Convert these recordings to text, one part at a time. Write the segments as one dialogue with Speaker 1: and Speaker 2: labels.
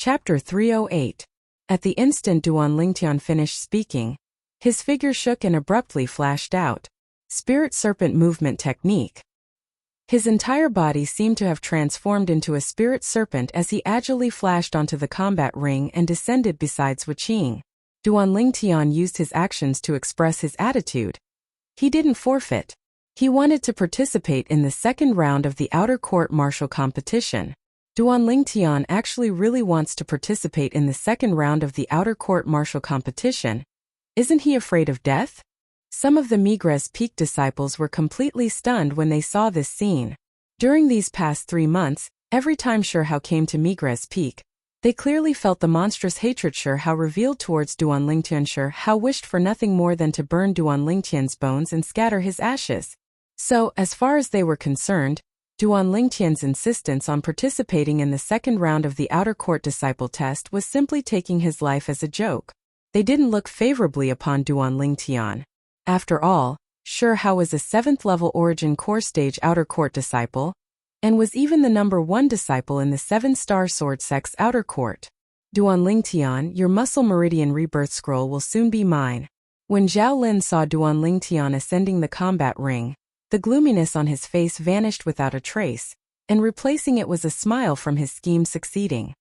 Speaker 1: Chapter 308. At the instant Duan Lingtian finished speaking, his figure shook and abruptly flashed out. Spirit Serpent Movement Technique. His entire body seemed to have transformed into a spirit serpent as he agilely flashed onto the combat ring and descended beside Wuxia. Duan Lingtian used his actions to express his attitude. He didn't forfeit. He wanted to participate in the second round of the outer court martial competition. Duan Lingtian actually really wants to participate in the second round of the outer court martial competition. Isn't he afraid of death? Some of the Migres Peak disciples were completely stunned when they saw this scene. During these past 3 months, every time Shihao came to Migres Peak, they clearly felt the monstrous hatred Shihao revealed towards Duan Lingtian. Shihao wished for nothing more than to burn Duan Lingtian's bones and scatter his ashes. So, as far as they were concerned, Duan Lingtian's insistence on participating in the second round of the outer court disciple test was simply taking his life as a joke. They didn't look favorably upon Duan Lingtian. After all, Shihao was a 7th level origin core stage outer court disciple, and was even the number 1 disciple in the 7-star sword sect's outer court. Duan Lingtian, your muscle meridian rebirth scroll will soon be mine. When Zhao Lin saw Duan Lingtian ascending the combat ring, the gloominess on his face vanished without a trace, and replacing it was a smile from his scheme succeeding.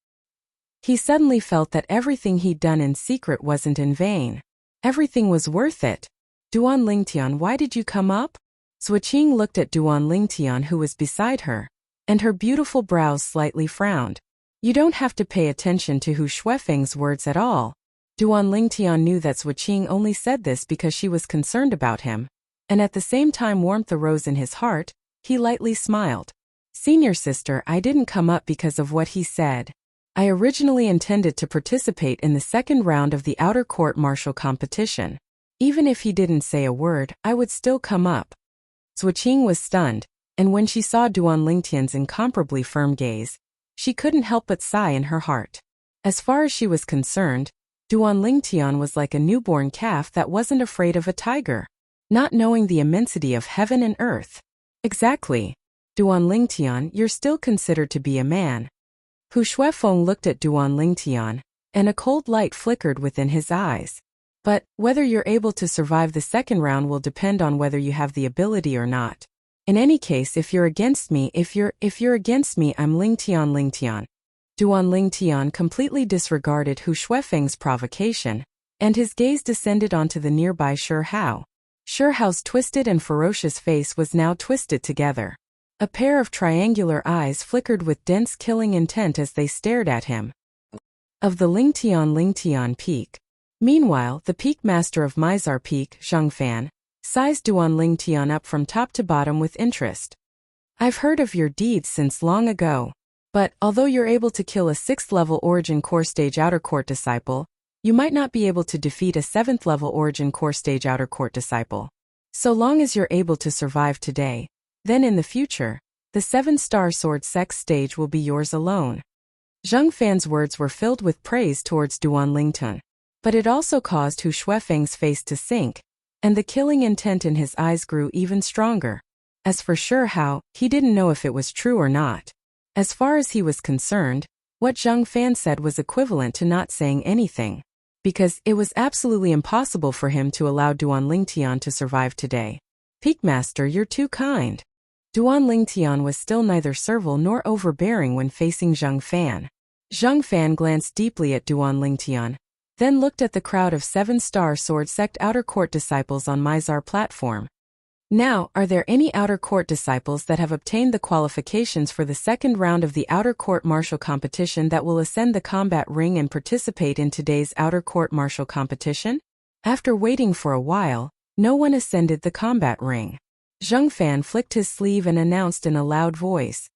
Speaker 1: He suddenly felt that everything he'd done in secret wasn't in vain. Everything was worth it. Duan Lingtian, why did you come up? Wuxia looked at Duan Lingtian who was beside her, and her beautiful brows slightly frowned. You don't have to pay attention to Hu Shuifeng's words at all. Duan Lingtian knew that Wuxia only said this because she was concerned about him, and at the same time warmth arose in his heart. He lightly smiled. Senior sister, I didn't come up because of what he said. I originally intended to participate in the second round of the outer court martial competition. Even if he didn't say a word, I would still come up. Wuxia was stunned, and when she saw Duan Lingtian's incomparably firm gaze, she couldn't help but sigh in her heart. As far as she was concerned, Duan Lingtian was like a newborn calf that wasn't afraid of a tiger, not knowing the immensity of heaven and earth. Exactly. Duan Lingtian, you're still considered to be a man. Hu Shuifeng looked at Duan Lingtian, and a cold light flickered within his eyes. But whether you're able to survive the second round will depend on whether you have the ability or not. In any case, if you're against me, if you're against me, I'm Lingtian. Duan Lingtian completely disregarded Hu Shuifeng's provocation, and his gaze descended onto the nearby Shihao. Shihao's twisted and ferocious face was now twisted together. A pair of triangular eyes flickered with dense killing intent as they stared at him. Of the Lingtian Peak. Meanwhile, the peak master of Mizar Peak, Zhengfan, sized Duan Lingtian up from top to bottom with interest. I've heard of your deeds since long ago. But, although you're able to kill a 6th level origin core stage outer court disciple, you might not be able to defeat a 7th level origin core stage outer court disciple. So long as you're able to survive today, then in the future, the 7-star sword sect stage will be yours alone. Zhengfan's words were filled with praise towards Duan Lingtian, but it also caused Hu Shuifeng's face to sink, and the killing intent in his eyes grew even stronger. As for Shihao, he didn't know if it was true or not. As far as he was concerned, what Zhengfan said was equivalent to not saying anything, because it was absolutely impossible for him to allow Duan Lingtian to survive today. Peakmaster, you're too kind. Duan Lingtian was still neither servile nor overbearing when facing Zhengfan. Zhengfan glanced deeply at Duan Lingtian, then looked at the crowd of 7-star sword sect outer court disciples on Mizar platform. Now, are there any outer court disciples that have obtained the qualifications for the second round of the outer court martial competition that will ascend the combat ring and participate in today's outer court martial competition? After waiting for a while, no one ascended the combat ring. Zhengfan flicked his sleeve and announced in a loud voice.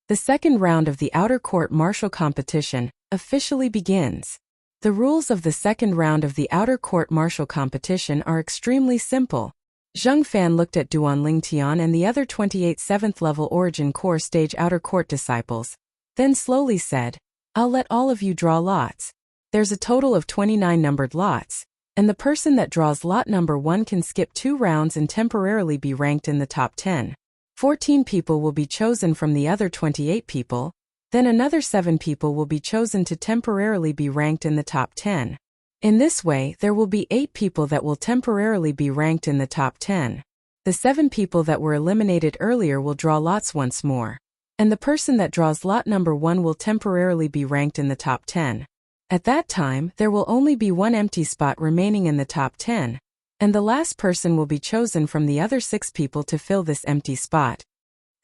Speaker 1: The second round of the outer court martial competition officially begins. The rules of the second round of the outer court martial competition are extremely simple. Zhengfan looked at Duan Lingtian and the other 28 7th level origin core stage outer court disciples, then slowly said, I'll let all of you draw lots. There's a total of 29 numbered lots, and the person that draws lot number 1 can skip 2 rounds and temporarily be ranked in the top 10. 14 people will be chosen from the other 28 people, Then another 7 people will be chosen to temporarily be ranked in the top 10. In this way, there will be 8 people that will temporarily be ranked in the top 10. The 7 people that were eliminated earlier will draw lots once more. And the person that draws lot number 1 will temporarily be ranked in the top 10. At that time, there will only be 1 empty spot remaining in the top 10. And the last person will be chosen from the other 6 people to fill this empty spot.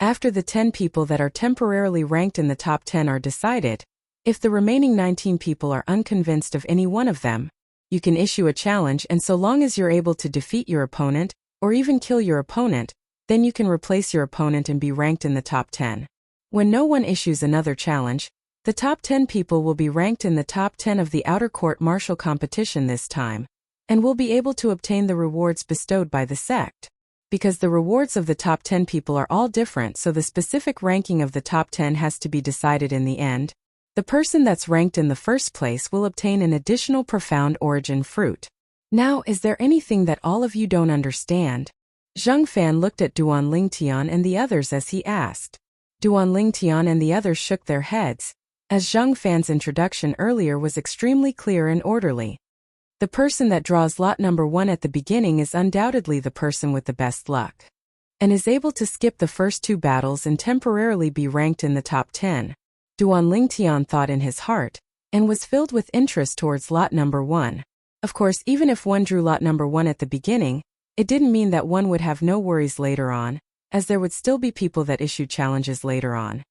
Speaker 1: After the 10 people that are temporarily ranked in the top 10 are decided, if the remaining 19 people are unconvinced of any one of them, you can issue a challenge, and so long as you're able to defeat your opponent, or even kill your opponent, then you can replace your opponent and be ranked in the top 10. When no one issues another challenge, the top 10 people will be ranked in the top 10 of the outer court martial competition this time, and will be able to obtain the rewards bestowed by the sect. Because the rewards of the top 10 people are all different, so the specific ranking of the top 10 has to be decided in the end. The person that's ranked in the first place will obtain an additional profound origin fruit. Now, is there anything that all of you don't understand? Zheng Fan looked at Duan Lingtian and the others as he asked. Duan Lingtian and the others shook their heads, as Zheng Fan's introduction earlier was extremely clear and orderly. The person that draws lot number 1 at the beginning is undoubtedly the person with the best luck, and is able to skip the first 2 battles and temporarily be ranked in the top 10. Duan Lingtian thought in his heart, and was filled with interest towards lot number 1. Of course, even if one drew lot number 1 at the beginning, it didn't mean that one would have no worries later on, as there would still be people that issued challenges later on.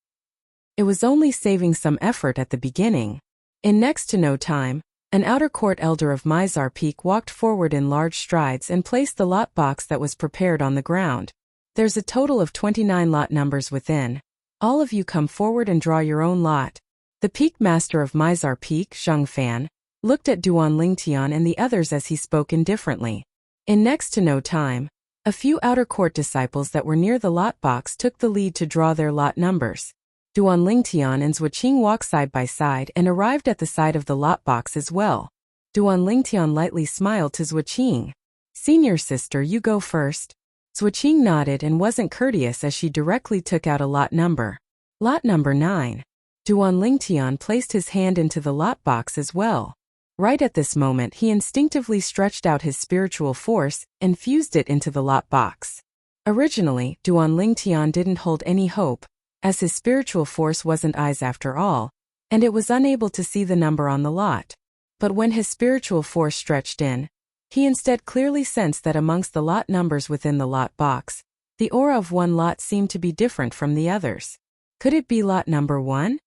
Speaker 1: It was only saving some effort at the beginning. In next to no time, an outer court elder of Mizar Peak walked forward in large strides and placed the lot box that was prepared on the ground. There's a total of 29 lot numbers within. All of you come forward and draw your own lot. The Peak Master of Mizar Peak, Zheng Fan, looked at Duan Lingtian and the others as he spoke indifferently. In next to no time, a few outer court disciples that were near the lot box took the lead to draw their lot numbers. Duan Lingtian and Zhuqing walked side by side and arrived at the side of the lot box as well. Duan Lingtian lightly smiled to Zhuqing. "Senior sister, you go first." Zhuqing nodded and wasn't courteous as she directly took out a lot number. Lot number 9. Duan Lingtian placed his hand into the lot box as well. Right at this moment, he instinctively stretched out his spiritual force and fused it into the lot box. Originally, Duan Lingtian didn't hold any hope, as his spiritual force wasn't eyes after all, and it was unable to see the number on the lot. But when his spiritual force stretched in, he instead clearly sensed that amongst the lot numbers within the lot box, the aura of one lot seemed to be different from the others. Could it be lot number 1?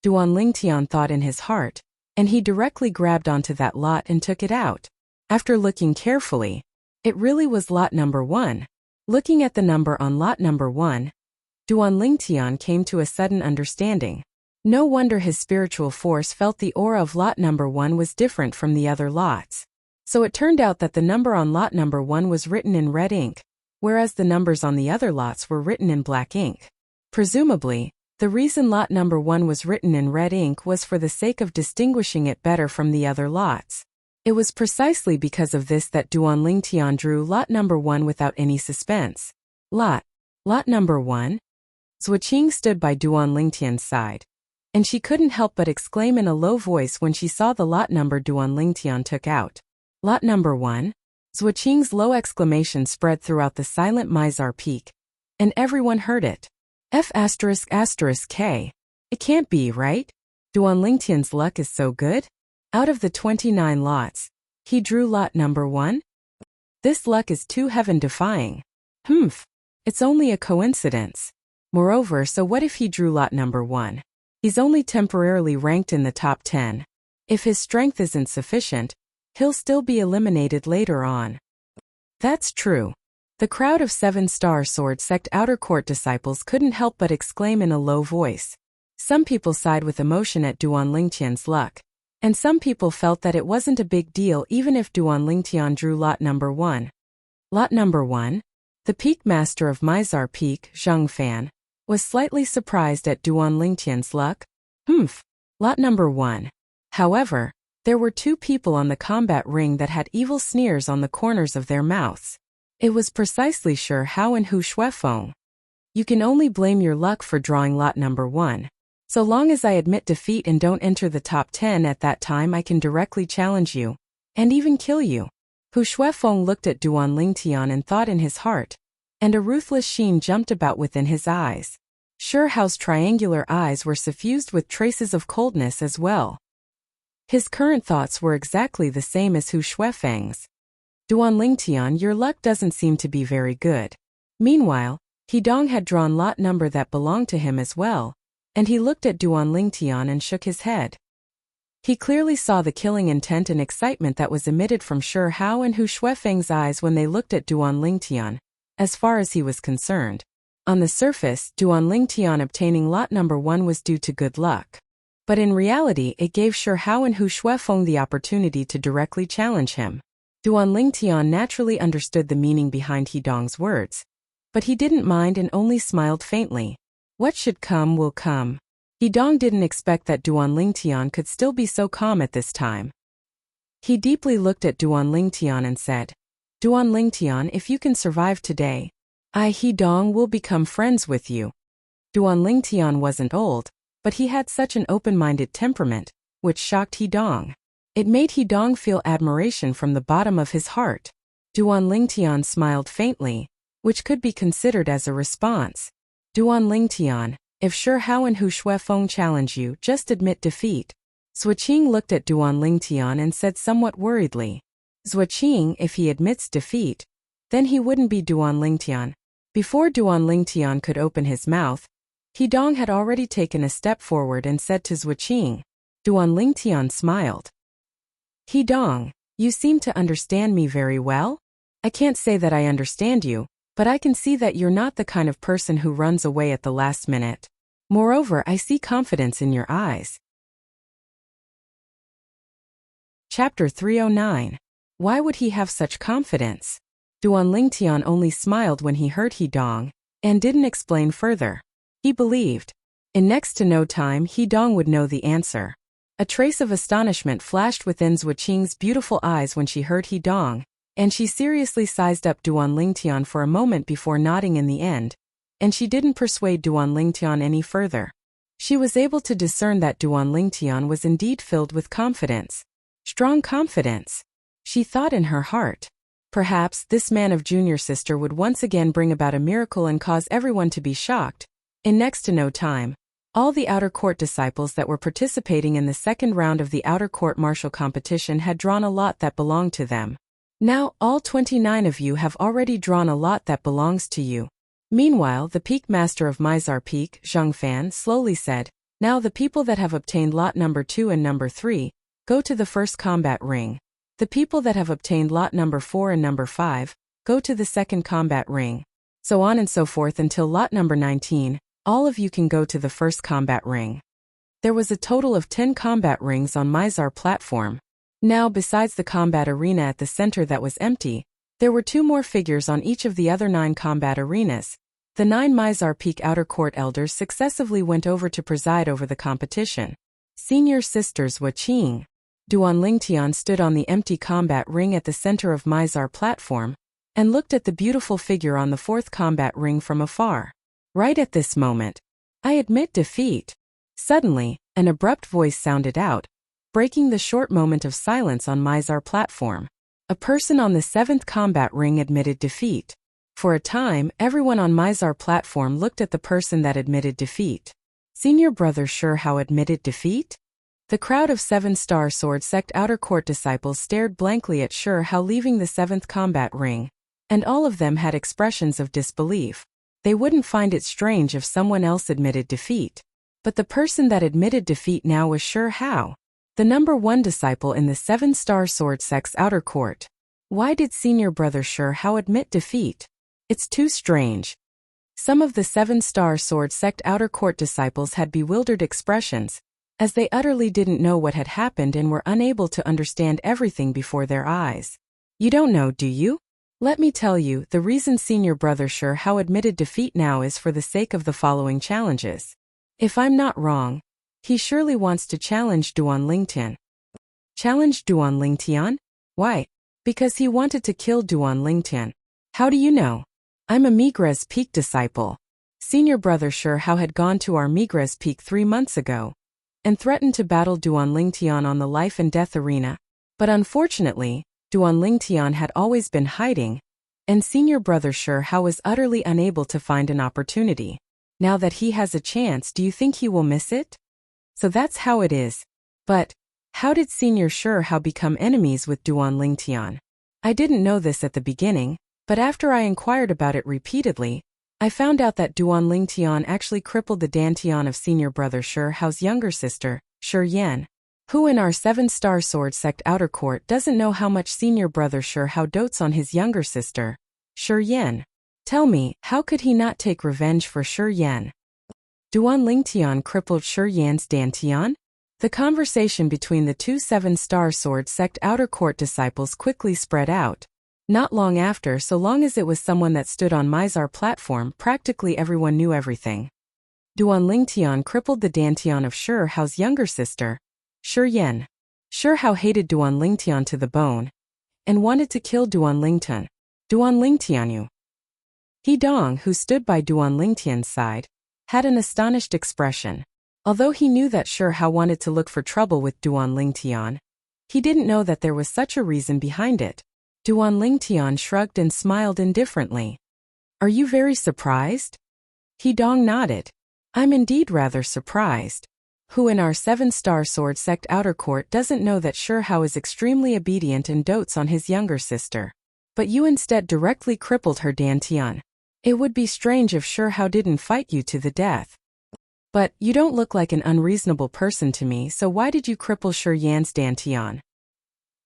Speaker 1: Duan Lingtian thought in his heart, and he directly grabbed onto that lot and took it out. After looking carefully, it really was lot number 1. Looking at the number on lot number 1, Duan Lingtian came to a sudden understanding. No wonder his spiritual force felt the aura of lot number 1 was different from the other lots. So it turned out that the number on lot number 1 was written in red ink, whereas the numbers on the other lots were written in black ink. Presumably, the reason lot number 1 was written in red ink was for the sake of distinguishing it better from the other lots. It was precisely because of this that Duan Lingtian drew lot number 1 without any suspense. Lot number 1? Zhuqing stood by Duan Lingtian's side, and she couldn't help but exclaim in a low voice when she saw the lot number Duan Lingtian took out. Lot number 1? Zhuqing's low exclamation spread throughout the silent Mizar Peak, and everyone heard it. F***K. It can't be, right? Duan Lingtian's luck is so good? Out of the 29 lots, he drew lot number 1? This luck is too heaven-defying. It's only a coincidence. Moreover, so what if he drew lot number 1? He's only temporarily ranked in the top 10. If his strength isn't sufficient, he'll still be eliminated later on. That's true. The crowd of 7-star sword sect outer court disciples couldn't help but exclaim in a low voice. Some people sighed with emotion at Duan Lingtian's luck, and some people felt that it wasn't a big deal even if Duan Lingtian drew lot number 1. Lot number 1? The Peak Master of Mizar Peak, Zheng Fan, was slightly surprised at Duan Lingtian's luck. Lot number 1. However, there were 2 people on the combat ring that had evil sneers on the corners of their mouths. It was precisely Shi Hao and Hu Shuefeng. You can only blame your luck for drawing lot number 1. So long as I admit defeat and don't enter the top 10 at that time, I can directly challenge you. And even kill you. Hu Shuifeng looked at Duan Lingtian and thought in his heart. And a ruthless sheen jumped about within his eyes. Shi Hao's triangular eyes were suffused with traces of coldness as well. His current thoughts were exactly the same as Hu Shuifeng's. Duan Lingtian, your luck doesn't seem to be very good. Meanwhile, Hidong had drawn lot number that belonged to him as well, and he looked at Duan Lingtian and shook his head. He clearly saw the killing intent and excitement that was emitted from Shi Hao and Hu Shuifeng's eyes when they looked at Duan Lingtian, as far as he was concerned. On the surface, Duan Lingtian obtaining lot number 1 was due to good luck. But in reality, it gave Shi Hao and Hu Shuifeng the opportunity to directly challenge him. Duan Lingtian naturally understood the meaning behind Hidong's words. But he didn't mind and only smiled faintly. What should come will come. Hidong didn't expect that Duan Lingtian could still be so calm at this time. He deeply looked at Duan Lingtian and said, Duan Lingtian, if you can survive today, I, Hidong, will become friends with you. Duan Lingtian wasn't old, but he had such an open-minded temperament, which shocked Hidong. It made Hidong feel admiration from the bottom of his heart. Duan Lingtian smiled faintly, which could be considered as a response. Duan Lingtian, if Shi Hao and Hu Shuifeng challenge you, just admit defeat. Zuoqing looked at Duan Lingtian and said somewhat worriedly. Zuoqing, if he admits defeat, then he wouldn't be Duan Lingtian. Before Duan Lingtian could open his mouth, Hidong had already taken a step forward and said to Zuoqing. Duan Lingtian smiled. Hidong, you seem to understand me very well? I can't say that I understand you, but I can see that you're not the kind of person who runs away at the last minute. Moreover, I see confidence in your eyes. Chapter 309. Why would he have such confidence? Duan Lingtian only smiled when he heard Hidong, and didn't explain further. He believed. In next to no time, Hidong would know the answer. A trace of astonishment flashed within Zuoqing's beautiful eyes when she heard Hidong, and she seriously sized up Duan Lingtian for a moment before nodding in the end. And she didn't persuade Duan Lingtian any further. She was able to discern that Duan Lingtian was indeed filled with confidence. Strong confidence. She thought in her heart. Perhaps this man of junior sister would once again bring about a miracle and cause everyone to be shocked. In next to no time, all the outer court disciples that were participating in the second round of the outer court martial competition had drawn a lot that belonged to them. Now, all 29 of you have already drawn a lot that belongs to you. Meanwhile, the peak master of Mizar Peak, Zhang Fan, slowly said, Now the people that have obtained lot number 2 and number 3, go to the first combat ring. The people that have obtained lot number 4 and number 5, go to the second combat ring. So on and so forth until lot number 19, all of you can go to the first combat ring. There was a total of 10 combat rings on Mizar platform. Now, besides the combat arena at the center that was empty, there were 2 more figures on each of the other 9 combat arenas. The 9 Mizar Peak outer court elders successively went over to preside over the competition. Senior sisters Zuoqing. Duan Lingtian stood on the empty combat ring at the center of Mizar platform, and looked at the beautiful figure on the 4th combat ring from afar. Right at this moment, I admit defeat. Suddenly, an abrupt voice sounded out, breaking the short moment of silence on Mizar platform. A person on the 7th combat ring admitted defeat. For a time, everyone on Mizar platform looked at the person that admitted defeat. Senior brother Shi Hao admitted defeat? The crowd of 7-star sword sect outer court disciples stared blankly at Shi Hao leaving the 7th combat ring, and all of them had expressions of disbelief. They wouldn't find it strange if someone else admitted defeat. But the person that admitted defeat now was Shi Hao, the number 1 disciple in the 7-star sword sect's outer court. Why did senior brother Shi Hao admit defeat? It's too strange. Some of the 7-star sword sect outer court disciples had bewildered expressions, as they utterly didn't know what had happened and were unable to understand everything before their eyes. You don't know, do you? Let me tell you, the reason senior brother Shi Hao admitted defeat now is for the sake of the following challenges. If I'm not wrong, he surely wants to challenge Duan Lingtian. Challenge Duan Lingtian? Why? Because he wanted to kill Duan Lingtian. How do you know? I'm a Migra's peak disciple. Senior brother Shi Hao had gone to Armigra's peak 3 months ago and threatened to battle Duan Lingtian on the life and death arena. But unfortunately, Duan Lingtian had always been hiding, and senior brother Shi Hao was utterly unable to find an opportunity. Now that he has a chance, do you think he will miss it? So that's how it is. But how did senior Shi Hao become enemies with Duan Lingtian? I didn't know this at the beginning, but after I inquired about it repeatedly, I found out that Duan Lingtian actually crippled the dantian of senior brother Shi Hao's younger sister, Shi Yan, who in our 7-star sword sect outer court doesn't know how much senior brother Shi Hao dotes on his younger sister, Shi Yan. Tell me, how could he not take revenge for Shi Yan? Duan Lingtian crippled Shi Yan's dantian? The conversation between the two 7-star sword sect outer court disciples quickly spread out. Not long after, so long as it was someone that stood on Mizar platform, practically everyone knew everything. Duan Lingtian crippled the dantian of Shi Hao's younger sister, Shi Yan. Shi Hao hated Duan Lingtian to the bone and wanted to kill Duan Lingtian. Duan Lingtianu. He Dong, who stood by Duan Lingtian's side, had an astonished expression. Although he knew that Shi Hao wanted to look for trouble with Duan Lingtian, he didn't know that there was such a reason behind it. Duan Lingtian shrugged and smiled indifferently. Are you very surprised? He Dong nodded. I'm indeed rather surprised. Who in our 7-star sword sect outer court doesn't know that Shi Hao is extremely obedient and dotes on his younger sister? But you instead directly crippled her dantian. It would be strange if Shi Hao didn't fight you to the death. But you don't look like an unreasonable person to me, so why did you cripple Shi Yan's dantian?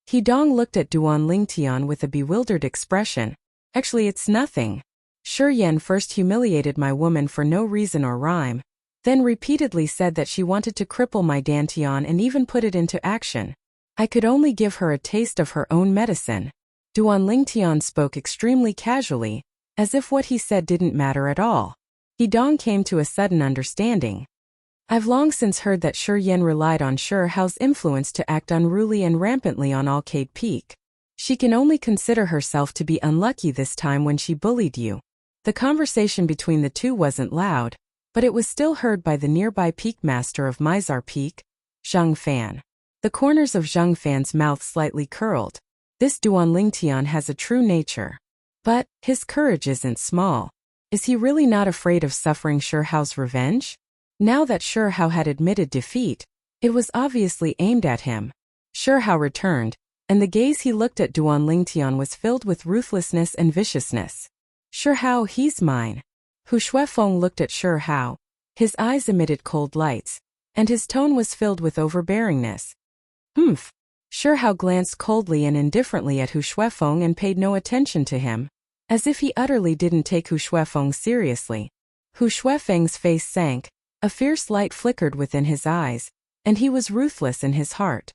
Speaker 1: He Dong looked at Duan Lingtian with a bewildered expression. Actually, it's nothing. Shi Yan first humiliated my woman for no reason or rhyme, then repeatedly said that she wanted to cripple my dantian and even put it into action. I could only give her a taste of her own medicine. Duan Lingtian spoke extremely casually, as if what he said didn't matter at all. He Dong came to a sudden understanding. I've long since heard that Shi Yan relied on Shi Hao's influence to act unruly and rampantly on Alcade Peak. She can only consider herself to be unlucky this time when she bullied you. The conversation between the two wasn't loud, but it was still heard by the nearby peak master of Mizar Peak, Zhang Fan. The corners of Zhang Fan's mouth slightly curled. This Duan Lingtian has a true nature. But his courage isn't small. Is he really not afraid of suffering Shi Hao's revenge? Now that Shi Hao had admitted defeat, it was obviously aimed at him. Shi Hao returned, and the gaze he looked at Duan Lingtian was filled with ruthlessness and viciousness. Shi Hao, he's mine. Hu Shuefeng looked at Shi Hao. His eyes emitted cold lights, and his tone was filled with overbearingness. Humph. Shi Hao glanced coldly and indifferently at Hu Shuefeng and paid no attention to him, as if he utterly didn't take Hu Shuefeng seriously. Hu Shuefeng's face sank. A fierce light flickered within his eyes, and he was ruthless in his heart.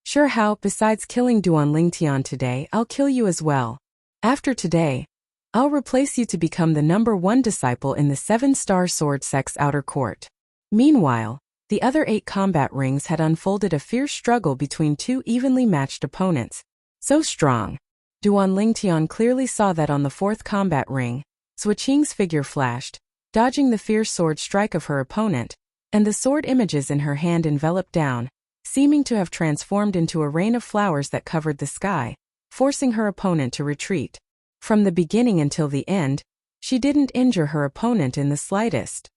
Speaker 1: Shi Hao, besides killing Duan Lingtian today, I'll kill you as well. After today, I'll replace you to become the #1 disciple in the 7-star sword sect's outer court. Meanwhile, the other 8 combat rings had unfolded a fierce struggle between 2 evenly matched opponents. So strong. Duan Lingtian clearly saw that on the 4th combat ring, Suoqing's figure flashed, dodging the fierce sword strike of her opponent, and the sword images in her hand enveloped down, seeming to have transformed into a rain of flowers that covered the sky, forcing her opponent to retreat. From the beginning until the end, she didn't injure her opponent in the slightest.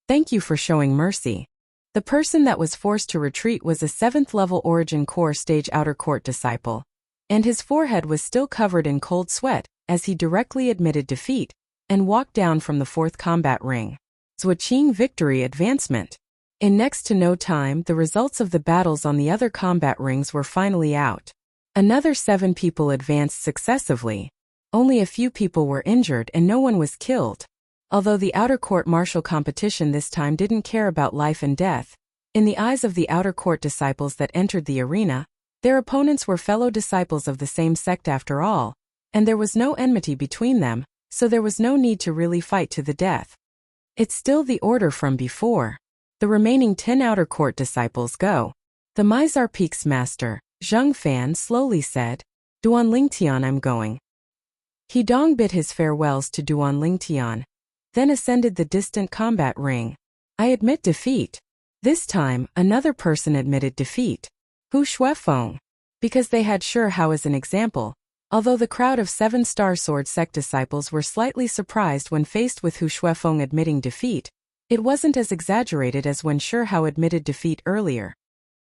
Speaker 1: Thank you for showing mercy. The person that was forced to retreat was a 7th-level Origin Core stage outer court disciple, and his forehead was still covered in cold sweat as he directly admitted defeat and walked down from the 4th combat ring. Suoqing victory advancement. In next to no time, the results of the battles on the other combat rings were finally out. Another 7 people advanced successively. Only a few people were injured and no one was killed. Although the outer court martial competition this time didn't care about life and death, in the eyes of the outer court disciples that entered the arena, their opponents were fellow disciples of the same sect after all, and there was no enmity between them, so there was no need to really fight to the death. It's still the order from before. The remaining 10 outer court disciples go. The Mizar Peak's master, Zhang Fan, slowly said, Duan Lingtian, I'm going. He Dong bid his farewells to Duan Lingtian, then ascended the distant combat ring. I admit defeat. This time, another person admitted defeat. Hu Shuefeng. Because they had Shi Hao as an example. Although the crowd of 7-star sword sect disciples were slightly surprised when faced with Hu Shuefeng admitting defeat, it wasn't as exaggerated as when Shi Hao admitted defeat earlier.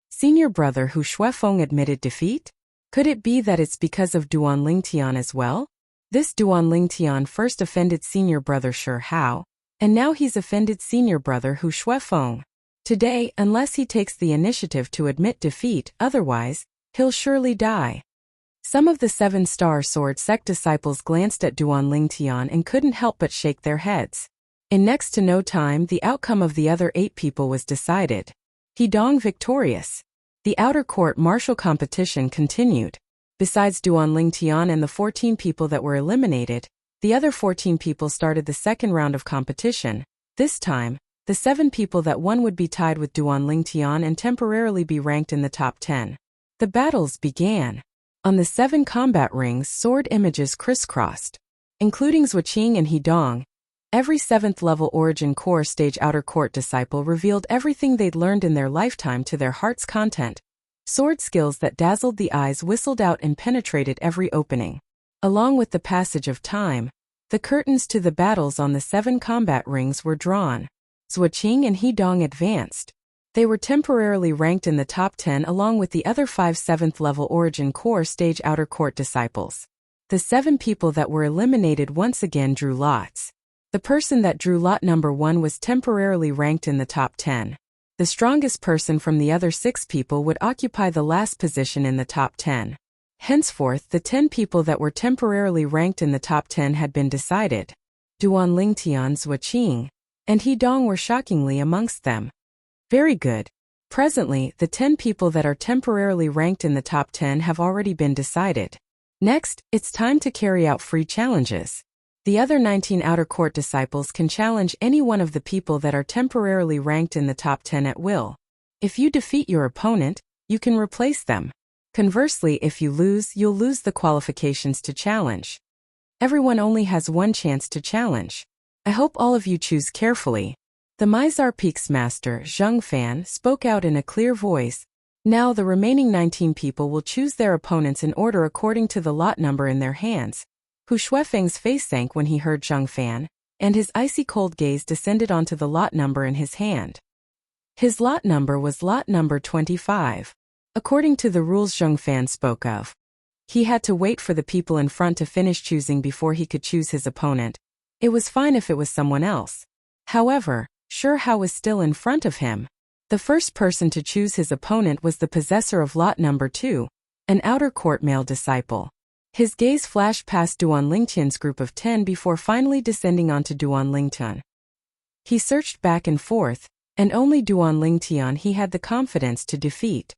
Speaker 1: Senior brother Hu Shuefeng admitted defeat? Could it be that it's because of Duan Lingtian as well? This Duan Lingtian first offended senior brother Shi Hao, and now he's offended senior brother Hu Shuefeng. Today, unless he takes the initiative to admit defeat, otherwise, he'll surely die. Some of the 7-star sword sect disciples glanced at Duan Lingtian and couldn't help but shake their heads. In next to no time, the outcome of the other 8 people was decided. He Dong victorious. The outer court martial competition continued. Besides Duan Lingtian and the 14 people that were eliminated, the other 14 people started the second round of competition. This time, the 7 people that won would be tied with Duan Lingtian and temporarily be ranked in the top 10. The battles began. On the 7 combat rings, sword images crisscrossed. Including Zhuoqing and Hidong, every 7th level Origin Core stage outer court disciple revealed everything they'd learned in their lifetime to their heart's content. Sword skills that dazzled the eyes whistled out and penetrated every opening. Along with the passage of time, the curtains to the battles on the 7 combat rings were drawn. Zhuoqing and Hidong advanced. They were temporarily ranked in the top 10 along with the other 5 7th level Origin Core stage outer court disciples. The 7 people that were eliminated once again drew lots. The person that drew lot number 1 was temporarily ranked in the top 10. The strongest person from the other 6 people would occupy the last position in the top 10. Henceforth, the 10 people that were temporarily ranked in the top 10 had been decided. Duan Lingtian, Zhuoqing, and Hidong were shockingly amongst them. Very good. Presently, the 10 people that are temporarily ranked in the top 10 have already been decided. Next, it's time to carry out free challenges. The other 19 outer court disciples can challenge any one of the people that are temporarily ranked in the top 10 at will. If you defeat your opponent, you can replace them. Conversely, if you lose, you'll lose the qualifications to challenge. Everyone only has one chance to challenge. I hope all of you choose carefully. The Mizar Peaks master, Zheng Fan, spoke out in a clear voice. Now the remaining 19 people will choose their opponents in order according to the lot number in their hands. Hu Shuefeng's face sank when he heard Zheng Fan, and his icy cold gaze descended onto the lot number in his hand. His lot number was lot number 25. According to the rules Zheng Fan spoke of, he had to wait for the people in front to finish choosing before he could choose his opponent. It was fine if it was someone else. However, Shi Hao was still in front of him. The first person to choose his opponent was the possessor of lot number 2, an outer court male disciple. His gaze flashed past Duan Lingtian's group of 10 before finally descending onto Duan Lingtian. He searched back and forth, and only Duan Lingtian he had the confidence to defeat.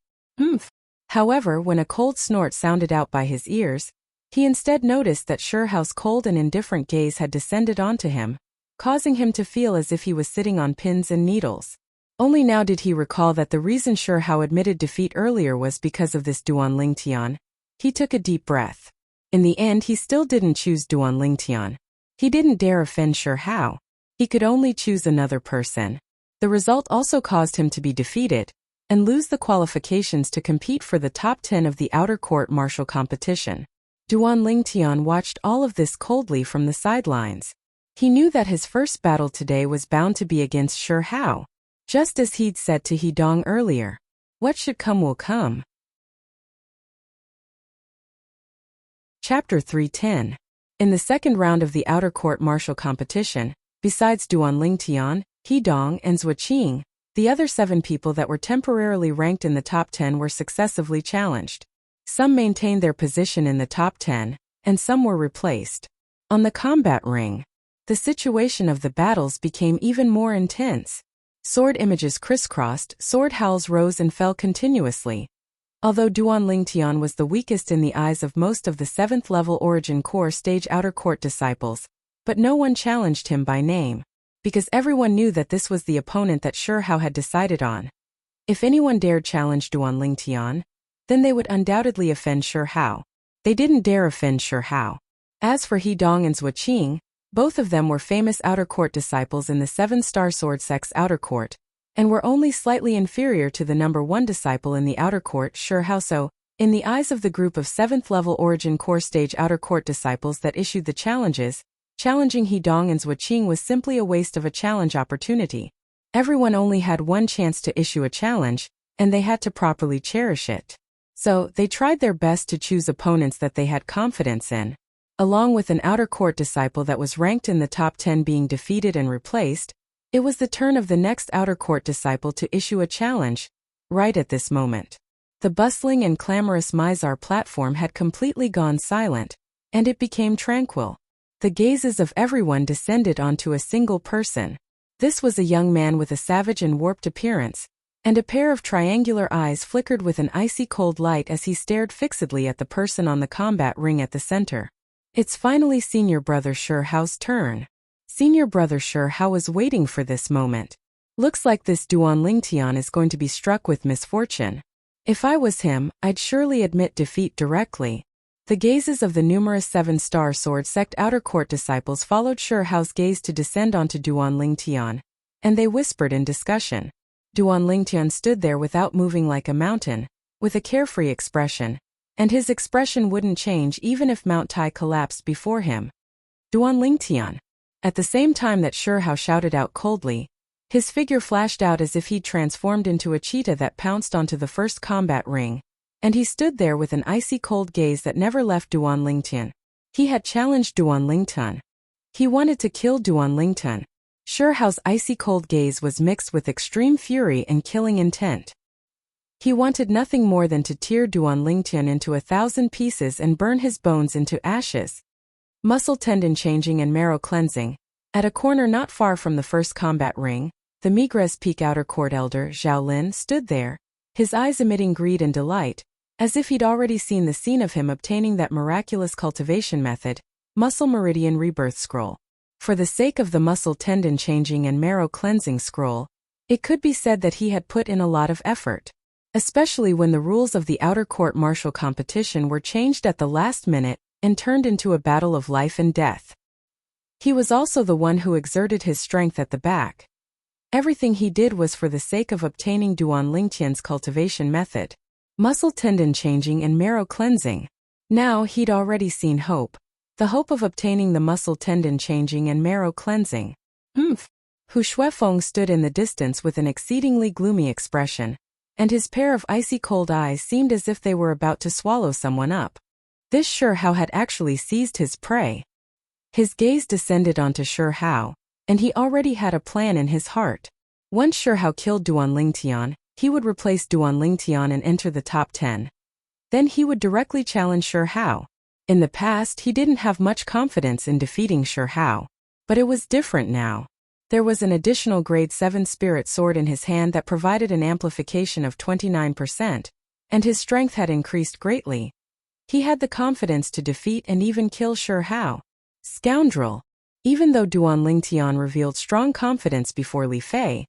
Speaker 1: However, when a cold snort sounded out by his ears, he instead noticed that Shi Hao's cold and indifferent gaze had descended onto him, causing him to feel as if he was sitting on pins and needles. Only now did he recall that the reason Shi Hao admitted defeat earlier was because of this Duan Lingtian. He took a deep breath. In the end, he still didn't choose Duan Lingtian. He didn't dare offend Shi Hao. He could only choose another person. The result also caused him to be defeated and lose the qualifications to compete for the top 10 of the outer court martial competition. Duan Lingtian watched all of this coldly from the sidelines. He knew that his first battle today was bound to be against Shi Hao, just as he'd said to Hidong earlier. What should come will come. Chapter 310. In the second round of the outer court martial competition, besides Duan Lingtian, Hidong, and Zhuoqing, the other 7 people that were temporarily ranked in the top 10 were successively challenged. Some maintained their position in the top 10, and some were replaced. On the combat ring, the situation of the battles became even more intense. Sword images crisscrossed, sword howls rose and fell continuously. Although Duan Lingtian was the weakest in the eyes of most of the 7th level Origin Core stage outer court disciples, but no one challenged him by name, because everyone knew that this was the opponent that Shi Hao had decided on. If anyone dared challenge Duan Lingtian, then they would undoubtedly offend Shi Hao. They didn't dare offend Shi Hao. As for Hidong and Zhuoqing, Both of them were famous outer court disciples in the 7-star sword sect's outer court, and were only slightly inferior to the number 1 disciple in the outer court, Shi Hao. So, in the eyes of the group of 7th-level origin core stage outer court disciples that issued the challenges, challenging He Dong and Zhuo Qing was simply a waste of a challenge opportunity. Everyone only had one chance to issue a challenge, and they had to properly cherish it. So, they tried their best to choose opponents that they had confidence in. Along with an outer court disciple that was ranked in the top 10 being defeated and replaced, it was the turn of the next outer court disciple to issue a challenge. Right at this moment, the bustling and clamorous Mizar platform had completely gone silent, and it became tranquil. The gazes of everyone descended onto a single person. This was a young man with a savage and warped appearance, and a pair of triangular eyes flickered with an icy cold light as he stared fixedly at the person on the combat ring at the center. It's finally Senior Brother Shi Hao's turn. Senior Brother Shi Hao was waiting for this moment. Looks like this Duan Lingtian is going to be struck with misfortune. If I was him, I'd surely admit defeat directly. The gazes of the numerous 7-star sword sect outer court disciples followed Shi Hao's gaze to descend onto Duan Lingtian, and they whispered in discussion. Duan Lingtian stood there without moving like a mountain, with a carefree expression, and his expression wouldn't change even if Mount Tai collapsed before him. Duan Lingtian. At the same time that Shi Hao shouted out coldly, his figure flashed out as if he'd transformed into a cheetah that pounced onto the first combat ring, and he stood there with an icy cold gaze that never left Duan Lingtian. He had challenged Duan Lingtian. He wanted to kill Duan Lingtian. Shi Hao's icy cold gaze was mixed with extreme fury and killing intent. He wanted nothing more than to tear Duan Lingtian into 1,000 pieces and burn his bones into ashes. Muscle tendon changing and marrow cleansing. At a corner not far from the first combat ring, the Migres Peak outer court elder, Zhao Lin, stood there, his eyes emitting greed and delight, as if he'd already seen the scene of him obtaining that miraculous cultivation method, Muscle Meridian Rebirth Scroll. For the sake of the muscle tendon changing and marrow cleansing scroll, it could be said that he had put in a lot of effort. Especially when the rules of the outer court martial competition were changed at the last minute and turned into a battle of life and death. He was also the one who exerted his strength at the back. Everything he did was for the sake of obtaining Duan Lingtian's cultivation method, muscle tendon changing and marrow cleansing. Now he'd already seen hope. The hope of obtaining the muscle tendon changing and marrow cleansing. Hu Shuifeng stood in the distance with an exceedingly gloomy expression, and his pair of icy cold eyes seemed as if they were about to swallow someone up. This Shi Hao had actually seized his prey. His gaze descended onto Shi Hao, and he already had a plan in his heart. Once Shi Hao killed Duan Lingtian, he would replace Duan Lingtian and enter the top 10. Then he would directly challenge Shi Hao. In the past, he didn't have much confidence in defeating Shi Hao, but it was different now. There was an additional grade 7 spirit sword in his hand that provided an amplification of 29%, and his strength had increased greatly. He had the confidence to defeat and even kill Shi Hao. Scoundrel! Even though Duan Lingtian revealed strong confidence before Li Fei,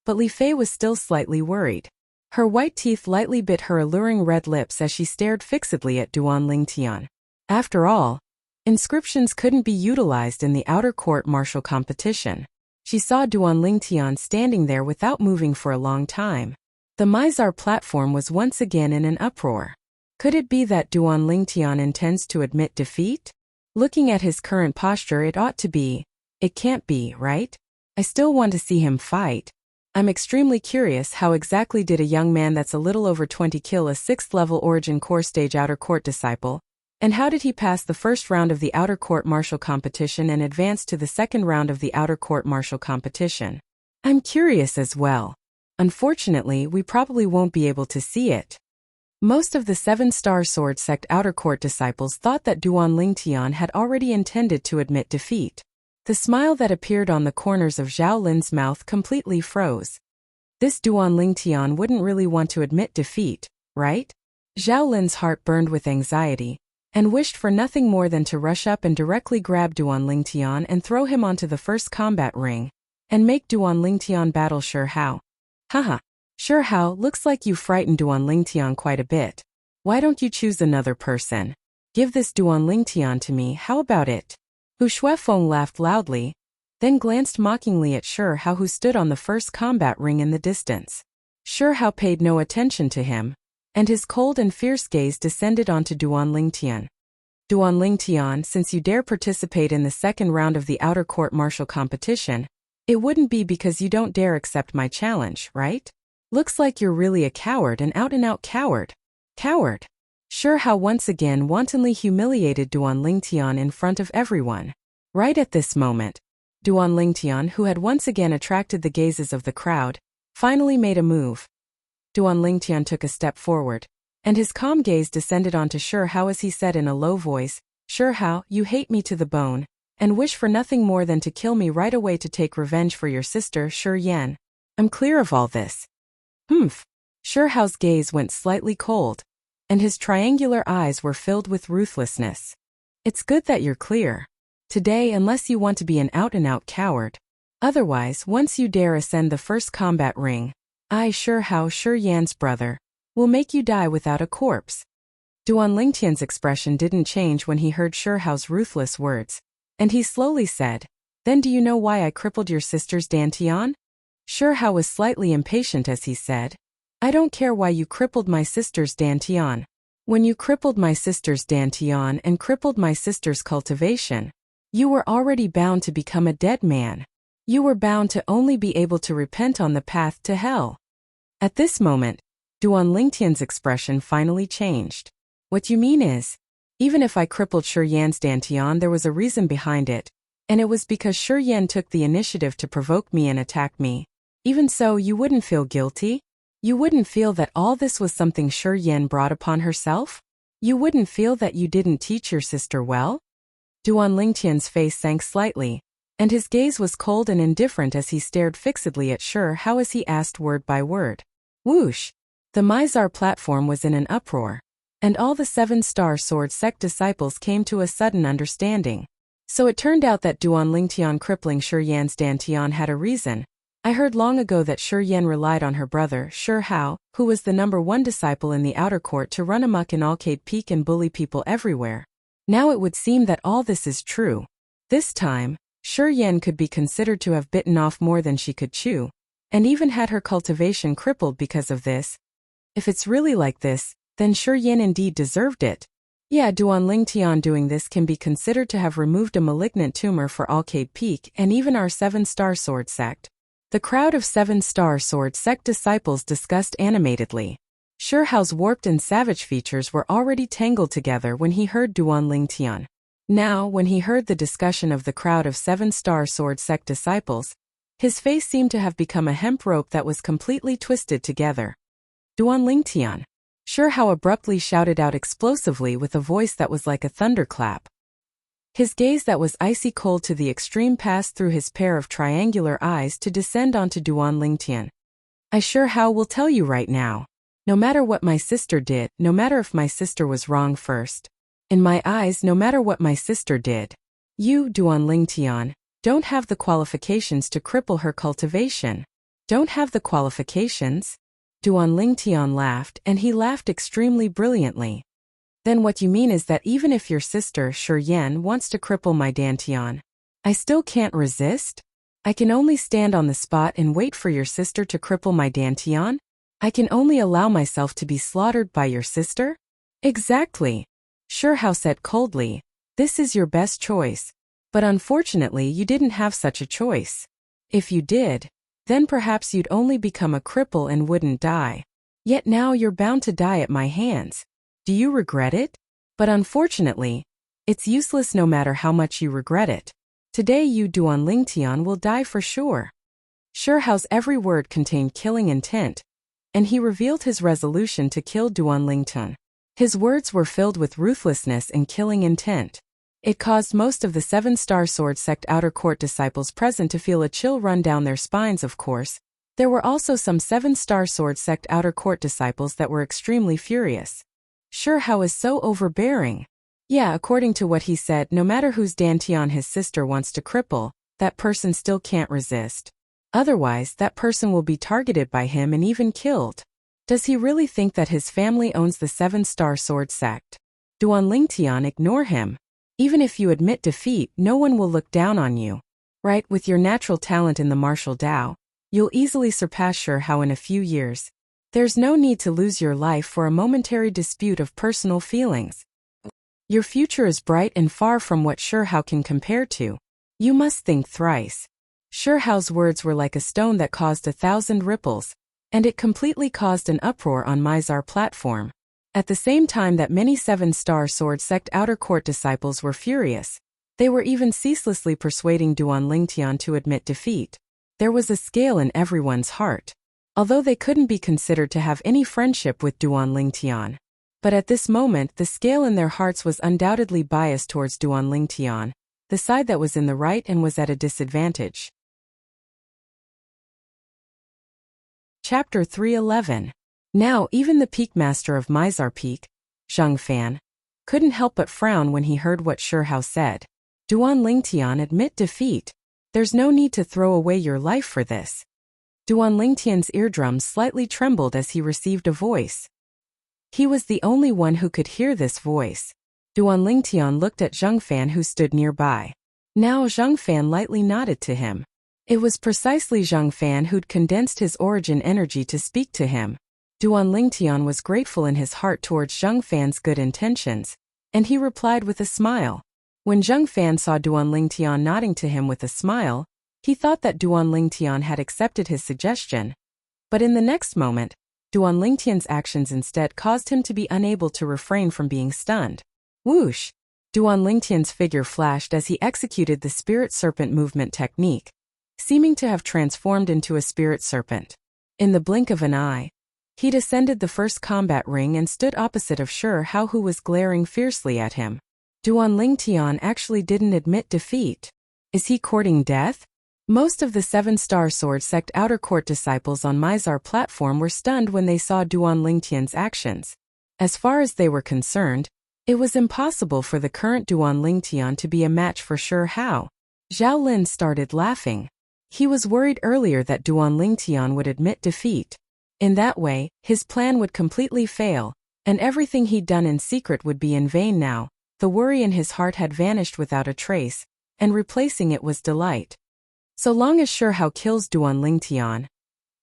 Speaker 1: but Li Fei was still slightly worried. Her white teeth lightly bit her alluring red lips as she stared fixedly at Duan Lingtian. After all, inscriptions couldn't be utilized in the outer court martial competition. She saw Duan Lingtian standing there without moving for a long time. The Mizar platform was once again in an uproar. Could it be that Duan Lingtian intends to admit defeat? Looking at his current posture, it ought to be. It can't be, right? I still want to see him fight. I'm extremely curious, how exactly did a young man that's a little over 20 kill a 6th level origin core stage outer court disciple? And how did he pass the first round of the outer court martial competition and advance to the second round of the outer court martial competition? I'm curious as well. Unfortunately, we probably won't be able to see it. Most of the 7-star sword sect outer court disciples thought that Duan Lingtian had already intended to admit defeat. The smile that appeared on the corners of Zhao Lin's mouth completely froze. This Duan Lingtian wouldn't really want to admit defeat, right? Zhao Lin's heart burned with anxiety, and wished for nothing more than to rush up and directly grab Duan Lingtian and throw him onto the first combat ring, and make Duan Lingtian battle Shi Hao. Haha, Shi Hao, looks like you frightened Duan Lingtian quite a bit. Why don't you choose another person? Give this Duan Lingtian to me, how about it? Hu Shuifeng laughed loudly, then glanced mockingly at Shi Hao, who stood on the first combat ring in the distance. Shi Hao paid no attention to him, and his cold and fierce gaze descended onto Duan Lingtian. Duan Lingtian, since you dare participate in the second round of the outer court martial competition, it wouldn't be because you don't dare accept my challenge, right? Looks like you're really a coward, an out-and-out coward. Coward. Shi Hao once again wantonly humiliated Duan Lingtian in front of everyone. Right at this moment, Duan Lingtian, who had once again attracted the gazes of the crowd, finally made a move. Duan Lingtian took a step forward, and his calm gaze descended onto Shi Hao as he said in a low voice, "Shi Hao, you hate me to the bone, and wish for nothing more than to kill me right away to take revenge for your sister, Shi Yan. I'm clear of all this." Humph. Shi Hao's gaze went slightly cold, and his triangular eyes were filled with ruthlessness. It's good that you're clear. Today, unless you want to be an out-and-out coward. Otherwise, once you dare ascend the first combat ring, I, Shi Hao, Shi Yan's brother, will make you die without a corpse. Duan Lingtian's expression didn't change when he heard Shi Hao's ruthless words, and he slowly said, "Then do you know why I crippled your sister's dantian?" Shi Hao was slightly impatient as he said, "I don't care why you crippled my sister's dantian. When you crippled my sister's dantian and crippled my sister's cultivation, you were already bound to become a dead man. You were bound to only be able to repent on the path to hell." At this moment, Duan Lingtian's expression finally changed. "What you mean is, even if I crippled Shi Yan's dantian, there was a reason behind it, and it was because Shi Yan took the initiative to provoke me and attack me. Even so, you wouldn't feel guilty? You wouldn't feel that all this was something Shi Yan brought upon herself? You wouldn't feel that you didn't teach your sister well?" Duan Lingtian's face sank slightly, and his gaze was cold and indifferent as he stared fixedly at Shi Hao as he asked word by word. Whoosh! The Mizar platform was in an uproar, and all the 7-star sword sect disciples came to a sudden understanding. So it turned out that Duan Lingtian crippling Shi Yan's dantian had a reason. I heard long ago that Shi Yan relied on her brother, Shi Hao, who was the #1 disciple in the outer court, to run amok in Arcade Peak and bully people everywhere. Now it would seem that all this is true. This time, Shi Yan could be considered to have bitten off more than she could chew, and even had her cultivation crippled because of this. If it's really like this, then Shi Yan indeed deserved it. Yeah, Duan Lingtian doing this can be considered to have removed a malignant tumor for Arcade Peak and even our 7-star sword sect. The crowd of 7-star sword sect disciples discussed animatedly. Shi Hao's warped and savage features were already tangled together when he heard Duan Lingtian. Now, when he heard the discussion of the crowd of 7-star sword sect disciples, his face seemed to have become a hemp rope that was completely twisted together. "Duan Lingtian!" Shi Hao abruptly shouted out explosively with a voice that was like a thunderclap. His gaze that was icy cold to the extreme passed through his pair of triangular eyes to descend onto Duan Lingtian. "I Shi Hao will tell you right now. No matter what my sister did, no matter if my sister was wrong first. In my eyes, no matter what my sister did, you, Duan Lingtian, don't have the qualifications to cripple her cultivation. Don't have the qualifications?" Duan Lingtian laughed, and he laughed extremely brilliantly. "Then what you mean is that even if your sister, Shi Yan, wants to cripple my dantian, I still can't resist? I can only stand on the spot and wait for your sister to cripple my dantian? I can only allow myself to be slaughtered by your sister?" "Exactly," Shi Hao said coldly. "This is your best choice. But unfortunately you didn't have such a choice. If you did, then perhaps you'd only become a cripple and wouldn't die. Yet now you're bound to die at my hands. Do you regret it? But unfortunately, it's useless no matter how much you regret it. Today you, Duan Lingtian, will die for sure." Shi Hao's every word contained killing intent, and he revealed his resolution to kill Duan Lingtian. His words were filled with ruthlessness and killing intent. It caused most of the 7-star sword sect outer court disciples present to feel a chill run down their spines. Of course, there were also some 7-star sword sect outer court disciples that were extremely furious. Shi Hao is so overbearing. Yeah, according to what he said, no matter whose dantian his sister wants to cripple, that person still can't resist. Otherwise, that person will be targeted by him and even killed. Does he really think that his family owns the 7-star sword sect? Duan Lingtian, ignore him. Even if you admit defeat, no one will look down on you. Right, with your natural talent in the martial Tao, you'll easily surpass Shi Hao in a few years. There's no need to lose your life for a momentary dispute of personal feelings. Your future is bright and far from what Shi Hao can compare to. You must think thrice. Shi Hao's words were like a stone that caused 1,000 ripples, and it completely caused an uproar on Mizar platform. At the same time that many seven-star sword sect outer court disciples were furious, they were even ceaselessly persuading Duan Lingtian to admit defeat. There was a scale in everyone's heart. Although they couldn't be considered to have any friendship with Duan Lingtian. But at this moment the scale in their hearts was undoubtedly biased towards Duan Lingtian, the side that was in the right and was at a disadvantage. Chapter 311. Now even the peak master of Mizar Peak, Zheng Fan, couldn't help but frown when he heard what Shi Hao said. Duan Lingtian, admit defeat. There's no need to throw away your life for this. Duan Lingtian's eardrums slightly trembled as he received a voice. He was the only one who could hear this voice. Duan Lingtian looked at Zheng Fan who stood nearby. Now Zheng Fan lightly nodded to him. It was precisely Zheng Fan who'd condensed his origin energy to speak to him. Duan Lingtian was grateful in his heart towards Zheng Fan's good intentions, and he replied with a smile. When Zheng Fan saw Duan Lingtian nodding to him with a smile, he thought that Duan Lingtian had accepted his suggestion. But in the next moment, Duan Lingtian's actions instead caused him to be unable to refrain from being stunned. Whoosh! Duan Lingtian's figure flashed as he executed the spirit serpent movement technique, seeming to have transformed into a spirit serpent. In the blink of an eye, he descended the first combat ring and stood opposite of Shi Hao, who was glaring fiercely at him. Duan Lingtian actually didn't admit defeat. Is he courting death? Most of the seven-star sword sect outer court disciples on Mizar platform were stunned when they saw Duan Lingtian's actions. As far as they were concerned, it was impossible for the current Duan Lingtian to be a match for Shi Hao. Zhao Lin started laughing. He was worried earlier that Duan Lingtian would admit defeat. In that way, his plan would completely fail, and everything he'd done in secret would be in vain now. The worry in his heart had vanished without a trace, and replacing it was delight. So long as Shi Hao kills Duan Lingtian,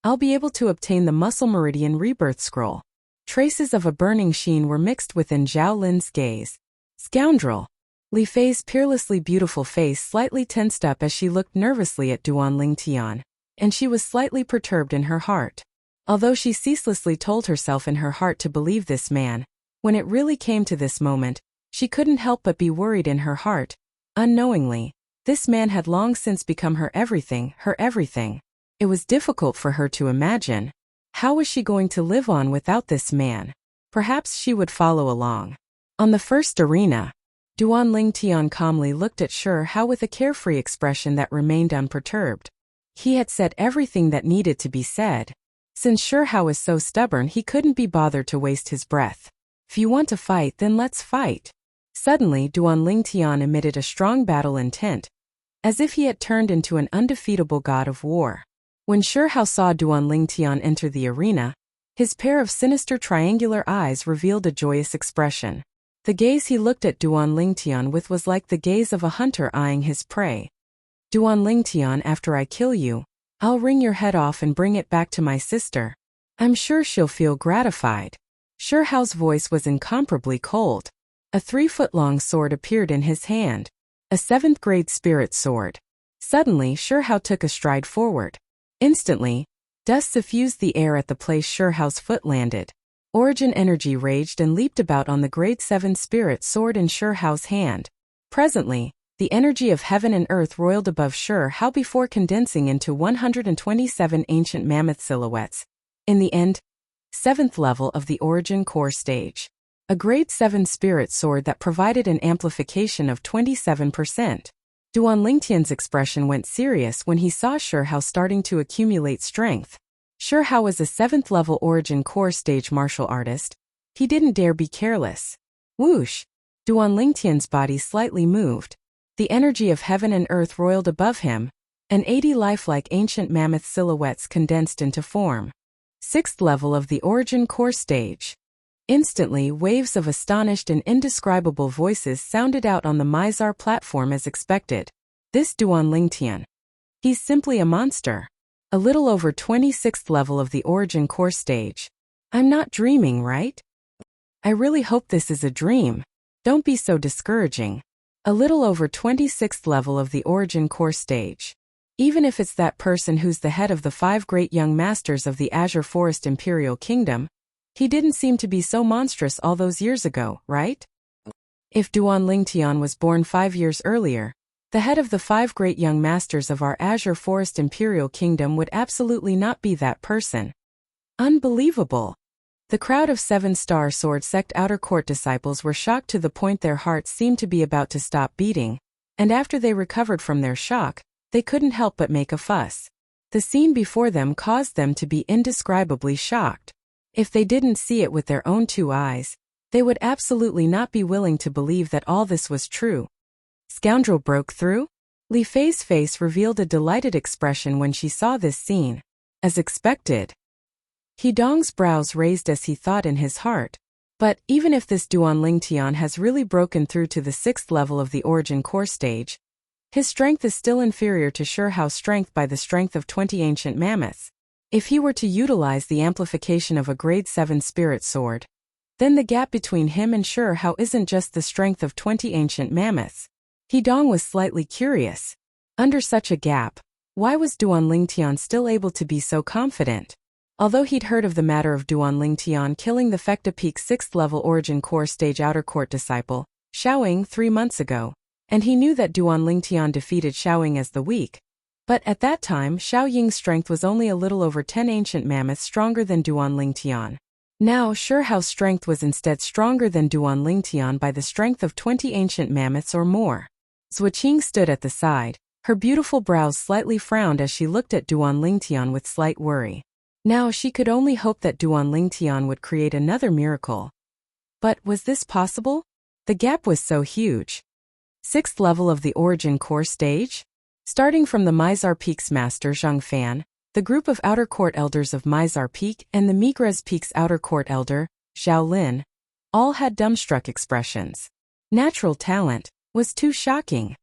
Speaker 1: I'll be able to obtain the Muscle Meridian Rebirth Scroll. Traces of a burning sheen were mixed within Zhao Lin's gaze. Scoundrel! Li Fei's peerlessly beautiful face slightly tensed up as she looked nervously at Duan Lingtian, and she was slightly perturbed in her heart. Although she ceaselessly told herself in her heart to believe this man, when it really came to this moment, she couldn't help but be worried in her heart. Unknowingly, this man had long since become her everything, her everything. It was difficult for her to imagine. How was she going to live on without this man? Perhaps she would follow along. On the first arena, Duan Lingtian calmly looked at Shi Hao with a carefree expression that remained unperturbed. He had said everything that needed to be said. Since Shi Hao was so stubborn, he couldn't be bothered to waste his breath. If you want to fight, then let's fight. Suddenly, Duan Lingtian emitted a strong battle intent, as if he had turned into an undefeatable god of war. When Shi Hao saw Duan Lingtian enter the arena, his pair of sinister triangular eyes revealed a joyous expression. The gaze he looked at Duan Lingtian with was like the gaze of a hunter eyeing his prey. Duan Lingtian, after I kill you, I'll wring your head off and bring it back to my sister. I'm sure she'll feel gratified. Shi Hao's voice was incomparably cold. A 3-foot-long sword appeared in his hand. A 7th-grade spirit sword. Suddenly, Shi Hao took a stride forward. Instantly, dust suffused the air at the place Shi Hao's foot landed. Origin energy raged and leaped about on the grade 7 spirit sword in Shi Hao's hand. Presently, the energy of heaven and earth roiled above Shi Hao before condensing into 127 ancient mammoth silhouettes. In the end, 7th level of the origin core stage. A grade 7 spirit sword that provided an amplification of 27%. Duan Lingtian's expression went serious when he saw Shi Hao starting to accumulate strength. Shi Hao was a 7th level origin core stage martial artist. He didn't dare be careless. Whoosh! Duan Lingtian's body slightly moved. The energy of heaven and earth roiled above him, and 80 lifelike ancient mammoth silhouettes condensed into form. 6th level of the origin core stage. Instantly, waves of astonished and indescribable voices sounded out on the Mizar platform as expected. This Duan Lingtian. He's simply a monster. A little over 26th level of the Origin Core stage. I'm not dreaming, right? I really hope this is a dream. Don't be so discouraging. A little over 26th level of the Origin Core stage. Even if it's that person who's the head of the 5 great young masters of the Azure Forest Imperial Kingdom, he didn't seem to be so monstrous all those years ago, right? If Duan Lingtian was born 5 years earlier, the head of the 5 great young masters of our Azure Forest Imperial Kingdom would absolutely not be that person. Unbelievable. The crowd of 7-star sword sect outer court disciples were shocked to the point their hearts seemed to be about to stop beating, and after they recovered from their shock, they couldn't help but make a fuss. The scene before them caused them to be indescribably shocked. If they didn't see it with their own 2 eyes, they would absolutely not be willing to believe that all this was true. Scoundrel broke through? Li Fei's face revealed a delighted expression when she saw this scene. As expected. He Dong's brows raised as he thought in his heart. But even if this Duan Lingtian has really broken through to the 6th level of the Origin Core stage, his strength is still inferior to Sure Hao's strength by the strength of 20 ancient mammoths. If he were to utilize the amplification of a grade 7 spirit sword, then the gap between him and Sure Hao isn't just the strength of 20 ancient mammoths. He Dong was slightly curious. Under such a gap, why was Duan Lingtian still able to be so confident? Although he'd heard of the matter of Duan Lingtian killing the Fecta Peak 6th level Origin Core stage outer court disciple, Xiaoying, 3 months ago, and he knew that Duan Lingtian defeated Xiaoying as the weak. But at that time, Xiao Ying's strength was only a little over 10 ancient mammoths stronger than Duan Lingtian. Now, Sure Hao's strength was instead stronger than Duan Lingtian by the strength of 20 ancient mammoths or more. Zuoqing stood at the side. Her beautiful brows slightly frowned as she looked at Duan Lingtian with slight worry. Now she could only hope that Duan Lingtian would create another miracle. But was this possible? The gap was so huge. 6th level of the Origin Core stage? Starting from the Mizar Peak's master Zhang Fan, the group of outer court elders of Mizar Peak and the Migres Peak's outer court elder, Zhao Lin, all had dumbstruck expressions. Natural talent was too shocking.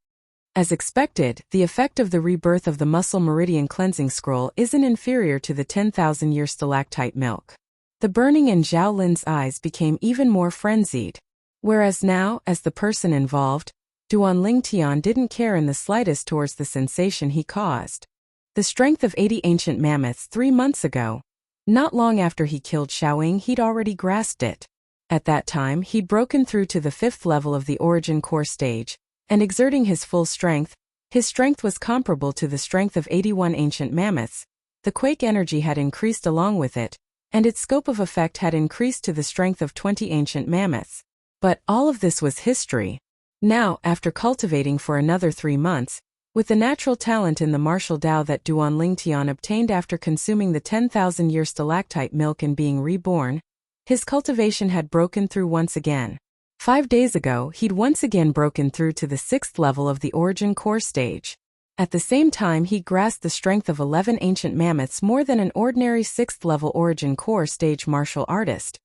Speaker 1: As expected, the effect of the rebirth of the Muscle Meridian Cleansing Scroll isn't inferior to the 10,000-year stalactite milk. The burning in Zhao Lin's eyes became even more frenzied. Whereas now, as the person involved, Duan Lingtian didn't care in the slightest towards the sensation he caused. The strength of 80 ancient mammoths 3 months ago. Not long after he killed Xiaoying, he'd already grasped it. At that time, he'd broken through to the 5th level of the Origin Core stage, and exerting his full strength, his strength was comparable to the strength of 81 ancient mammoths. The quake energy had increased along with it, and its scope of effect had increased to the strength of 20 ancient mammoths. But all of this was history. Now, after cultivating for another 3 months, with the natural talent in the martial Dao that Duan Lingtian obtained after consuming the 10,000-year stalactite milk and being reborn, his cultivation had broken through once again. 5 days ago, he'd once again broken through to the 6th level of the Origin Core stage. At the same time, he grasped the strength of 11 ancient mammoths more than an ordinary 6th level Origin Core stage martial artist.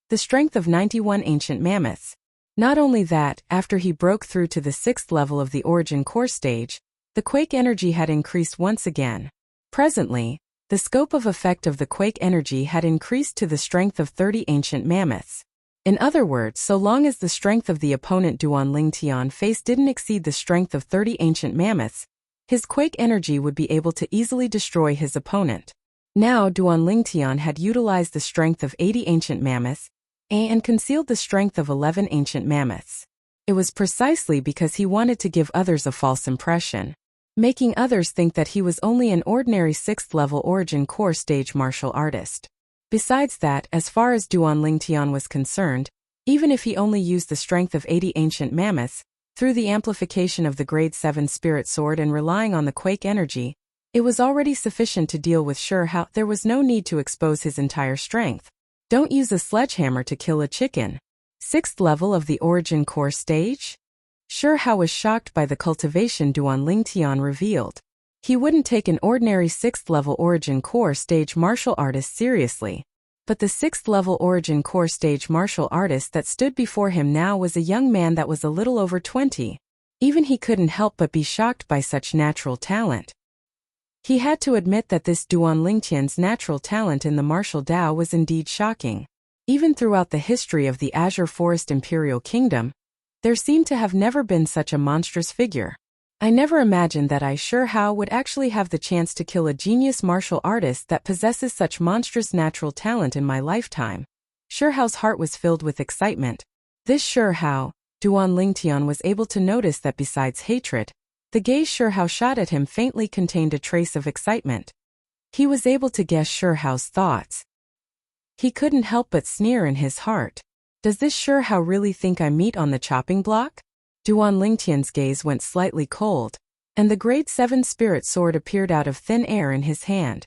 Speaker 1: The strength of 91 ancient mammoths. Not only that, after he broke through to the 6th level of the Origin Core stage, the quake energy had increased once again. Presently, the scope of effect of the quake energy had increased to the strength of 30 ancient mammoths. In other words, so long as the strength of the opponent Duan Lingtian faced didn't exceed the strength of 30 ancient mammoths, his quake energy would be able to easily destroy his opponent. Now Duan Lingtian had utilized the strength of 80 ancient mammoths, and concealed the strength of 11 ancient mammoths. It was precisely because he wanted to give others a false impression, making others think that he was only an ordinary 6th level Origin Core stage martial artist. Besides that, as far as Duan Lingtian was concerned, even if he only used the strength of 80 ancient mammoths, through the amplification of the grade 7 spirit sword and relying on the quake energy, it was already sufficient to deal with Sure Hao. There was no need to expose his entire strength. Don't use a sledgehammer to kill a chicken. 6th level of the Origin Core stage? Sure Hao was shocked by the cultivation Duan Lingtian revealed. He wouldn't take an ordinary 6th level Origin Core stage martial artist seriously. But the 6th-level origin core stage martial artist that stood before him now was a young man that was a little over 20. Even he couldn't help but be shocked by such natural talent. He had to admit that this Duan Lingtian's natural talent in the martial Dao was indeed shocking. Even throughout the history of the Azure Forest Imperial Kingdom, there seemed to have never been such a monstrous figure. I never imagined that I Shi Hao would actually have the chance to kill a genius martial artist that possesses such monstrous natural talent in my lifetime. Shi Hao's heart was filled with excitement. This Shi Hao, Duan Lingtian was able to notice that besides hatred, the gaze Shi Hao shot at him faintly contained a trace of excitement. He was able to guess Shi Hao's thoughts. He couldn't help but sneer in his heart. Does this Shi Hao really think I'm meat on the chopping block? Duan Lingtian's gaze went slightly cold, and the grade 7 spirit sword appeared out of thin air in his hand.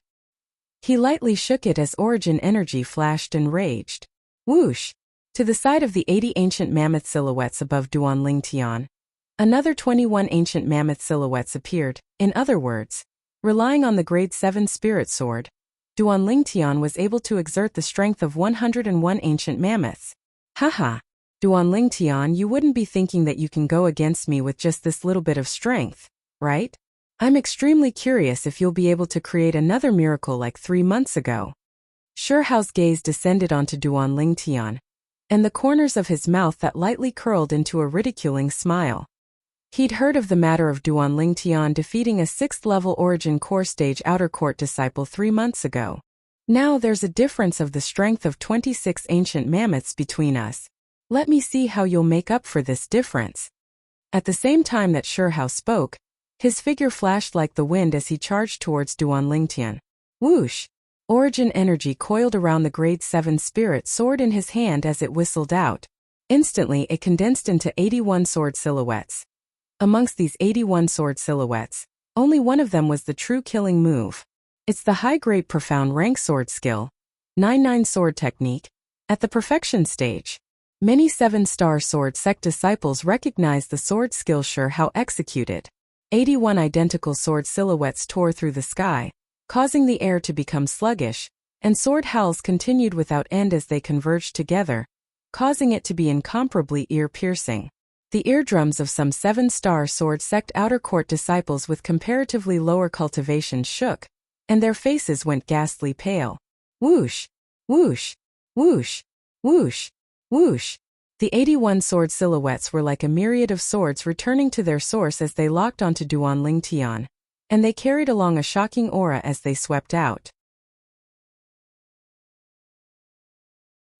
Speaker 1: He lightly shook it as origin energy flashed and raged. Whoosh! To the side of the 80 ancient mammoth silhouettes above Duan Lingtian, another 21 ancient mammoth silhouettes appeared. In other words, relying on the grade 7 spirit sword, Duan Lingtian was able to exert the strength of 101 ancient mammoths. Haha! Duan Lingtian, you wouldn't be thinking that you can go against me with just this little bit of strength, right? I'm extremely curious if you'll be able to create another miracle like 3 months ago. Shi Hao's gaze descended onto Duan Lingtian, and the corners of his mouth that lightly curled into a ridiculing smile. He'd heard of the matter of Duan Lingtian defeating a 6th-level origin core stage outer court disciple 3 months ago. Now there's a difference of the strength of 26 ancient mammoths between us. Let me see how you'll make up for this difference. At the same time that Shi Hao spoke, his figure flashed like the wind as he charged towards Duan Lingtian. Whoosh! Origin energy coiled around the grade 7 spirit sword in his hand as it whistled out. Instantly it condensed into 81 sword silhouettes. Amongst these 81 sword silhouettes, only one of them was the true killing move. It's the high-grade profound rank sword skill, 9-9 sword technique, at the perfection stage. Many 7-star sword sect disciples recognized the sword skill Shi Hao executed. 81 identical sword silhouettes tore through the sky, causing the air to become sluggish, and sword howls continued without end as they converged together, causing it to be incomparably ear-piercing. The eardrums of some 7-star sword sect outer court disciples with comparatively lower cultivation shook, and their faces went ghastly pale. Whoosh! Whoosh! Whoosh! Whoosh! Whoosh! The 81 sword silhouettes were like a myriad of swords returning to their source as they locked onto Duan Lingtian, and they carried along a shocking aura as they swept out.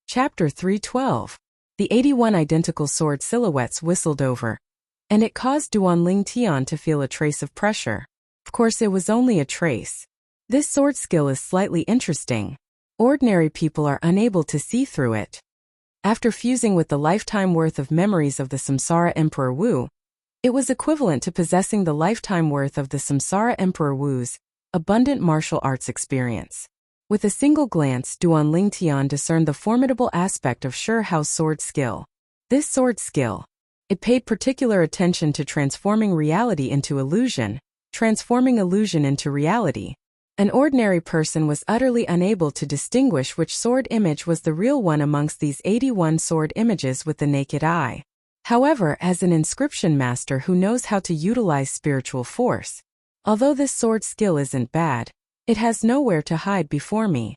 Speaker 1: Chapter 312. The 81 identical sword silhouettes whistled over, and it caused Duan Lingtian to feel a trace of pressure. Of course it was only a trace. This sword skill is slightly interesting. Ordinary people are unable to see through it. After fusing with the lifetime worth of memories of the Samsara Emperor Wu, it was equivalent to possessing the lifetime worth of the Samsara Emperor Wu's abundant martial arts experience. With a single glance, Duan Lingtian discerned the formidable aspect of Shi Hao's sword skill. This sword skill, it paid particular attention to transforming reality into illusion, transforming illusion into reality. An ordinary person was utterly unable to distinguish which sword image was the real one amongst these 81 sword images with the naked eye. However, as an inscription master who knows how to utilize spiritual force, although this sword skill isn't bad, it has nowhere to hide before me.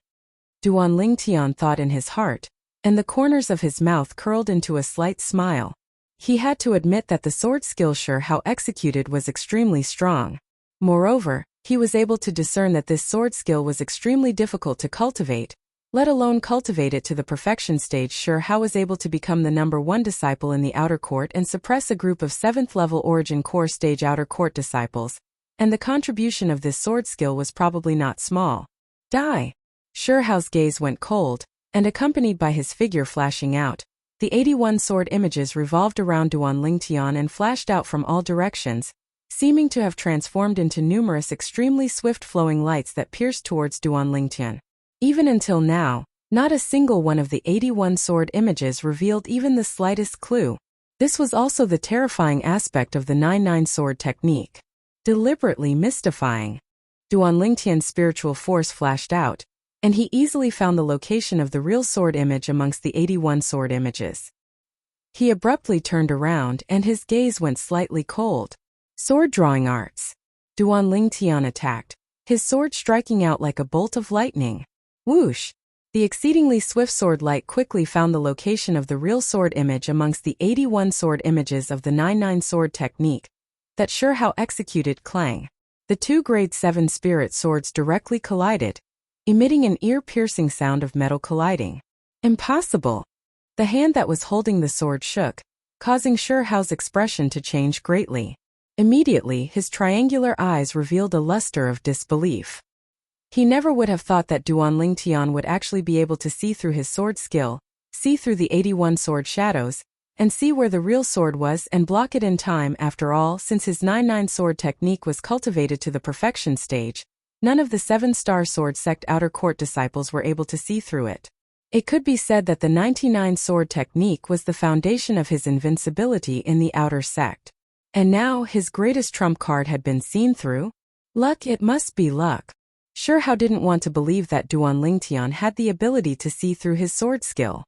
Speaker 1: Duan Lingtian thought in his heart, and the corners of his mouth curled into a slight smile. He had to admit that the sword skill Shi Hao executed was extremely strong. Moreover, he was able to discern that this sword skill was extremely difficult to cultivate, let alone cultivate it to the perfection stage. Shi Hao was able to become the number 1 disciple in the outer court and suppress a group of 7th-level origin core stage outer court disciples, and the contribution of this sword skill was probably not small. Die! Shi Hao's gaze went cold, and accompanied by his figure flashing out, the 81 sword images revolved around Duan Lingtian and flashed out from all directions, seeming to have transformed into numerous extremely swift-flowing lights that pierced towards Duan Lingtian. Even until now, not a single one of the 81 sword images revealed even the slightest clue. This was also the terrifying aspect of the 9-9 sword technique. Deliberately mystifying. Duan Lingtian's spiritual force flashed out, and he easily found the location of the real sword image amongst the 81 sword images. He abruptly turned around and his gaze went slightly cold. Sword drawing arts. Duan Lingtian attacked, his sword striking out like a bolt of lightning. Whoosh! The exceedingly swift sword light quickly found the location of the real sword image amongst the 81 sword images of the 99 sword technique that Shihao executed. Clang. The two grade 7 spirit swords directly collided, emitting an ear-piercing sound of metal colliding. Impossible! The hand that was holding the sword shook, causing Shihao's expression to change greatly. Immediately, his triangular eyes revealed a luster of disbelief. He never would have thought that Duan Lingtian would actually be able to see through his sword skill, see through the 81 sword shadows, and see where the real sword was and block it in time. After all, since his 99 sword technique was cultivated to the perfection stage, none of the 7-star sword sect outer court disciples were able to see through it. It could be said that the 99 sword technique was the foundation of his invincibility in the outer sect. And now his greatest trump card had been seen through? Luck, it must be luck. Shihao didn't want to believe that Duan Lingtian had the ability to see through his sword skill.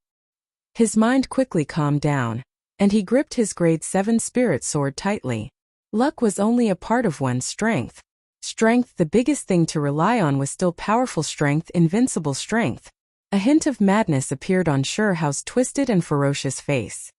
Speaker 1: His mind quickly calmed down, and he gripped his grade 7 spirit sword tightly. Luck was only a part of one's strength. Strength, the biggest thing to rely on, was still powerful strength, invincible strength. A hint of madness appeared on Shihao's twisted and ferocious face.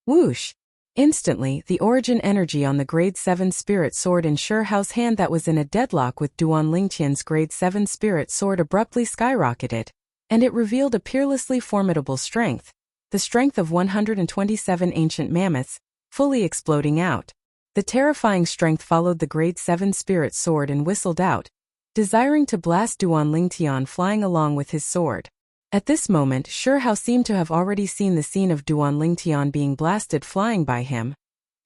Speaker 1: Whoosh! Instantly, the origin energy on the grade 7 spirit sword in Shihao's hand that was in a deadlock with Duan Lingtian's grade 7 spirit sword abruptly skyrocketed, and it revealed a peerlessly formidable strength, the strength of 127 ancient mammoths, fully exploding out. The terrifying strength followed the grade 7 spirit sword and whistled out, desiring to blast Duan Lingtian flying along with his sword. At this moment, Shihao seemed to have already seen the scene of Duan Lingtian being blasted flying by him,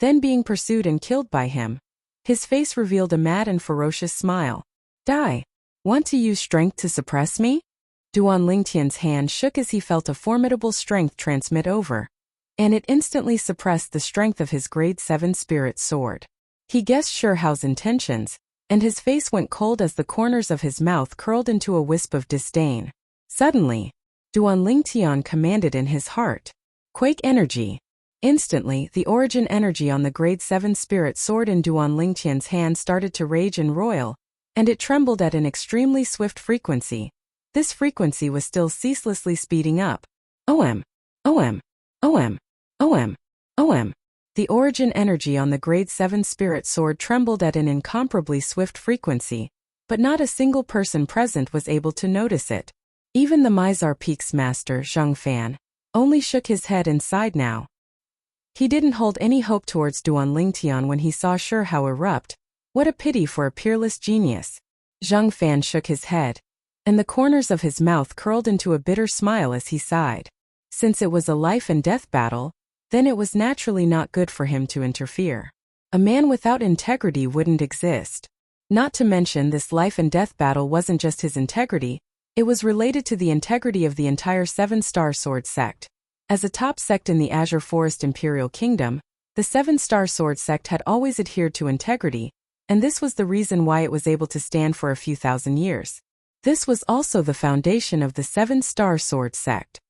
Speaker 1: then being pursued and killed by him. His face revealed a mad and ferocious smile. Die! Want to use strength to suppress me? Duan Lingtian's hand shook as he felt a formidable strength transmit over, and it instantly suppressed the strength of his grade 7 spirit sword. He guessed Shihao's intentions, and his face went cold as the corners of his mouth curled into a wisp of disdain. Suddenly, Duan Lingtian commanded in his heart. Quake energy. Instantly, the origin energy on the grade 7 spirit sword in Duan Lingtian's hand started to rage and roil, and it trembled at an extremely swift frequency. This frequency was still ceaselessly speeding up. OM. OM. OM. OM. OM. The origin energy on the grade 7 spirit sword trembled at an incomparably swift frequency, but not a single person present was able to notice it. Even the Mizar Peak's master, Zhang Fan, only shook his head and sighed now. He didn't hold any hope towards Duan Lingtian when he saw Shihao erupt. What a pity for a peerless genius. Zhang Fan shook his head, and the corners of his mouth curled into a bitter smile as he sighed. Since it was a life and death battle, then it was naturally not good for him to interfere. A man without integrity wouldn't exist. Not to mention, this life and death battle wasn't just his integrity, it was related to the integrity of the entire 7-star sword sect. As a top sect in the Azure Forest Imperial Kingdom, the 7-star sword sect had always adhered to integrity, and this was the reason why it was able to stand for a few thousand years. This was also the foundation of the 7-star sword sect.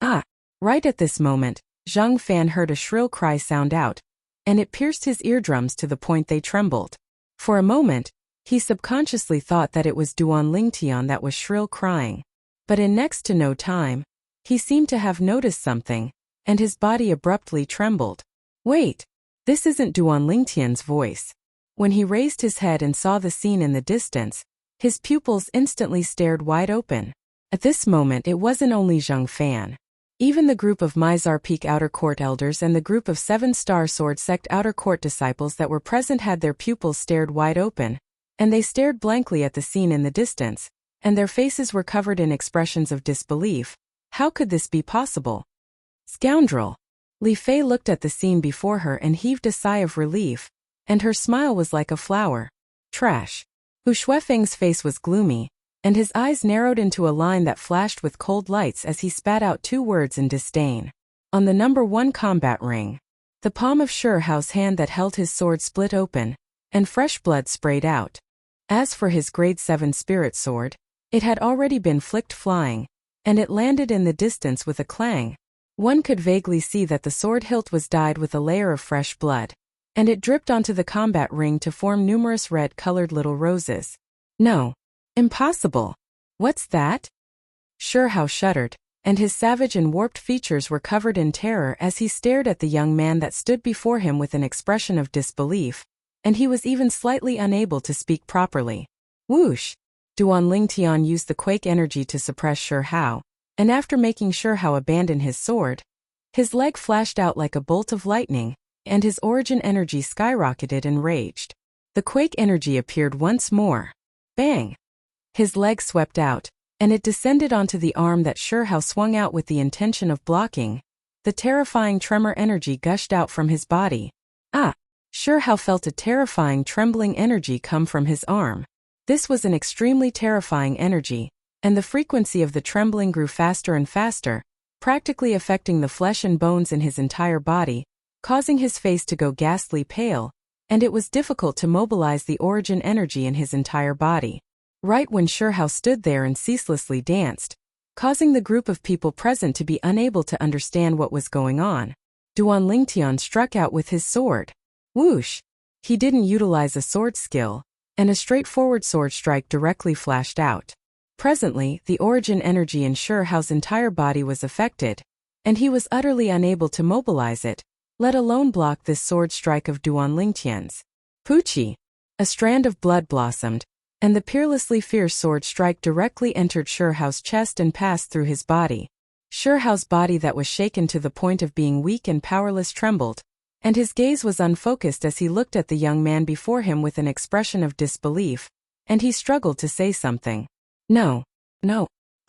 Speaker 1: Ah! Right at this moment, Zhang Fan heard a shrill cry sound out, and it pierced his eardrums to the point they trembled. For a moment, he subconsciously thought that it was Duan Lingtian that was shrill crying. But in next to no time, he seemed to have noticed something, and his body abruptly trembled. Wait! This isn't Duan Lingtian's voice. When he raised his head and saw the scene in the distance, his pupils instantly stared wide open. At this moment, it wasn't only Zhang Fan. Even the group of Mizar Peak Outer Court elders and the group of 7-star sword sect Outer Court disciples that were present had their pupils stared wide open, and they stared blankly at the scene in the distance, and their faces were covered in expressions of disbelief. How could this be possible? Scoundrel! Li Fei looked at the scene before her and heaved a sigh of relief, and her smile was like a flower. Trash! Hu Shuifeng's face was gloomy, and his eyes narrowed into a line that flashed with cold lights as he spat out 2 words in disdain. On the number 1 combat ring, the palm of Shihao's hand that held his sword split open, and fresh blood sprayed out. As for his grade 7 spirit sword, It had already been flicked flying, and it landed in the distance with a clang. One could vaguely see that the sword hilt was dyed with a layer of fresh blood, and it dripped onto the combat ring to form numerous red-colored little roses. No. Impossible. What's that? Shurhao shuddered, and his savage and warped features were covered in terror as he stared at the young man that stood before him with an expression of disbelief, and he was even slightly unable to speak properly. Whoosh! Duan Lingtian used the quake energy to suppress Shurhao, and after making Shurhao abandon his sword, his leg flashed out like a bolt of lightning, and his origin energy skyrocketed and raged. The quake energy appeared once more. Bang! His leg swept out, and it descended onto the arm that Shurhao swung out with the intention of blocking. The terrifying tremor energy gushed out from his body. Ah! Shurhao felt a terrifying trembling energy come from his arm. This was an extremely terrifying energy, and the frequency of the trembling grew faster and faster, practically affecting the flesh and bones in his entire body, causing his face to go ghastly pale, and it was difficult to mobilize the origin energy in his entire body. Right when Shurhao stood there and ceaselessly danced, causing the group of people present to be unable to understand what was going on, Duan Lingtian struck out with his sword. Whoosh! He didn't utilize a sword skill, and a straightforward sword strike directly flashed out. Presently, the origin energy in Shurhao's entire body was affected, and he was utterly unable to mobilize it, let alone block this sword strike of Duan Lingtian's. Poochie! A strand of blood blossomed, and the peerlessly fierce sword strike directly entered Shurhao's chest and passed through his body. Shurhao's body that was shaken to the point of being weak and powerless trembled, and his gaze was unfocused as he looked at the young man before him with an expression of disbelief, and he struggled to say something. No.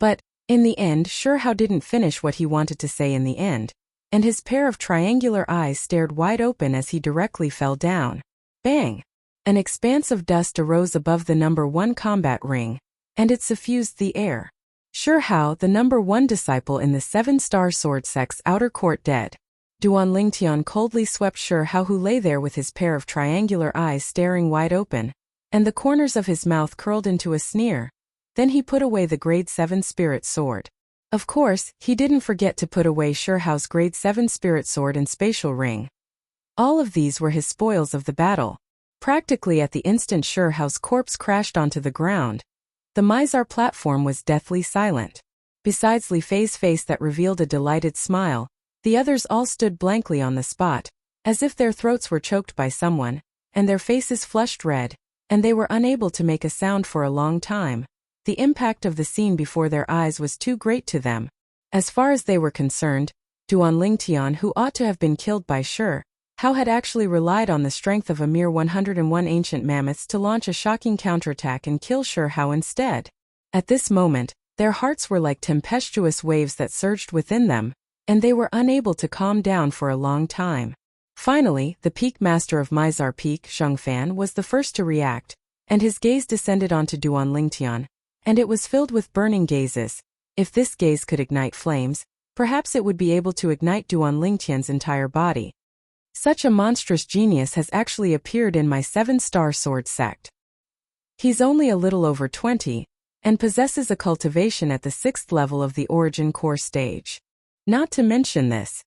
Speaker 1: But, in the end, Shurhao didn't finish what he wanted to say in the end, and his pair of triangular eyes stared wide open as he directly fell down. Bang! An expanse of dust arose above the number 1 combat ring, and it suffused the air. Shurhao, the number 1 disciple in the 7-star sword sect's outer court, dead. Duan Lingtian coldly swept Shurhao, who lay there with his pair of triangular eyes staring wide open, and the corners of his mouth curled into a sneer. Then he put away the grade 7 spirit sword. Of course, he didn't forget to put away Shurhao's grade 7 spirit sword and spatial ring. All of these were his spoils of the battle. Practically at the instant Shurhao's corpse crashed onto the ground, the Mizar platform was deathly silent. Besides Li Fei's face that revealed a delighted smile, the others all stood blankly on the spot, as if their throats were choked by someone, and their faces flushed red, and they were unable to make a sound for a long time. The impact of the scene before their eyes was too great to them. As far as they were concerned, Duan Lingtian, who ought to have been killed by Shurhao, had actually relied on the strength of a mere 101 ancient mammoths to launch a shocking counterattack and kill Shurhao instead. At this moment, their hearts were like tempestuous waves that surged within them, and they were unable to calm down for a long time. Finally, the Peak Master of Mizar Peak, Zhengfan, was the first to react, and his gaze descended onto Duan Lingtian, and it was filled with burning gazes. If this gaze could ignite flames, perhaps it would be able to ignite Duan Lingtian's entire body. Such a monstrous genius has actually appeared in my 7-star sword sect. He's only a little over 20, and possesses a cultivation at the 6th level of the origin core stage. Not to mention this,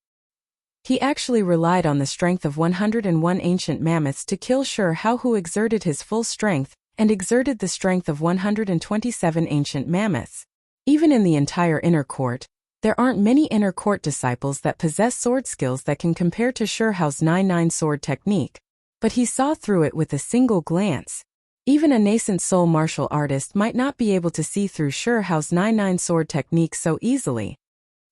Speaker 1: he actually relied on the strength of 101 ancient mammoths to kill Shurhao, who exerted his full strength, and exerted the strength of 127 ancient mammoths. Even in the entire inner court, there aren't many inner court disciples that possess sword skills that can compare to Shurhao's 9-9 sword technique, but he saw through it with a single glance. Even a nascent soul martial artist might not be able to see through Shurhao's 9-9 sword technique so easily.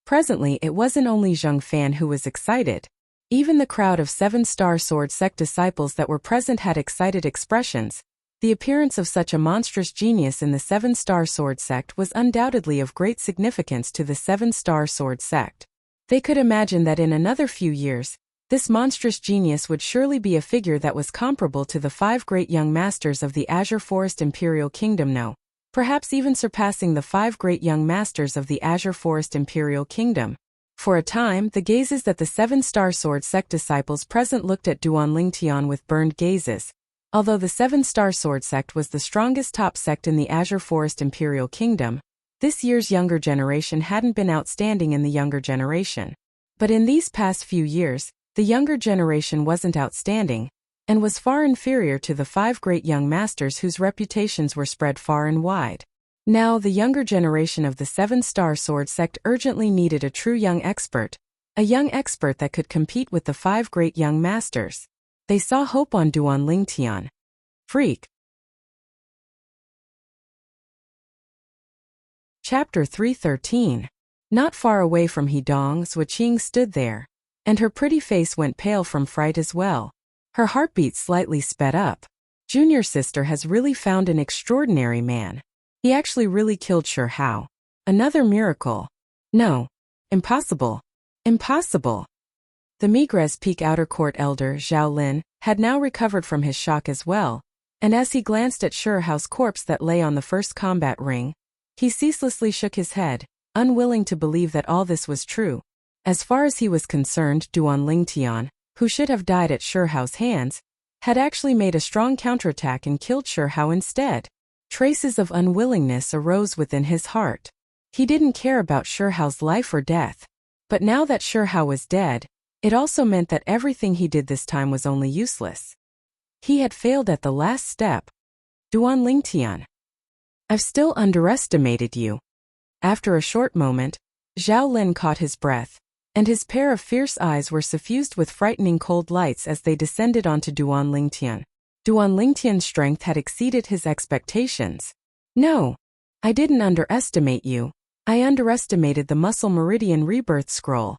Speaker 1: Presently, it wasn't only Zhengfan who was excited. Even the crowd of 7-star sword sect disciples that were present had excited expressions. The appearance of such a monstrous genius in the 7-star sword sect was undoubtedly of great significance to the 7-star sword sect. They could imagine that in another few years, this monstrous genius would surely be a figure that was comparable to the 5 great young masters of the Azure Forest Imperial Kingdom, perhaps even surpassing the 5 great young masters of the Azure Forest Imperial Kingdom. For a time, the gazes that the 7-star sword sect disciples present looked at Duan Lingtian with burned gazes. Although the Seven-Star Sword sect was the strongest top sect in the Azure Forest Imperial Kingdom, this year's younger generation hadn't been outstanding in the younger generation. But in these past few years, the younger generation wasn't outstanding, and was far inferior to the 5 great young masters whose reputations were spread far and wide. Now the younger generation of the Seven-Star Sword sect urgently needed a true young expert, a young expert that could compete with the 5 great young masters. They saw hope on Duan Lingtian. Freak. Chapter 313. Not far away from Hedong, Zuoqing stood there, and her pretty face went pale from fright as well. Her heartbeat slightly sped up. Junior sister has really found an extraordinary man. He actually really killed Shi Hao. Another miracle. No. Impossible. Impossible. The Migres Peak Outer Court elder, Zhao Lin, had now recovered from his shock as well, and as he glanced at Shi Hao's corpse that lay on the first combat ring, he ceaselessly shook his head, unwilling to believe that all this was true. As far as he was concerned, Duan Lingtian, who should have died at Shi Hao's hands, had actually made a strong counterattack and killed Shi Hao instead. Traces of unwillingness arose within his heart. He didn't care about Shi Hao's life or death. But now that Shi Hao was dead, it also meant that everything he did this time was only useless. He had failed at the last step. Duan Lingtian. I've still underestimated you. After a short moment, Zhao Lin caught his breath, and his pair of fierce eyes were suffused with frightening cold lights as they descended onto Duan Lingtian. Duan Lingtian's strength had exceeded his expectations. No, I didn't underestimate you. I underestimated the Muscle Meridian Rebirth Scroll.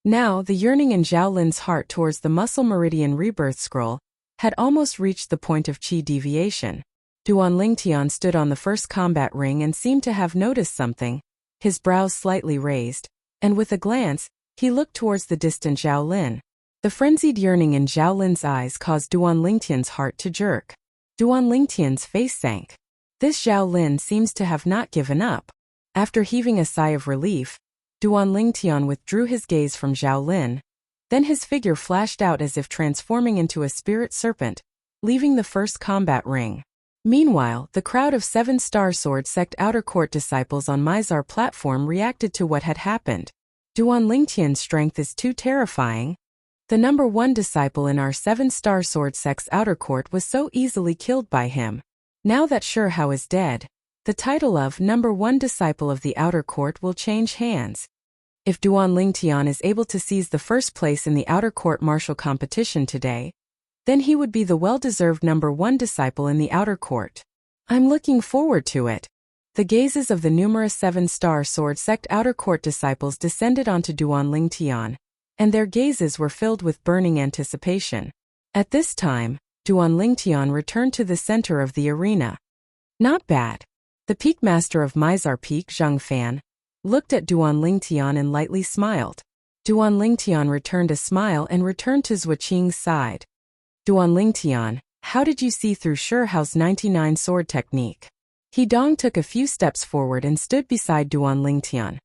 Speaker 1: Now, the yearning in Zhao Lin's heart towards the Muscle Meridian Rebirth Scroll had almost reached the point of qi deviation. Duan Lingtian stood on the first combat ring and seemed to have noticed something, his brows slightly raised, and with a glance, he looked towards the distant Zhao Lin. The frenzied yearning in Zhao Lin's eyes caused Duan Lingtian's heart to jerk. Duan Lingtian's face sank. This Zhao Lin seems to have not given up. After heaving a sigh of relief, Duan Lingtian withdrew his gaze from Zhao Lin. Then his figure flashed out as if transforming into a spirit serpent, leaving the first combat ring. Meanwhile, the crowd of Seven-Star Sword sect outer court disciples on Mizar platform reacted to what had happened. Duan Lingtian's strength is too terrifying. The number 1 disciple in our Seven-Star Sword sect's outer court was so easily killed by him. Now that Shi Hao is dead, the title of number 1 disciple of the outer court will change hands. If Duan Lingtian is able to seize the first place in the outer court martial competition today, then he would be the well-deserved number 1 disciple in the outer court. I'm looking forward to it. The gazes of the numerous Seven-Star Sword sect outer court disciples descended onto Duan Lingtian, and their gazes were filled with burning anticipation. At this time, Duan Lingtian returned to the center of the arena. Not bad. The Peak Master of Mizar Peak, Zhang Fan, looked at Duan Lingtian and lightly smiled. Duan Lingtian returned a smile and returned to Zuoqing's side. Duan Lingtian, how did you see through Shi Hao's 99 sword technique? Hedong took a few steps forward and stood beside Duan Lingtian.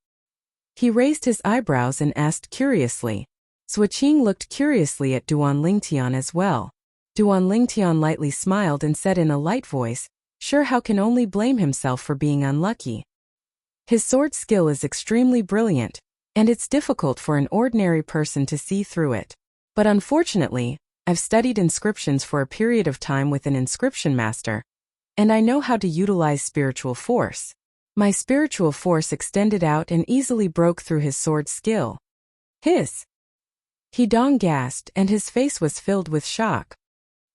Speaker 1: He raised his eyebrows and asked curiously. Zuoqing looked curiously at Duan Lingtian as well. Duan Lingtian lightly smiled and said in a light voice, Shi Hao can only blame himself for being unlucky. His sword skill is extremely brilliant, and it's difficult for an ordinary person to see through it. But unfortunately, I've studied inscriptions for a period of time with an inscription master, and I know how to utilize spiritual force. My spiritual force extended out and easily broke through his sword skill. Hiss! Hedong gasped and his face was filled with shock.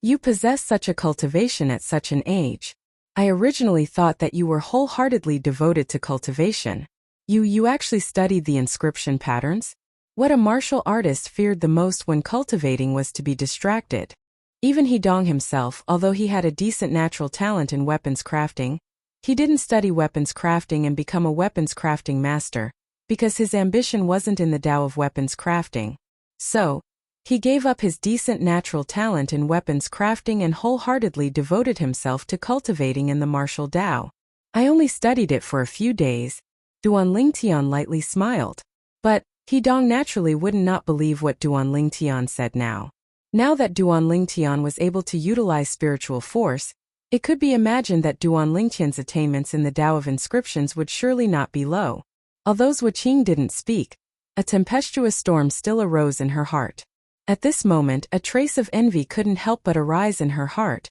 Speaker 1: You possess such a cultivation at such an age. I originally thought that you were wholeheartedly devoted to cultivation. You actually studied the inscription patterns? What a martial artist feared the most when cultivating was to be distracted. Even Hedong himself, although he had a decent natural talent in weapons crafting, he didn't study weapons crafting and become a weapons crafting master, because his ambition wasn't in the Tao of weapons crafting. So, he gave up his decent natural talent in weapons crafting and wholeheartedly devoted himself to cultivating in the martial Tao. I only studied it for a few days. Duan Lingtian lightly smiled. But, Hedong naturally would not believe what Duan Lingtian said now. Now that Duan Lingtian was able to utilize spiritual force, it could be imagined that Duan Lingtian's attainments in the Tao of inscriptions would surely not be low. Although Zhuqing didn't speak, a tempestuous storm still arose in her heart. At this moment, a trace of envy couldn't help but arise in her heart.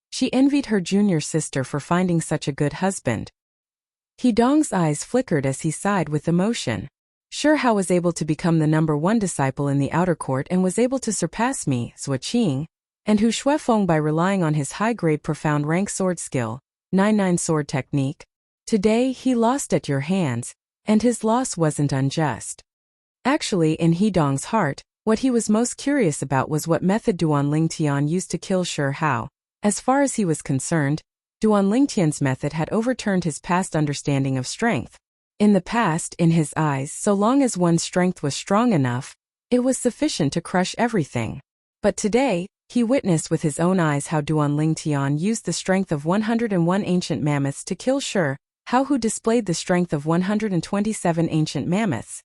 Speaker 1: She envied her junior sister for finding such a good husband. He Dong's eyes flickered as he sighed with emotion. Shi Hao was able to become the #1 disciple in the outer court and was able to surpass me, Zhuqing, and Hu Shuifeng by relying on his high-grade profound rank sword skill, 99 sword technique. Today he lost at your hands, and his loss wasn't unjust. Actually, in He Dong's heart, what he was most curious about was what method Duan Lingtian used to kill Shi Hao. As far as he was concerned, Duan Lingtian's method had overturned his past understanding of strength. In the past, in his eyes, so long as one's strength was strong enough, it was sufficient to crush everything. But today, he witnessed with his own eyes how Duan Lingtian used the strength of 101 ancient mammoths to kill Shi Hao, who displayed the strength of 127 ancient mammoths.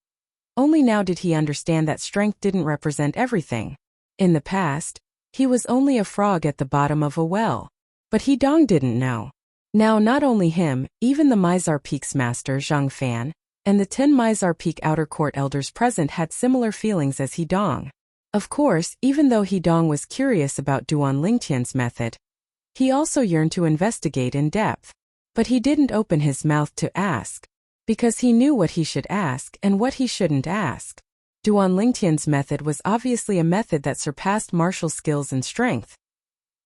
Speaker 1: Only now did he understand that strength didn't represent everything. In the past, he was only a frog at the bottom of a well. But He Dong didn't know. Now not only him, even the Mizar Peak's master Zhang Fan, and the 10 Mizar Peak outer court elders present had similar feelings as He Dong. Of course, even though He Dong was curious about Duan Lingtian's method, he also yearned to investigate in depth. But he didn't open his mouth to ask, because he knew what he should ask and what he shouldn't ask. Duan Lingtian's method was obviously a method that surpassed martial skills and strength.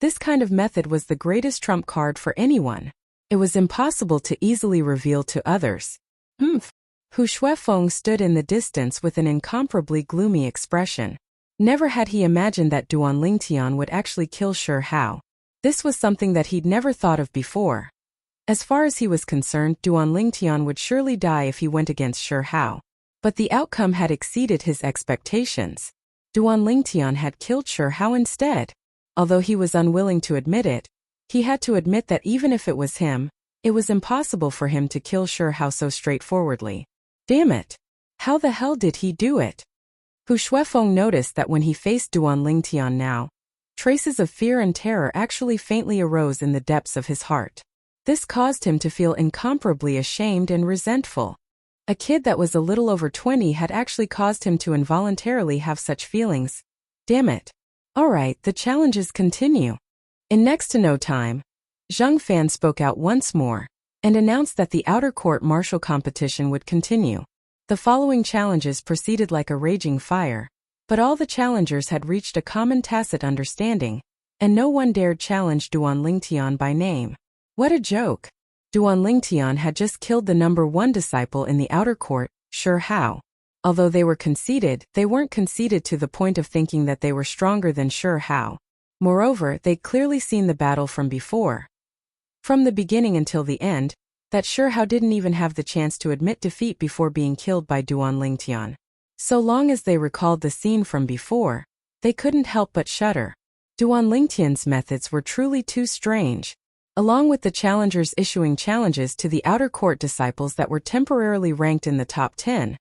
Speaker 1: This kind of method was the greatest trump card for anyone. It was impossible to easily reveal to others. Hu Shuifeng stood in the distance with an incomparably gloomy expression. Never had he imagined that Duan Lingtian would actually kill Shi Hao. This was something that he'd never thought of before. As far as he was concerned, Duan Lingtian would surely die if he went against Shi Hao. But the outcome had exceeded his expectations. Duan Lingtian had killed Shi Hao instead. Although he was unwilling to admit it, he had to admit that even if it was him, it was impossible for him to kill Shi Hao so straightforwardly. Damn it! How the hell did he do it? Hu Shuifeng noticed that when he faced Duan Lingtian now, traces of fear and terror actually faintly arose in the depths of his heart. This caused him to feel incomparably ashamed and resentful. A kid that was a little over 20 had actually caused him to involuntarily have such feelings. Damn it. Alright, the challenges continue. In next to no time, Zhang Fan spoke out once more, and announced that the outer court martial competition would continue. The following challenges proceeded like a raging fire, but all the challengers had reached a common tacit understanding, and no one dared challenge Duan Lingtian by name. What a joke! Duan Lingtian had just killed the #1 disciple in the outer court, Shi Hao. Although they were conceited, they weren't conceited to the point of thinking that they were stronger than Shi Hao. Moreover, they'd clearly seen the battle from before. From the beginning until the end, that Shi Hao didn't even have the chance to admit defeat before being killed by Duan Lingtian. So long as they recalled the scene from before, they couldn't help but shudder. Duan Lingtian's methods were truly too strange. Along with the challengers issuing challenges to the outer court disciples that were temporarily ranked in the top 10,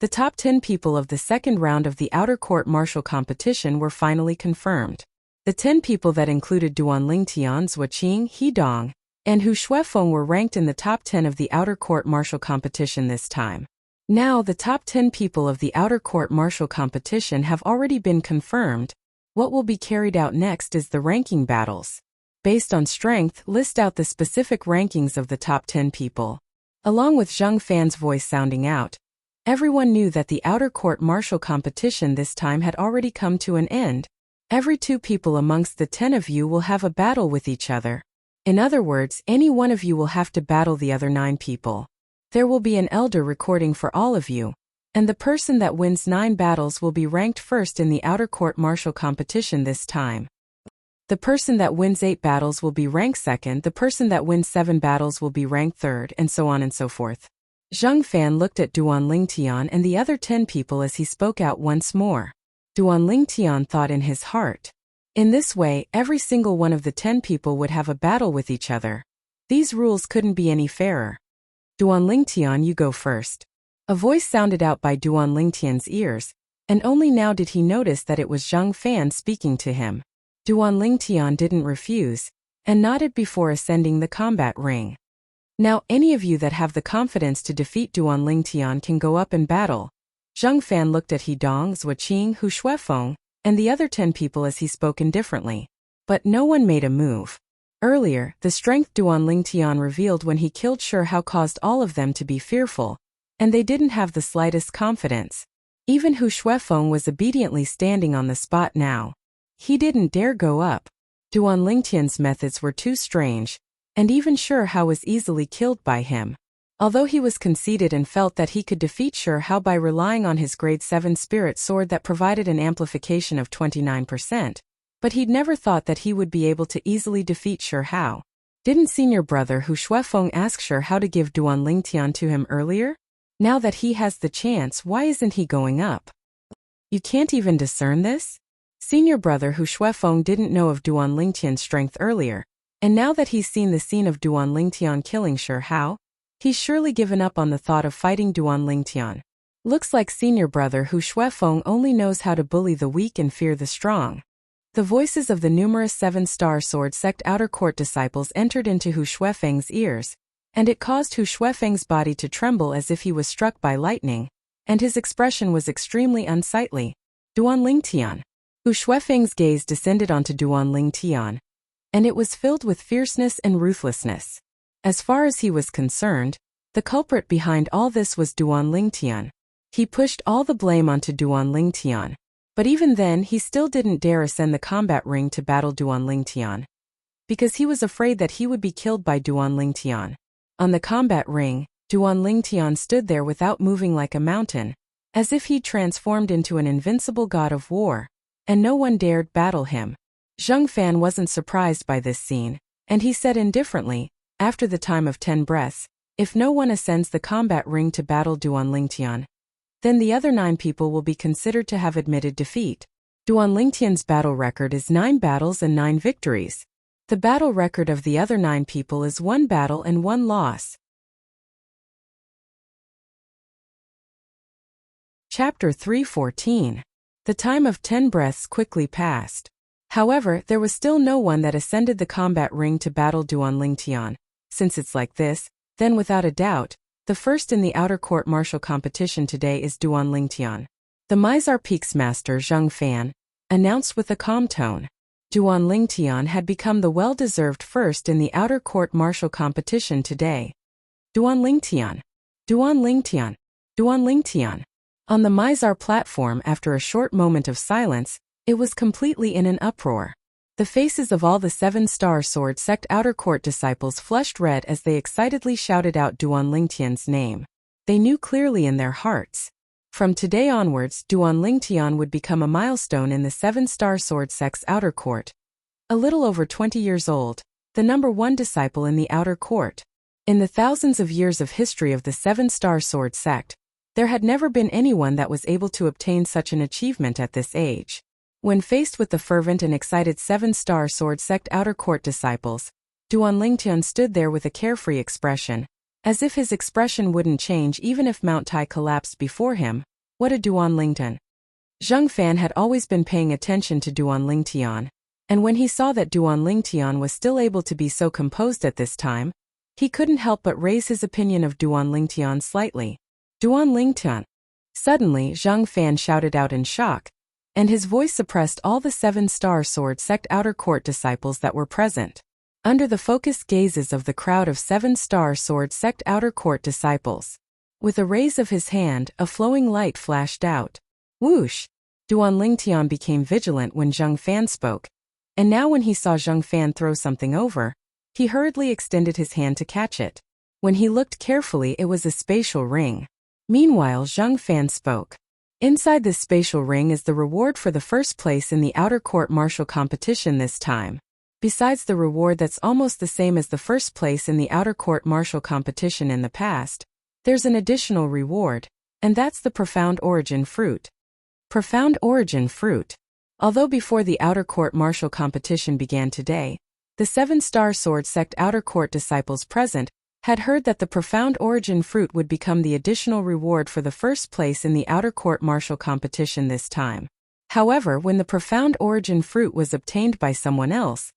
Speaker 1: the top 10 people of the second round of the outer court martial competition were finally confirmed. The 10 people that included Duan Lingtian, Zhuqing, He Dong, and Hu Shuifeng were ranked in the top 10 of the outer court martial competition this time. Now the top 10 people of the outer court martial competition have already been confirmed. What will be carried out next is the ranking battles. Based on strength, list out the specific rankings of the top 10 people. Along with Zhang Fan's voice sounding out, everyone knew that the outer court martial competition this time had already come to an end. Every 2 people amongst the 10 of you will have a battle with each other. In other words, any one of you will have to battle the other 9 people. There will be an elder recording for all of you, and the person that wins 9 battles will be ranked first in the outer court martial competition this time. The person that wins 8 battles will be ranked second, the person that wins 7 battles will be ranked third, and so on and so forth. Zhang Fan looked at Duan Lingtian and the other 10 people as he spoke out once more. Duan Lingtian thought in his heart. In this way, every single one of the 10 people would have a battle with each other. These rules couldn't be any fairer. Duan Lingtian, you go first. A voice sounded out by Duan Lingtian's ears, and only now did he notice that it was Zhang Fan speaking to him. Duan Lingtian didn't refuse, and nodded before ascending the combat ring. Now any of you that have the confidence to defeat Duan Lingtian can go up and battle. Zhang Fan looked at He Dong, Zuoqing, Hu Shuefeng, and the other 10 people as he spoke indifferently. But no one made a move. Earlier, the strength Duan Lingtian revealed when he killed Shi Hao caused all of them to be fearful, and they didn't have the slightest confidence. Even Hu Shuefeng was obediently standing on the spot now. He didn't dare go up. Duan Lingtian's methods were too strange, and even Shi Hao was easily killed by him. Although he was conceited and felt that he could defeat Shi Hao by relying on his grade 7 spirit sword that provided an amplification of 29%, but he'd never thought that he would be able to easily defeat Shi Hao. Didn't senior brother Hu Shuefeng ask Shi Hao to give Duan Lingtian to him earlier? Now that he has the chance, why isn't he going up? You can't even discern this? Senior brother Hu Shuefeng didn't know of Duan Lingtian's strength earlier, and now that he's seen the scene of Duan Lingtian killing Shi Hao, he's surely given up on the thought of fighting Duan Lingtian. Looks like senior brother Hu Shuefeng only knows how to bully the weak and fear the strong. The voices of the numerous 7-star sword sect outer court disciples entered into Hu Shuefeng's ears, and it caused Hu Shuefeng's body to tremble as if he was struck by lightning, and his expression was extremely unsightly. Duan Lingtian. Hu Shuefeng's gaze descended onto Duan Lingtian, and it was filled with fierceness and ruthlessness. As far as he was concerned, the culprit behind all this was Duan Lingtian. He pushed all the blame onto Duan Lingtian, but even then he still didn't dare ascend the combat ring to battle Duan Lingtian, because he was afraid that he would be killed by Duan Lingtian. On the combat ring, Duan Lingtian stood there without moving like a mountain, as if he'd transformed into an invincible god of war, and no one dared battle him. Zhang Fan wasn't surprised by this scene, and he said indifferently, after the time of 10 breaths, if no one ascends the combat ring to battle Duan Lingtian, then the other 9 people will be considered to have admitted defeat. Duan Lingtian's battle record is 9 battles and 9 victories. The battle record of the other 9 people is 1 battle and 1 loss. Chapter 3:14. The time of 10 breaths quickly passed. However, there was still no one that ascended the combat ring to battle Duan Lingtian. Since it's like this, then without a doubt, the first in the outer court martial competition today is Duan Lingtian. The Mizar Peaks master Zhang Fan announced with a calm tone. Duan Lingtian had become the well-deserved first in the outer court martial competition today. Duan Lingtian! Duan Lingtian! Duan Lingtian! On the Mizar platform, after a short moment of silence, it was completely in an uproar. The faces of all the 7-star sword sect outer court disciples flushed red as they excitedly shouted out Duan Lingtian's name. They knew clearly in their hearts. From today onwards, Duan Lingtian would become a milestone in the 7-star sword sect's outer court. A little over 20 years old, the number 1 disciple in the outer court. In the thousands of years of history of the 7-star sword sect, there had never been anyone that was able to obtain such an achievement at this age. When faced with the fervent and excited 7-star sword sect outer court disciples, Duan Lingtian stood there with a carefree expression, as if his expression wouldn't change even if Mount Tai collapsed before him. What a Duan Lingtian! Zhang Fan had always been paying attention to Duan Lingtian, and when he saw that Duan Lingtian was still able to be so composed at this time, he couldn't help but raise his opinion of Duan Lingtian slightly. Duan Lingtian! Suddenly Zhang Fan shouted out in shock, and his voice suppressed all the 7-star sword sect outer court disciples that were present. Under the focused gazes of the crowd of 7-star sword sect outer court disciples, with a raise of his hand, a flowing light flashed out. Whoosh! Duan Lingtian became vigilant when Zhang Fan spoke, and now when he saw Zhang Fan throw something over, he hurriedly extended his hand to catch it. When he looked carefully, it was a spatial ring. Meanwhile, Zhang Fan spoke. Inside this spatial ring is the reward for the first place in the outer court martial competition this time. Besides the reward that's almost the same as the first place in the outer court martial competition in the past, there's an additional reward, and that's the Profound Origin Fruit. Profound Origin Fruit. Although before the outer court martial competition began today, the 7-star sword sect outer court disciples present had heard that the Profound Origin fruit would become the additional reward for the first place in the outer court martial competition this time. However, when the Profound Origin fruit was obtained by someone else,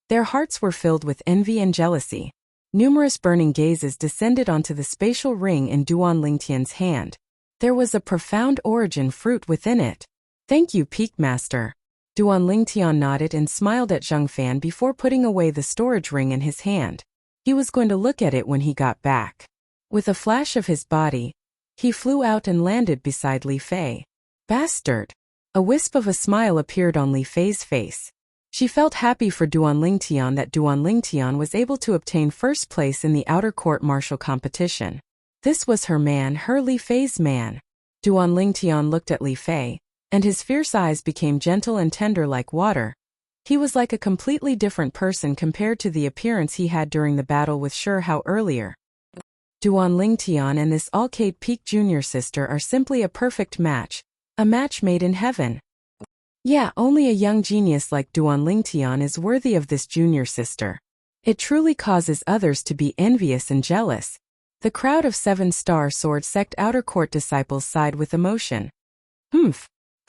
Speaker 1: their hearts were filled with envy and jealousy. Numerous burning gazes descended onto the spatial ring in Duan Lingtian's hand. There was a Profound Origin fruit within it. "Thank you, Peak Master." Duan Lingtian nodded and smiled at Zheng Fan before putting away the storage ring in his hand. He was going to look at it when he got back. With a flash of his body, he flew out and landed beside Li Fei. "Bastard!" A wisp of a smile appeared on Li Fei's face. She felt happy for Duan Lingtian that Duan Lingtian was able to obtain first place in the outer court martial competition. This was her man, her Li Fei's man. Duan Lingtian looked at Li Fei, and his fierce eyes became gentle and tender like water. He was like a completely different person compared to the appearance he had during the battle with Shi Hao earlier. Duan Lingtian and this Alcade Peak junior sister are simply a perfect match, a match made in heaven. Yeah, only a young genius like Duan Lingtian is worthy of this junior sister. It truly causes others to be envious and jealous. The crowd of 7-star sword sect outer court disciples sighed with emotion. Hu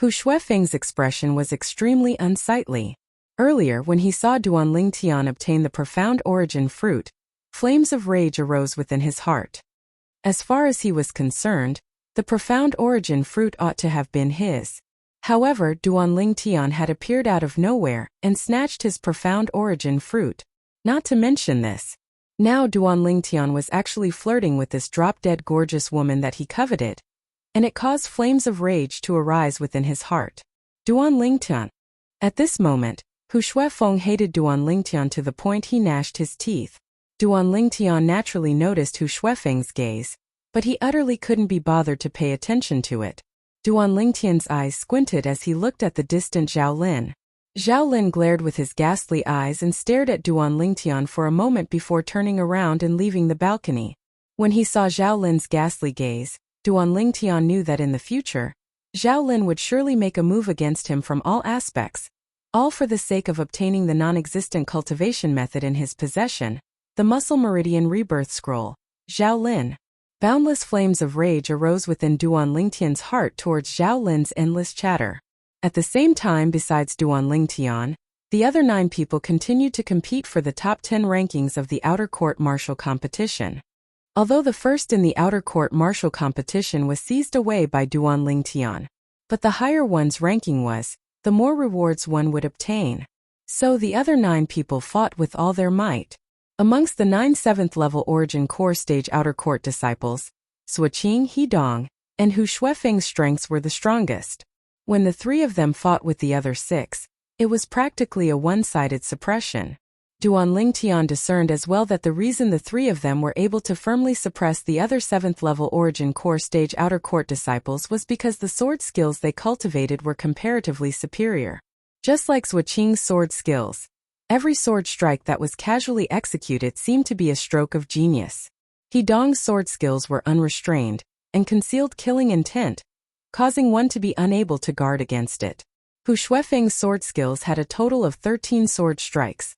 Speaker 1: Shuefeng's expression was extremely unsightly. Earlier, when he saw Duan Lingtian obtain the Profound Origin fruit, flames of rage arose within his heart. As far as he was concerned, the Profound Origin fruit ought to have been his. However, Duan Lingtian had appeared out of nowhere and snatched his Profound Origin fruit. Not to mention this, now Duan Lingtian was actually flirting with this drop-dead gorgeous woman that he coveted, and it caused flames of rage to arise within his heart. Duan Lingtian. At this moment, Hu Shuefeng hated Duan Lingtian to the point he gnashed his teeth. Duan Lingtian naturally noticed Hu Shuefeng's gaze, but he utterly couldn't be bothered to pay attention to it. Duan Lingtian's eyes squinted as he looked at the distant Zhao Lin. Zhao Lin glared with his ghastly eyes and stared at Duan Lingtian for a moment before turning around and leaving the balcony. When he saw Zhao Lin's ghastly gaze, Duan Lingtian knew that in the future, Zhao Lin would surely make a move against him from all aspects, all for the sake of obtaining the non-existent cultivation method in his possession, the Muscle Meridian Rebirth Scroll. Zhao Lin. Boundless flames of rage arose within Duan Lingtian's heart towards Zhao Lin's endless chatter. At the same time, besides Duan Lingtian, the other 9 people continued to compete for the top 10 rankings of the outer court martial competition. Although the first in the outer court martial competition was seized away by Duan Lingtian, but the higher one's ranking was, the more rewards one would obtain. So the other 9 people fought with all their might. Amongst the 9 7th-level Origin Core Stage Outer Court disciples, Suoqing, Hidong, and Hu Shuefeng's strengths were the strongest. When the 3 of them fought with the other 6, it was practically a one-sided suppression. Duan Lingtian discerned as well that the reason the 3 of them were able to firmly suppress the other 7th-level Origin Core Stage Outer Court disciples was because the sword skills they cultivated were comparatively superior. Just like Suoqing's sword skills, every sword strike that was casually executed seemed to be a stroke of genius. Hidong's sword skills were unrestrained and concealed killing intent, causing one to be unable to guard against it. Hu Shuefeng's sword skills had a total of 13 sword strikes,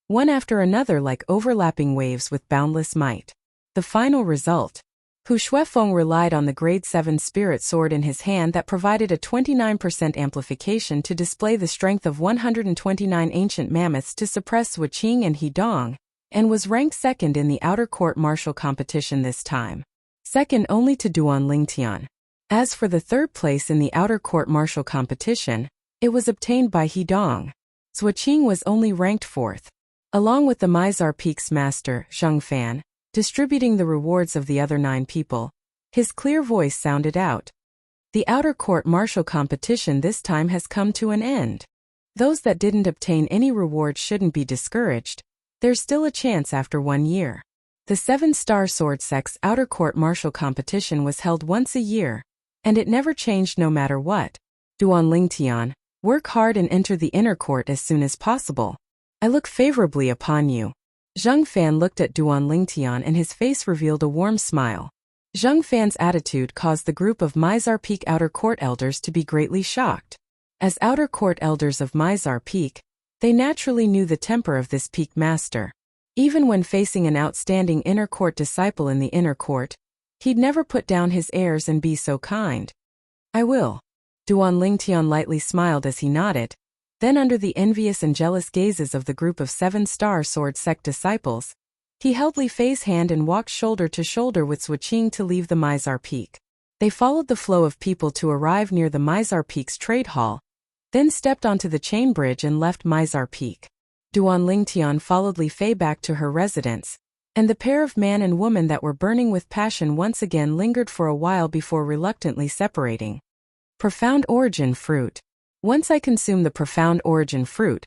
Speaker 1: one after another like overlapping waves with boundless might. The final result. Hu Shuefeng relied on the grade 7 spirit sword in his hand that provided a 29% amplification to display the strength of 129 ancient mammoths to suppress Suoqing and Hidong, and was ranked second in the outer court martial competition this time, second only to Duan Lingtian. As for the third place in the outer court martial competition, it was obtained by Hidong. Suoqing was only ranked 4th, along with the Mizar Peak's master, Zheng Fan, distributing the rewards of the other 9 people. His clear voice sounded out. The outer court martial competition this time has come to an end. Those that didn't obtain any rewards shouldn't be discouraged. There's still a chance after 1 year. The 7-star sword sect's outer court martial competition was held once a year, and it never changed no matter what. Duan Lingtian, work hard and enter the inner court as soon as possible. I look favorably upon you. Zheng Fan looked at Duan Lingtian and his face revealed a warm smile. Zheng Fan's attitude caused the group of Mizar Peak Outer Court elders to be greatly shocked. As Outer Court elders of Mizar Peak, they naturally knew the temper of this peak master. Even when facing an outstanding inner court disciple in the inner court, he'd never put down his airs and be so kind. I will. Duan Lingtian lightly smiled as he nodded. Then under the envious and jealous gazes of the group of 7-star sword sect disciples, he held Li Fei's hand and walked shoulder to shoulder with Suqing to leave the Mizar Peak. They followed the flow of people to arrive near the Mizar Peak's trade hall, then stepped onto the chain bridge and left Mizar Peak. Duan Lingtian followed Li Fei back to her residence, and the pair of man and woman that were burning with passion once again lingered for a while before reluctantly separating. Profound Origin Fruit. Once I consume the Profound Origin Fruit,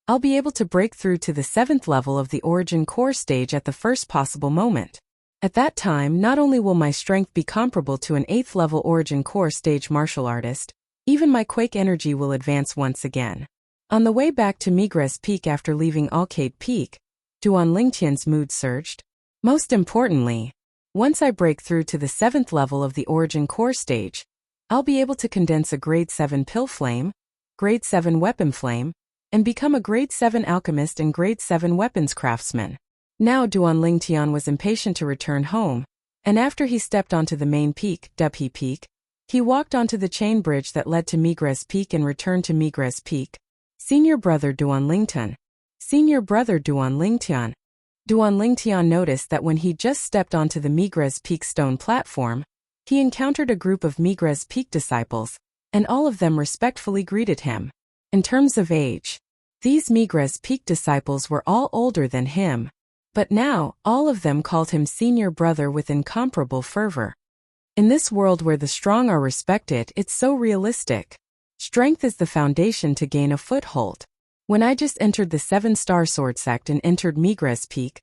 Speaker 1: I'll be able to break through to the 7th level of the Origin Core stage at the first possible moment. At that time, not only will my strength be comparable to an 8th level Origin Core stage martial artist, even my Quake energy will advance once again. On the way back to Migres Peak after leaving Alcade Peak, Duan Lingtian's mood surged. Most importantly, once I break through to the 7th level of the Origin Core stage, I'll be able to condense a Grade 7 Pill Flame, Grade 7 Weapon Flame, and become a Grade 7 Alchemist and Grade 7 Weapons Craftsman. Now Duan Lingtian was impatient to return home, and after he stepped onto the main peak, Dubhe Peak, he walked onto the chain bridge that led to Migres Peak and returned to Migres Peak. Senior brother Duan Lingtian. Senior brother Duan Lingtian. Duan Lingtian noticed that when he just stepped onto the Migres Peak stone platform, he encountered a group of Migres Peak disciples, and all of them respectfully greeted him. In terms of age, these Migres Peak disciples were all older than him, but now all of them called him senior brother with incomparable fervor. In this world where the strong are respected, it's so realistic. Strength is the foundation to gain a foothold. When I just entered the 7-star sword sect and entered Migres Peak,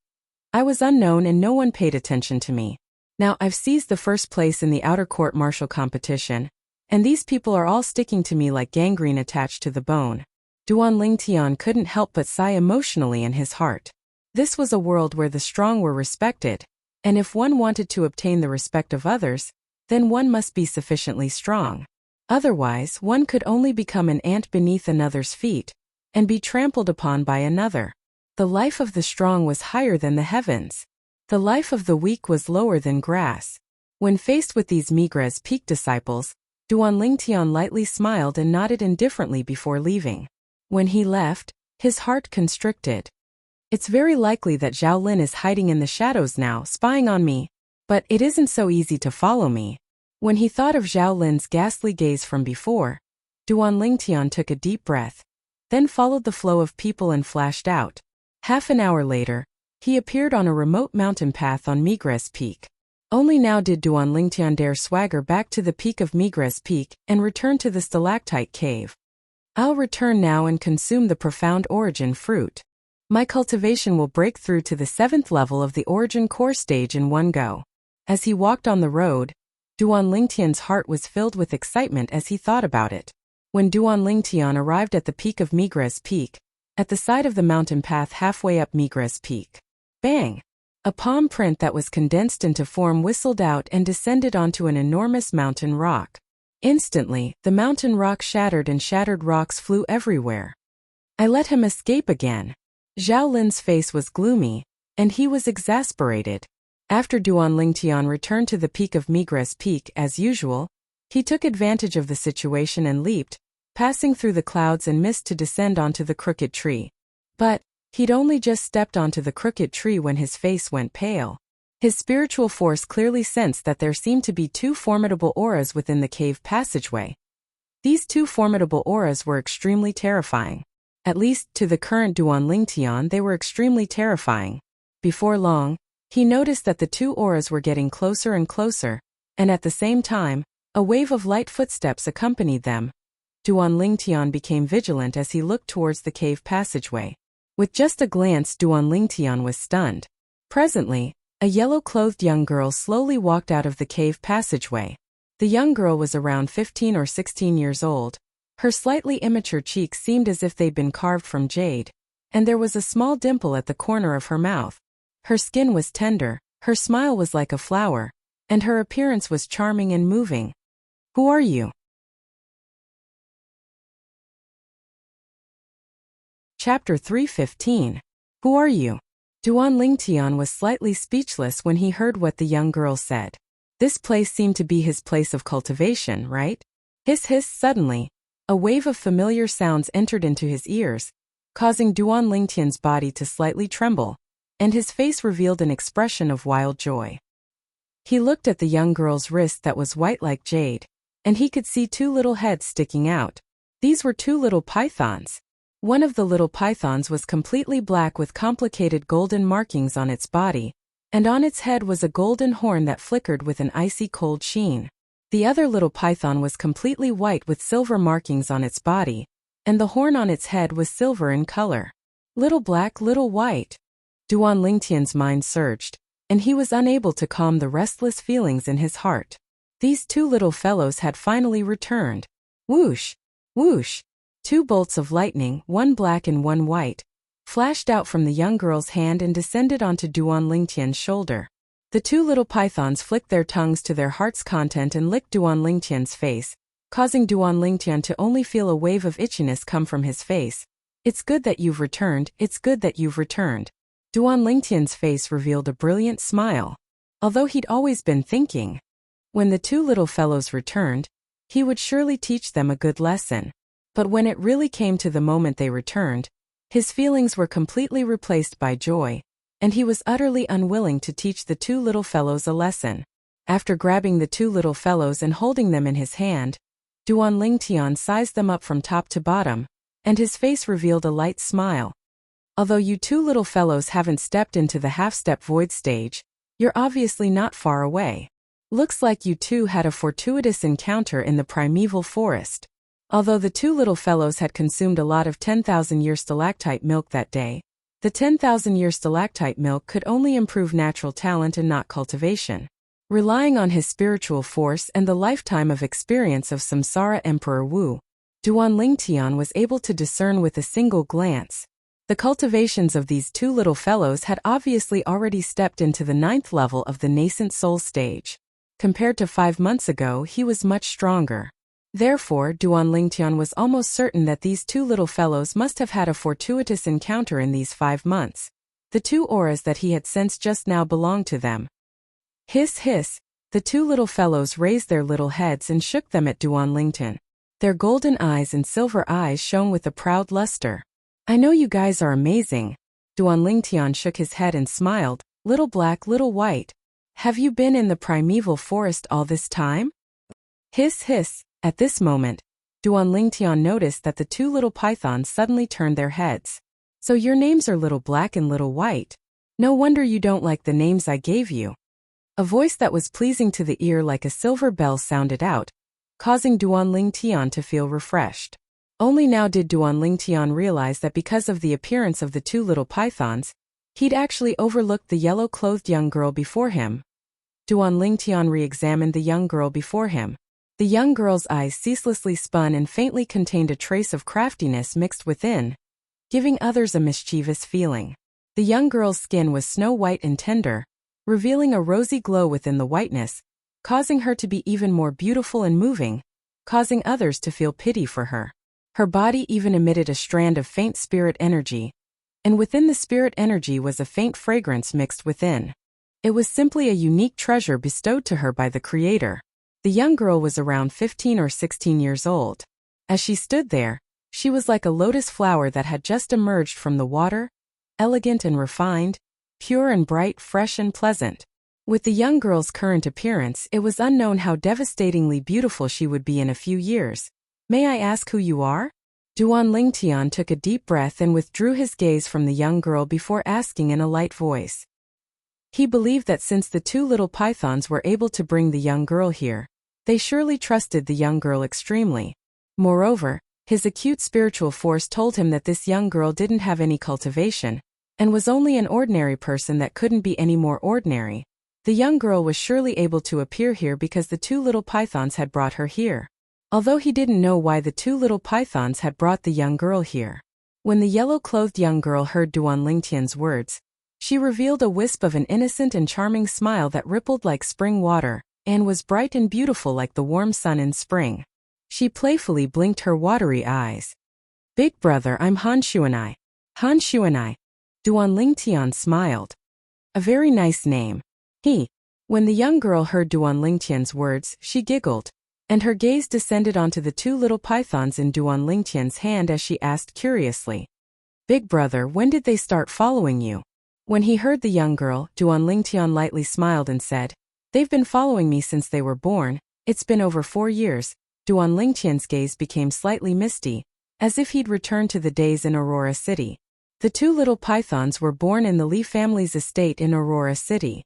Speaker 1: I was unknown and no one paid attention to me. Now I've seized the first place in the outer court martial competition, and these people are all sticking to me like gangrene attached to the bone. Duan Lingtian couldn't help but sigh emotionally in his heart. This was a world where the strong were respected, and if one wanted to obtain the respect of others, then one must be sufficiently strong. Otherwise, one could only become an ant beneath another's feet, and be trampled upon by another. The life of the strong was higher than the heavens. The life of the weak was lower than grass. When faced with these Migres Peak disciples, Duan Lingtian lightly smiled and nodded indifferently before leaving. When he left, his heart constricted. It's very likely that Zhao Lin is hiding in the shadows now, spying on me, but it isn't so easy to follow me. When he thought of Zhao Lin's ghastly gaze from before, Duan Lingtian took a deep breath, then followed the flow of people and flashed out. Half an hour later, he appeared on a remote mountain path on Migres Peak. Only now did Duan Lingtian dare swagger back to the peak of Migres Peak and return to the stalactite cave. I'll return now and consume the Profound Origin Fruit. My cultivation will break through to the 7th level of the Origin Core stage in one go. As he walked on the road, Duan Lingtian's heart was filled with excitement as he thought about it. When Duan Lingtian arrived at the peak of Migres Peak, at the side of the mountain path halfway up Migres Peak, bang! A palm print that was condensed into form whistled out and descended onto an enormous mountain rock. Instantly, the mountain rock shattered and shattered rocks flew everywhere. I let him escape again. Zhao Lin's face was gloomy, and he was exasperated. After Duan Lingtian returned to the peak of Migres Peak as usual, he took advantage of the situation and leaped, passing through the clouds and mist to descend onto the crooked tree. But he'd only just stepped onto the crooked tree when his face went pale. His spiritual force clearly sensed that there seemed to be 2 formidable auras within the cave passageway. These 2 formidable auras were extremely terrifying. At least, to the current Duan Lingtian, they were extremely terrifying. Before long, he noticed that the 2 auras were getting closer and closer, and at the same time, a wave of light footsteps accompanied them. Duan Lingtian became vigilant as he looked towards the cave passageway. With just a glance, Duan Lingtian was stunned. Presently, a yellow-clothed young girl slowly walked out of the cave passageway. The young girl was around 15 or 16 years old. Her slightly immature cheeks seemed as if they'd been carved from jade, and there was a small dimple at the corner of her mouth. Her skin was tender, her smile was like a flower, and her appearance was charming and moving. Who are you? Chapter 315. Who are you? Duan Lingtian was slightly speechless when he heard what the young girl said. This place seemed to be his place of cultivation, right? Hiss hiss. Suddenly, a wave of familiar sounds entered into his ears, causing Duan Lingtian's body to slightly tremble, and his face revealed an expression of wild joy. He looked at the young girl's wrist that was white like jade, and he could see two little heads sticking out. These were two little pythons. One of the little pythons was completely black with complicated golden markings on its body, and on its head was a golden horn that flickered with an icy cold sheen. The other little python was completely white with silver markings on its body, and the horn on its head was silver in color. Little black, little white. Duan Lingtian's mind surged, and he was unable to calm the restless feelings in his heart. These two little fellows had finally returned. Whoosh! Whoosh! Two bolts of lightning, one black and one white, flashed out from the young girl's hand and descended onto Duan Lingtian's shoulder. The two little pythons flicked their tongues to their heart's content and licked Duan Lingtian's face, causing Duan Lingtian to only feel a wave of itchiness come from his face. It's good that you've returned, it's good that you've returned. Duan Lingtian's face revealed a brilliant smile. Although he'd always been thinking, when the two little fellows returned, he would surely teach them a good lesson. But when it really came to the moment they returned, his feelings were completely replaced by joy, and he was utterly unwilling to teach the two little fellows a lesson. After grabbing the two little fellows and holding them in his hand, Duan Lingtian sized them up from top to bottom, and his face revealed a light smile. Although you two little fellows haven't stepped into the half-step void stage, you're obviously not far away. Looks like you two had a fortuitous encounter in the primeval forest. Although the two little fellows had consumed a lot of 10,000-year stalactite milk that day, the 10,000-year stalactite milk could only improve natural talent and not cultivation. Relying on his spiritual force and the lifetime of experience of Samsara Emperor Wu, Duan Lingtian was able to discern with a single glance. The cultivations of these two little fellows had obviously already stepped into the 9th level of the nascent soul stage. Compared to 5 months ago, he was much stronger. Therefore, Duan Lingtian was almost certain that these two little fellows must have had a fortuitous encounter in these 5 months. The two auras that he had sensed just now belonged to them. Hiss hiss, the two little fellows raised their little heads and shook them at Duan Lingtian. Their golden eyes and silver eyes shone with a proud luster. I know you guys are amazing. Duan Lingtian shook his head and smiled. Little black, little white. Have you been in the primeval forest all this time? Hiss hiss. At this moment, Duan Lingtian noticed that the two little pythons suddenly turned their heads. So your names are Little Black and Little White. No wonder you don't like the names I gave you. A voice that was pleasing to the ear like a silver bell sounded out, causing Duan Lingtian to feel refreshed. Only now did Duan Lingtian realize that because of the appearance of the two little pythons, he'd actually overlooked the yellow-clothed young girl before him. Duan Lingtian re-examined the young girl before him. The young girl's eyes ceaselessly spun and faintly contained a trace of craftiness mixed within, giving others a mischievous feeling. The young girl's skin was snow-white and tender, revealing a rosy glow within the whiteness, causing her to be even more beautiful and moving, causing others to feel pity for her. Her body even emitted a strand of faint spirit energy, and within the spirit energy was a faint fragrance mixed within. It was simply a unique treasure bestowed to her by the Creator. The young girl was around 15 or 16 years old. As she stood there, she was like a lotus flower that had just emerged from the water, elegant and refined, pure and bright, fresh and pleasant. With the young girl's current appearance, it was unknown how devastatingly beautiful she would be in a few years. May I ask who you are? Duan Lingtian took a deep breath and withdrew his gaze from the young girl before asking in a light voice. He believed that since the two little pythons were able to bring the young girl here, they surely trusted the young girl extremely. Moreover, his acute spiritual force told him that this young girl didn't have any cultivation, and was only an ordinary person that couldn't be any more ordinary. The young girl was surely able to appear here because the two little pythons had brought her here. Although he didn't know why the two little pythons had brought the young girl here. When the yellow-clothed young girl heard Duan Lingtian's words, she revealed a wisp of an innocent and charming smile that rippled like spring water, and was bright and beautiful like the warm sun in spring. She playfully blinked her watery eyes. Big brother, I'm Han Xuanai. Han Xuanai. Duan Lingtian smiled. A very nice name. When the young girl heard Duan Lingtian's words, she giggled, and her gaze descended onto the two little pythons in Duan Lingtian's hand as she asked curiously, "Big brother, when did they start following you?" When he heard the young girl, Duan Lingtian lightly smiled and said, "They've been following me since they were born. It's been over 4 years." Duan Lingtian's gaze became slightly misty, as if he'd returned to the days in Aurora City. The two little pythons were born in the Li family's estate in Aurora City.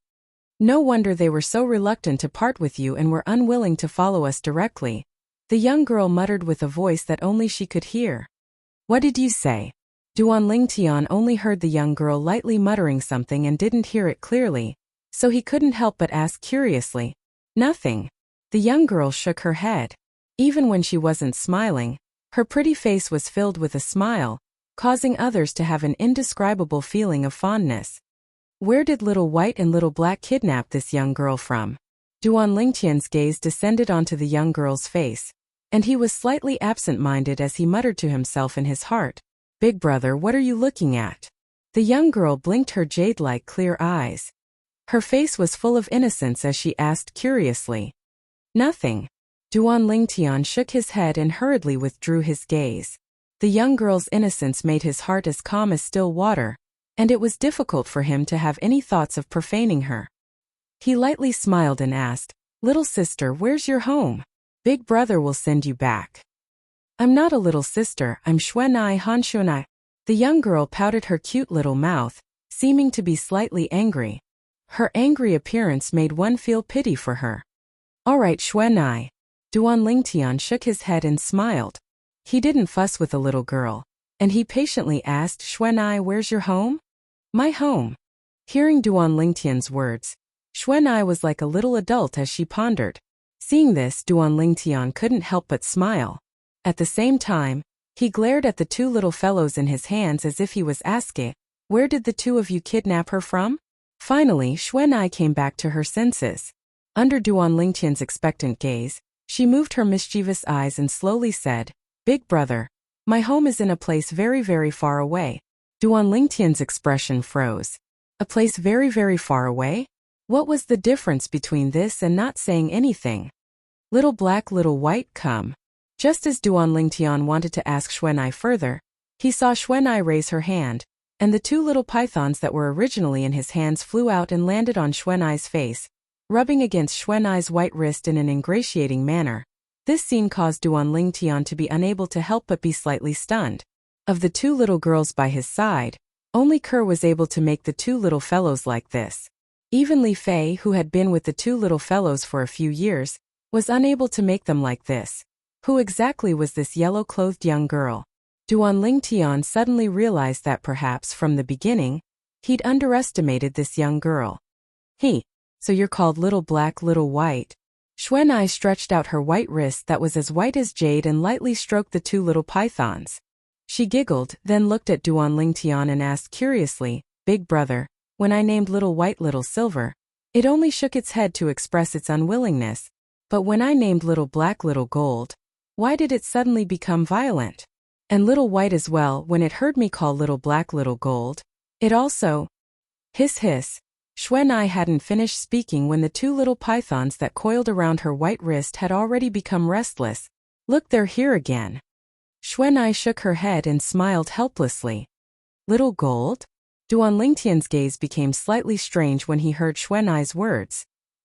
Speaker 1: No wonder they were so reluctant to part with you and were unwilling to follow us directly, the young girl muttered with a voice that only she could hear. "What did you say?" Duan Lingtian only heard the young girl lightly muttering something and didn't hear it clearly, so he couldn't help but ask curiously. "Nothing." The young girl shook her head. Even when she wasn't smiling, her pretty face was filled with a smile, causing others to have an indescribable feeling of fondness. Where did Little White and Little Black kidnap this young girl from? Duan Lingtian's gaze descended onto the young girl's face, and he was slightly absent-minded as he muttered to himself in his heart, "Big brother, what are you looking at?" The young girl blinked her jade-like clear eyes. Her face was full of innocence as she asked curiously, "Nothing." Duan Lingtian shook his head and hurriedly withdrew his gaze. The young girl's innocence made his heart as calm as still water, and it was difficult for him to have any thoughts of profaning her. He lightly smiled and asked, "Little sister, where's your home? Big brother will send you back." "I'm not a little sister, I'm Xuanai Hanxuanai." The young girl pouted her cute little mouth, seeming to be slightly angry. Her angry appearance made one feel pity for her. "All right, Xuanai." Duan Lingtian shook his head and smiled. He didn't fuss with the little girl, and he patiently asked, "Xuanai, where's your home?" "My home." Hearing Duan Lingtian's words, Xuanai was like a little adult as she pondered. Seeing this, Duan Lingtian couldn't help but smile. At the same time, he glared at the two little fellows in his hands as if he was asking, "Where did the two of you kidnap her from?" Finally, Xuanai came back to her senses. Under Duan Lingtian's expectant gaze, she moved her mischievous eyes and slowly said, "Big brother, my home is in a place very, very far away." Duan Lingtian's expression froze. A place very, very far away? What was the difference between this and not saying anything? "Little Black, Little White, come." Just as Duan Lingtian wanted to ask Xuanai further, he saw Xuanai raise her hand, and the two little pythons that were originally in his hands flew out and landed on Xuanai's face, rubbing against Xuanai's white wrist in an ingratiating manner. This scene caused Duan Lingtian to be unable to help but be slightly stunned. Of the two little girls by his side, only Kerr was able to make the two little fellows like this. Even Li Fei, who had been with the two little fellows for a few years, was unable to make them like this. Who exactly was this yellow-clothed young girl? Duan Lingtian suddenly realized that perhaps from the beginning, he'd underestimated this young girl. So you're called Little Black, Little White." Xuanai stretched out her white wrist that was as white as jade and lightly stroked the two little pythons. She giggled, then looked at Duan Lingtian and asked curiously, "Big brother, when I named Little White Little Silver, it only shook its head to express its unwillingness, but when I named Little Black Little Gold, why did it suddenly become violent? And Little White as well, when it heard me call Little Black Little Gold, it also—" Hiss hiss. Xuanai hadn't finished speaking when the two little pythons that coiled around her white wrist had already become restless. "Look, they're here again." Xuanai shook her head and smiled helplessly. "Little Gold?" Duan Lingtian's gaze became slightly strange when he heard Xuanai's words.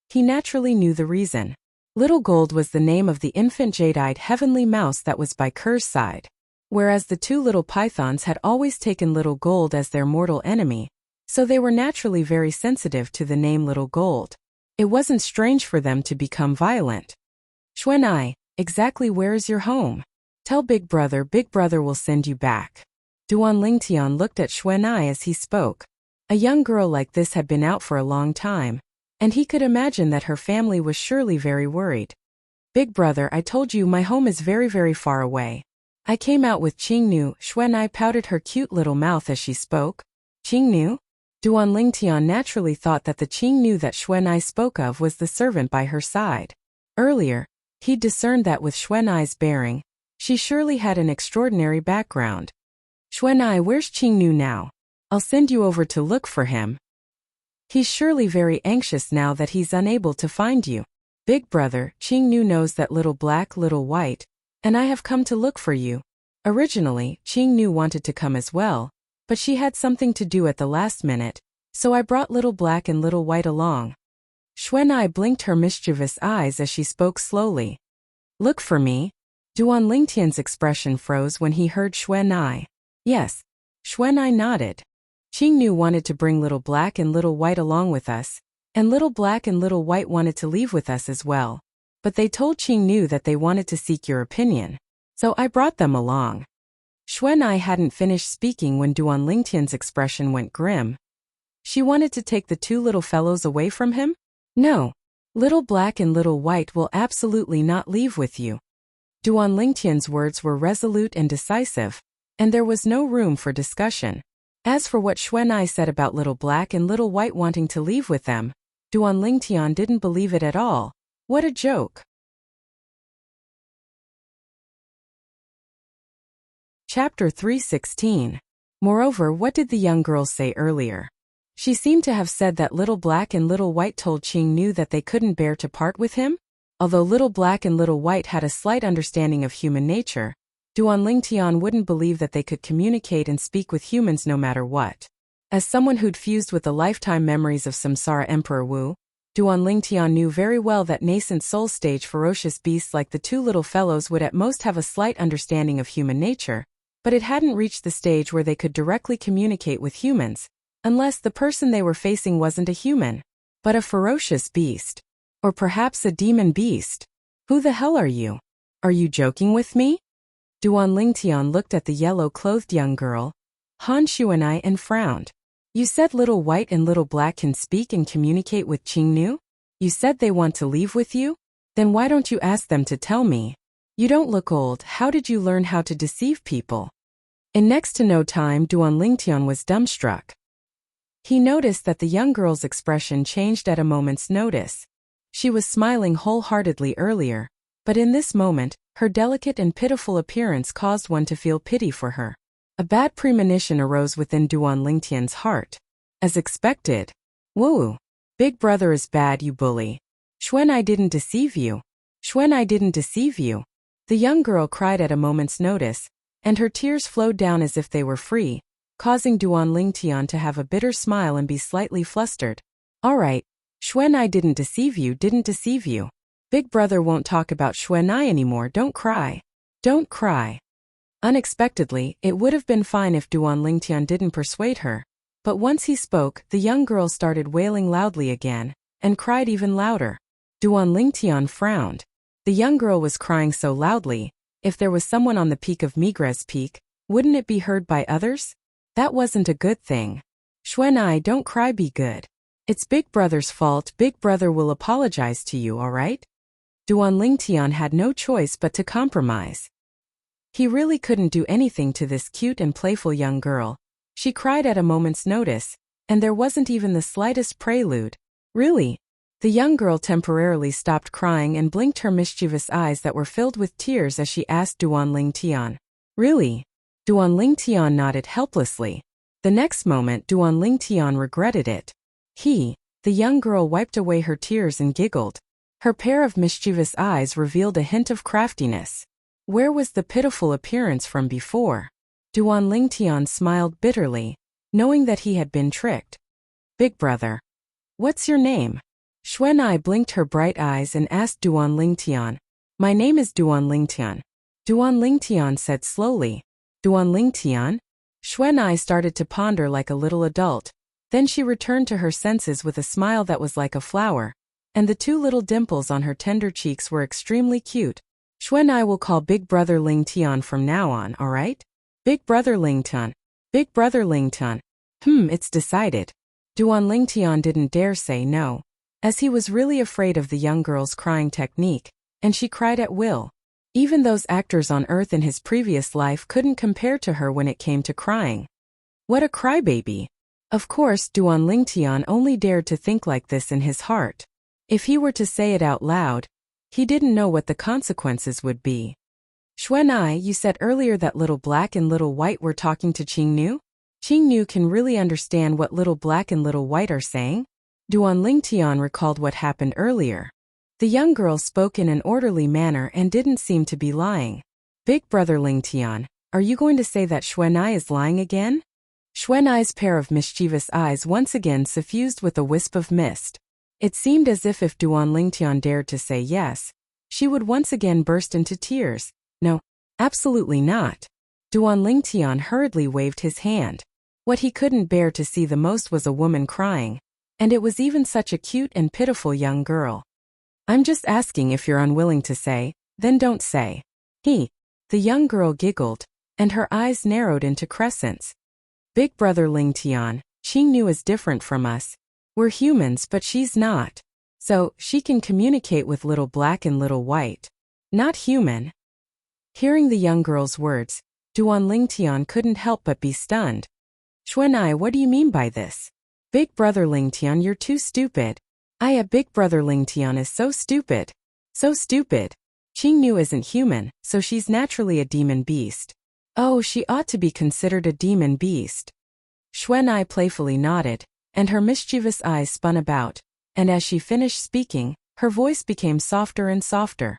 Speaker 1: He naturally knew the reason. Little Gold was the name of the infant jade-eyed heavenly mouse that was by Kerr's side. Whereas the two little pythons had always taken Little Gold as their mortal enemy, so they were naturally very sensitive to the name Little Gold. It wasn't strange for them to become violent. "Xuanai, exactly where is your home? Tell Big brother will send you back." Duan Lingtian looked at Xuanai as he spoke. A young girl like this had been out for a long time, and he could imagine that her family was surely very worried. "Big brother, I told you my home is very, very far away. I came out with Qingnu." Xuanai pouted her cute little mouth as she spoke. "Qingnu?" Duan Lingtian naturally thought that the Qingnu that Xuanai spoke of was the servant by her side. Earlier, he'd discerned that with Xuanai's bearing, she surely had an extraordinary background. "Xuanai, where's Qingnu now?" I'll send you over to look for him. He's surely very anxious now that he's unable to find you. Big brother, Qingnu knows that little black, little white, and I have come to look for you. Originally, Qingnu wanted to come as well, but she had something to do at the last minute, so I brought little black and little white along. Xuanai blinked her mischievous eyes as she spoke slowly. Look for me? Duan Lingtian's expression froze when he heard Xuanai. Yes. Xuanai nodded. Qingnu wanted to bring little black and little white along with us, and little black and little white wanted to leave with us as well. But they told Qingnu that they wanted to seek your opinion, so I brought them along. Xuanai hadn't finished speaking when Duan Lingtian's expression went grim. She wanted to take the two little fellows away from him? No. Little black and little white will absolutely not leave with you. Duan Lingtian's words were resolute and decisive, and there was no room for discussion. As for what Xuanai said about little black and little white wanting to leave with them, Duan Lingtian didn't believe it at all. What a joke. Chapter 316. Moreover, what did the young girl say earlier? She seemed to have said that little black and little white told Qingnu that they couldn't bear to part with him? Although little black and little white had a slight understanding of human nature, Duan Lingtian wouldn't believe that they could communicate and speak with humans no matter what. As someone who'd fused with the lifetime memories of Samsara Emperor Wu, Duan Lingtian knew very well that nascent soul-stage ferocious beasts like the two little fellows would at most have a slight understanding of human nature, but it hadn't reached the stage where they could directly communicate with humans, unless the person they were facing wasn't a human, but a ferocious beast. Or perhaps a demon beast. Who the hell are you? Are you joking with me? Duan Lingtian looked at the yellow-clothed young girl, Han Xuanai, and frowned. You said little white and little black can speak and communicate with Qingnu? You said they want to leave with you? Then why don't you ask them to tell me? You don't look old. How did you learn how to deceive people? In next to no time, Duan Lingtian was dumbstruck. He noticed that the young girl's expression changed at a moment's notice. She was smiling wholeheartedly earlier, but in this moment, her delicate and pitiful appearance caused one to feel pity for her. A bad premonition arose within Duan Lingtian's heart. As expected. Whoa! Big brother is bad, you bully. Xuanai didn't deceive you. Xuanai didn't deceive you. The young girl cried at a moment's notice, and her tears flowed down as if they were free, causing Duan Lingtian to have a bitter smile and be slightly flustered. All right. Xuanai didn't deceive you, didn't deceive you. Big brother won't talk about Xuanai anymore, don't cry. Don't cry. Unexpectedly, it would have been fine if Duan Lingtian didn't persuade her, but once he spoke, the young girl started wailing loudly again, and cried even louder. Duan Lingtian frowned. The young girl was crying so loudly, if there was someone on the peak of Migres Peak, wouldn't it be heard by others? That wasn't a good thing. Xuanai, don't cry, be good. It's Big Brother's fault. Big Brother will apologize to you, all right? Duan Lingtian had no choice but to compromise. He really couldn't do anything to this cute and playful young girl. She cried at a moment's notice, and there wasn't even the slightest prelude. Really? The young girl temporarily stopped crying and blinked her mischievous eyes that were filled with tears as she asked Duan Lingtian. Really? Duan Lingtian nodded helplessly. The next moment, Duan Lingtian regretted it. The young girl wiped away her tears and giggled. Her pair of mischievous eyes revealed a hint of craftiness. Where was the pitiful appearance from before? Duan Lingtian smiled bitterly, knowing that he had been tricked. Big brother. What's your name? Xuanai blinked her bright eyes and asked Duan Lingtian. My name is Duan Lingtian. Duan Lingtian said slowly. Duan Lingtian? Xuanai started to ponder like a little adult. Then she returned to her senses with a smile that was like a flower, and the two little dimples on her tender cheeks were extremely cute. Xuanai will call Big Brother Lingtian from now on, all right? Big Brother Lingtian. Big Brother Lingtian. It's decided. Duan Lingtian didn't dare say no, as he was really afraid of the young girl's crying technique, and she cried at will. Even those actors on Earth in his previous life couldn't compare to her when it came to crying. What a crybaby! Of course, Duan Lingtian only dared to think like this in his heart. If he were to say it out loud, he didn't know what the consequences would be. Xuanai, you said earlier that little black and little white were talking to Qingnu? Qingnu can really understand what little black and little white are saying? Duan Lingtian recalled what happened earlier. The young girl spoke in an orderly manner and didn't seem to be lying. Big brother Lingtian, are you going to say that Xuanai is lying again? Xuanai's pair of mischievous eyes once again suffused with a wisp of mist. It seemed as if Duan Lingtian dared to say yes, she would once again burst into tears. No, absolutely not. Duan Lingtian hurriedly waved his hand. What he couldn't bear to see the most was a woman crying, and it was even such a cute and pitiful young girl. I'm just asking if you're unwilling to say, then don't say. The young girl giggled, and her eyes narrowed into crescents. Big brother Lingtian, Qingnu is different from us. We're humans, but she's not. So, she can communicate with little black and little white. Not human. Hearing the young girl's words, Duan Lingtian couldn't help but be stunned. Xuanai, what do you mean by this? Big brother Lingtian, you're too stupid. Big brother Lingtian is so stupid. So stupid. Qingnu isn't human, so she's naturally a demon beast. Oh, she ought to be considered a demon beast. Xuanai playfully nodded, and her mischievous eyes spun about, and as she finished speaking, her voice became softer and softer.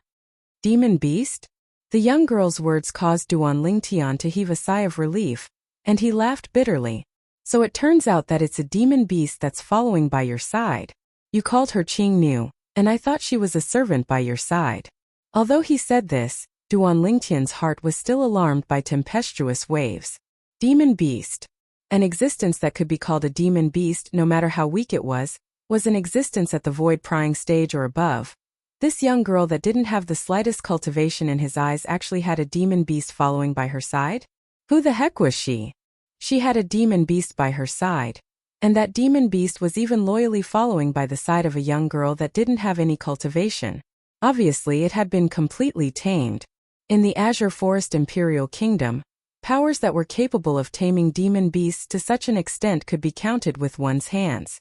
Speaker 1: Demon beast? The young girl's words caused Duan Lingtian to heave a sigh of relief, and he laughed bitterly. So it turns out that it's a demon beast that's following by your side. You called her Qingnu, and I thought she was a servant by your side. Although he said this, Duan Lingtian's heart was still alarmed by tempestuous waves. Demon beast. An existence that could be called a demon beast no matter how weak it was an existence at the void-prying stage or above. This young girl that didn't have the slightest cultivation in his eyes actually had a demon beast following by her side? Who the heck was she? She had a demon beast by her side. And that demon beast was even loyally following by the side of a young girl that didn't have any cultivation. Obviously it had been completely tamed. In the Azure Forest Imperial Kingdom, powers that were capable of taming demon beasts to such an extent could be counted with one's hands.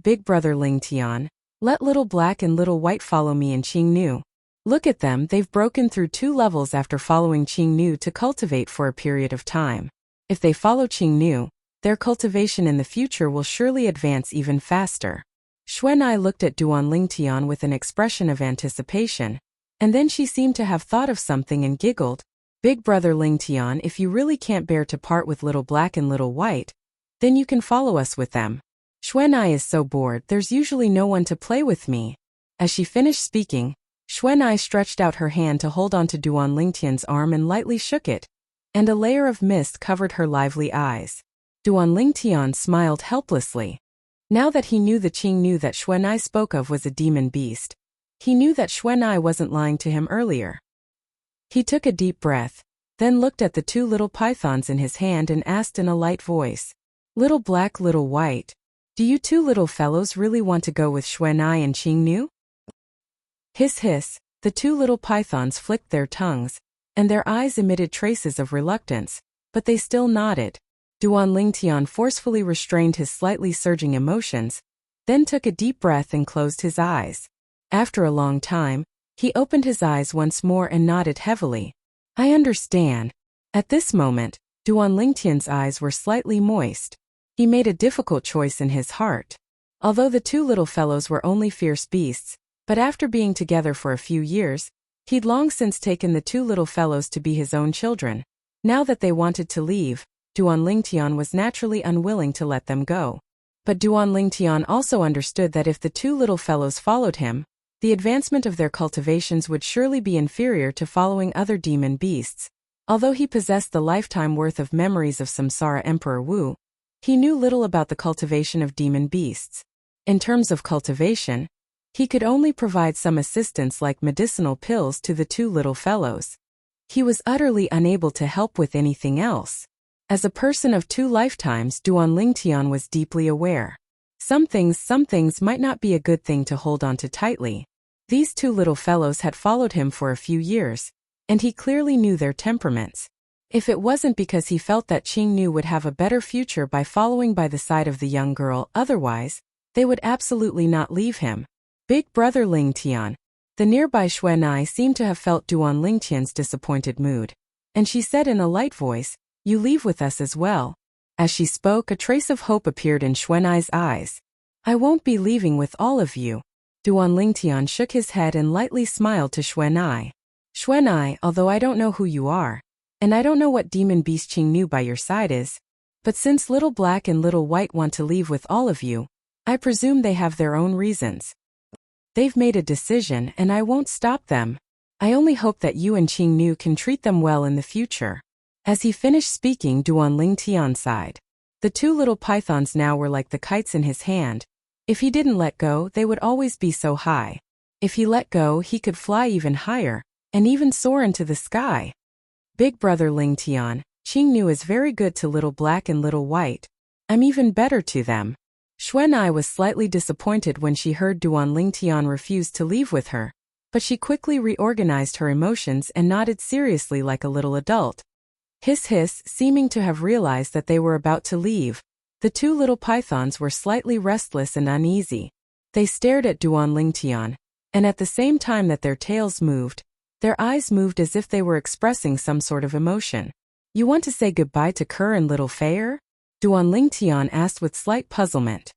Speaker 1: Big brother Lingtian, let little black and little white follow me and Qingnu. Look at them, they've broken through 2 levels after following Qingnu to cultivate for a period of time. If they follow Qingnu, their cultivation in the future will surely advance even faster. Xuanai looked at Duan Lingtian with an expression of anticipation, and then she seemed to have thought of something and giggled. Big brother Lingtian, if you really can't bear to part with little black and little white, then you can follow us with them. Xuanai is so bored, there's usually no one to play with me. As she finished speaking, Xuanai stretched out her hand to hold onto Duan Lingtian's arm and lightly shook it, and a layer of mist covered her lively eyes. Duan Lingtian smiled helplessly. Now that he knew the Qingnu that Xuanai spoke of was a demon beast, he knew that Xuanai wasn't lying to him earlier. He took a deep breath, then looked at the 2 little pythons in his hand and asked in a light voice, Little black, little white, do you 2 little fellows really want to go with Xuanai and Qingnu? Hiss hiss, the 2 little pythons flicked their tongues, and their eyes emitted traces of reluctance, but they still nodded. Duan Lingtian forcefully restrained his slightly surging emotions, then took a deep breath and closed his eyes. After a long time, he opened his eyes once more and nodded heavily. I understand. At this moment, Duan Lingtian's eyes were slightly moist. He made a difficult choice in his heart. Although the 2 little fellows were only fierce beasts, but after being together for a few years, he'd long since taken the 2 little fellows to be his own children. Now that they wanted to leave, Duan Lingtian was naturally unwilling to let them go. But Duan Lingtian also understood that if the 2 little fellows followed him, the advancement of their cultivations would surely be inferior to following other demon beasts. Although he possessed the lifetime worth of memories of Samsara Emperor Wu, he knew little about the cultivation of demon beasts. In terms of cultivation, he could only provide some assistance like medicinal pills to the 2 little fellows. He was utterly unable to help with anything else. As a person of 2 lifetimes, Duan Lingtian was deeply aware. Some things might not be a good thing to hold on to tightly. These 2 little fellows had followed him for a few years, and he clearly knew their temperaments. If it wasn't because he felt that Qingnu would have a better future by following by the side of the young girl, otherwise, they would absolutely not leave him. Big brother Lingtian. The nearby Xuanai seemed to have felt Duan Lingtian's disappointed mood, and she said in a light voice, You leave with us as well. As she spoke, a trace of hope appeared in Xuanai's eyes. I won't be leaving with all of you. Duan Lingtian shook his head and lightly smiled to Xuanai. Xuanai, although I don't know who you are, and I don't know what demon beast Qingnu by your side is, but since Little Black and Little White want to leave with all of you, I presume they have their own reasons. They've made a decision and I won't stop them. I only hope that you and Qingnu can treat them well in the future. As he finished speaking, Duan Lingtian sighed. The two little pythons now were like the kites in his hand. If he didn't let go, they would always be so high. If he let go, he could fly even higher, and even soar into the sky. Big brother Lingtian, Qingnu is very good to Little Black and Little White. I'm even better to them. Xuanai was slightly disappointed when she heard Duan Lingtian refuse to leave with her, but she quickly reorganized her emotions and nodded seriously like a little adult. Hiss, seeming to have realized that they were about to leave. The two little pythons were slightly restless and uneasy. They stared at Duan Lingtian, and at the same time that their tails moved, their eyes moved as if they were expressing some sort of emotion. You want to say goodbye to Kerr and Little Fair? Duan Lingtian asked with slight puzzlement.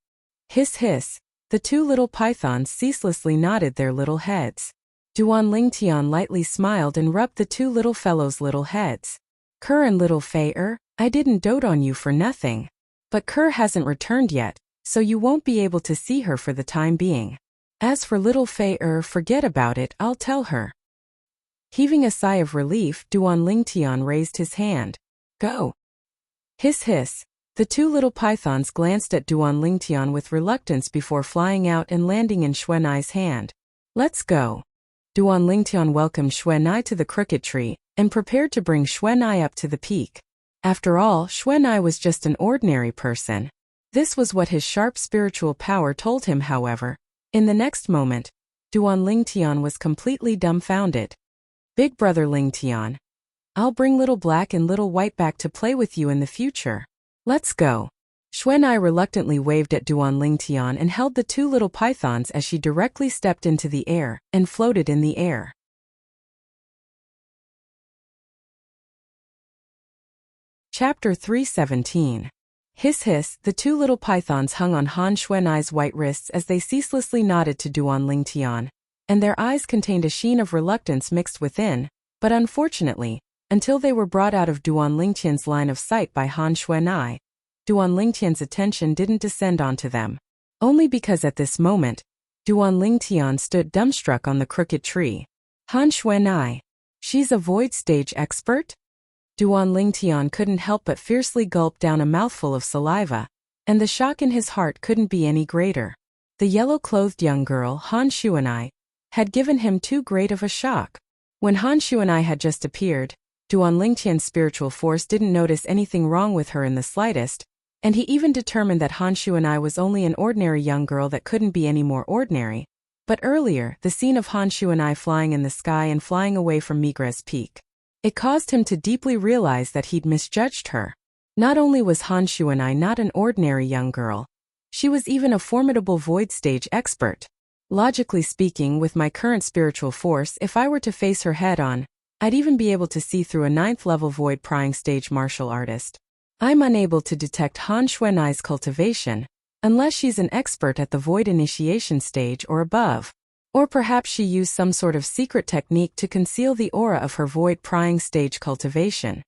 Speaker 1: Hiss, the two little pythons ceaselessly nodded their little heads. Duan Lingtian lightly smiled and rubbed the two little fellows' little heads. Kerr and Little Fair, I didn't dote on you for nothing. But Kerr hasn't returned yet, so you won't be able to see her for the time being. As for Little Fair, forget about it, I'll tell her. Heaving a sigh of relief, Duan Lingtian raised his hand. Go. Hiss. The two little pythons glanced at Duan Lingtian with reluctance before flying out and landing in Xuanai's hand. Let's go. Duan Lingtian welcomed Xuanai to the crooked tree, and prepared to bring Xuanai up to the peak. After all, Xuanai was just an ordinary person. This was what his sharp spiritual power told him, however. In the next moment, Duan Lingtian was completely dumbfounded. Big brother Lingtian, I'll bring Little Black and Little White back to play with you in the future. Let's go. Xuanai reluctantly waved at Duan Lingtian and held the two little pythons as she directly stepped into the air and floated in the air. Chapter 317. Hiss, the two little pythons hung on Han Xuanai's white wrists as they ceaselessly nodded to Duan Lingtian, and their eyes contained a sheen of reluctance mixed within, but unfortunately, until they were brought out of Duan Lingtian's line of sight by Han Xuanai, Duan Lingtian's attention didn't descend onto them. Only because at this moment, Duan Lingtian stood dumbstruck on the crooked tree. Han Xuanai. She's a void stage expert? Duan Lingtian couldn't help but fiercely gulp down a mouthful of saliva, and the shock in his heart couldn't be any greater. The yellow-clothed young girl, Han Xuanai, had given him too great of a shock. When Han Xuanai had just appeared, Duan Lingtian's spiritual force didn't notice anything wrong with her in the slightest, and he even determined that Han Xuanai was only an ordinary young girl that couldn't be any more ordinary. But earlier, the scene of Han Xuanai flying in the sky and flying away from Migres Peak, it caused him to deeply realize that he'd misjudged her. Not only was Han Xuanai not an ordinary young girl, she was even a formidable void stage expert. Logically speaking, with my current spiritual force, if I were to face her head-on, I'd even be able to see through a 9th-level void prying stage martial artist. I'm unable to detect Han Xuanai's cultivation, unless she's an expert at the void initiation stage or above. Or perhaps she used some sort of secret technique to conceal the aura of her void prying stage cultivation.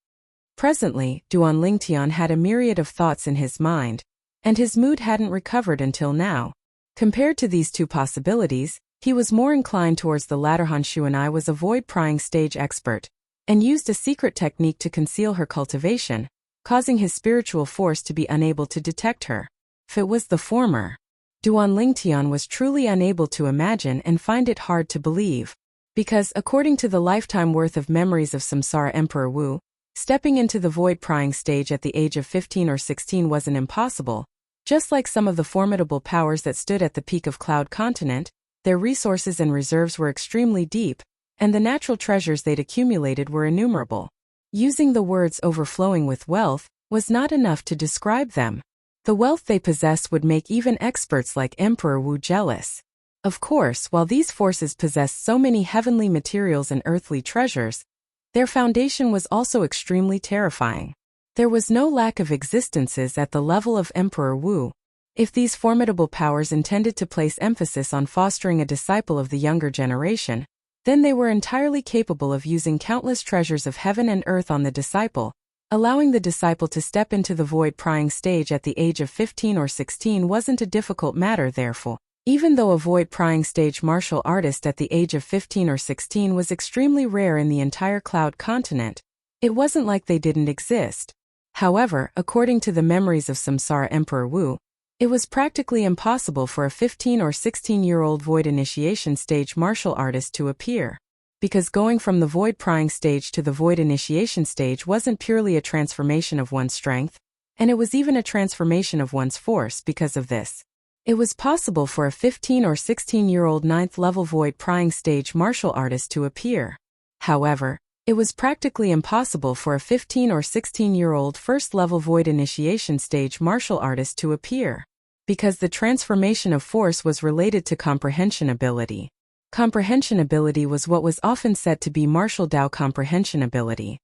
Speaker 1: Presently, Duan Lingtian had a myriad of thoughts in his mind, and his mood hadn't recovered until now. Compared to these two possibilities, he was more inclined towards the latter. Han Xuanai was a void prying stage expert, and used a secret technique to conceal her cultivation, causing his spiritual force to be unable to detect her. If it was the former, Duan Lingtian was truly unable to imagine and find it hard to believe. Because, according to the lifetime worth of memories of Samsara Emperor Wu, stepping into the void prying stage at the age of 15 or 16 wasn't impossible. Just like some of the formidable powers that stood at the peak of Cloud Continent, their resources and reserves were extremely deep, and the natural treasures they'd accumulated were innumerable. Using the words overflowing with wealth was not enough to describe them. The wealth they possessed would make even experts like Emperor Wu jealous. Of course, while these forces possessed so many heavenly materials and earthly treasures, their foundation was also extremely terrifying. There was no lack of existences at the level of Emperor Wu. If these formidable powers intended to place emphasis on fostering a disciple of the younger generation, then they were entirely capable of using countless treasures of heaven and earth on the disciple. Allowing the disciple to step into the void-prying stage at the age of 15 or 16 wasn't a difficult matter therefore. Even though a void-prying stage martial artist at the age of 15 or 16 was extremely rare in the entire Cloud continent, it wasn't like they didn't exist. However, according to the memories of Samsara Emperor Wu, it was practically impossible for a 15 or 16-year-old void initiation stage martial artist to appear. Because going from the void-prying stage to the void initiation stage wasn't purely a transformation of one's strength, and it was even a transformation of one's force because of this. It was possible for a 15 or 16-year-old 9th-level void-prying stage martial artist to appear. However, it was practically impossible for a 15 or 16-year-old 1st-level void initiation stage martial artist to appear. Because the transformation of force was related to comprehension ability. Comprehension ability was what was often said to be martial Dao comprehension ability.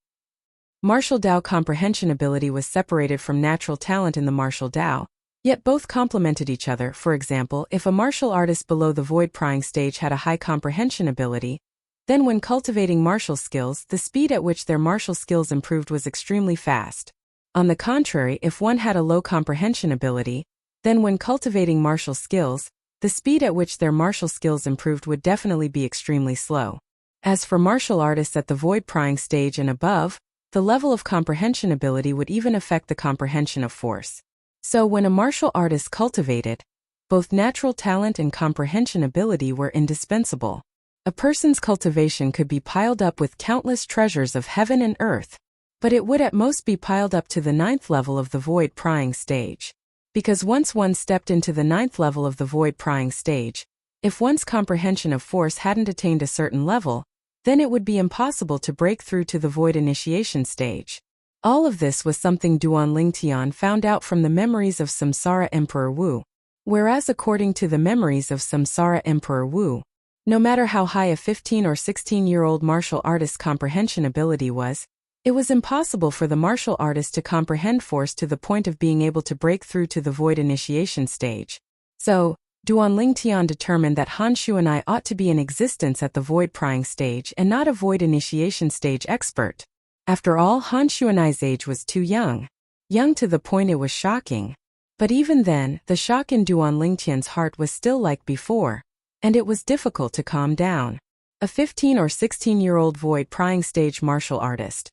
Speaker 1: Martial Dao comprehension ability was separated from natural talent in the martial Dao, yet both complemented each other. For example, if a martial artist below the void-prying stage had a high comprehension ability, then when cultivating martial skills, the speed at which their martial skills improved was extremely fast. On the contrary, if one had a low comprehension ability, then when cultivating martial skills, the speed at which their martial skills improved would definitely be extremely slow. As for martial artists at the void-prying stage and above, the level of comprehension ability would even affect the comprehension of force. So when a martial artist cultivated, both natural talent and comprehension ability were indispensable. A person's cultivation could be piled up with countless treasures of heaven and earth, but it would at most be piled up to the 9th level of the void-prying stage. Because once one stepped into the 9th level of the void-prying stage, if one's comprehension of force hadn't attained a certain level, then it would be impossible to break through to the void initiation stage. All of this was something Duan Lingtian found out from the memories of Samsara Emperor Wu. Whereas according to the memories of Samsara Emperor Wu, no matter how high a 15 or 16-year-old martial artist's comprehension ability was, it was impossible for the martial artist to comprehend force to the point of being able to break through to the void initiation stage. So, Duan Lingtian determined that Han Shuanai ought to be in existence at the void-prying stage and not a void initiation stage expert. After all, Han Shuanai's age was too young. Young to the point it was shocking. But even then, the shock in Duan Lingtian's heart was still like before, and it was difficult to calm down. A 15 or 16-year-old void-prying stage martial artist.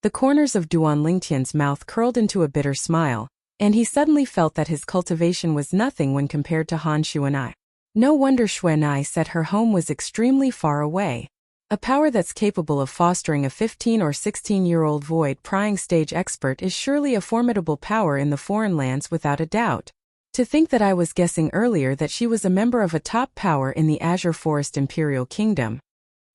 Speaker 1: The corners of Duan Lingtian's mouth curled into a bitter smile, and he suddenly felt that his cultivation was nothing when compared to Han Shuanai. No wonder Shuanai said her home was extremely far away. A power that's capable of fostering a 15 or 16-year-old void-prying stage expert is surely a formidable power in the foreign lands without a doubt. To think that I was guessing earlier that she was a member of a top power in the Azure Forest Imperial Kingdom.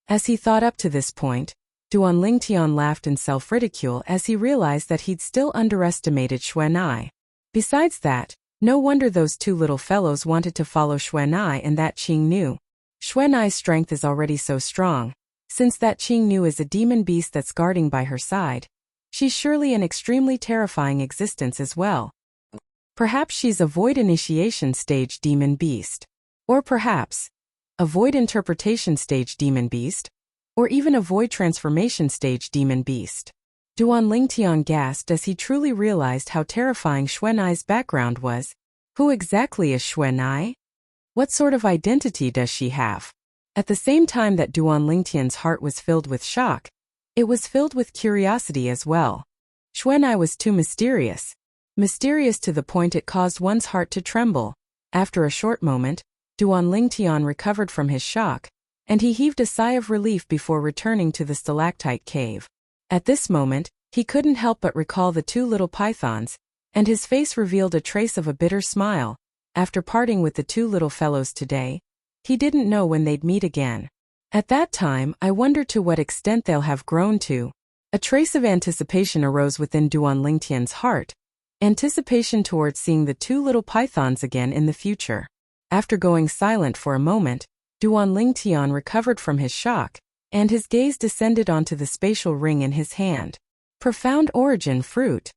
Speaker 1: As he thought up to this point, Duan Lingtian laughed in self-ridicule as he realized that he'd still underestimated Shuanai. Besides that, no wonder those two little fellows wanted to follow Shuanai and that Qing Nu. Shuanai's strength is already so strong. Since that Qing Nu is a demon beast that's guarding by her side, she's surely an extremely terrifying existence as well. Perhaps she's a void initiation stage demon beast. Or perhaps a void interpretation stage demon beast. Or even a void transformation stage demon beast. Duan Lingtian gasped as he truly realized how terrifying Shuanai's background was. Who exactly is Shuanai? What sort of identity does she have? At the same time that Duan Lingtian's heart was filled with shock, it was filled with curiosity as well. Shuanai was too mysterious. Mysterious to the point it caused one's heart to tremble. After a short moment, Duan Lingtian recovered from his shock, and he heaved a sigh of relief before returning to the stalactite cave. At this moment, he couldn't help but recall the two little pythons, and his face revealed a trace of a bitter smile. After parting with the two little fellows today, he didn't know when they'd meet again. At that time, I wonder to what extent they'll have grown to. A trace of anticipation arose within Duan Lingtian's heart. Anticipation towards seeing the two little pythons again in the future. After going silent for a moment, Duan Lingtian recovered from his shock, and his gaze descended onto the spatial ring in his hand. Profound origin fruit.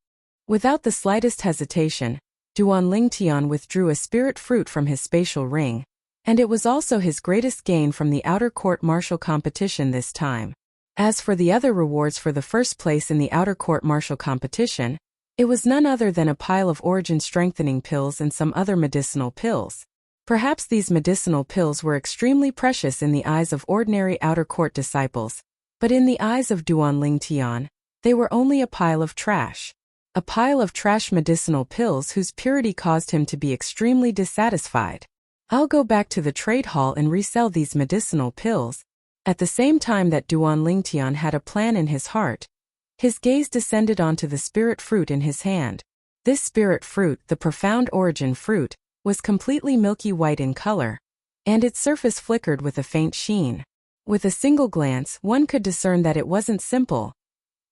Speaker 1: Without the slightest hesitation, Duan Lingtian withdrew a spirit fruit from his spatial ring, and it was also his greatest gain from the outer court martial competition this time. As for the other rewards for the first place in the outer court martial competition, it was none other than a pile of origin strengthening pills and some other medicinal pills. Perhaps these medicinal pills were extremely precious in the eyes of ordinary outer court disciples, but in the eyes of Duan Lingtian, they were only a pile of trash. A pile of trash medicinal pills whose purity caused him to be extremely dissatisfied. I'll go back to the trade hall and resell these medicinal pills. At the same time that Duan Lingtian had a plan in his heart, his gaze descended onto the spirit fruit in his hand. This spirit fruit, the profound origin fruit, was completely milky white in color, and its surface flickered with a faint sheen. With a single glance, one could discern that it wasn't simple.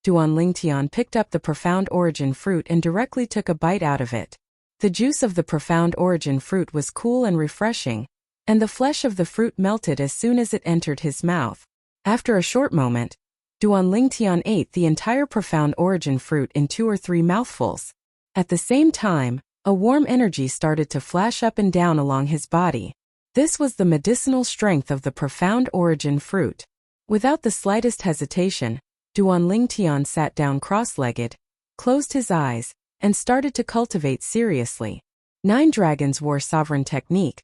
Speaker 1: Duan Lingtian picked up the profound origin fruit and directly took a bite out of it. The juice of the profound origin fruit was cool and refreshing, and the flesh of the fruit melted as soon as it entered his mouth. After a short moment, Duan Lingtian ate the entire profound origin fruit in 2 or 3 mouthfuls. At the same time, a warm energy started to flash up and down along his body. This was the medicinal strength of the profound origin fruit. Without the slightest hesitation, Duan Lingtian sat down cross-legged, closed his eyes, and started to cultivate seriously. 9 dragons wore sovereign technique,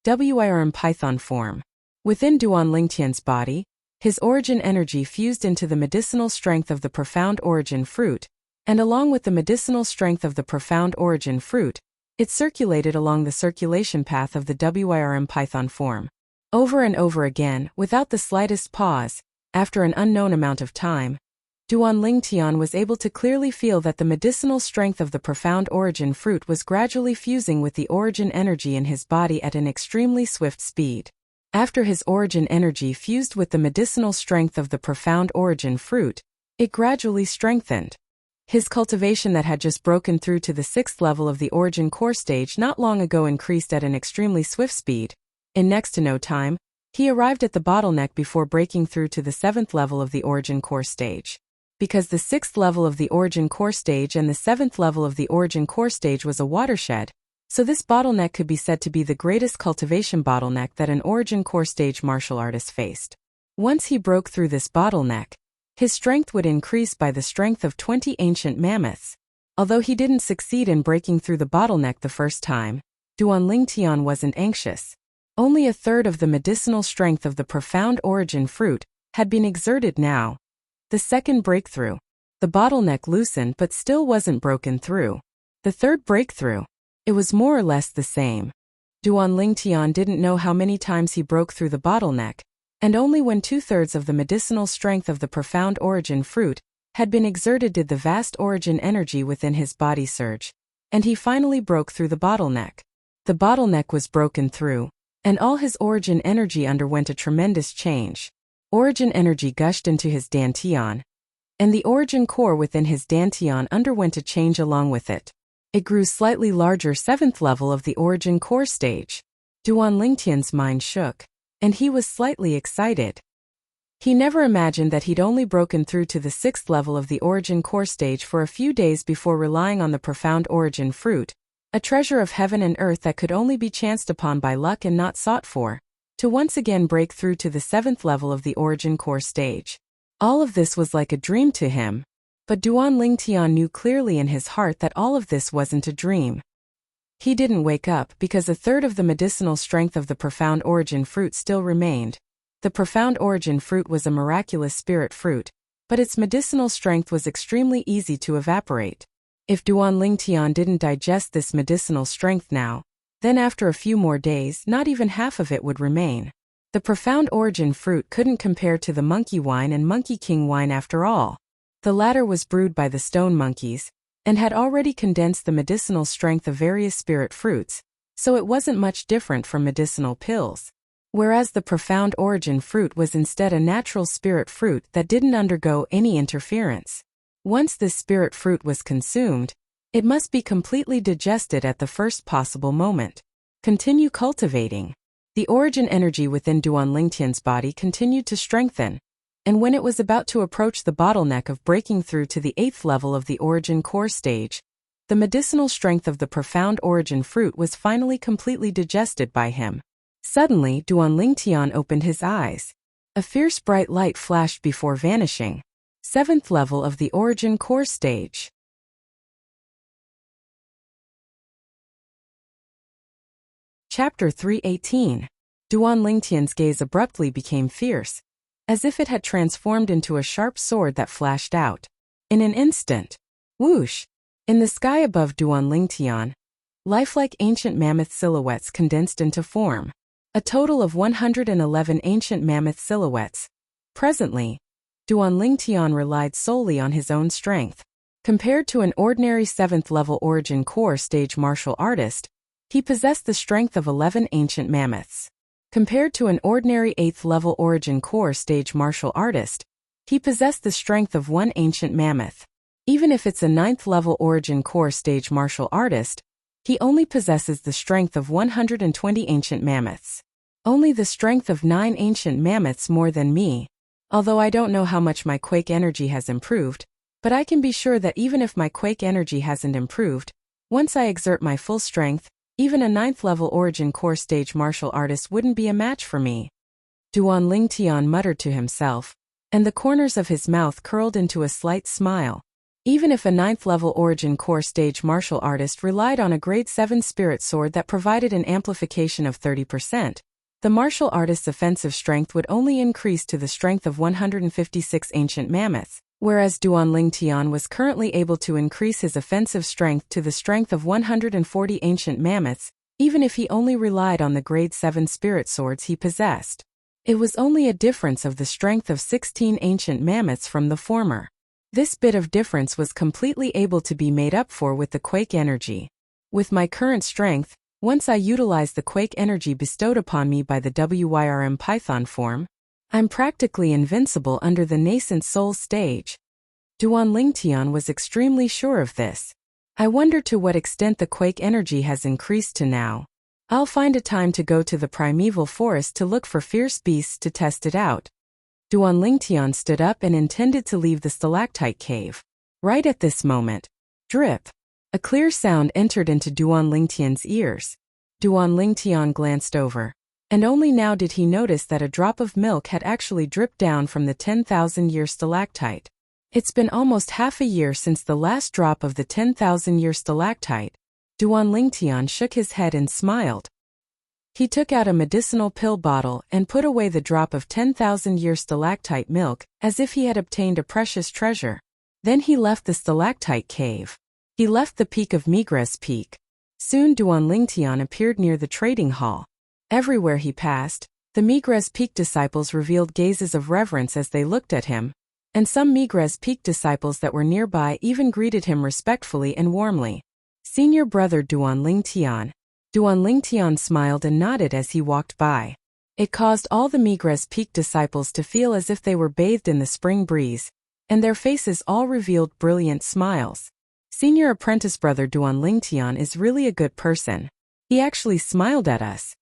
Speaker 1: Wirm Python form. Within Duan Lingtian's body, his origin energy fused into the medicinal strength of the profound origin fruit, and along with the medicinal strength of the profound origin fruit, it circulated along the circulation path of the Wirm Python form. Over and over again, without the slightest pause, after an unknown amount of time, Duan Lingtian was able to clearly feel that the medicinal strength of the profound origin fruit was gradually fusing with the origin energy in his body at an extremely swift speed. After his origin energy fused with the medicinal strength of the profound origin fruit, it gradually strengthened. His cultivation that had just broken through to the 6th level of the origin core stage not long ago increased at an extremely swift speed. In next to no time, he arrived at the bottleneck before breaking through to the 7th level of the origin core stage. Because the 6th level of the origin core stage and the 7th level of the origin core stage was a watershed, so this bottleneck could be said to be the greatest cultivation bottleneck that an origin core stage martial artist faced. Once he broke through this bottleneck, his strength would increase by the strength of 20 ancient mammoths. Although he didn't succeed in breaking through the bottleneck the first time, Duan Lingtian wasn't anxious. Only a third of the medicinal strength of the profound origin fruit had been exerted now. The second breakthrough. The bottleneck loosened but still wasn't broken through. The third breakthrough. It was more or less the same. Duan Lingtian didn't know how many times he broke through the bottleneck, and only when 2/3 of the medicinal strength of the profound origin fruit had been exerted did the vast origin energy within his body surge, and he finally broke through the bottleneck. The bottleneck was broken through, and all his origin energy underwent a tremendous change. Origin energy gushed into his dantian, and the origin core within his dantian underwent a change along with it. It grew slightly larger 7th level of the origin core stage. Duan Lingtian's mind shook, and he was slightly excited. He never imagined that he'd only broken through to the 6th level of the origin core stage for a few days before relying on the profound origin fruit, a treasure of heaven and earth that could only be chanced upon by luck and not sought for, to once again break through to the 7th level of the origin core stage. All of this was like a dream to him, but Duan Lingtian knew clearly in his heart that all of this wasn't a dream. He didn't wake up because a third of the medicinal strength of the profound origin fruit still remained. The profound origin fruit was a miraculous spirit fruit, but its medicinal strength was extremely easy to evaporate. If Duan Lingtian didn't digest this medicinal strength now, then after a few more days not even half of it would remain. The profound origin fruit couldn't compare to the monkey wine and monkey king wine after all. The latter was brewed by the stone monkeys, and had already condensed the medicinal strength of various spirit fruits, so it wasn't much different from medicinal pills. Whereas the profound origin fruit was instead a natural spirit fruit that didn't undergo any interference. Once this spirit fruit was consumed, it must be completely digested at the first possible moment. Continue cultivating. The origin energy within Duan Lingtian's body continued to strengthen, and when it was about to approach the bottleneck of breaking through to the 8th level of the origin core stage, The medicinal strength of the profound origin fruit was finally completely digested by him. Suddenly, Duan Lingtian opened his eyes. A fierce bright light flashed before vanishing. 7th level of the origin core stage. Chapter 318. Duan Lingtian's gaze abruptly became fierce, as if it had transformed into a sharp sword that flashed out. In an instant, whoosh! In the sky above Duan Lingtian, lifelike ancient mammoth silhouettes condensed into form. A total of 111 ancient mammoth silhouettes. Presently, Duan Lingtian relied solely on his own strength. Compared to an ordinary 7th level origin core stage martial artist, he possessed the strength of 11 ancient mammoths. Compared to an ordinary 8th level origin core stage martial artist, he possessed the strength of 1 ancient mammoth. Even if it's a 9th level origin core stage martial artist, he only possesses the strength of 120 ancient mammoths. Only the strength of 9 ancient mammoths more than me. Although I don't know how much my quake energy has improved, but I can be sure that even if my quake energy hasn't improved, once I exert my full strength, even a 9th level origin core stage martial artist wouldn't be a match for me. Duan Lingtian muttered to himself, and the corners of his mouth curled into a slight smile. Even if a 9th level origin core stage martial artist relied on a grade 7 spirit sword that provided an amplification of 30%, the martial artist's offensive strength would only increase to the strength of 156 ancient mammoths, whereas Duan Lingtian was currently able to increase his offensive strength to the strength of 140 ancient mammoths, even if he only relied on the grade 7 spirit swords he possessed. It was only a difference of the strength of 16 ancient mammoths from the former. This bit of difference was completely able to be made up for with the quake energy. With my current strength, once I utilize the quake energy bestowed upon me by the WYRM Python form, I'm practically invincible under the nascent soul stage. Duan Lingtian was extremely sure of this. I wonder to what extent the quake energy has increased to now. I'll find a time to go to the primeval forest to look for fierce beasts to test it out. Duan Lingtian stood up and intended to leave the stalactite cave. Right at this moment, drip! A clear sound entered into Duan Lingtian's ears. Duan Lingtian glanced over, and only now did he notice that a drop of milk had actually dripped down from the 10,000-year stalactite. It's been almost half a year since the last drop of the 10,000-year stalactite. Duan Lingtian shook his head and smiled. He took out a medicinal pill bottle and put away the drop of 10,000-year stalactite milk, as if he had obtained a precious treasure. Then he left the stalactite cave. He left the peak of Migres Peak. Soon Duan Lingtian appeared near the trading hall. Everywhere he passed, the Migres Peak disciples revealed gazes of reverence as they looked at him, and some Migres Peak disciples that were nearby even greeted him respectfully and warmly. Senior brother Duan Lingtian. Duan Lingtian smiled and nodded as he walked by. It caused all the Migres Peak disciples to feel as if they were bathed in the spring breeze, and their faces all revealed brilliant smiles. Senior apprentice brother Duan Lingtian is really a good person. He actually smiled at us.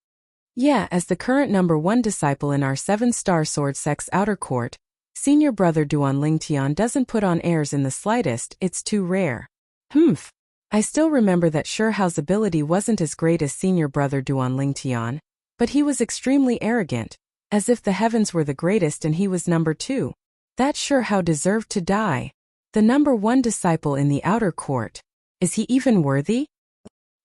Speaker 1: Yeah, as the current number 1 disciple in our 7-star sword sect's outer court, senior brother Duan Lingtian doesn't put on airs in the slightest, it's too rare. Humph. I still remember that Shuhao's ability wasn't as great as senior brother Duan Lingtian, but he was extremely arrogant, as if the heavens were the greatest and he was number 2. That Shuhao deserved to die. The number 1 disciple in the outer court. Is he even worthy?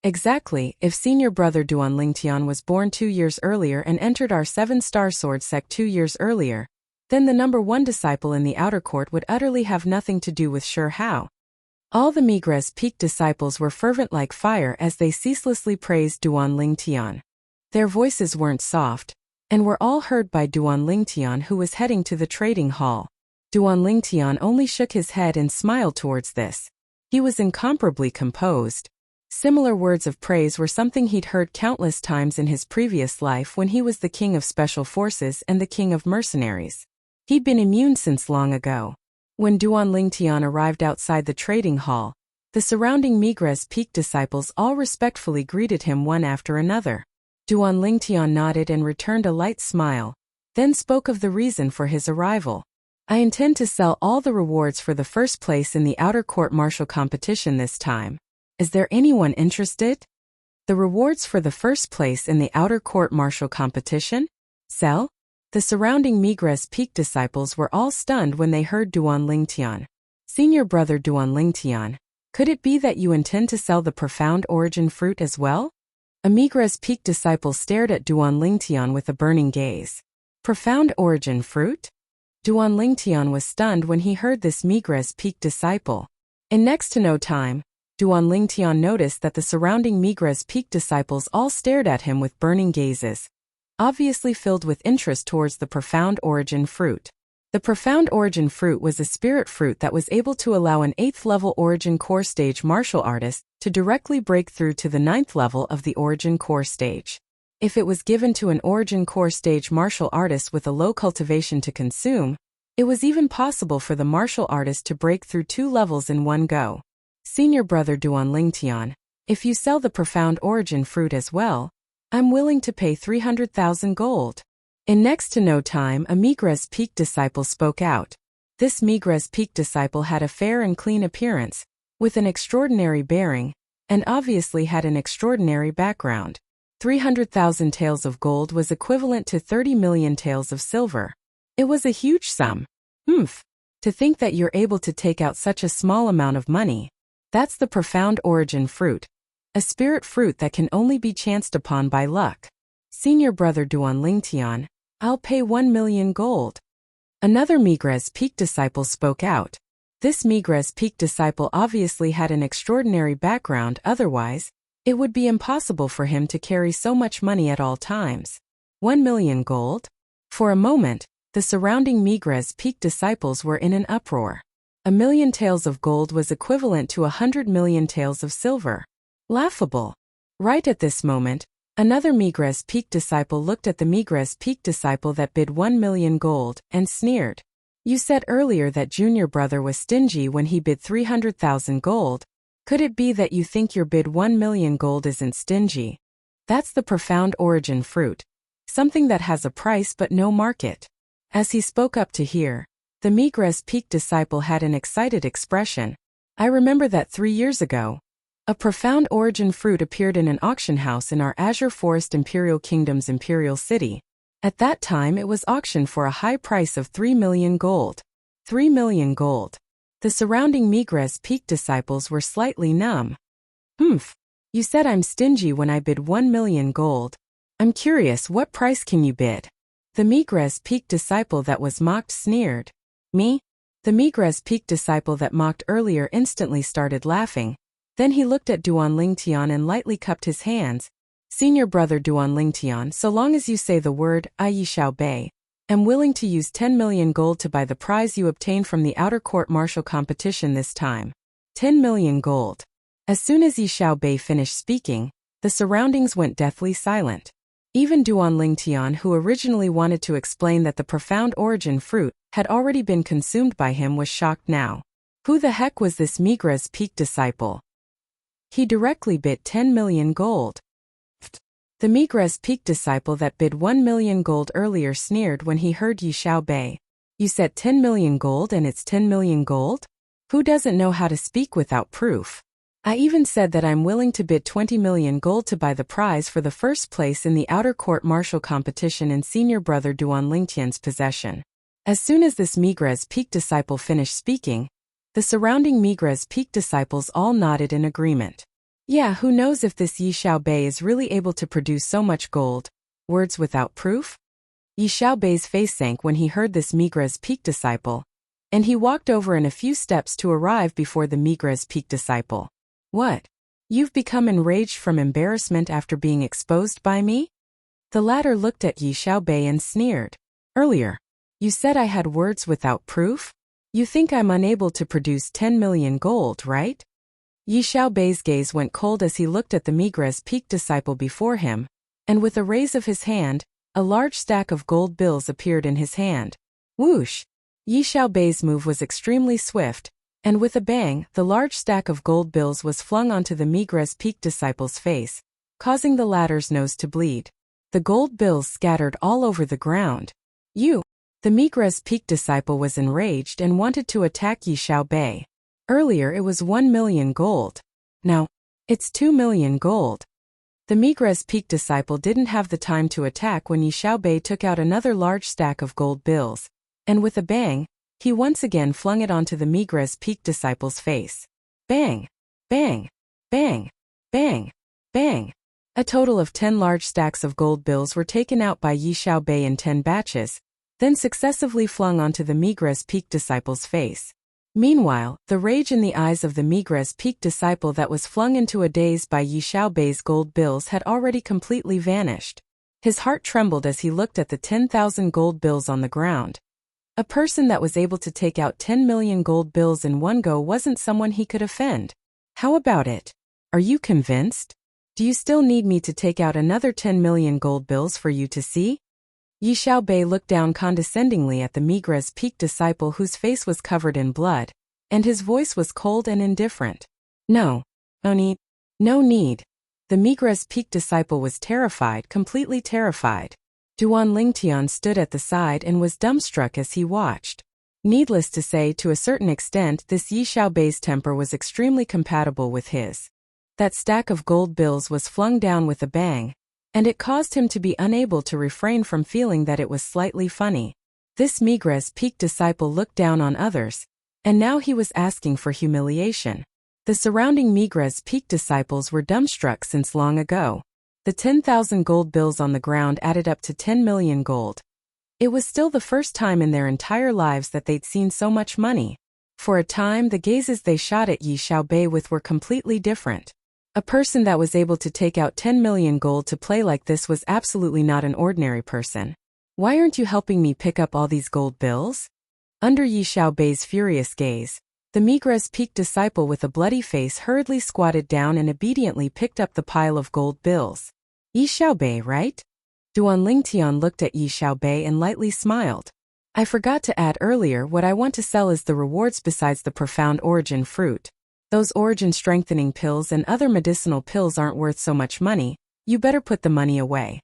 Speaker 1: Exactly, if senior brother Duan Lingtian was born 2 years earlier and entered our 7-star sword sect 2 years earlier, then the number 1 disciple in the outer court would utterly have nothing to do with Shuhao. All the Migres Peak disciples were fervent like fire as they ceaselessly praised Duan Lingtian. Their voices weren't soft, and were all heard by Duan Lingtian, who was heading to the trading hall. Duan Lingtian only shook his head and smiled towards this. He was incomparably composed. Similar words of praise were something he'd heard countless times in his previous life when he was the king of special forces and the king of mercenaries. He'd been immune since long ago. When Duan Lingtian arrived outside the trading hall, the surrounding Migres Peak disciples all respectfully greeted him one after another. Duan Lingtian nodded and returned a light smile, then spoke of the reason for his arrival. I intend to sell all the rewards for the first place in the outer court martial competition this time. Is there anyone interested? The rewards for the first place in the outer court martial competition? Sell? The surrounding Migres Peak disciples were all stunned when they heard Duan Lingtian. Senior brother Duan Lingtian, could it be that you intend to sell the profound origin fruit as well? A Migres Peak disciple stared at Duan Lingtian with a burning gaze. Profound origin fruit? Duan Lingtian was stunned when he heard this Migres Peak disciple. In next to no time, Duan Lingtian noticed that the surrounding Migres Peak disciples all stared at him with burning gazes, obviously filled with interest towards the profound origin fruit. The profound origin fruit was a spirit fruit that was able to allow an 8th level origin core stage martial artist to directly break through to the 9th level of the origin core stage. If it was given to an origin core stage martial artist with a low cultivation to consume, it was even possible for the martial artist to break through 2 levels in one go. Senior brother Duan Lingtian, if you sell the profound origin fruit as well, I'm willing to pay 300,000 gold. In next to no time, a Migres Peak disciple spoke out. This Migres Peak disciple had a fair and clean appearance, with an extraordinary bearing, and obviously had an extraordinary background. 300,000 taels of gold was equivalent to 30 million taels of silver. It was a huge sum. To think that you're able to take out such a small amount of money. That's the profound origin fruit. A spirit fruit that can only be chanced upon by luck. Senior brother Duan Lingtian, I'll pay 1 million gold. Another Migres Peak disciple spoke out. This Migres Peak disciple obviously had an extraordinary background, otherwise, it would be impossible for him to carry so much money at all times. 1 million gold? For a moment, the surrounding Migres Peak disciples were in an uproar. 1 million taels of gold was equivalent to 100 million taels of silver. Laughable. Right at this moment, another Migres Peak disciple looked at the Migres Peak disciple that bid 1 million gold and sneered. You said earlier that junior brother was stingy when he bid 300,000 gold. Could it be that you think your bid 1 million gold isn't stingy? That's the profound origin fruit. Something that has a price but no market. As he spoke up to hear, the Migres Peak disciple had an excited expression. I remember that 3 years ago, a profound origin fruit appeared in an auction house in our Azure Forest Imperial Kingdom's Imperial City. At that time it was auctioned for a high price of 3 million gold. 3 million gold. The surrounding Migres Peak disciples were slightly numb. You said I'm stingy when I bid 1 million gold. I'm curious, what price can you bid? The Migres Peak disciple that was mocked sneered. Me? The Migres Peak disciple that mocked earlier instantly started laughing. Then he looked at Duan Lingtian and lightly cupped his hands. Senior brother Duan Lingtian, so long as you say the word, I Yi Xiao Bei, am willing to use 10 million gold to buy the prize you obtained from the outer court martial competition this time. 10 million gold. As soon as Yi Xiao Bei finished speaking, the surroundings went deathly silent. Even Duan Lingtian, who originally wanted to explain that the profound origin fruit had already been consumed by him, was shocked now. Who the heck was this Migres Peak disciple? He directly bid 10 million gold. The Migres Peak disciple that bid 1 million gold earlier sneered when he heard Yi Xiao Bei. You said 10 million gold and it's 10 million gold? Who doesn't know how to speak without proof? I even said that I'm willing to bid 20 million gold to buy the prize for the first place in the outer court martial competition in senior brother Duan Lingtian's possession. As soon as this Migres Peak disciple finished speaking, the surrounding Migres Peak disciples all nodded in agreement. Yeah, who knows if this Yi Xiao Bei is really able to produce so much gold. Words without proof? Yi Xiao Bei's face sank when he heard this Migres Peak disciple, and he walked over in a few steps to arrive before the Migres Peak disciple. What? You've become enraged from embarrassment after being exposed by me? The latter looked at Yi Xiao Bei and sneered. Earlier, you said I had words without proof? You think I'm unable to produce 10 million gold, right? Yi Xiao Bei's gaze went cold as he looked at the Migres Peak disciple before him, and with a raise of his hand, a large stack of gold bills appeared in his hand. Whoosh! Yi Xiao Bei's move was extremely swift, and with a bang, the large stack of gold bills was flung onto the Migres Peak disciple's face, causing the latter's nose to bleed. The gold bills scattered all over the ground. The Migres Peak disciple was enraged and wanted to attack Yi Xiao Bei. Earlier it was 1 million gold. Now, It's 2 million gold. The Migres Peak disciple didn't have the time to attack when Yi Xiaobei took out another large stack of gold bills, and with a bang, he once again flung it onto the Migres Peak disciple's face. Bang! Bang! Bang! Bang! Bang! A total of 10 large stacks of gold bills were taken out by Yi Xiaobei in 10 batches, then successively flung onto the Migres Peak disciple's face. Meanwhile, the rage in the eyes of the Migres Peak disciple that was flung into a daze by Yi Xiaobei's gold bills had already completely vanished. His heart trembled as he looked at the 10,000 gold bills on the ground. A person that was able to take out 10 million gold bills in one go wasn't someone he could offend. How about it? Are you convinced? Do you still need me to take out another 10 million gold bills for you to see? Yi Xiaobei looked down condescendingly at the Migres Peak disciple whose face was covered in blood, and his voice was cold and indifferent. No need. The Migres Peak disciple was terrified, completely terrified. Duan Lingtian stood at the side and was dumbstruck as he watched. Needless to say, to a certain extent, this Yi Xiaobei's temper was extremely compatible with his. That stack of gold bills was flung down with a bang, and it caused him to be unable to refrain from feeling that it was slightly funny. This Migres Peak disciple looked down on others, and now he was asking for humiliation. The surrounding Migres Peak disciples were dumbstruck since long ago. The 10,000 gold bills on the ground added up to 10 million gold. It was still the first time in their entire lives that they'd seen so much money. For a time, the gazes they shot at Yi Xiaobei with were completely different. A person that was able to take out 10 million gold to play like this was absolutely not an ordinary person. Why aren't you helping me pick up all these gold bills? Under Yi Xiaobei's furious gaze, the Migres Peak disciple with a bloody face hurriedly squatted down and obediently picked up the pile of gold bills. Yi Xiaobei, right? Duan Lingtian looked at Yi Xiaobei and lightly smiled. I forgot to add earlier, what I want to sell is the rewards besides the profound origin fruit. Those origin-strengthening pills and other medicinal pills aren't worth so much money, you better put the money away.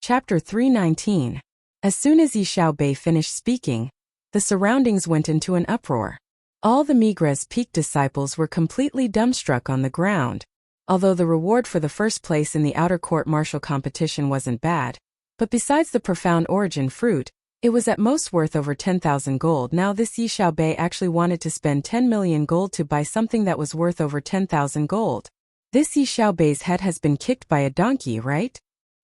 Speaker 1: Chapter 319. As soon as Yi Xiaobei finished speaking, the surroundings went into an uproar. All the Migres Peak disciples were completely dumbstruck on the ground. Although the reward for the first place in the outer court martial competition wasn't bad, but besides the profound origin fruit, it was at most worth over 10,000 gold. Now this Yi Xiaobei actually wanted to spend 10 million gold to buy something that was worth over 10,000 gold. This Yi Xiaobei's head has been kicked by a donkey, right?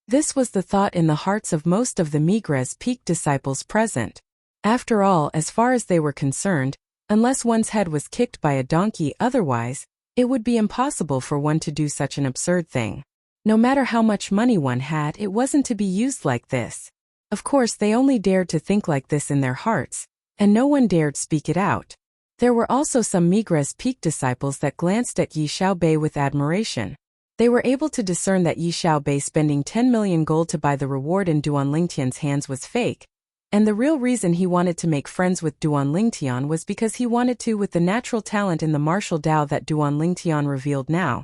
Speaker 1: This was the thought in the hearts of most of the Migres Peak disciples present. After all, as far as they were concerned, unless one's head was kicked by a donkey otherwise, it would be impossible for one to do such an absurd thing. No matter how much money one had, it wasn't to be used like this. Of course, they only dared to think like this in their hearts, and no one dared speak it out. There were also some Migres Peak disciples that glanced at Yi Xiaobei with admiration. They were able to discern that Yi Xiaobei spending 10 million gold to buy the reward in Duan Lingtian's hands was fake, and the real reason he wanted to make friends with Duan Lingtian was because he wanted to with the natural talent in the martial Tao that Duan Lingtian revealed now.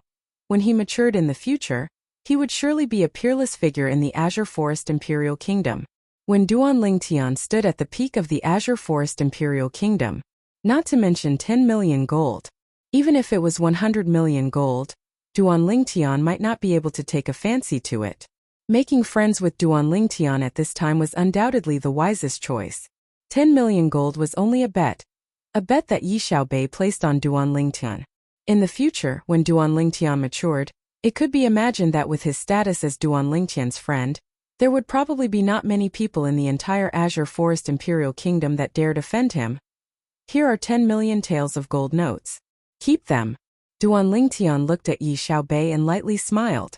Speaker 1: When he matured in the future, he would surely be a peerless figure in the Azure Forest Imperial Kingdom. When Duan Lingtian stood at the peak of the Azure Forest Imperial Kingdom, not to mention 10 million gold, even if it was 100 million gold, Duan Lingtian might not be able to take a fancy to it. Making friends with Duan Lingtian at this time was undoubtedly the wisest choice. 10 million gold was only a bet that Yi Xiaobei placed on Duan Lingtian. In the future, when Duan Lingtian matured, it could be imagined that with his status as Duan Lingtian's friend, there would probably be not many people in the entire Azure Forest Imperial Kingdom that dared offend him. Here are 10 million taels of gold notes. Keep them. Duan Lingtian looked at Yi Xiaobei and lightly smiled.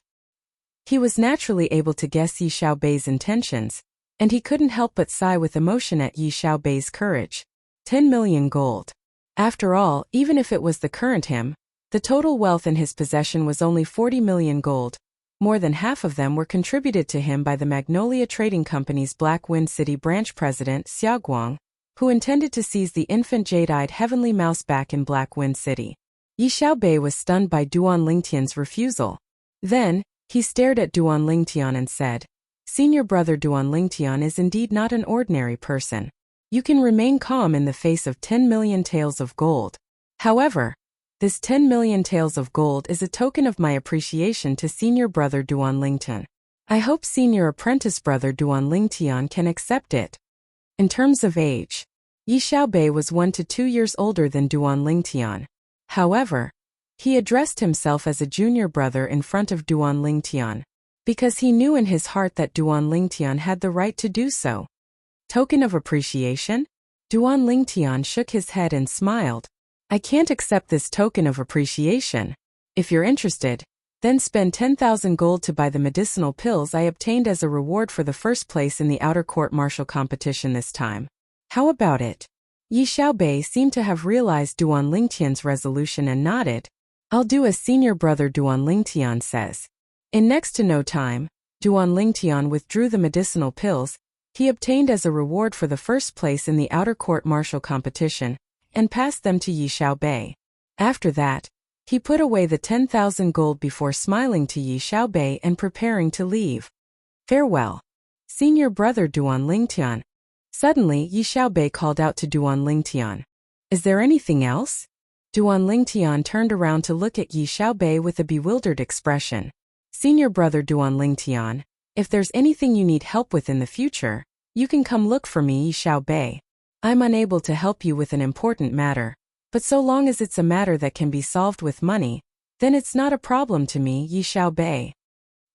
Speaker 1: He was naturally able to guess Yi Xiaobei's intentions, and he couldn't help but sigh with emotion at Yi Xiaobei's courage. 10 million gold. After all, even if it was the current him, the total wealth in his possession was only 40 million gold. More than half of them were contributed to him by the Magnolia Trading Company's Black Wind City branch president, Xiaoguang, who intended to seize the infant jade-eyed heavenly mouse back in Black Wind City. Yi Xiaobei was stunned by Duan Lingtian's refusal. Then, he stared at Duan Lingtian and said, "Senior brother Duan Lingtian is indeed not an ordinary person. You can remain calm in the face of 10 million taels of gold. However, this 10 million taels of gold is a token of my appreciation to senior brother Duan Lingtian. I hope senior apprentice brother Duan Lingtian can accept it. In terms of age, Yi Xiaobei was 1 to 2 years older than Duan Lingtian. However, he addressed himself as a junior brother in front of Duan Lingtian, because he knew in his heart that Duan Lingtian had the right to do so. Token of appreciation? Duan Lingtian shook his head and smiled. I can't accept this token of appreciation. If you're interested, then spend 10,000 gold to buy the medicinal pills I obtained as a reward for the first place in the outer court martial competition this time. How about it? Yi Xiaobei seemed to have realized Duan Lingtian's resolution and nodded. I'll do as senior brother Duan Lingtian says. In next to no time, Duan Lingtian withdrew the medicinal pills he obtained as a reward for the first place in the outer court martial competition, and passed them to Yi Xiaobei. After that, he put away the 10,000 gold before smiling to Yi Xiaobei and preparing to leave. Farewell, senior brother Duan Lingtian. Suddenly Yi Xiaobei called out to Duan Lingtian. Is there anything else? Duan Lingtian turned around to look at Yi Xiaobei with a bewildered expression. Senior brother Duan Lingtian, if there's anything you need help with in the future, you can come look for me, Yi Xiaobei. I'm unable to help you with an important matter, but so long as it's a matter that can be solved with money, then it's not a problem to me, Yi Xiaobei.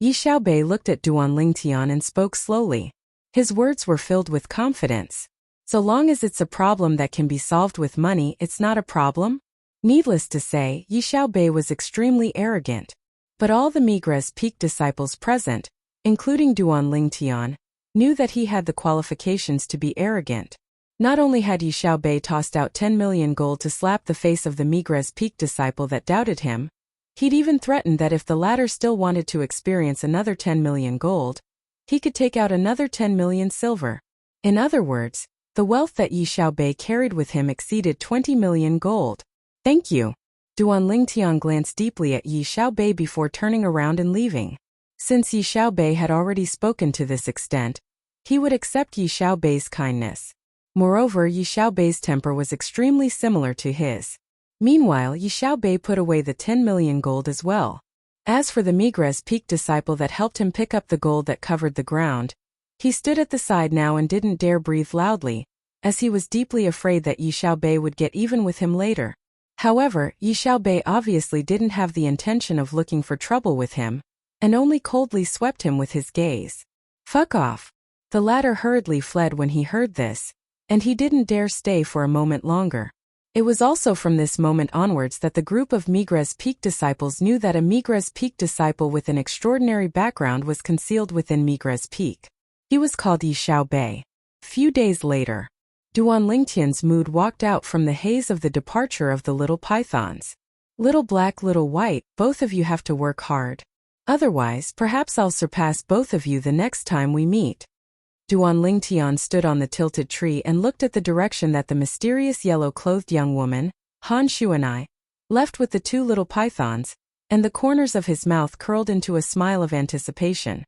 Speaker 1: Yi Xiaobei looked at Duan Lingtian and spoke slowly. His words were filled with confidence. So long as it's a problem that can be solved with money, it's not a problem? Needless to say, Yi Xiaobei was extremely arrogant. But all the Migres Peak disciples present, including Duan Lingtian, knew that he had the qualifications to be arrogant. Not only had Yi Xiaobei tossed out 10 million gold to slap the face of the Migres Peak disciple that doubted him, he'd even threatened that if the latter still wanted to experience another 10 million gold, he could take out another 10 million silver. In other words, the wealth that Yi Xiaobei carried with him exceeded 20 million gold. Thank you. Duan Lingtian glanced deeply at Yi Xiaobei before turning around and leaving. Since Yi Xiaobei had already spoken to this extent, he would accept Yi Xiaobei's kindness. Moreover, Yi Xiaobei's temper was extremely similar to his. Meanwhile, Yi Xiaobei put away the 10 million gold as well. As for the Migres Peak disciple that helped him pick up the gold that covered the ground, he stood at the side now and didn't dare breathe loudly, as he was deeply afraid that Yi Xiaobei would get even with him later. However, Yi Xiaobei obviously didn't have the intention of looking for trouble with him, and only coldly swept him with his gaze. Fuck off. The latter hurriedly fled when he heard this, and he didn't dare stay for a moment longer. It was also from this moment onwards that the group of Migres Peak disciples knew that a Migres Peak disciple with an extraordinary background was concealed within Migres Peak. He was called Yi Xiaobei. Few days later, Duan Lingtian's mood walked out from the haze of the departure of the little pythons. Little black, little white, both of you have to work hard. Otherwise, perhaps I'll surpass both of you the next time we meet. Duan Lingtian stood on the tilted tree and looked at the direction that the mysterious yellow-clothed young woman, Han Shuanai, left with the two little pythons, and the corners of his mouth curled into a smile of anticipation.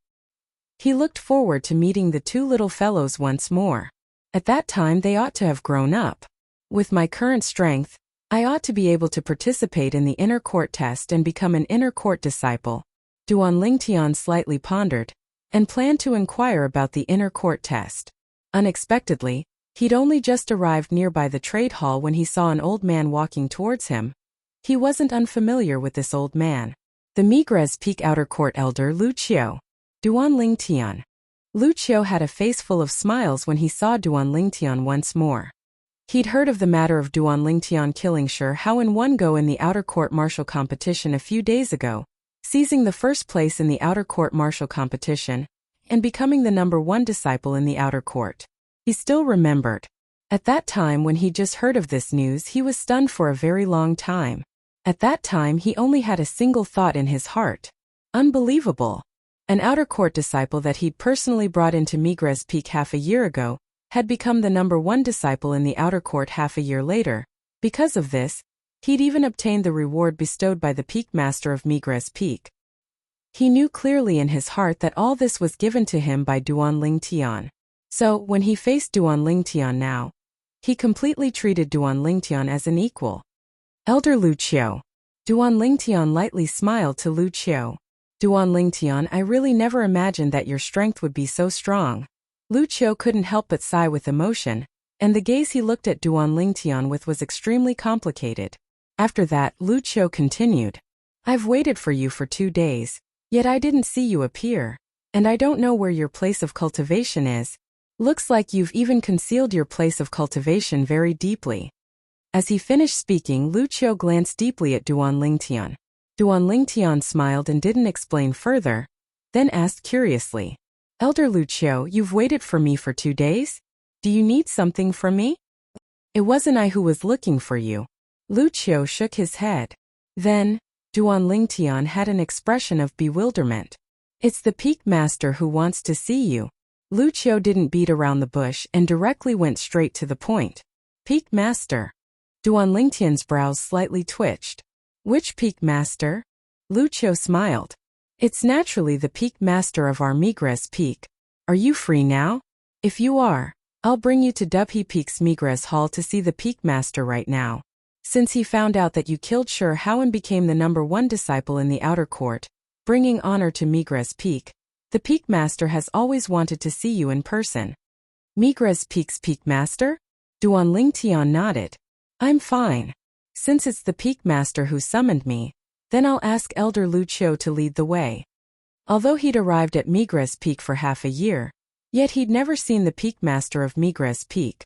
Speaker 1: He looked forward to meeting the two little fellows once more. At that time they ought to have grown up. With my current strength, I ought to be able to participate in the inner court test and become an inner court disciple. Duan Lingtian slightly pondered, and planned to inquire about the inner court test. Unexpectedly, he'd only just arrived nearby the trade hall when he saw an old man walking towards him. He wasn't unfamiliar with this old man. The Migres Peak outer court elder Wuxia. Duan Lingtian. Wuxia had a face full of smiles when he saw Duan Lingtian once more. He'd heard of the matter of Duan Lingtian killing Sure Hao in one go in the outer court martial competition a few days ago, seizing the first place in the outer court martial competition, and becoming the #1 disciple in the outer court. He still remembered. At that time when he just heard of this news, he was stunned for a very long time. At that time he only had a single thought in his heart. Unbelievable. An outer court disciple that he'd personally brought into Migres Peak half a year ago had become the #1 disciple in the outer court half a year later. Because of this, he'd even obtained the reward bestowed by the Peak Master of Migres Peak. He knew clearly in his heart that all this was given to him by Duan Lingtian. So, when he faced Duan Lingtian now, He completely treated Duan Lingtian as an equal. Elder Lu Qiu. Duan Lingtian lightly smiled to Lu Qiu. Duan Lingtian, I really never imagined that your strength would be so strong. Lu Qiu couldn't help but sigh with emotion, and the gaze he looked at Duan Lingtian with was extremely complicated. After that, Lu Qiu continued. I've waited for you for 2 days, yet I didn't see you appear. And I don't know where your place of cultivation is. Looks like you've even concealed your place of cultivation very deeply. As he finished speaking, Lu Qiu glanced deeply at Duan Lingtian. Duan Lingtian smiled and didn't explain further, then asked curiously. Elder Lu Qiu, you've waited for me for 2 days? Do you need something from me? It wasn't I who was looking for you. Lu Qiu shook his head. Then, Duan Lingtian had an expression of bewilderment. It's the Peak Master who wants to see you. Lu Qiu didn't beat around the bush and directly went straight to the point. Peak Master. Duan Lingtian's brows slightly twitched. Which Peak Master? Lu Qiu smiled. It's naturally the Peak Master of our Migres Peak. Are you free now? If you are, I'll bring you to Dubhe Peak's Migres Hall to see the Peak Master right now. Since he found out that you killed Shi Hao and became the #1 disciple in the outer court, bringing honor to Migres Peak, the Peak Master has always wanted to see you in person. Migres Peak's Peak Master? Duan Lingtian nodded. I'm fine. Since it's the Peak Master who summoned me, then I'll ask Elder Lu Qiu to lead the way. Although he'd arrived at Migres Peak for half a year, yet he'd never seen the Peak Master of Migres Peak.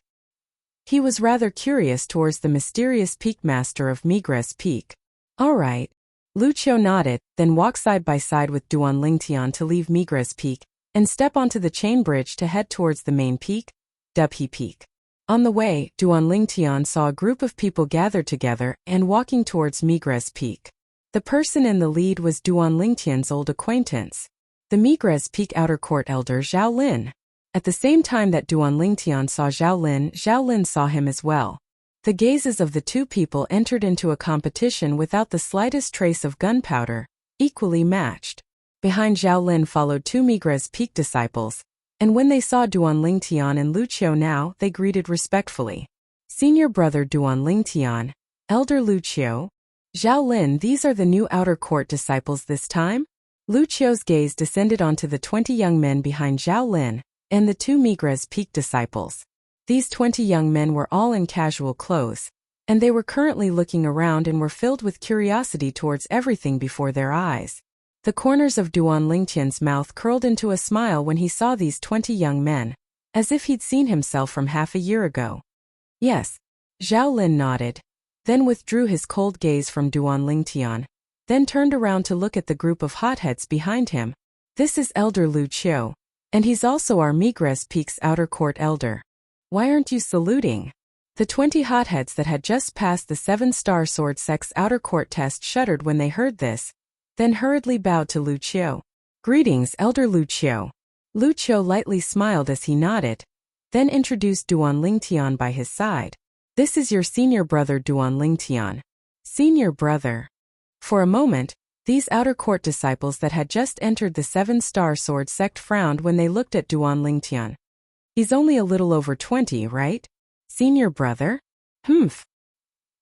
Speaker 1: He was rather curious towards the mysterious Peak Master of Migres Peak. All right. Lu Qiu nodded, then walked side by side with Duan Lingtian to leave Migres Peak and step onto the chain bridge to head towards the main peak, Dubhe Peak. On the way, Duan Lingtian saw a group of people gathered together and walking towards Migres Peak. The person in the lead was Duan Lingtian's old acquaintance, the Migres Peak Outer Court Elder Zhao Lin. At the same time that Duan Lingtian saw Zhao Lin saw him as well. The gazes of the two people entered into a competition without the slightest trace of gunpowder, equally matched. Behind Zhao Lin followed 2 Migres Peak disciples, and when they saw Duan Lingtian and Lu Qiu now, they greeted respectfully. Senior brother Duan Lingtian, Elder Lu Qiu. Zhao Lin, these are the new outer court disciples this time? Lu Qiu's gaze descended onto the 20 young men behind Zhao Lin and the 2 Migres Peak disciples. These 20 young men were all in casual clothes, and they were currently looking around and were filled with curiosity towards everything before their eyes. The corners of Duan Lingtian's mouth curled into a smile when he saw these 20 young men, as if he'd seen himself from half a year ago. Yes. Zhao Lin nodded, then withdrew his cold gaze from Duan Lingtian, then turned around to look at the group of hotheads behind him. This is Elder Lu Qiu, and he's also our Migres Peak's outer court elder. Why aren't you saluting? The 20 hotheads that had just passed the 7-star sword sect's outer court test shuddered when they heard this, then hurriedly bowed to Lu Qiu. Greetings, Elder Lu Qiu. Lu Qiu lightly smiled as he nodded, then introduced Duan Lingtian by his side. This is your senior brother Duan Lingtian. Senior brother. For a moment, these outer court disciples that had just entered the 7-star sword sect frowned when they looked at Duan Lingtian. He's only a little over 20, right? Senior brother? Humph.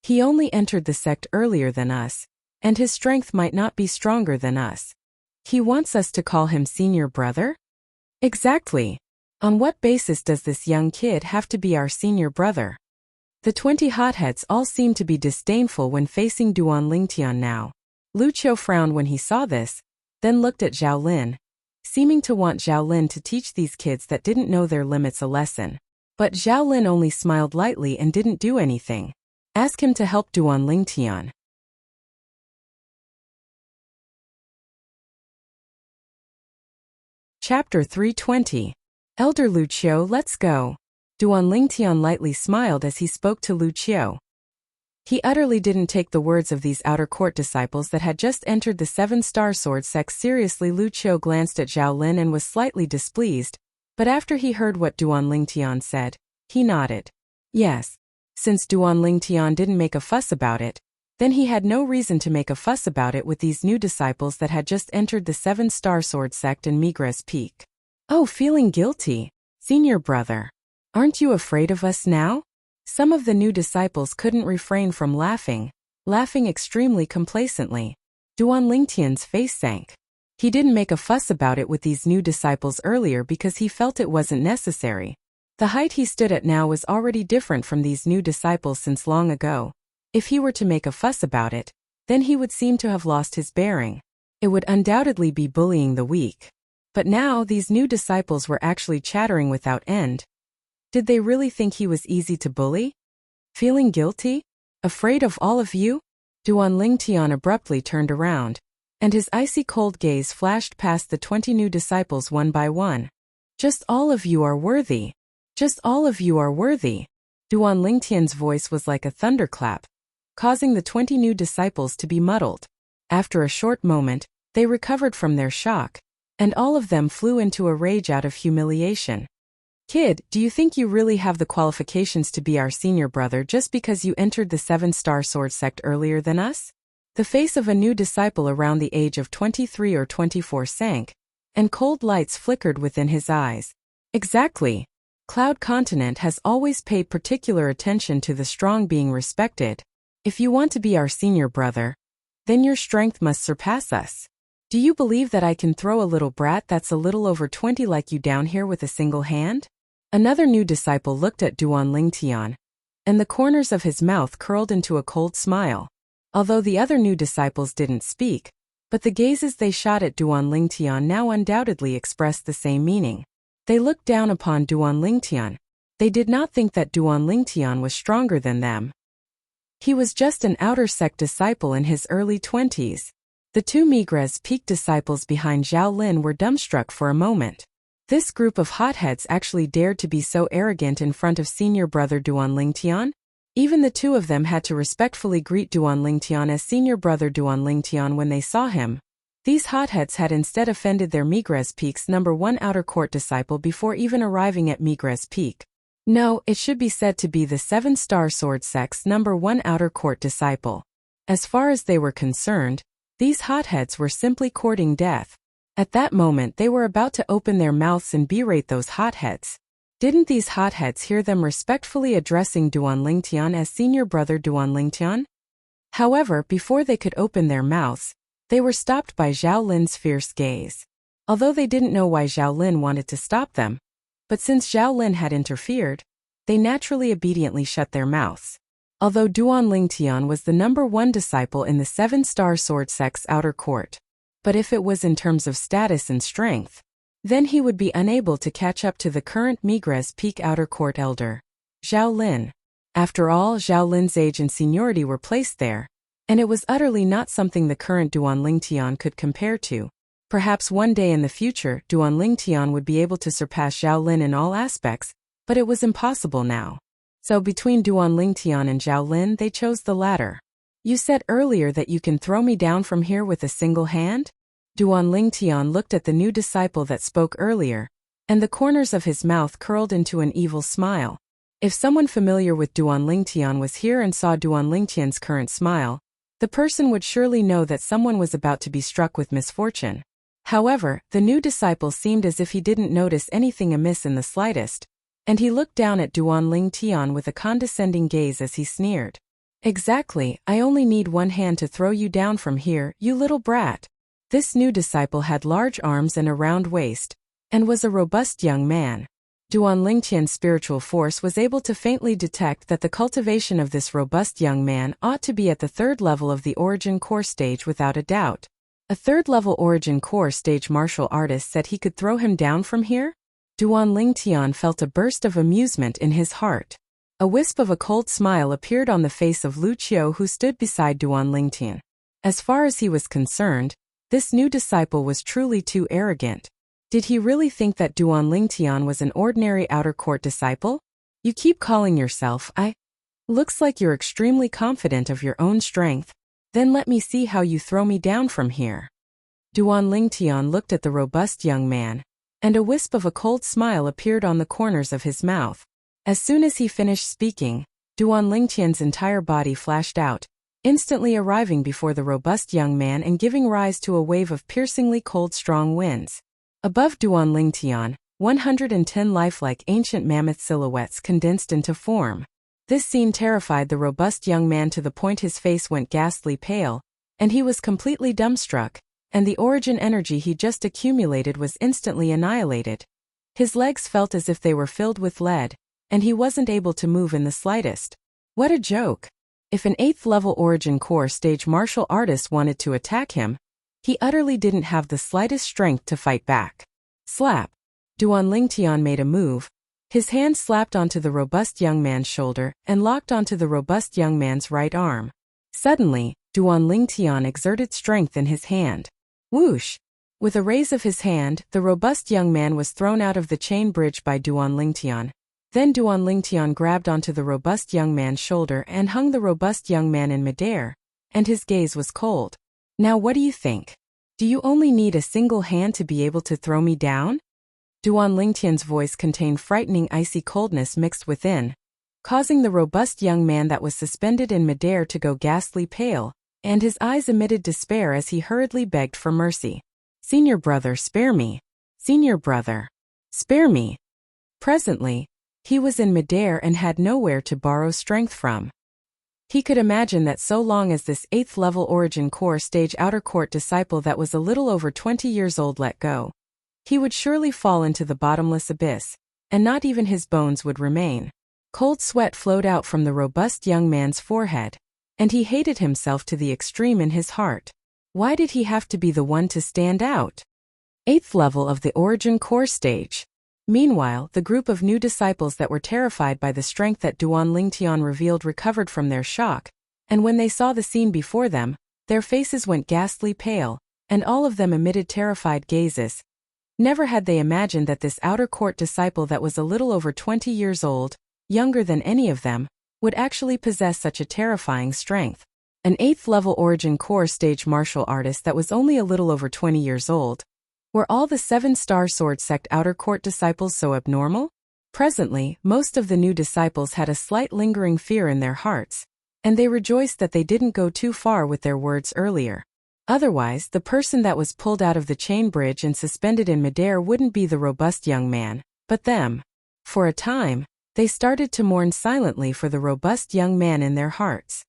Speaker 1: He only entered the sect earlier than us, and his strength might not be stronger than us. He wants us to call him senior brother? Exactly. On what basis does this young kid have to be our senior brother? The 20 hotheads all seemed to be disdainful when facing Duan Lingtian now. Lu Qiu frowned when he saw this, then looked at Zhao Lin, seeming to want Zhao Lin to teach these kids that didn't know their limits a lesson. But Zhao Lin only smiled lightly and didn't do anything. Ask him to help Duan Lingtian. Chapter 320. Elder Lu Qiu, let's go. Duan Lingtian lightly smiled as he spoke to Lu Qiu. He utterly didn't take the words of these outer court disciples that had just entered the 7-star sword sect seriously. Lu Qiu glanced at Zhao Lin and was slightly displeased, but after he heard what Duan Lingtian said, he nodded. Yes. Since Duan Lingtian didn't make a fuss about it, then he had no reason to make a fuss about it with these new disciples that had just entered the 7-star sword sect in Migres Peak. Oh, feeling guilty. Senior brother. Aren't you afraid of us now? Some of the new disciples couldn't refrain from laughing extremely complacently. Duan Lingtian's face sank. He didn't make a fuss about it with these new disciples earlier because he felt it wasn't necessary. The height he stood at now was already different from these new disciples since long ago. If he were to make a fuss about it, then he would seem to have lost his bearing. It would undoubtedly be bullying the weak. But now these new disciples were actually chattering without end. Did they really think he was easy to bully? Feeling guilty? Afraid of all of you? Duan Lingtian abruptly turned around, and his icy cold gaze flashed past the 20 new disciples one by one. Just all of you are worthy. Just all of you are worthy. Duan Lingtian's voice was like a thunderclap, causing the 20 new disciples to be muddled. After a short moment, they recovered from their shock, and all of them flew into a rage out of humiliation. Kid, do you think you really have the qualifications to be our senior brother just because you entered the 7-star sword sect earlier than us? The face of a new disciple around the age of 23 or 24 sank, and cold lights flickered within his eyes. Exactly. Cloud Continent has always paid particular attention to the strong being respected. If you want to be our senior brother, then your strength must surpass us. Do you believe that I can throw a little brat that's a little over 20 like you down here with a single hand? Another new disciple looked at Duan Lingtian, and the corners of his mouth curled into a cold smile. Although the other new disciples didn't speak, but the gazes they shot at Duan Lingtian now undoubtedly expressed the same meaning. They looked down upon Duan Lingtian. They did not think that Duan Lingtian was stronger than them. He was just an outer sect disciple in his early 20s. The two Migres Peak disciples behind Zhao Lin were dumbstruck for a moment. This group of hotheads actually dared to be so arrogant in front of senior brother Duan Lingtian? Even the two of them had to respectfully greet Duan Lingtian as senior brother Duan Lingtian when they saw him. These hotheads had instead offended their Migres Peak's #1 outer court disciple before even arriving at Migres Peak. No, it should be said to be the 7-star sword sect's #1 outer court disciple. As far as they were concerned, these hotheads were simply courting death. At that moment they were about to open their mouths and berate those hotheads. Didn't these hotheads hear them respectfully addressing Duan Lingtian as senior brother Duan Lingtian? However, before they could open their mouths, they were stopped by Zhao Lin's fierce gaze. Although they didn't know why Zhao Lin wanted to stop them, but since Zhao Lin had interfered, they naturally obediently shut their mouths. Although Duan Lingtian was the #1 disciple in the 7-star sword sect's outer court, but if it was in terms of status and strength, then he would be unable to catch up to the current Migres Peak outer court elder, Zhao Lin. After all, Zhao Lin's age and seniority were placed there, and it was utterly not something the current Duan Lingtian could compare to. Perhaps one day in the future, Duan Lingtian would be able to surpass Zhao Lin in all aspects, but it was impossible now. So between Duan Lingtian and Zhao Lin, they chose the latter. You said earlier that you can throw me down from here with a single hand? Duan Lingtian looked at the new disciple that spoke earlier, and the corners of his mouth curled into an evil smile. If someone familiar with Duan Lingtian was here and saw Duan Lingtian's current smile, the person would surely know that someone was about to be struck with misfortune. However, the new disciple seemed as if he didn't notice anything amiss in the slightest, and he looked down at Duan Lingtian with a condescending gaze as he sneered. Exactly, I only need one hand to throw you down from here, you little brat. This new disciple had large arms and a round waist, and was a robust young man. Duan Lingtian's spiritual force was able to faintly detect that the cultivation of this robust young man ought to be at the 3rd level of the Origin Core stage without a doubt. A 3rd-level Origin Core stage martial artist said he could throw him down from here? Duan Lingtian felt a burst of amusement in his heart. A wisp of a cold smile appeared on the face of Wuxia, who stood beside Duan Lingtian. As far as he was concerned, this new disciple was truly too arrogant. Did he really think that Duan Lingtian was an ordinary outer court disciple? You keep calling yourself Looks like you're extremely confident of your own strength. Then let me see how you throw me down from here. Duan Lingtian looked at the robust young man, and a wisp of a cold smile appeared on the corners of his mouth. As soon as he finished speaking, Duan Lingtian's entire body flashed out, instantly arriving before the robust young man and giving rise to a wave of piercingly cold strong winds. Above Duan Lingtian, 110 lifelike ancient mammoth silhouettes condensed into form. This scene terrified the robust young man to the point his face went ghastly pale, and he was completely dumbstruck, and the origin energy he just accumulated was instantly annihilated. His legs felt as if they were filled with lead, and he wasn't able to move in the slightest. What a joke! If an 8th level origin core stage martial artist wanted to attack him, he utterly didn't have the slightest strength to fight back. Slap! Duan Lingtian made a move. His hand slapped onto the robust young man's shoulder and locked onto the robust young man's right arm. Suddenly, Duan Lingtian exerted strength in his hand. Whoosh! With a raise of his hand, the robust young man was thrown out of the chain bridge by Duan Lingtian. Then Duan Lingtian grabbed onto the robust young man's shoulder and hung the robust young man in midair, and his gaze was cold. Now what do you think? Do you only need a single hand to be able to throw me down? Duan Lingtian's voice contained frightening icy coldness mixed within, causing the robust young man that was suspended in midair to go ghastly pale, and his eyes emitted despair as he hurriedly begged for mercy. Senior brother, spare me. Senior brother, spare me. Presently, he was in midair and had nowhere to borrow strength from. He could imagine that so long as this 8th level origin core stage outer court disciple that was a little over 20 years old let go, he would surely fall into the bottomless abyss, and not even his bones would remain. Cold sweat flowed out from the robust young man's forehead, and he hated himself to the extreme in his heart. Why did he have to be the one to stand out? 8th level of the origin core stage. Meanwhile, the group of new disciples that were terrified by the strength that Duan Lingtian revealed recovered from their shock, and when they saw the scene before them, their faces went ghastly pale, and all of them emitted terrified gazes. Never had they imagined that this outer court disciple that was a little over 20 years old, younger than any of them, would actually possess such a terrifying strength. An 8th level origin core stage martial artist that was only a little over 20 years old. Were all the 7-star sword sect outer court disciples so abnormal? Presently, most of the new disciples had a slight lingering fear in their hearts, and they rejoiced that they didn't go too far with their words earlier. Otherwise, the person that was pulled out of the chain bridge and suspended in midair wouldn't be the robust young man, but them. For a time, they started to mourn silently for the robust young man in their hearts.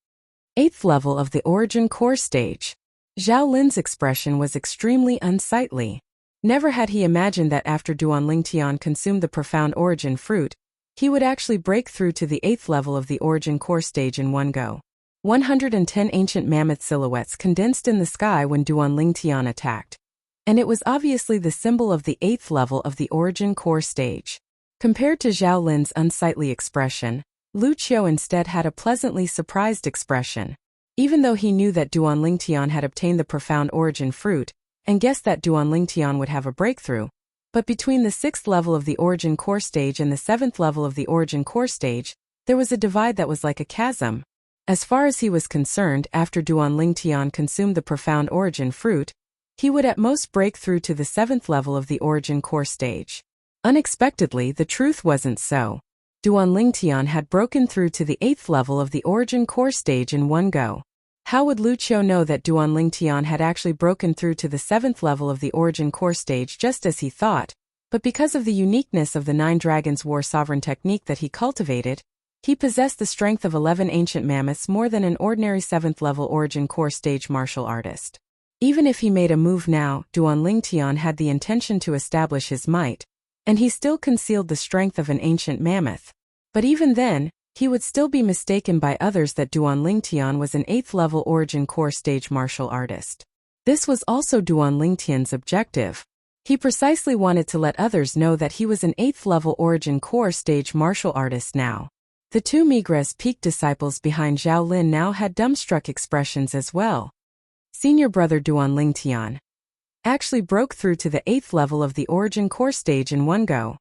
Speaker 1: 8th level of the origin core stage. Zhao Lin's expression was extremely unsightly. Never had he imagined that after Duan Lingtian consumed the profound origin fruit, he would actually break through to the 8th level of the origin core stage in one go. 110 ancient mammoth silhouettes condensed in the sky when Duan Lingtian attacked, and it was obviously the symbol of the 8th level of the origin core stage. Compared to Zhao Lin's unsightly expression, Lu Qiu instead had a pleasantly surprised expression. Even though he knew that Duan Lingtian had obtained the profound origin fruit, and guessed that Duan Lingtian would have a breakthrough, but between the 6th level of the origin core stage and the 7th level of the origin core stage, there was a divide that was like a chasm. As far as he was concerned, after Duan Lingtian consumed the profound origin fruit, he would at most break through to the 7th level of the origin core stage. Unexpectedly, the truth wasn't so. Duan Lingtian had broken through to the 8th level of the origin core stage in one go. How would Lu Qiu know that Duan Lingtian had actually broken through to the 7th level of the origin core stage just as he thought? But because of the uniqueness of the 9 Dragons War Sovereign technique that he cultivated, he possessed the strength of 11 ancient mammoths more than an ordinary 7th level origin core stage martial artist. Even if he made a move now, Duan Lingtian had the intention to establish his might, and he still concealed the strength of an ancient mammoth. But even then, he would still be mistaken by others that Duan Lingtian was an 8th level origin core stage martial artist. This was also Duan Lingtian's objective. He precisely wanted to let others know that he was an 8th level origin core stage martial artist now. The 2 Migres peak disciples behind Zhao Lin now had dumbstruck expressions as well. Senior brother Duan Lingtian actually broke through to the 8th level of the origin core stage in one go.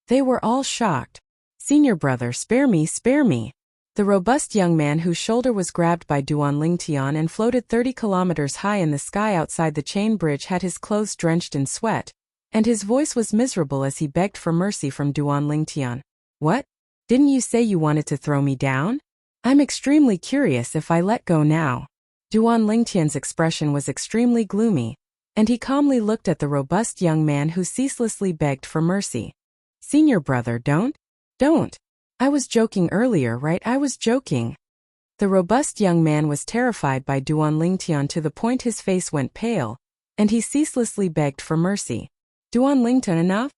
Speaker 1: They were all shocked. Senior brother, spare me, spare me. The robust young man whose shoulder was grabbed by Duan Lingtian and floated 30 kilometers high in the sky outside the chain bridge had his clothes drenched in sweat, and his voice was miserable as he begged for mercy from Duan Lingtian. What? Didn't you say you wanted to throw me down? I'm extremely curious if I let go now. Duan Lingtian's expression was extremely gloomy, and he calmly looked at the robust young man who ceaselessly begged for mercy. Senior brother, don't. I was joking earlier, right? I was joking. The robust young man was terrified by Duan Lingtian to the point his face went pale, and he ceaselessly begged for mercy. Duan Lingtian, enough?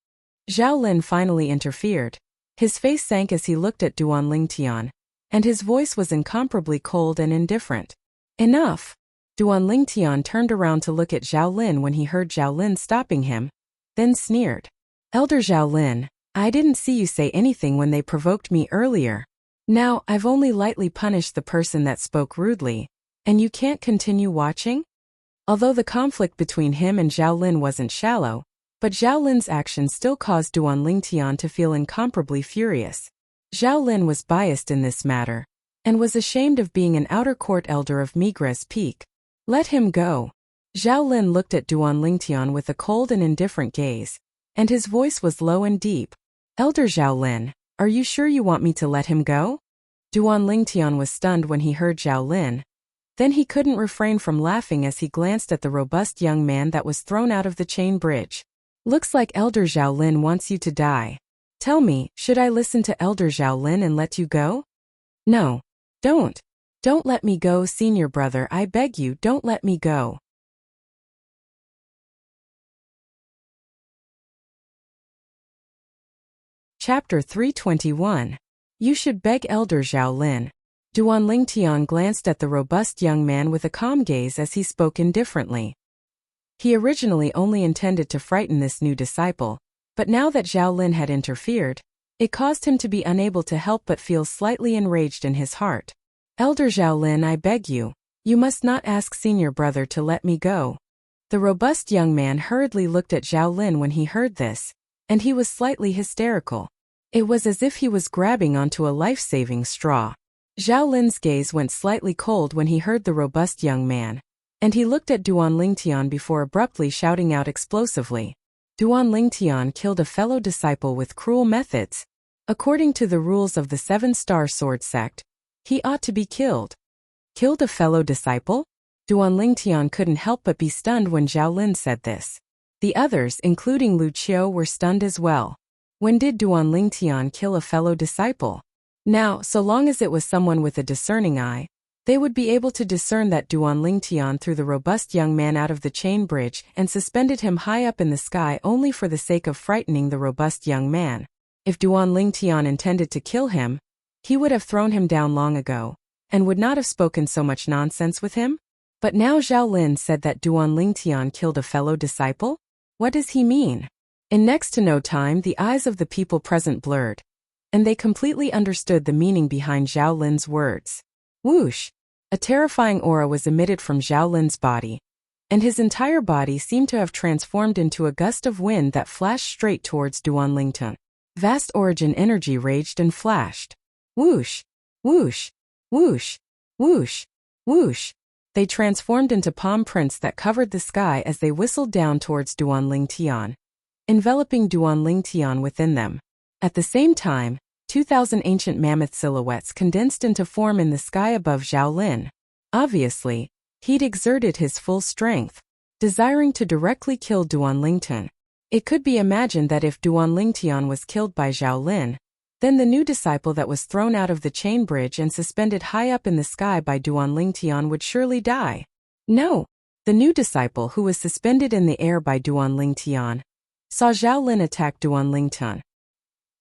Speaker 1: Zhao Lin finally interfered. His face sank as he looked at Duan Lingtian, and his voice was incomparably cold and indifferent. Enough! Duan Lingtian turned around to look at Zhao Lin when he heard Zhao Lin stopping him, then sneered. Elder Zhao Lin, I didn't see you say anything when they provoked me earlier. Now, I've only lightly punished the person that spoke rudely, and you can't continue watching? Although the conflict between him and Zhao Lin wasn't shallow, but Zhao Lin's actions still caused Duan Lingtian to feel incomparably furious. Zhao Lin was biased in this matter, and was ashamed of being an outer court elder of Migres Peak. Let him go. Zhao Lin looked at Duan Lingtian with a cold and indifferent gaze, and his voice was low and deep. Elder Zhao Lin, are you sure you want me to let him go? Duan Lingtian was stunned when he heard Zhao Lin. Then he couldn't refrain from laughing as he glanced at the robust young man that was thrown out of the chain bridge. Looks like Elder Zhao Lin wants you to die. Tell me, should I listen to Elder Zhao Lin and let you go? No. Don't. Don't let me go, senior brother, I beg you, don't let me go. Chapter 321. You should beg Elder Zhao Lin. Duan Lingtian glanced at the robust young man with a calm gaze as he spoke indifferently. He originally only intended to frighten this new disciple, but now that Zhao Lin had interfered, it caused him to be unable to help but feel slightly enraged in his heart. Elder Zhao Lin, I beg you must not ask senior brother to let me go. The robust young man hurriedly looked at Zhao Lin when he heard this, and he was slightly hysterical. It was as if he was grabbing onto a life-saving straw. Zhao Lin's gaze went slightly cold when he heard the robust young man, and he looked at Duan Lingtian before abruptly shouting out explosively. Duan Lingtian killed a fellow disciple with cruel methods. According to the rules of the 7-star sword sect, he ought to be killed. Killed a fellow disciple? Duan Lingtian couldn't help but be stunned when Zhao Lin said this. The others, including Lu Qiu, were stunned as well. When did Duan Lingtian kill a fellow disciple? Now, so long as it was someone with a discerning eye, they would be able to discern that Duan Lingtian threw the robust young man out of the chain bridge and suspended him high up in the sky only for the sake of frightening the robust young man. If Duan Lingtian intended to kill him, he would have thrown him down long ago, and would not have spoken so much nonsense with him. But now Zhao Lin said that Duan Lingtian killed a fellow disciple? What does he mean? In next to no time the eyes of the people present blurred, and they completely understood the meaning behind Zhao Lin's words. Whoosh! A terrifying aura was emitted from Zhao Lin's body, and his entire body seemed to have transformed into a gust of wind that flashed straight towards Duan Lingtian. Vast origin energy raged and flashed. Whoosh! Whoosh! Whoosh! Whoosh! Whoosh! They transformed into palm prints that covered the sky as they whistled down towards Duan Lingtian, enveloping Duan Lingtian within them. At the same time, 2,000 ancient mammoth silhouettes condensed into form in the sky above Zhao Lin. Obviously, he'd exerted his full strength, desiring to directly kill Duan Lingtian. It could be imagined that if Duan Lingtian was killed by Zhao Lin, then the new disciple that was thrown out of the chain bridge and suspended high up in the sky by Duan Lingtian would surely die. No! The new disciple who was suspended in the air by Duan Lingtian saw Zhao Lin attack Duan Lingtian.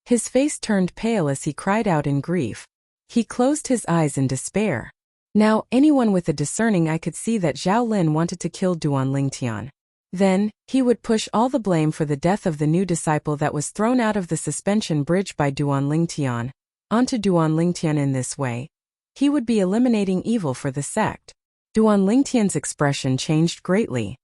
Speaker 1: His face turned pale as he cried out in grief. He closed his eyes in despair. Now, anyone with a discerning eye could see that Zhao Lin wanted to kill Duan Lingtian. Then, he would push all the blame for the death of the new disciple that was thrown out of the suspension bridge by Duan Lingtian onto Duan Lingtian. In this way, he would be eliminating evil for the sect. Duan Lingtian's expression changed greatly.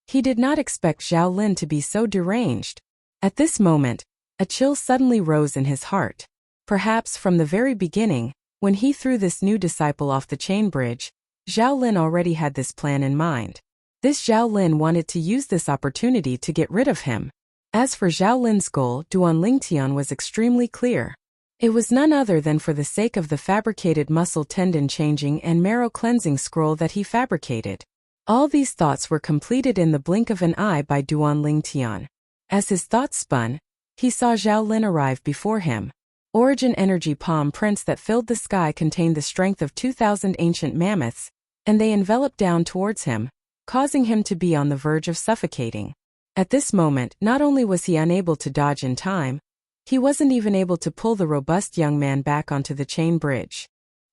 Speaker 1: He did not expect Zhao Lin to be so deranged. At this moment, a chill suddenly rose in his heart. Perhaps from the very beginning, when he threw this new disciple off the chain bridge, Zhao Lin already had this plan in mind. This Zhao Lin wanted to use this opportunity to get rid of him. As for Zhao Lin's goal, Duan Lingtian was extremely clear. It was none other than for the sake of the fabricated muscle tendon changing and marrow cleansing scroll that he fabricated. All these thoughts were completed in the blink of an eye by Duan Lingtian. As his thoughts spun, he saw Zhao Lin arrive before him. origin energy palm prints that filled the sky contained the strength of 2,000 ancient mammoths, and they enveloped down towards him, causing him to be on the verge of suffocating. At this moment, not only was he unable to dodge in time, he wasn't even able to pull the robust young man back onto the chain bridge.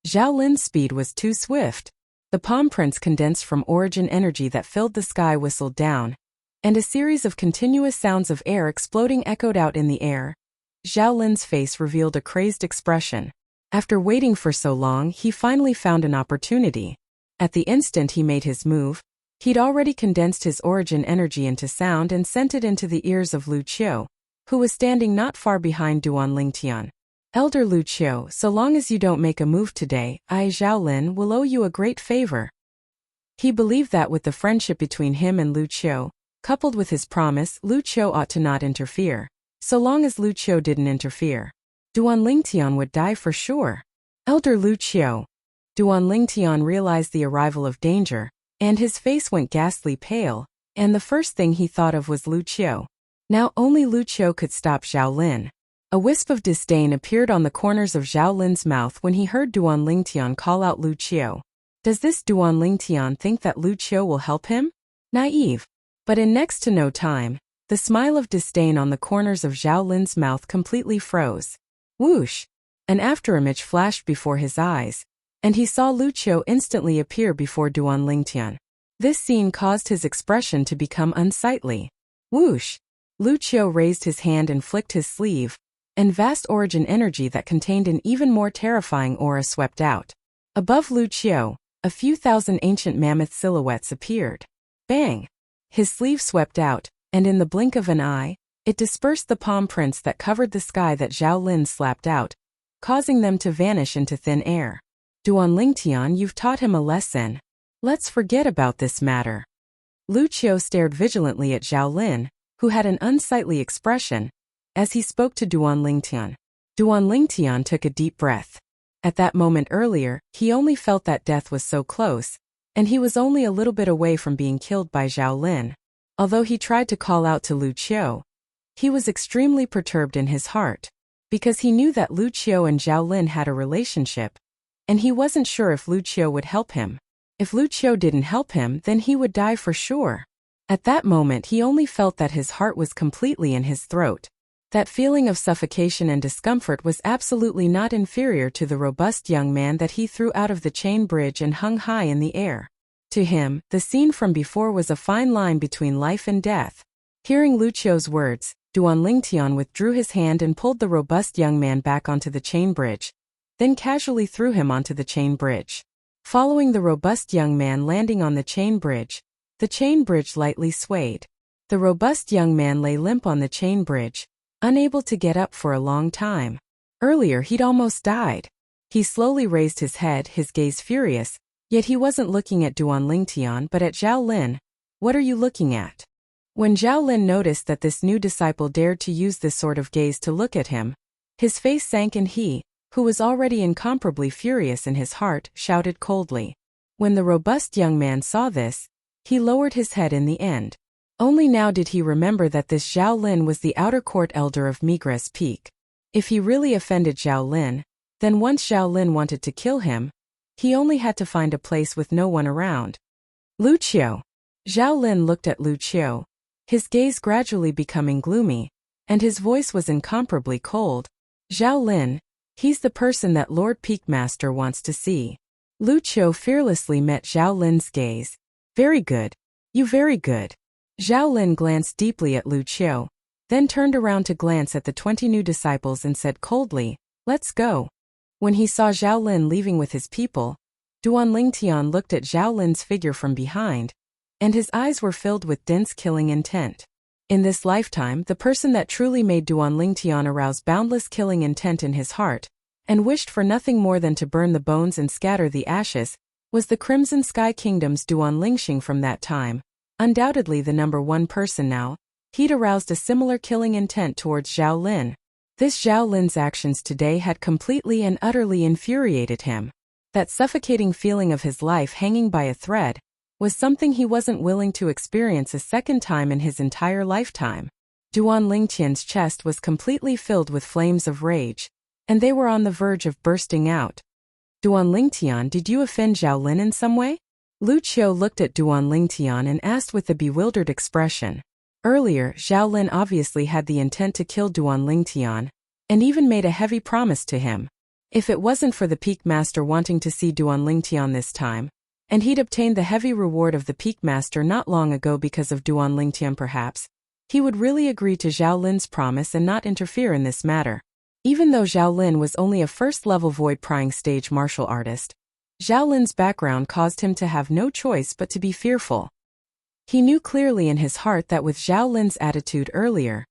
Speaker 1: Zhao Lin's speed was too swift. The palm prints condensed from origin energy that filled the sky whistled down, and a series of continuous sounds of air exploding echoed out in the air. Zhao Lin's face revealed a crazed expression. After waiting for so long, he finally found an opportunity. At the instant he made his move, he'd already condensed his origin energy into sound and sent it into the ears of Lu Qiu, who was standing not far behind Duan Lingtian. Elder Lu Qiu, so long as you don't make a move today, I, Zhao Lin, will owe you a great favor. He believed that with the friendship between him and Lu Qiu, coupled with his promise, Lu Qiu ought to not interfere. So long as Lu Qiu didn't interfere, Duan Lingtian would die for sure. Elder Lu Qiu. Duan Lingtian realized the arrival of danger, and his face went ghastly pale, and the first thing he thought of was Lu Qiu. Now only Lu Qiu could stop Zhao Lin. A wisp of disdain appeared on the corners of Zhao Lin's mouth when he heard Duan Lingtian call out Lu Qiu. Does this Duan Lingtian think that Lu Qiu will help him? Naive. But in next to no time, the smile of disdain on the corners of Zhao Lin's mouth completely froze. Whoosh! An afterimage flashed before his eyes, and he saw Lu Qiu instantly appear before Duan Lingtian. This scene caused his expression to become unsightly. Whoosh! Lu Qiu raised his hand and flicked his sleeve, and vast origin energy that contained an even more terrifying aura swept out. Above Lu Qiu, a few thousand ancient mammoth silhouettes appeared. Bang! His sleeve swept out, and in the blink of an eye, it dispersed the palm prints that covered the sky that Zhao Lin slapped out, causing them to vanish into thin air. Duan Lingtian, you've taught him a lesson. Let's forget about this matter. Lu Qiu stared vigilantly at Zhao Lin, who had an unsightly expression, as he spoke to Duan Lingtian. Duan Lingtian took a deep breath. At that moment earlier, he only felt that death was so close, and he was only a little bit away from being killed by Zhao Lin. Although he tried to call out to Lu Qiu, he was extremely perturbed in his heart, because he knew that Lu Qiu and Zhao Lin had a relationship, and he wasn't sure if Lu Qiu would help him. If Lu Qiu didn't help him, then he would die for sure. At that moment he only felt that his heart was completely in his throat. That feeling of suffocation and discomfort was absolutely not inferior to the robust young man that he threw out of the chain bridge and hung high in the air. To him, the scene from before was a fine line between life and death. Hearing Lu Qiu's words, Duan Lingtian withdrew his hand and pulled the robust young man back onto the chain bridge, then casually threw him onto the chain bridge. Following the robust young man landing on the chain bridge lightly swayed. The robust young man lay limp on the chain bridge, unable to get up for a long time. Earlier he'd almost died. He slowly raised his head, his gaze furious, yet he wasn't looking at Duan Lingtian but at Zhao Lin. What are you looking at? When Zhao Lin noticed that this new disciple dared to use this sort of gaze to look at him, his face sank and he, who was already incomparably furious in his heart, shouted coldly. When the robust young man saw this, he lowered his head in the end. Only now did he remember that this Zhao Lin was the outer court elder of Migres Peak. If he really offended Zhao Lin, then once Zhao Lin wanted to kill him, he only had to find a place with no one around. Lu Qiu. Zhao Lin looked at Lu Qiu, his gaze gradually becoming gloomy, and his voice was incomparably cold. Zhao Lin, he's the person that Lord Peakmaster wants to see. Lu Qiu fearlessly met Zhao Lin's gaze. Very good. You very good. Zhao Lin glanced deeply at Lu Qiu, then turned around to glance at the 20 new disciples and said coldly, let's go. When he saw Zhao Lin leaving with his people, Duan Lingtian looked at Zhao Lin's figure from behind, and his eyes were filled with dense killing intent. In this lifetime, the person that truly made Duan Lingtian arouse boundless killing intent in his heart, and wished for nothing more than to burn the bones and scatter the ashes, was the Crimson Sky Kingdom's Duan Lingxing from that time. Undoubtedly the number one person now, he'd aroused a similar killing intent towards Zhao Lin. This Zhao Lin's actions today had completely and utterly infuriated him. That suffocating feeling of his life hanging by a thread was something he wasn't willing to experience a second time in his entire lifetime. Duan Lingtian's chest was completely filled with flames of rage, and they were on the verge of bursting out. Duan Lingtian, did you offend Zhao Lin in some way? Lu Qiu looked at Duan Lingtian and asked with a bewildered expression. Earlier, Zhao Lin obviously had the intent to kill Duan Lingtian, and even made a heavy promise to him. If it wasn't for the Peak Master wanting to see Duan Lingtian this time, and he'd obtained the heavy reward of the Peak Master not long ago because of Duan Lingtian perhaps, he would really agree to Zhao Lin's promise and not interfere in this matter. Even though Zhao Lin was only a first-level void-prying stage martial artist, Zhao Lin's background caused him to have no choice but to be fearful. He knew clearly in his heart that with Zhao Lin's attitude earlier,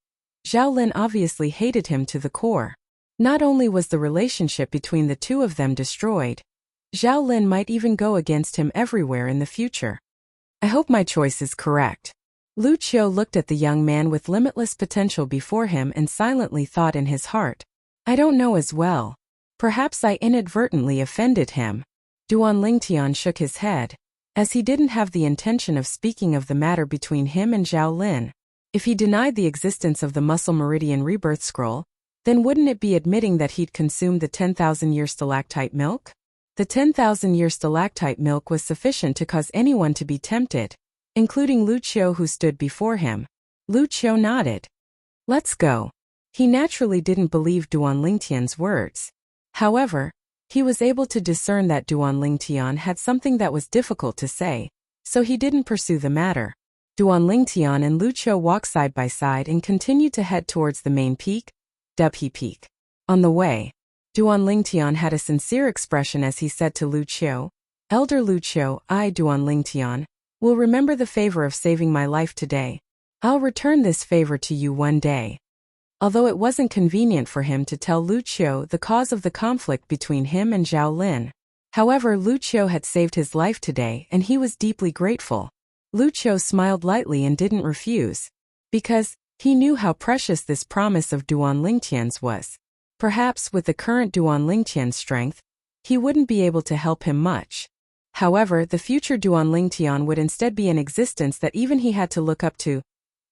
Speaker 1: Zhao Lin obviously hated him to the core. Not only was the relationship between the two of them destroyed, Zhao Lin might even go against him everywhere in the future. I hope my choice is correct. Lu Qiu looked at the young man with limitless potential before him and silently thought in his heart, I don't know as well. Perhaps I inadvertently offended him. Duan Lingtian shook his head, as he didn't have the intention of speaking of the matter between him and Zhao Lin. If he denied the existence of the Muscle Meridian Rebirth Scroll, then wouldn't it be admitting that he'd consumed the 10,000-year stalactite milk? The 10,000-year stalactite milk was sufficient to cause anyone to be tempted, including Lu Qiu who stood before him. Lu Qiu nodded. Let's go. He naturally didn't believe Duan Lingtian's words. However, he was able to discern that Duan Lingtian had something that was difficult to say, so he didn't pursue the matter. Duan Lingtian and Lu Qiu walked side by side and continued to head towards the main peak, Dubhe Peak. On the way, Duan Lingtian had a sincere expression as he said to Lu Qiu, Elder Lu Qiu, I, Duan Lingtian, will remember the favor of saving my life today. I'll return this favor to you one day. Although it wasn't convenient for him to tell Lu Qiu the cause of the conflict between him and Zhao Lin. However, Lu Qiu had saved his life today and he was deeply grateful. Lu Qiu smiled lightly and didn't refuse, because he knew how precious this promise of Duan Lingtian's was. Perhaps with the current Duan Lingtian's strength, he wouldn't be able to help him much. However, the future Duan Lingtian would instead be an existence that even he had to look up to.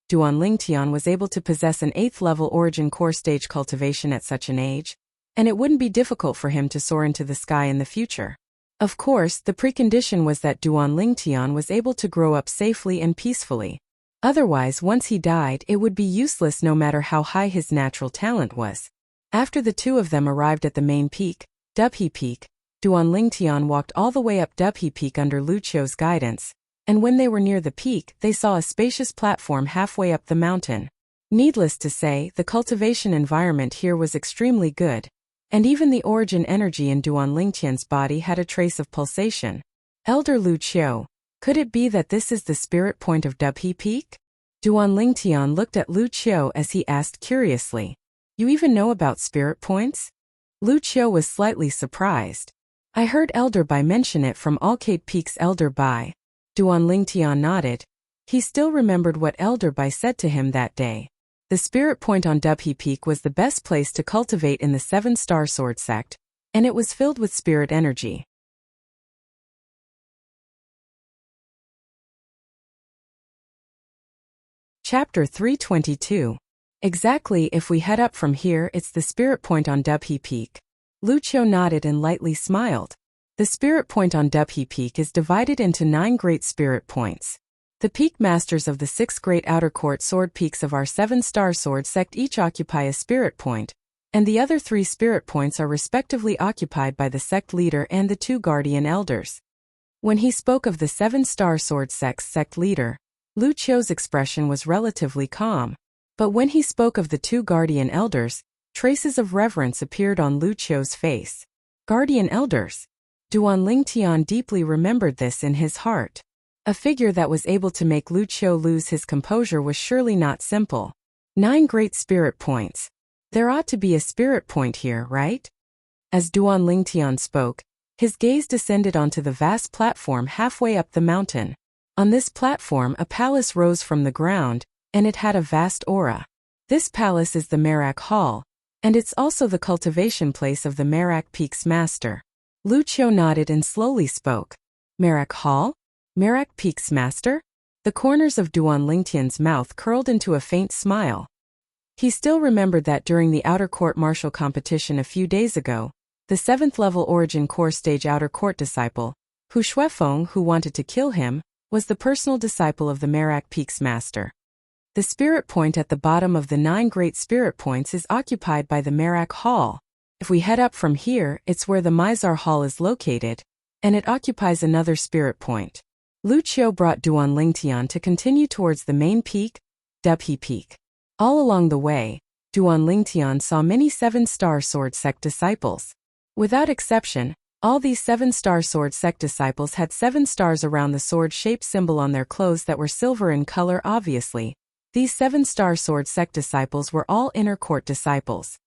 Speaker 1: Duan Lingtian was able to possess an 8th-level origin core stage cultivation at such an age, and it wouldn't be difficult for him to soar into the sky in the future. Of course, the precondition was that Duan Lingtian was able to grow up safely and peacefully. Otherwise, once he died, it would be useless no matter how high his natural talent was. After the two of them arrived at the main peak, Dubhe Peak, Duan Lingtian walked all the way up Dubhe Peak under Lu Qiu's guidance, and when they were near the peak, they saw a spacious platform halfway up the mountain. Needless to say, the cultivation environment here was extremely good, and even the origin energy in Duan Lingtian's body had a trace of pulsation. Elder Lu Qiu, could it be that this is the spirit point of Dubhe Peak? Duan Lingtian looked at Lu Qiu as he asked curiously, You even know about spirit points? Lu Qiu was slightly surprised. I heard Elder Bai mention it from Alcade Peak's Elder Bai. Duan Lingtian nodded. He still remembered what Elder Bai said to him that day. The spirit point on Dubhe Peak was the best place to cultivate in the 7-star sword sect, and it was filled with spirit energy. Chapter 322. Exactly, if we head up from here, it's the spirit point on Dubhe Peak. Lu Qiu nodded and lightly smiled. The spirit point on Dubhe Peak is divided into 9 great spirit points. The peak masters of the 6 great outer court sword peaks of our 7-star sword sect each occupy a spirit point, and the other 3 spirit points are respectively occupied by the sect leader and the 2 guardian elders. When he spoke of the 7-star sword sect's sect leader, Lu Qiu's expression was relatively calm. But when he spoke of the 2 guardian elders, traces of reverence appeared on Lu Qiu's face. Guardian elders. Duan Lingtian deeply remembered this in his heart. A figure that was able to make Lu Qiu lose his composure was surely not simple. 9 great spirit points. There ought to be a spirit point here, right? As Duan Lingtian spoke, his gaze descended onto the vast platform halfway up the mountain. On this platform, a palace rose from the ground, and it had a vast aura. This palace is the Merak Hall, and it's also the cultivation place of the Merak Peak's master. Lu Qiu nodded and slowly spoke. Merak Hall? Merak Peak's master? The corners of Duan Lingtian's mouth curled into a faint smile. He still remembered that during the outer court martial competition a few days ago, the 7th level origin core stage outer court disciple, Hu Shuefeng, who wanted to kill him, was the personal disciple of the Merak Peak's master. The spirit point at the bottom of the 9 great spirit points is occupied by the Merak Hall. If we head up from here, it's where the Mizar Hall is located, and it occupies another spirit point. Lu Qiu brought Duan Lingtian to continue towards the main peak, Dubhe Peak. All along the way, Duan Lingtian saw many 7-star sword sect disciples. Without exception, all these 7-star sword sect disciples had 7 stars around the sword-shaped symbol on their clothes that were silver in color. Obviously, these 7-star sword sect disciples were all inner court disciples.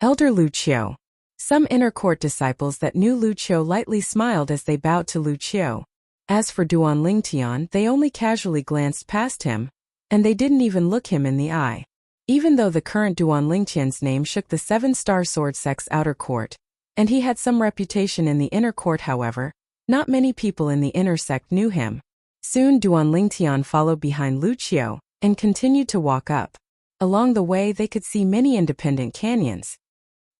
Speaker 1: Elder Lu Qiu. Some inner court disciples that knew Lu Qiu lightly smiled as they bowed to Lu Qiu. As for Duan Lingtian, they only casually glanced past him, and they didn't even look him in the eye. Even though the current Duan Lingtian's name shook the 7-star sword sect's outer court, and he had some reputation in the inner court, however, not many people in the inner sect knew him. Soon Duan Lingtian followed behind Lu Qiu and continued to walk up. Along the way they could see many independent canyons.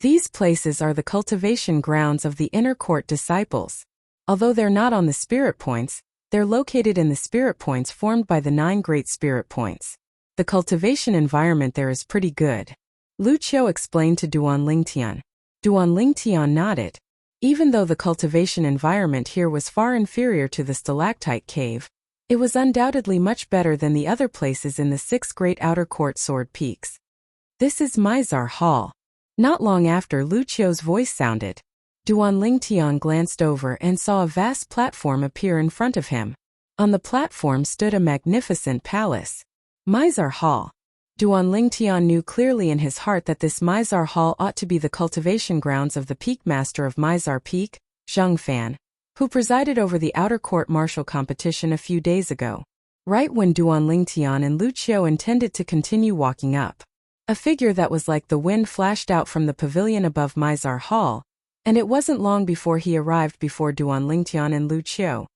Speaker 1: These places are the cultivation grounds of the inner court disciples. Although they're not on the spirit points, they're located in the spirit points formed by the 9 great spirit points. The cultivation environment there is pretty good. Lu Qiu explained to Duan Lingtian. Duan Lingtian nodded. Even though the cultivation environment here was far inferior to the stalactite cave, it was undoubtedly much better than the other places in the 6 great outer court sword peaks. This is Mizar Hall. Not long after Lu Qiu's voice sounded, Duan Lingtian glanced over and saw a vast platform appear in front of him. On the platform stood a magnificent palace. Mizar Hall. Duan Lingtian knew clearly in his heart that this Mizar Hall ought to be the cultivation grounds of the peak master of Mizar Peak, Zheng Fan, who presided over the outer court martial competition a few days ago. Right when Duan Lingtian and Lu Qiu intended to continue walking up, a figure that was like the wind flashed out from the pavilion above Mizar Hall, and it wasn't long before he arrived before Duan Lingtian and Lu Qiu.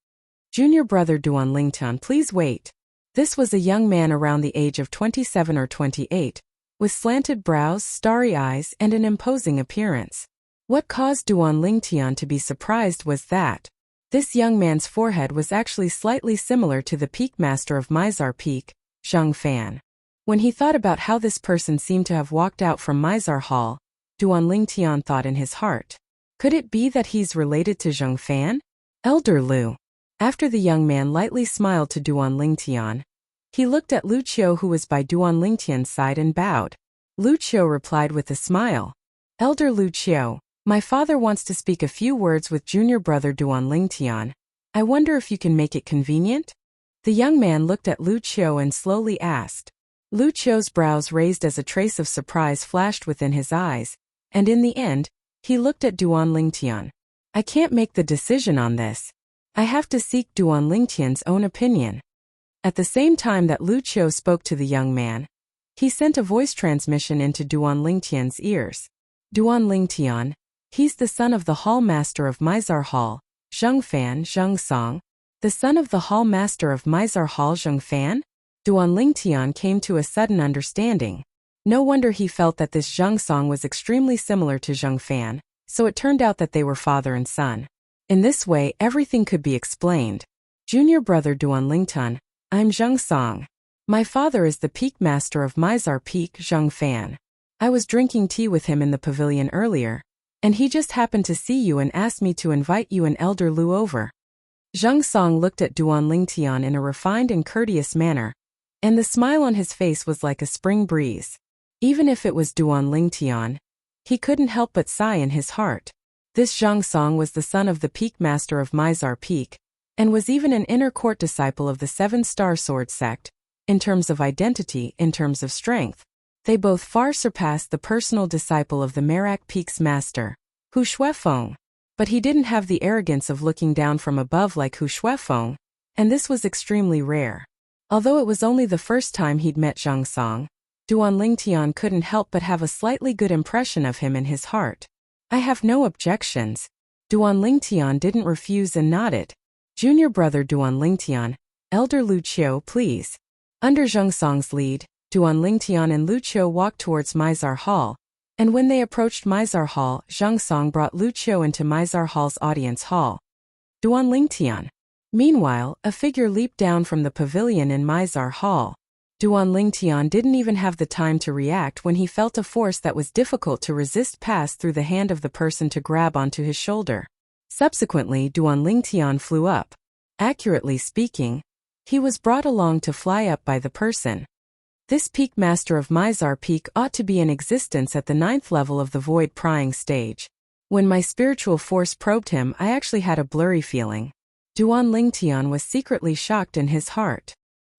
Speaker 1: Junior brother Duan Lingtian, please wait. This was a young man around the age of 27 or 28, with slanted brows, starry eyes, and an imposing appearance. What caused Duan Lingtian to be surprised was that this young man's forehead was actually slightly similar to the peak master of Mizar Peak, Zheng Fan. When he thought about how this person seemed to have walked out from Mizar Hall, Duan Lingtian thought in his heart, could it be that he's related to Zheng Fan? Elder Lu. After the young man lightly smiled to Duan Lingtian, he looked at Lu Qiu, who was by Duan Lingtian's side, and bowed. Lu Qiu replied with a smile. Elder Lu Qiu, my father wants to speak a few words with junior brother Duan Lingtian. I wonder if you can make it convenient? The young man looked at Lu Qiu and slowly asked. Lu Qiu's brows raised as a trace of surprise flashed within his eyes, and in the end, he looked at Duan Lingtian. I can't make the decision on this. I have to seek Duan Lingtian's own opinion. At the same time that Lu Qiu spoke to the young man, he sent a voice transmission into Duan Lingtian's ears. Duan Lingtian, he's the son of the hall master of Mizar Hall, Zheng Fan, Zheng Song. The son of the hall master of Mizar Hall, Zheng Fan? Duan Lingtian came to a sudden understanding. No wonder he felt that this Zheng Song was extremely similar to Zheng Fan, so it turned out that they were father and son. In this way, everything could be explained. Junior brother Duan Lingtian, I'm Zheng Song. My father is the peak master of Mizar Peak, Zheng Fan. I was drinking tea with him in the pavilion earlier, and he just happened to see you and asked me to invite you and Elder Lu over. Zheng Song looked at Duan Lingtian in a refined and courteous manner, and the smile on his face was like a spring breeze. Even if it was Duan Lingtian, he couldn't help but sigh in his heart. This Zheng Song was the son of the peak master of Mizar Peak, and was even an inner court disciple of the 7-star sword sect. In terms of identity, in terms of strength, they both far surpassed the personal disciple of the Merak Peak's master, Hu Shuefeng. But he didn't have the arrogance of looking down from above like Hu Shuefeng, and this was extremely rare. Although it was only the first time he'd met Zheng Song, Duan Lingtian couldn't help but have a slightly good impression of him in his heart. I have no objections. Duan Lingtian didn't refuse and nodded. Junior brother Duan Lingtian, Elder Lu Qiu, please. Under Zheng Song's lead, Duan Lingtian and Lucio walked towards Mizar Hall, and when they approached Mizar Hall, Zhang Song brought Lucio into Mizar Hall's audience hall. Duan Lingtian. Meanwhile, a figure leaped down from the pavilion in Mizar Hall. Duan Lingtian didn't even have the time to react when he felt a force that was difficult to resist pass through the hand of the person to grab onto his shoulder. Subsequently, Duan Lingtian flew up. Accurately speaking, he was brought along to fly up by the person. This peak master of Mizar Peak ought to be in existence at the 9th level of the void prying stage. When my spiritual force probed him, I actually had a blurry feeling. Duan Lingtian was secretly shocked in his heart.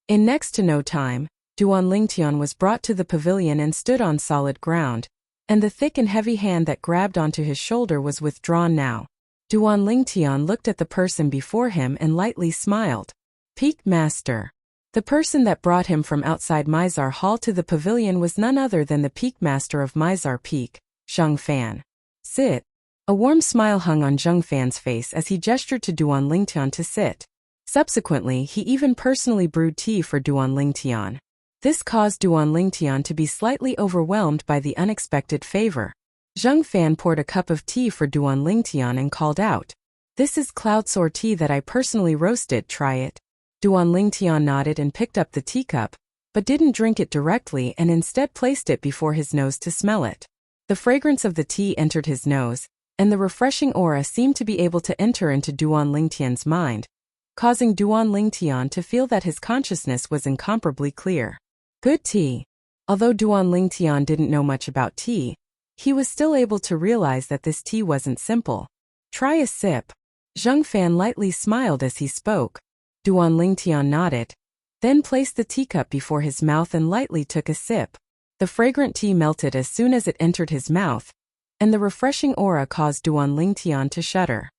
Speaker 1: In next to no time, Duan Lingtian was brought to the pavilion and stood on solid ground, and the thick and heavy hand that grabbed onto his shoulder was withdrawn now. Duan Lingtian looked at the person before him and lightly smiled. Peak Master. The person that brought him from outside Mizar Hall to the pavilion was none other than the Peak Master of Mizar Peak, Zheng Fan. Sit. A warm smile hung on Zheng Fan's face as he gestured to Duan Lingtian to sit. Subsequently, he even personally brewed tea for Duan Lingtian. This caused Duan Lingtian to be slightly overwhelmed by the unexpected favor. Zheng Fan poured a cup of tea for Duan Lingtian and called out, "This is cloud soar tea that I personally roasted, try it." Duan Lingtian nodded and picked up the teacup, but didn't drink it directly and instead placed it before his nose to smell it. The fragrance of the tea entered his nose, and the refreshing aura seemed to be able to enter into Duan Lingtian's mind, causing Duan Lingtian to feel that his consciousness was incomparably clear. Good tea. Although Duan Lingtian didn't know much about tea, he was still able to realize that this tea wasn't simple. Try a sip. Zheng Fan lightly smiled as he spoke. Duan Lingtian nodded, then placed the teacup before his mouth and lightly took a sip. The fragrant tea melted as soon as it entered his mouth, and the refreshing aura caused Duan Lingtian to shudder.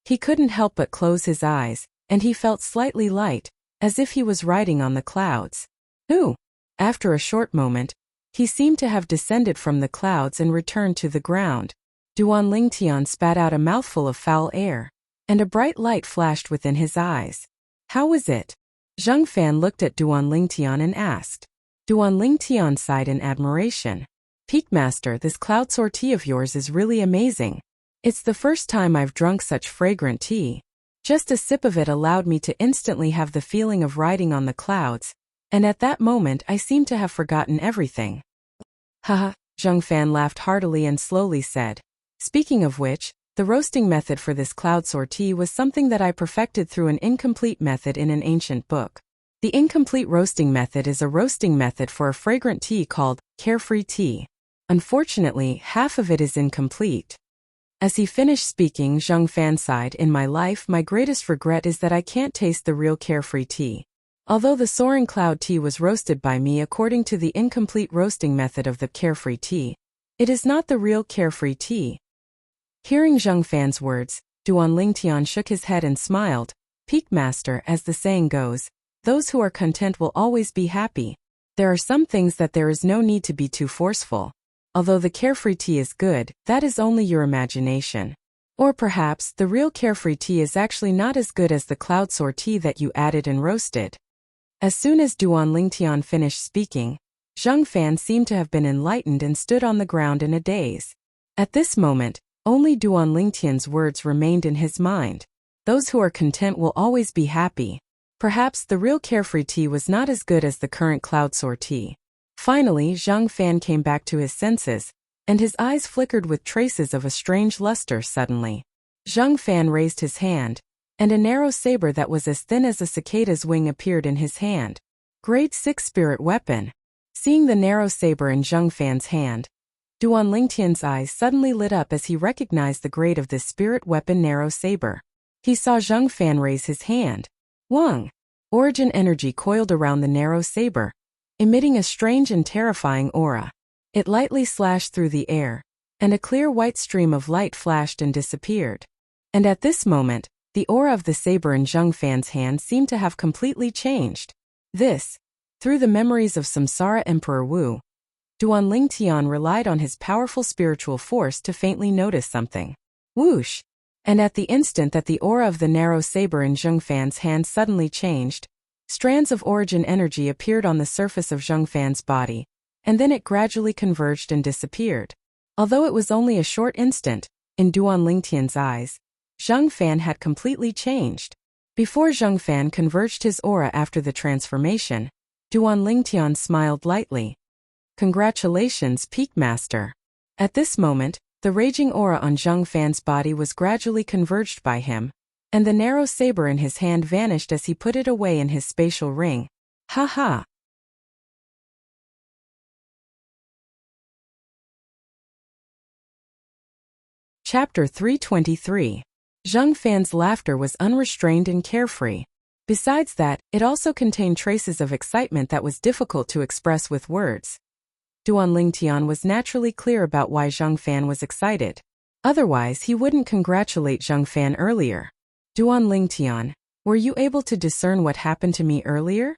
Speaker 1: He couldn't help but close his eyes, and he felt slightly light, as if he was riding on the clouds. Ooh! After a short moment, he seemed to have descended from the clouds and returned to the ground. Duan Lingtian spat out a mouthful of foul air, and a bright light flashed within his eyes. How was it? Zheng Fan looked at Duan Lingtian and asked. Duan Lingtian sighed in admiration. Peak Master, this cloud soar tea of yours is really amazing. It's the first time I've drunk such fragrant tea. Just a sip of it allowed me to instantly have the feeling of riding on the clouds, and at that moment I seemed to have forgotten everything. Haha, Zheng Fan laughed heartily and slowly said. Speaking of which, the roasting method for this cloud soar tea was something that I perfected through an incomplete method in an ancient book. The incomplete roasting method is a roasting method for a fragrant tea called carefree tea. Unfortunately, half of it is incomplete. As he finished speaking, Zheng Fan sighed. In my life, my greatest regret is that I can't taste the real carefree tea. Although the soaring cloud tea was roasted by me according to the incomplete roasting method of the carefree tea, it is not the real carefree tea. Hearing Zheng Fan's words, Duan Lingtian shook his head and smiled. Peak Master, as the saying goes, those who are content will always be happy. There are some things that there is no need to be too forceful. Although the carefree tea is good, that is only your imagination. Or perhaps the real carefree tea is actually not as good as the cloud soar tea that you added and roasted. As soon as Duan Lingtian finished speaking, Zheng Fan seemed to have been enlightened and stood on the ground in a daze. At this moment, only Duan Lingtian's words remained in his mind. Those who are content will always be happy. Perhaps the real carefree tea was not as good as the current cloud soar tea. Finally, Zheng Fan came back to his senses, and his eyes flickered with traces of a strange luster suddenly. Zheng Fan raised his hand, and a narrow saber that was as thin as a cicada's wing appeared in his hand. Grade 6 spirit weapon. Seeing the narrow saber in Zheng Fan's hand, Duan Lingtian's eyes suddenly lit up as he recognized the grade of this spirit weapon narrow saber. He saw Zheng Fan raise his hand. Wang! Origin energy coiled around the narrow saber, emitting a strange and terrifying aura. It lightly slashed through the air, and a clear white stream of light flashed and disappeared. And at this moment, the aura of the saber in Zheng Fan's hand seemed to have completely changed. This, through the memories of Samsara Emperor Wu, Duan Lingtian relied on his powerful spiritual force to faintly notice something. Whoosh! And at the instant that the aura of the narrow saber in Zheng Fan's hand suddenly changed, Strands of origin energy appeared on the surface of Zheng Fan's body, and then it gradually converged and disappeared. Although it was only a short instant, in Duan Lingtian's eyes, Zheng Fan had completely changed. Before Zheng Fan converged his aura after the transformation, Duan Lingtian smiled lightly. Congratulations, Peak Master. At this moment, the raging aura on Zheng Fan's body was gradually converged by him, and the narrow saber in his hand vanished as he put it away in his spatial ring. Ha ha! Chapter 323. Zheng Fan's laughter was unrestrained and carefree. Besides that, it also contained traces of excitement that was difficult to express with words. Duan Lingtian was naturally clear about why Zheng Fan was excited. Otherwise, he wouldn't congratulate Zheng Fan earlier. Duan Lingtian, were you able to discern what happened to me earlier?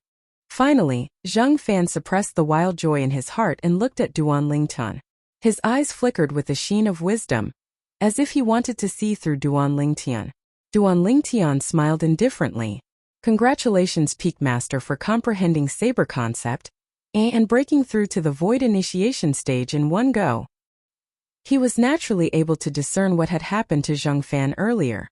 Speaker 1: Finally, Zheng Fan suppressed the wild joy in his heart and looked at Duan Lingtian. His eyes flickered with the sheen of wisdom, as if he wanted to see through Duan Lingtian. Duan Lingtian smiled indifferently. Congratulations, Peak Master, for comprehending saber concept and breaking through to the void initiation stage in one go. He was naturally able to discern what had happened to Zheng Fan earlier.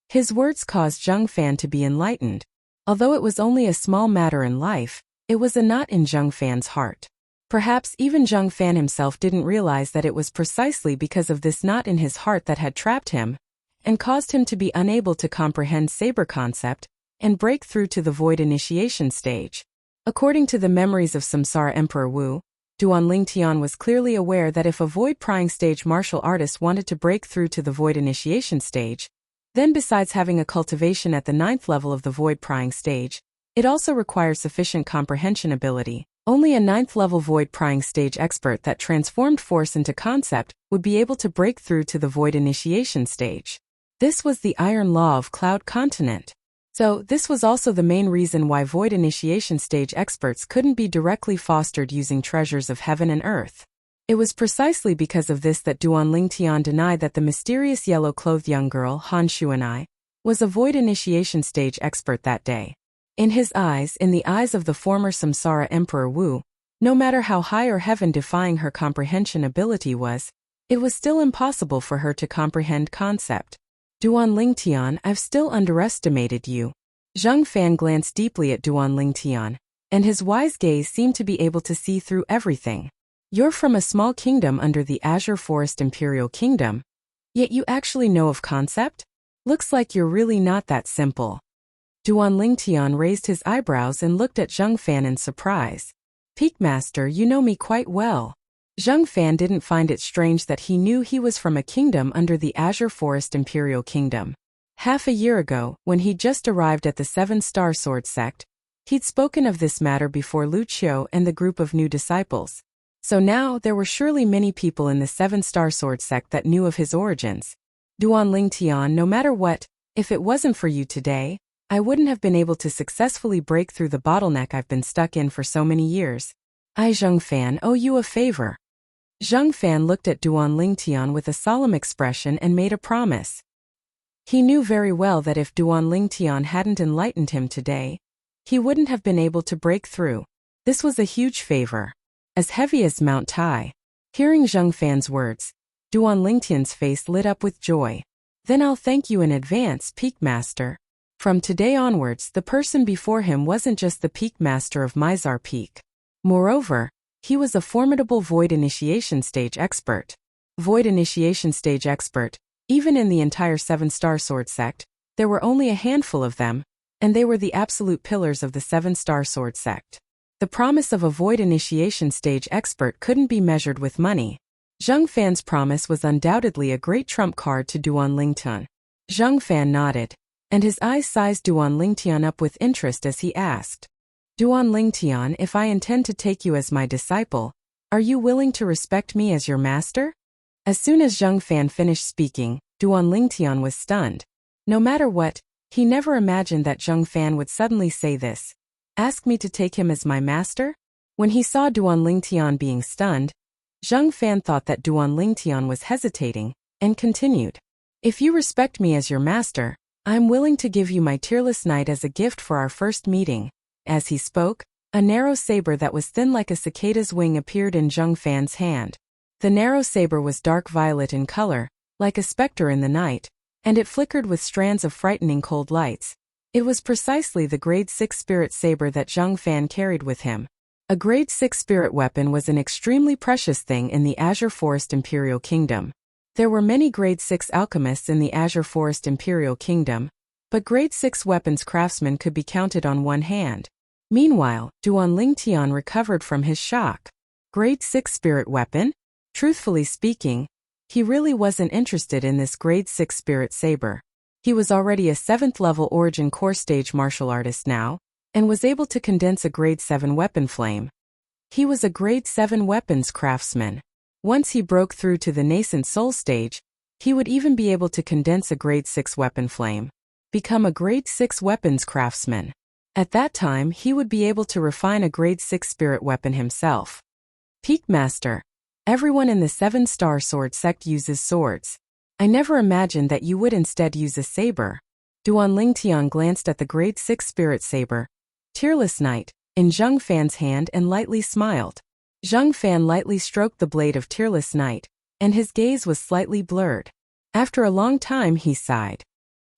Speaker 1: His words caused Zheng Fan to be enlightened. Although it was only a small matter in life, it was a knot in Zheng Fan's heart. Perhaps even Zheng Fan himself didn't realize that it was precisely because of this knot in his heart that had trapped him and caused him to be unable to comprehend saber concept and break through to the void initiation stage. According to the memories of Samsara Emperor Wu, Duan Lingtian was clearly aware that if a void prying stage martial artist wanted to break through to the void initiation stage, then besides having a cultivation at the 9th level of the void prying stage, it also requires sufficient comprehension ability. Only a 9th level void prying stage expert that transformed force into concept would be able to break through to the void initiation stage. This was the iron law of Cloud Continent. So, this was also the main reason why void initiation stage experts couldn't be directly fostered using treasures of heaven and earth. It was precisely because of this that Duan Lingtian denied that the mysterious yellow-clothed young girl, Han Shuanai, was a void initiation stage expert that day. In his eyes, in the eyes of the former Samsara Emperor Wu, no matter how high or heaven-defying her comprehension ability was, it was still impossible for her to comprehend concept. Duan Lingtian, I've still underestimated you. Zheng Fan glanced deeply at Duan Lingtian, and his wise gaze seemed to be able to see through everything. You're from a small kingdom under the Azure Forest Imperial Kingdom, yet you actually know of concept? Looks like you're really not that simple. Duan Lingtian raised his eyebrows and looked at Zheng Fan in surprise. Peak Master, you know me quite well. Zheng Fan didn't find it strange that he knew he was from a kingdom under the Azure Forest Imperial Kingdom. Half a year ago, when he'd just arrived at the 7-Star Sword Sect, he'd spoken of this matter before Wuxia and the group of new disciples. So now there were surely many people in the 7-Star Sword Sect that knew of his origins. Duan Lingtian, no matter what, if it wasn't for you today, I wouldn't have been able to successfully break through the bottleneck I've been stuck in for so many years. I, Zheng Fan, owe you a favor. Zheng Fan looked at Duan Lingtian with a solemn expression and made a promise. He knew very well that if Duan Lingtian hadn't enlightened him today, he wouldn't have been able to break through. This was a huge favor, as heavy as Mount Tai. Hearing Zheng Fan's words, Duan Lingtian's face lit up with joy. Then I'll thank you in advance, Peak Master. From today onwards, the person before him wasn't just the Peak Master of Mizar Peak. Moreover, he was a formidable Void Initiation Stage expert. Void Initiation Stage expert, even in the entire 7-Star Sword Sect, there were only a handful of them, and they were the absolute pillars of the 7-Star Sword Sect. The promise of a Void Initiation Stage expert couldn't be measured with money. Zheng Fan's promise was undoubtedly a great trump card to Duan Lingtian. Zheng Fan nodded, and his eyes sized Duan Lingtian up with interest as he asked, Duan Lingtian, if I intend to take you as my disciple, are you willing to respect me as your master? As soon as Zheng Fan finished speaking, Duan Lingtian was stunned. No matter what, he never imagined that Zheng Fan would suddenly say this. Ask me to take him as my master? When he saw Duan Lingtian being stunned, Zheng Fan thought that Duan Lingtian was hesitating, and continued. If you respect me as your master, I'm willing to give you my tearless knight as a gift for our first meeting." As he spoke, a narrow saber that was thin like a cicada's wing appeared in Zheng Fan's hand. The narrow saber was dark violet in color, like a specter in the night, and it flickered with strands of frightening cold lights. It was precisely the grade 6 spirit saber that Zheng Fan carried with him. A grade 6 spirit weapon was an extremely precious thing in the Azure Forest Imperial Kingdom. There were many grade 6 alchemists in the Azure Forest Imperial Kingdom, but grade 6 weapons craftsmen could be counted on one hand. Meanwhile, Duan Lingtian recovered from his shock. Grade 6 spirit weapon? Truthfully speaking, he really wasn't interested in this grade 6 spirit saber. He was already a 7th level origin core stage martial artist now, and was able to condense a grade 7 weapon flame. He was a grade 7 weapons craftsman. Once he broke through to the nascent soul stage, he would even be able to condense a grade 6 weapon flame. Become a grade 6 weapons craftsman. At that time, he would be able to refine a grade 6 spirit weapon himself. Peak Master. Everyone in the 7-star sword sect uses swords. I never imagined that you would instead use a saber. Duan Lingtian glanced at the grade 6 spirit saber, Tearless Knight, in Zheng Fan's hand and lightly smiled. Zheng Fan lightly stroked the blade of Tearless Knight, and his gaze was slightly blurred. After a long time he sighed.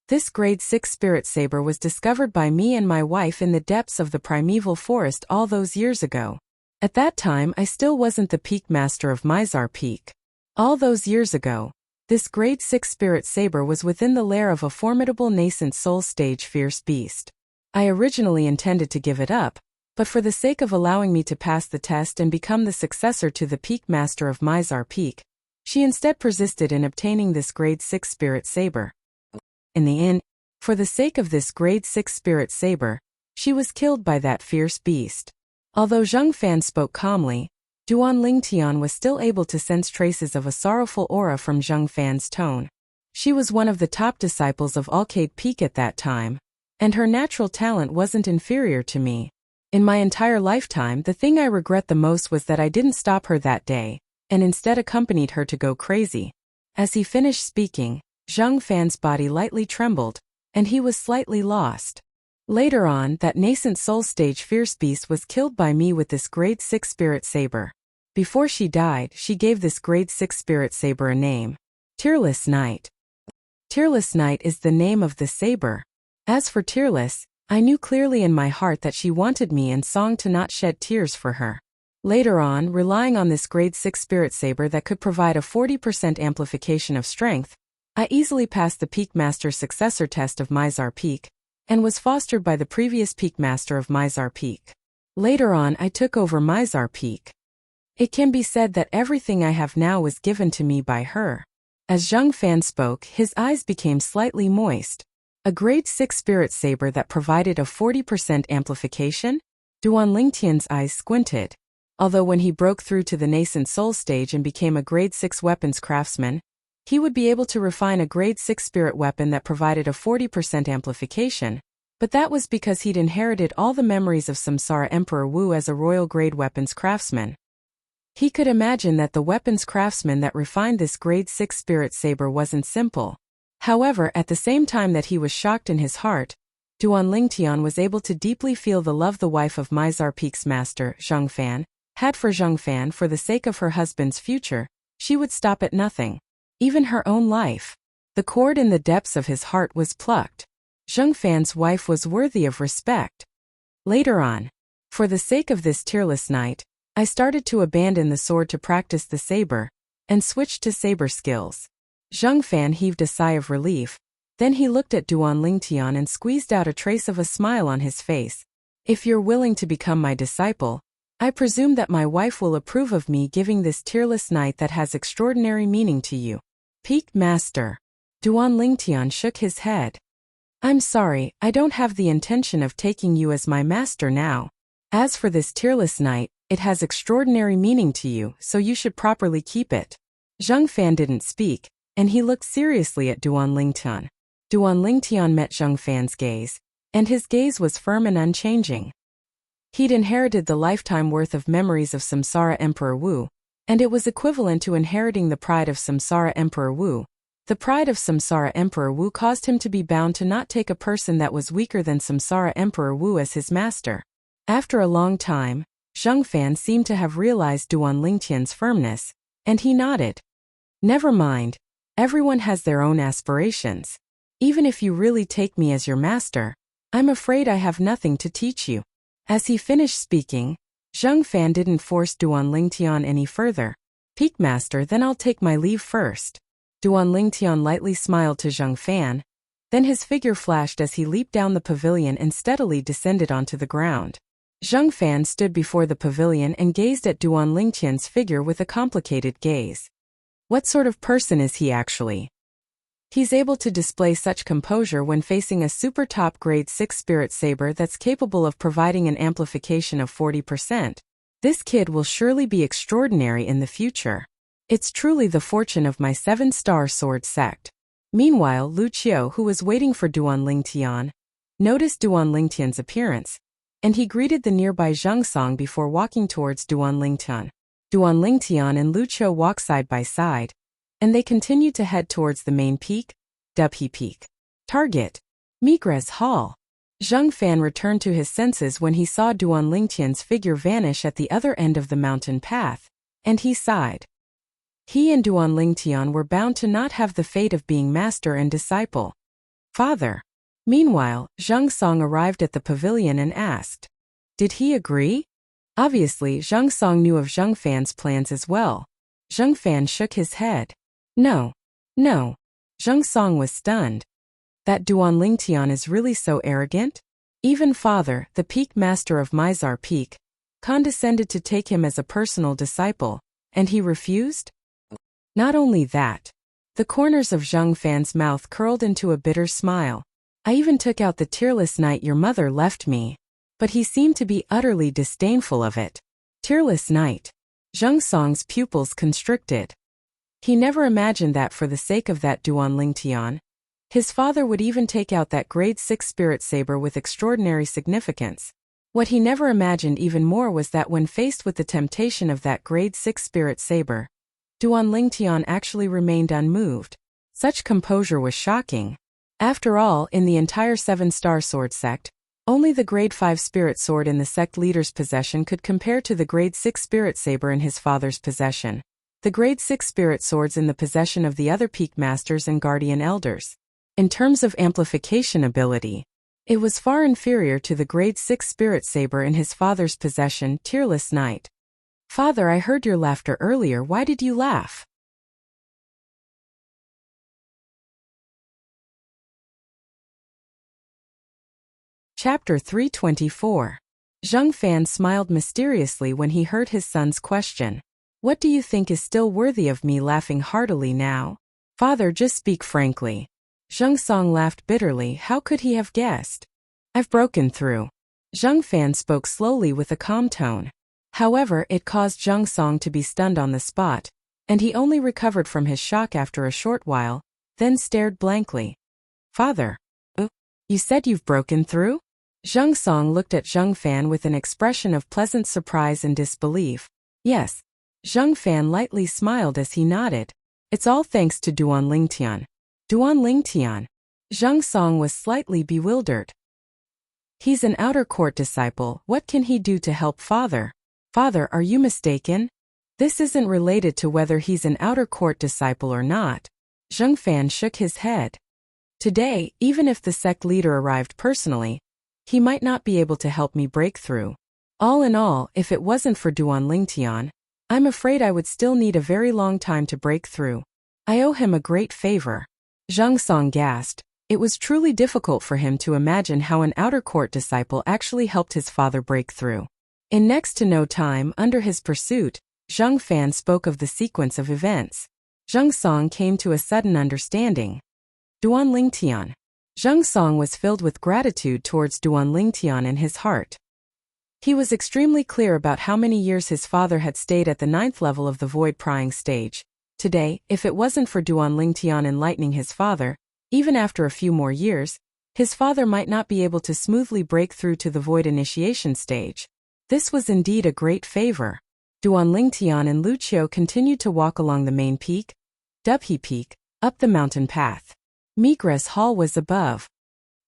Speaker 1: This grade 6 spirit saber was discovered by me and my wife in the depths of the primeval forest all those years ago. At that time I still wasn't the peak master of Mizar Peak. All those years ago, this grade 6 spirit saber was within the lair of a formidable nascent soul stage fierce beast. I originally intended to give it up, but for the sake of allowing me to pass the test and become the successor to the peak master of Mizar Peak, she instead persisted in obtaining this grade 6 spirit saber. In the end, for the sake of this grade 6 spirit saber, she was killed by that fierce beast. Although Zheng Fan spoke calmly, Duan Lingtian was still able to sense traces of a sorrowful aura from Zheng Fan's tone. She was one of the top disciples of Alcade Peak at that time, and her natural talent wasn't inferior to me. In my entire lifetime, the thing I regret the most was that I didn't stop her that day, and instead accompanied her to go crazy. As he finished speaking, Zheng Fan's body lightly trembled, and he was slightly lost. Later on, that nascent soul stage fierce beast was killed by me with this grade 6 spirit saber. Before she died, she gave this grade 6 spirit saber a name. Tearless Knight. Tearless Knight is the name of the saber. As for Tearless, I knew clearly in my heart that she wanted me and Song to not shed tears for her. Later on, relying on this grade 6 spirit saber that could provide a 40% amplification of strength, I easily passed the Peak Master successor test of Mizar Peak, and was fostered by the previous Peak Master of Mizar Peak. Later on I took over Mizar Peak. It can be said that everything I have now was given to me by her. As Zheng Fan spoke, his eyes became slightly moist. A grade 6 spirit saber that provided a 40% amplification? Duan Lingtian's eyes squinted. Although when he broke through to the nascent soul stage and became a grade 6 weapons craftsman, he would be able to refine a grade 6 spirit weapon that provided a 40% amplification, but that was because he'd inherited all the memories of Samsara Emperor Wu as a royal grade weapons craftsman. He could imagine that the weapons craftsman that refined this grade 6 spirit saber wasn't simple. However, at the same time that he was shocked in his heart, Duan Lingtian was able to deeply feel the love the wife of Mizar Peak's master, Zheng Fan, had for Zheng Fan. For the sake of her husband's future, she would stop at nothing. Even her own life. The cord in the depths of his heart was plucked. Zheng Fan's wife was worthy of respect. Later on, for the sake of this Tearless Knight, I started to abandon the sword to practice the saber, and switched to saber skills. Zheng Fan heaved a sigh of relief, then he looked at Duan Lingtian and squeezed out a trace of a smile on his face. If you're willing to become my disciple, I presume that my wife will approve of me giving this Tearless Knight that has extraordinary meaning to you. Peak Master. Duan Lingtian shook his head. I'm sorry, I don't have the intention of taking you as my master now. As for this Tearless Knight, it has extraordinary meaning to you, so you should properly keep it. Zheng Fan didn't speak, and he looked seriously at Duan Lingtian. Duan Lingtian met Zheng Fan's gaze, and his gaze was firm and unchanging. He'd inherited the lifetime worth of memories of Samsara Emperor Wu, and it was equivalent to inheriting the pride of Samsara Emperor Wu, The pride of Samsara Emperor Wu caused him to be bound to not take a person that was weaker than Samsara Emperor Wu as his master. After a long time, Zheng Fan seemed to have realized Duan Lingtian's firmness, and he nodded. Never mind, everyone has their own aspirations. Even if you really take me as your master, I'm afraid I have nothing to teach you. As he finished speaking, Zheng Fan didn't force Duan Lingtian any further. Peak Master, then I'll take my leave first. Duan Lingtian lightly smiled to Zheng Fan, then his figure flashed as he leaped down the pavilion and steadily descended onto the ground. Zheng Fan stood before the pavilion and gazed at Duan Lingtian's figure with a complicated gaze. What sort of person is he actually? He's able to display such composure when facing a super top grade 6 spirit saber that's capable of providing an amplification of 40%. This kid will surely be extraordinary in the future. It's truly the fortune of my 7-star sword sect. Meanwhile, Wuxia, who was waiting for Duan Lingtian, noticed Duan Lingtian's appearance, and he greeted the nearby Zheng Song before walking towards Duan Lingtian. Duan Lingtian and Wuxia walked side by side, and they continued to head towards the main peak, Dubhe Peak. Target: Migres Hall. Zheng Fan returned to his senses when he saw Duan Lingtian's figure vanish at the other end of the mountain path, and he sighed. He and Duan Lingtian were bound to not have the fate of being master and disciple. Father. Meanwhile, Zheng Song arrived at the pavilion and asked, did he agree? Obviously, Zheng Song knew of Zheng Fan's plans as well. Zheng Fan shook his head. No. Zheng Song was stunned. That Duan Lingtian is really so arrogant? Even father, the peak master of Mizar Peak, condescended to take him as a personal disciple, and he refused? Not only that. The corners of Zheng Fan's mouth curled into a bitter smile. I even took out the tearless night your mother left me. But he seemed to be utterly disdainful of it. Tearless night. Zheng Song's pupils constricted. He never imagined that for the sake of that Duan Lingtian, his father would even take out that grade 6 spirit saber with extraordinary significance. What he never imagined even more was that when faced with the temptation of that grade 6 spirit saber, Duan Lingtian actually remained unmoved. Such composure was shocking. After all, in the entire 7-star sword sect, only the grade 5 spirit sword in the sect leader's possession could compare to the grade 6 spirit saber in his father's possession. The grade 6 spirit swords in the possession of the other peak masters and guardian elders. In terms of amplification ability, it was far inferior to the grade 6 spirit saber in his father's possession, Tearless Night. Father, I heard your laughter earlier. Why did you laugh? Chapter 324. Zheng Fan smiled mysteriously when he heard his son's question. What do you think is still worthy of me laughing heartily now? Father, just speak frankly. Zheng Song laughed bitterly. How could he have guessed? I've broken through. Zheng Fan spoke slowly with a calm tone. However, it caused Zheng Song to be stunned on the spot, and he only recovered from his shock after a short while, then stared blankly. Father. You said you've broken through? Zheng Song looked at Zheng Fan with an expression of pleasant surprise and disbelief. Yes. Zheng Fan lightly smiled as he nodded. It's all thanks to Duan Lingtian. Duan Lingtian. Zheng Song was slightly bewildered. He's an outer court disciple. What can he do to help father? Father, are you mistaken? This isn't related to whether he's an outer court disciple or not. Zheng Fan shook his head. Today, even if the sect leader arrived personally, he might not be able to help me break through. All in all, if it wasn't for Duan Lingtian, I'm afraid I would still need a very long time to break through. I owe him a great favor. Zheng Song gasped. It was truly difficult for him to imagine how an outer court disciple actually helped his father break through. In next to no time, under his pursuit, Zheng Fan spoke of the sequence of events. Zheng Song came to a sudden understanding. Duan Lingtian. Zheng Song was filled with gratitude towards Duan Lingtian in his heart. He was extremely clear about how many years his father had stayed at the 9th level of the void prying stage. Today, if it wasn't for Duan Lingtian enlightening his father, even after a few more years, his father might not be able to smoothly break through to the void initiation stage. This was indeed a great favor. Duan Lingtian and Wuxia continued to walk along the main peak, Dubhe Peak, up the mountain path. Migra's hall was above.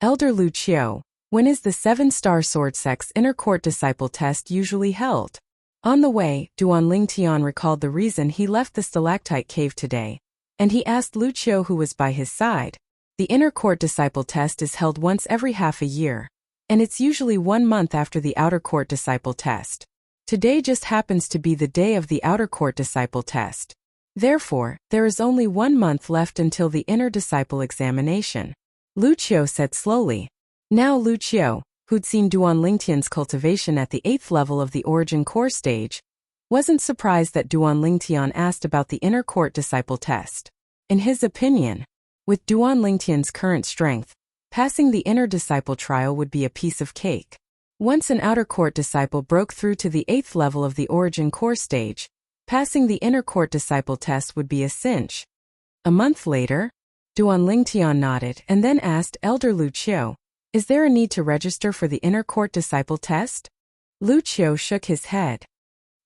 Speaker 1: Elder Lu Qiu, when is the 7-star sword sect's inner court disciple test usually held? On the way, Duan Lingtian recalled the reason he left the stalactite cave today, and he asked Lu Qiu who was by his side. The inner court disciple test is held once every half a year, and it's usually 1 month after the outer court disciple test. Today just happens to be the day of the outer court disciple test. Therefore, there is only 1 month left until the inner disciple examination. Lu Qiu said slowly. Now Lu Qiu, who'd seen Duan Lingtian's cultivation at the 8th level of the origin core stage, wasn't surprised that Duan Lingtian asked about the inner court disciple test. In his opinion, with Duan Lingtian's current strength, passing the inner disciple trial would be a piece of cake. Once an outer court disciple broke through to the 8th level of the origin core stage, passing the inner court disciple test would be a cinch. A month later, Duan Lingtian nodded and then asked Elder Lu Qiu, is there a need to register for the inner court disciple test? Lu Qiu shook his head.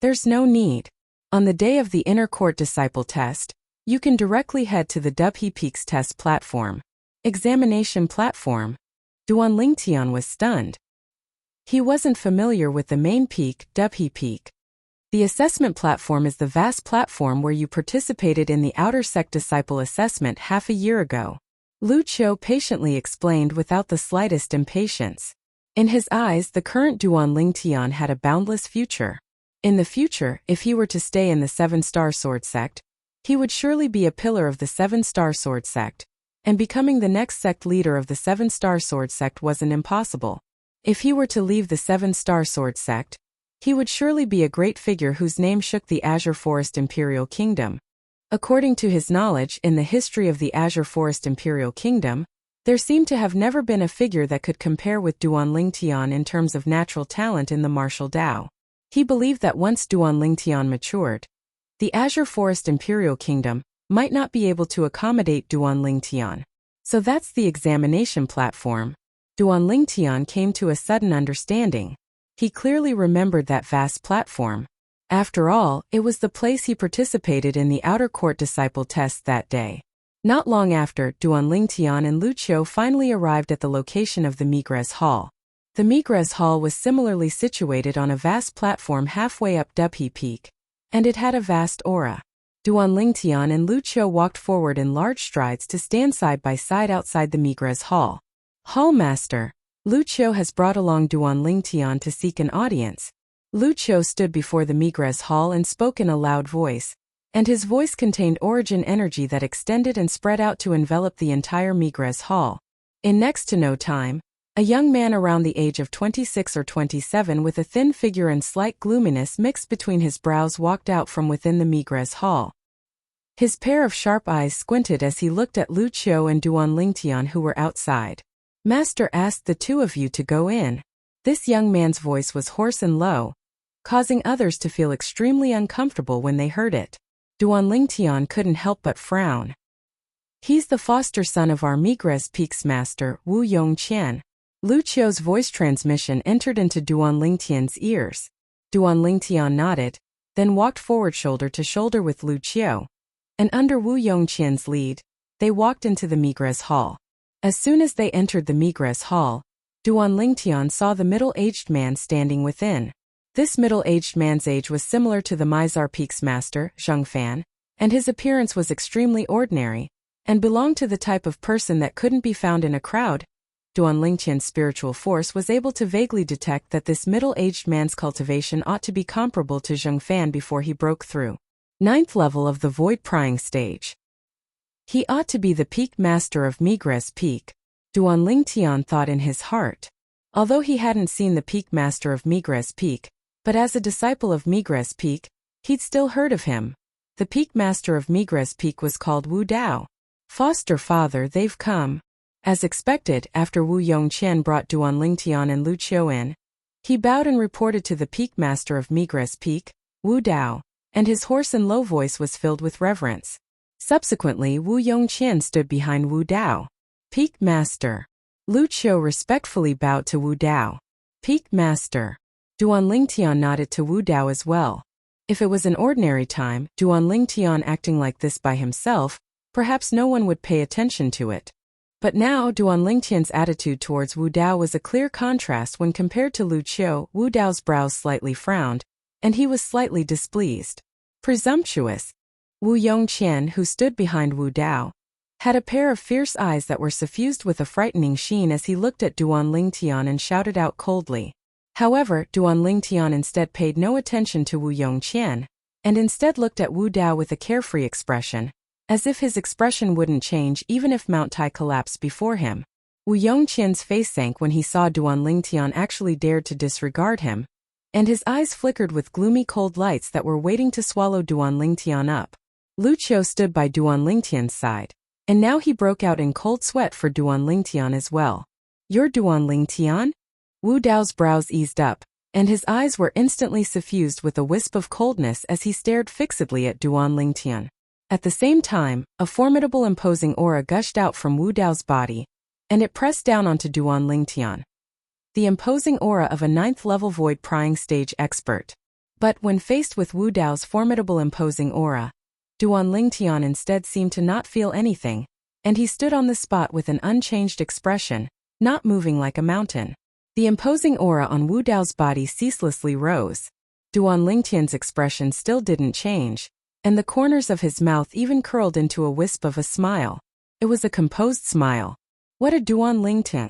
Speaker 1: There's no need. On the day of the inner court disciple test, you can directly head to the Dubhe Peaks test platform. Examination platform? Duan Lingtian was stunned. He wasn't familiar with the main peak, Dubhe Peak. The assessment platform is the vast platform where you participated in the outer sect disciple assessment half a year ago. Lu Qiu patiently explained without the slightest impatience. In his eyes, the current Duan Lingtian had a boundless future. In the future, if he were to stay in the 7-star sword sect, he would surely be a pillar of the 7-star sword sect, and becoming the next sect leader of the 7-star sword sect wasn't impossible. If he were to leave the 7-star sword sect, he would surely be a great figure whose name shook the Azure Forest Imperial Kingdom. According to his knowledge in the history of the Azure Forest Imperial Kingdom, there seemed to have never been a figure that could compare with Duan Lingtian in terms of natural talent in the martial Dao. He believed that once Duan Lingtian matured, the Azure Forest Imperial Kingdom might not be able to accommodate Duan Lingtian. So that's the examination platform. Duan Lingtian came to a sudden understanding. He clearly remembered that vast platform. After all, it was the place he participated in the outer court disciple test that day. Not long after, Duan Lingtian and Lu Qiu finally arrived at the location of the Migra's Hall. The Migra's Hall was similarly situated on a vast platform halfway up Dubhe Peak, and it had a vast aura. Duan Lingtian and Lu Qiu walked forward in large strides to stand side by side outside the Migra's Hall. Hallmaster, Lu Qiu has brought along Duan Lingtian to seek an audience. Lu Qiu stood before the Migra's Hall and spoke in a loud voice, and his voice contained origin energy that extended and spread out to envelop the entire Migra's Hall. In next to no time, a young man around the age of 26 or 27 with a thin figure and slight gloominess mixed between his brows walked out from within the Migra's Hall. His pair of sharp eyes squinted as he looked at Lu Qiu and Duan Lingtian who were outside. Master asked the two of you to go in. This young man's voice was hoarse and low, causing others to feel extremely uncomfortable when they heard it. Duan Lingtian couldn't help but frown. He's the foster son of our Migra's Peaks master, Wu Yongqian. Lu Qiu's voice transmission entered into Duan Lingtian's ears. Duan Lingtian nodded, then walked forward shoulder to shoulder with Lu Qiu. And under Wu Yongqian's lead, they walked into the Migra's Hall. As soon as they entered the Migra's Hall, Duan Lingtian saw the middle-aged man standing within. This middle-aged man's age was similar to the Mizar Peaks master, Zheng Fan, and his appearance was extremely ordinary, and belonged to the type of person that couldn't be found in a crowd. Duan Lingtian's spiritual force was able to vaguely detect that this middle-aged man's cultivation ought to be comparable to Zheng Fan before he broke through 9th level of the void prying stage. He ought to be the peak master of Migra's Peak, Duan Lingtian thought in his heart. Although he hadn't seen the peak master of Migra's Peak, but as a disciple of Migra's Peak, he'd still heard of him. The peak master of Migra's Peak was called Wu Dao. Foster father, they've come. As expected, after Wu Yongqian brought Duan Lingtian and Lu Qiu in, he bowed and reported to the peak master of Migra's Peak, Wu Dao, and his hoarse and low voice was filled with reverence. Subsequently, Wu Yongqian stood behind Wu Dao. Peak master. Lu Qiu respectfully bowed to Wu Dao. Peak master. Duan Lingtian nodded to Wu Dao as well. If it was an ordinary time, Duan Lingtian acting like this by himself, perhaps no one would pay attention to it. But now Duan Lingtian's attitude towards Wu Dao was a clear contrast when compared to Lu Qiu. Wu Dao's brows slightly frowned, and he was slightly displeased. Presumptuous. Wu Yongqian, who stood behind Wu Dao, had a pair of fierce eyes that were suffused with a frightening sheen as he looked at Duan Lingtian and shouted out coldly. However, Duan Lingtian instead paid no attention to Wu Yongqian, and instead looked at Wu Dao with a carefree expression, as if his expression wouldn't change even if Mount Tai collapsed before him. Wu Yongqian's face sank when he saw Duan Lingtian actually dared to disregard him, and his eyes flickered with gloomy cold lights that were waiting to swallow Duan Lingtian up. Lu Qiu stood by Duan Lingtian's side, and now he broke out in cold sweat for Duan Lingtian as well. You're Duan Lingtian? Wu Dao's brows eased up, and his eyes were instantly suffused with a wisp of coldness as he stared fixedly at Duan Lingtian. At the same time, a formidable imposing aura gushed out from Wu Dao's body, and it pressed down onto Duan Lingtian. The imposing aura of a 9th-level void prying stage expert. But when faced with Wu Dao's formidable imposing aura, Duan Lingtian instead seemed to not feel anything, and he stood on the spot with an unchanged expression, not moving like a mountain. The imposing aura on Wu Dao's body ceaselessly rose. Duan Lingtian's expression still didn't change, and the corners of his mouth even curled into a wisp of a smile. It was a composed smile. What a Duan Lingtian!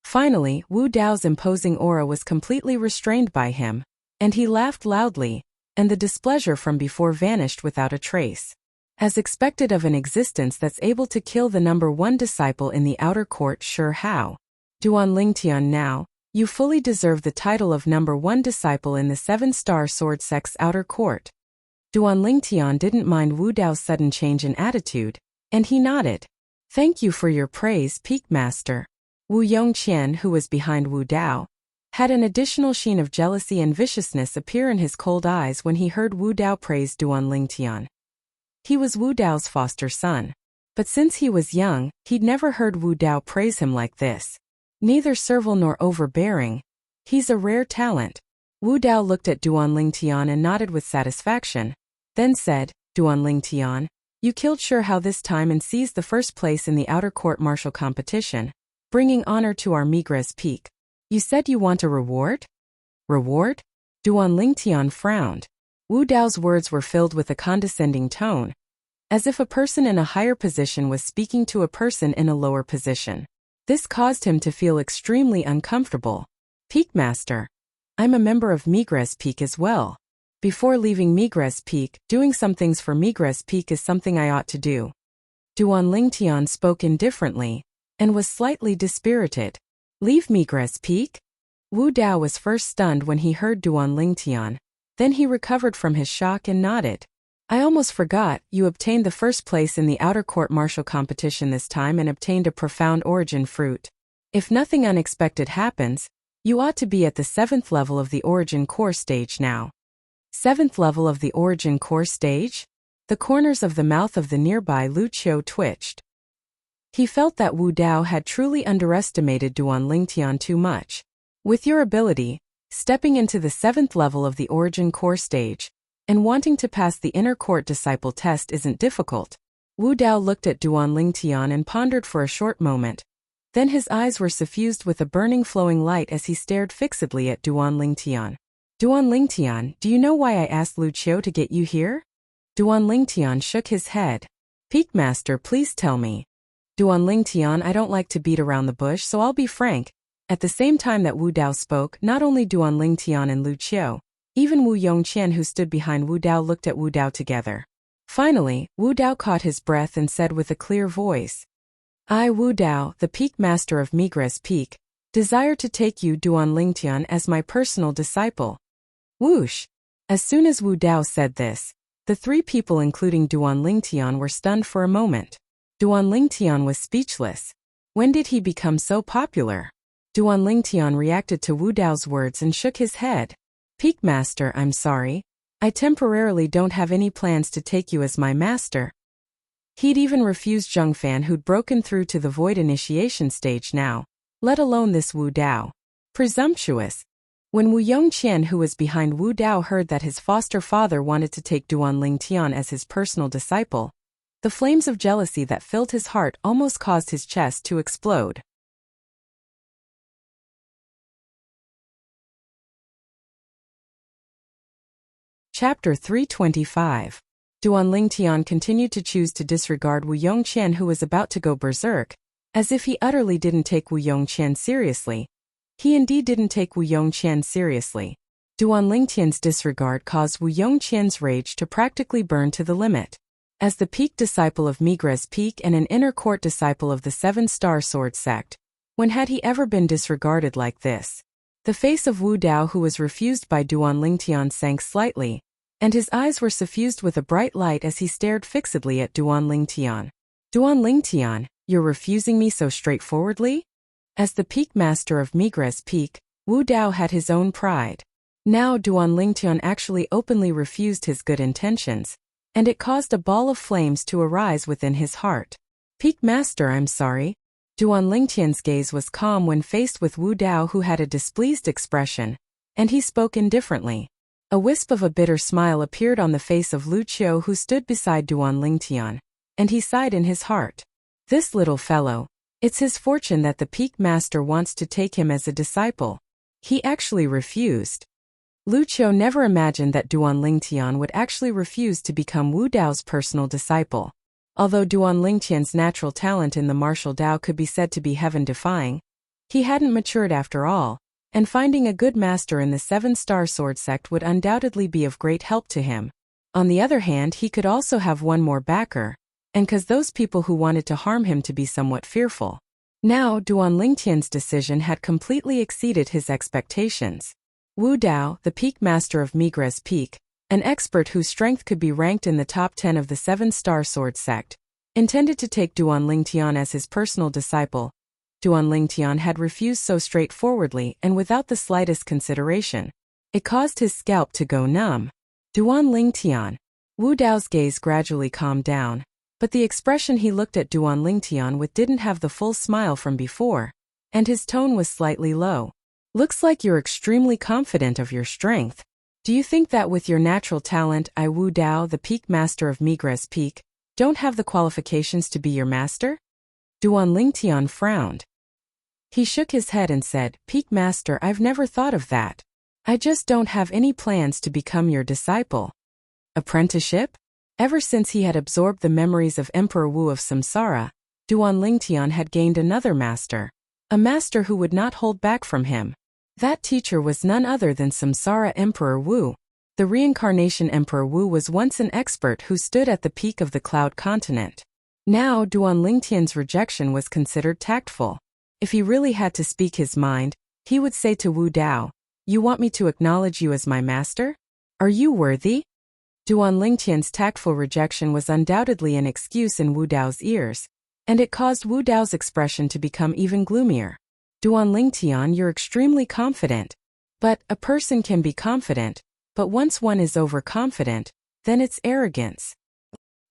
Speaker 1: Finally, Wu Dao's imposing aura was completely restrained by him, and he laughed loudly, and the displeasure from before vanished without a trace. As expected of an existence that's able to kill the number 1 disciple in the outer court, sure how. Duan Lingtian, now, you fully deserve the title of number 1 disciple in the 7-star sword sect's outer court. Duan Lingtian didn't mind Wu Dao's sudden change in attitude, and he nodded. Thank you for your praise, Peak Master. Wu Yongqian, who was behind Wu Dao, had an additional sheen of jealousy and viciousness appear in his cold eyes when he heard Wu Dao praise Duan Lingtian. He was Wu Dao's foster son, but since he was young, he'd never heard Wu Dao praise him like this. Neither servile nor overbearing. He's a rare talent. Wu Dao looked at Duan Lingtian and nodded with satisfaction, then said, Duan Lingtian, you killed Sure How this time and seized the first place in the outer court martial competition, bringing honor to our Migres Peak. You said you want a reward? Reward? Duan Lingtian frowned. Wu Dao's words were filled with a condescending tone, as if a person in a higher position was speaking to a person in a lower position. This caused him to feel extremely uncomfortable. Peak Master. I'm a member of Migres Peak as well. Before leaving Migres Peak, doing some things for Migres Peak is something I ought to do. Duan Lingtian spoke indifferently, and was slightly dispirited. Leave Migres Peak? Wu Dao was first stunned when he heard Duan Lingtian, then he recovered from his shock and nodded. I almost forgot, you obtained the first place in the outer court martial competition this time and obtained a profound origin fruit. If nothing unexpected happens, you ought to be at the 7th level of the origin core stage now. 7th level of the origin core stage? The corners of the mouth of the nearby Lu Qiu twitched. He felt that Wu Dao had truly underestimated Duan Lingtian too much. With your ability, stepping into the 7th level of the origin core stage, and wanting to pass the inner court disciple test isn't difficult. Wu Dao looked at Duan Lingtian and pondered for a short moment. Then his eyes were suffused with a burning flowing light as he stared fixedly at Duan Lingtian. Duan Lingtian, do you know why I asked Lu Qiu to get you here? Duan Lingtian shook his head. Peak Master, please tell me. Duan Lingtian, I don't like to beat around the bush, so I'll be frank. At the same time that Wu Dao spoke, not only Duan Lingtian and Lu Qiu, even Wu Yongqian who stood behind Wu Dao looked at Wu Dao together. Finally, Wu Dao caught his breath and said with a clear voice, I, Wu Dao, the Peak Master of Migres Peak, desire to take you, Duan Lingtian, as my personal disciple. Whoosh! As soon as Wu Dao said this, the 3 people including Duan Lingtian were stunned for a moment. Duan Lingtian was speechless. When did he become so popular? Duan Lingtian reacted to Wu Dao's words and shook his head. Peak Master, I'm sorry. I temporarily don't have any plans to take you as my master. He'd even refused Zheng Fan, who'd broken through to the void initiation stage now, let alone this Wu Dao. Presumptuous. When Wu Yongqian, who was behind Wu Dao, heard that his foster father wanted to take Duan Lingtian as his personal disciple, The flames of jealousy that filled his heart almost caused his chest to explode. Chapter 325. Duan Lingtian continued to choose to disregard Wu Yongqian, who was about to go berserk, as if he utterly didn't take Wu Yongqian seriously. He indeed didn't take Wu Yongqian seriously. Duan Lingtian's disregard caused Wu Yongqian's rage to practically burn to the limit. As the peak disciple of Migres Peak and an inner court disciple of the Seven-Star Sword sect, when had he ever been disregarded like this? The face of Wu Dao, who was refused by Duan Lingtian, sank slightly, and his eyes were suffused with a bright light as he stared fixedly at Duan Lingtian. Duan Lingtian, you're refusing me so straightforwardly? As the peak master of Migres Peak, Wu Dao had his own pride. Now Duan Lingtian actually openly refused his good intentions, and it caused a ball of flames to arise within his heart. Peak master, I'm sorry. Duan Lingtian's gaze was calm when faced with Wu Dao, who had a displeased expression, and he spoke indifferently. A wisp of a bitter smile appeared on the face of Lu Qiu, who stood beside Duan Lingtian, and he sighed in his heart. This little fellow, it's his fortune that the peak master wants to take him as a disciple. He actually refused. Lu Qiu never imagined that Duan Lingtian would actually refuse to become Wu Dao's personal disciple. Although Duan Lingtian's natural talent in the martial Dao could be said to be heaven-defying, he hadn't matured after all, and finding a good master in the Seven-Star Sword sect would undoubtedly be of great help to him. On the other hand, he could also have one more backer, and cause those people who wanted to harm him to be somewhat fearful. Now, Duan Lingtian's decision had completely exceeded his expectations. Wu Dao, the peak master of Migres Peak, an expert whose strength could be ranked in the top 10 of the Seven-Star Sword sect, intended to take Duan Lingtian as his personal disciple. Duan Lingtian had refused so straightforwardly and without the slightest consideration. It caused his scalp to go numb. Duan Lingtian. Wu Dao's gaze gradually calmed down, but the expression he looked at Duan Lingtian with didn't have the full smile from before, and his tone was slightly low. Looks like you're extremely confident of your strength. Do you think that with your natural talent I, Wu Dao, the peak master of Migres Peak, don't have the qualifications to be your master? Duan Lingtian frowned. He shook his head and said, Peak master, I've never thought of that. I just don't have any plans to become your disciple. Apprenticeship? Ever since he had absorbed the memories of Emperor Wu of Samsara, Duan Lingtian had gained another master. A master who would not hold back from him. That teacher was none other than Samsara Emperor Wu. The reincarnation Emperor Wu was once an expert who stood at the peak of the Cloud Continent. Now Duan Lingtian's rejection was considered tactful. If he really had to speak his mind, he would say to Wu Dao, You want me to acknowledge you as my master? Are you worthy? Duan Lingtian's tactful rejection was undoubtedly an excuse in Wu Dao's ears, and it caused Wu Dao's expression to become even gloomier. Duan Lingtian, you're extremely confident. But a person can be confident, but once one is overconfident, then it's arrogance.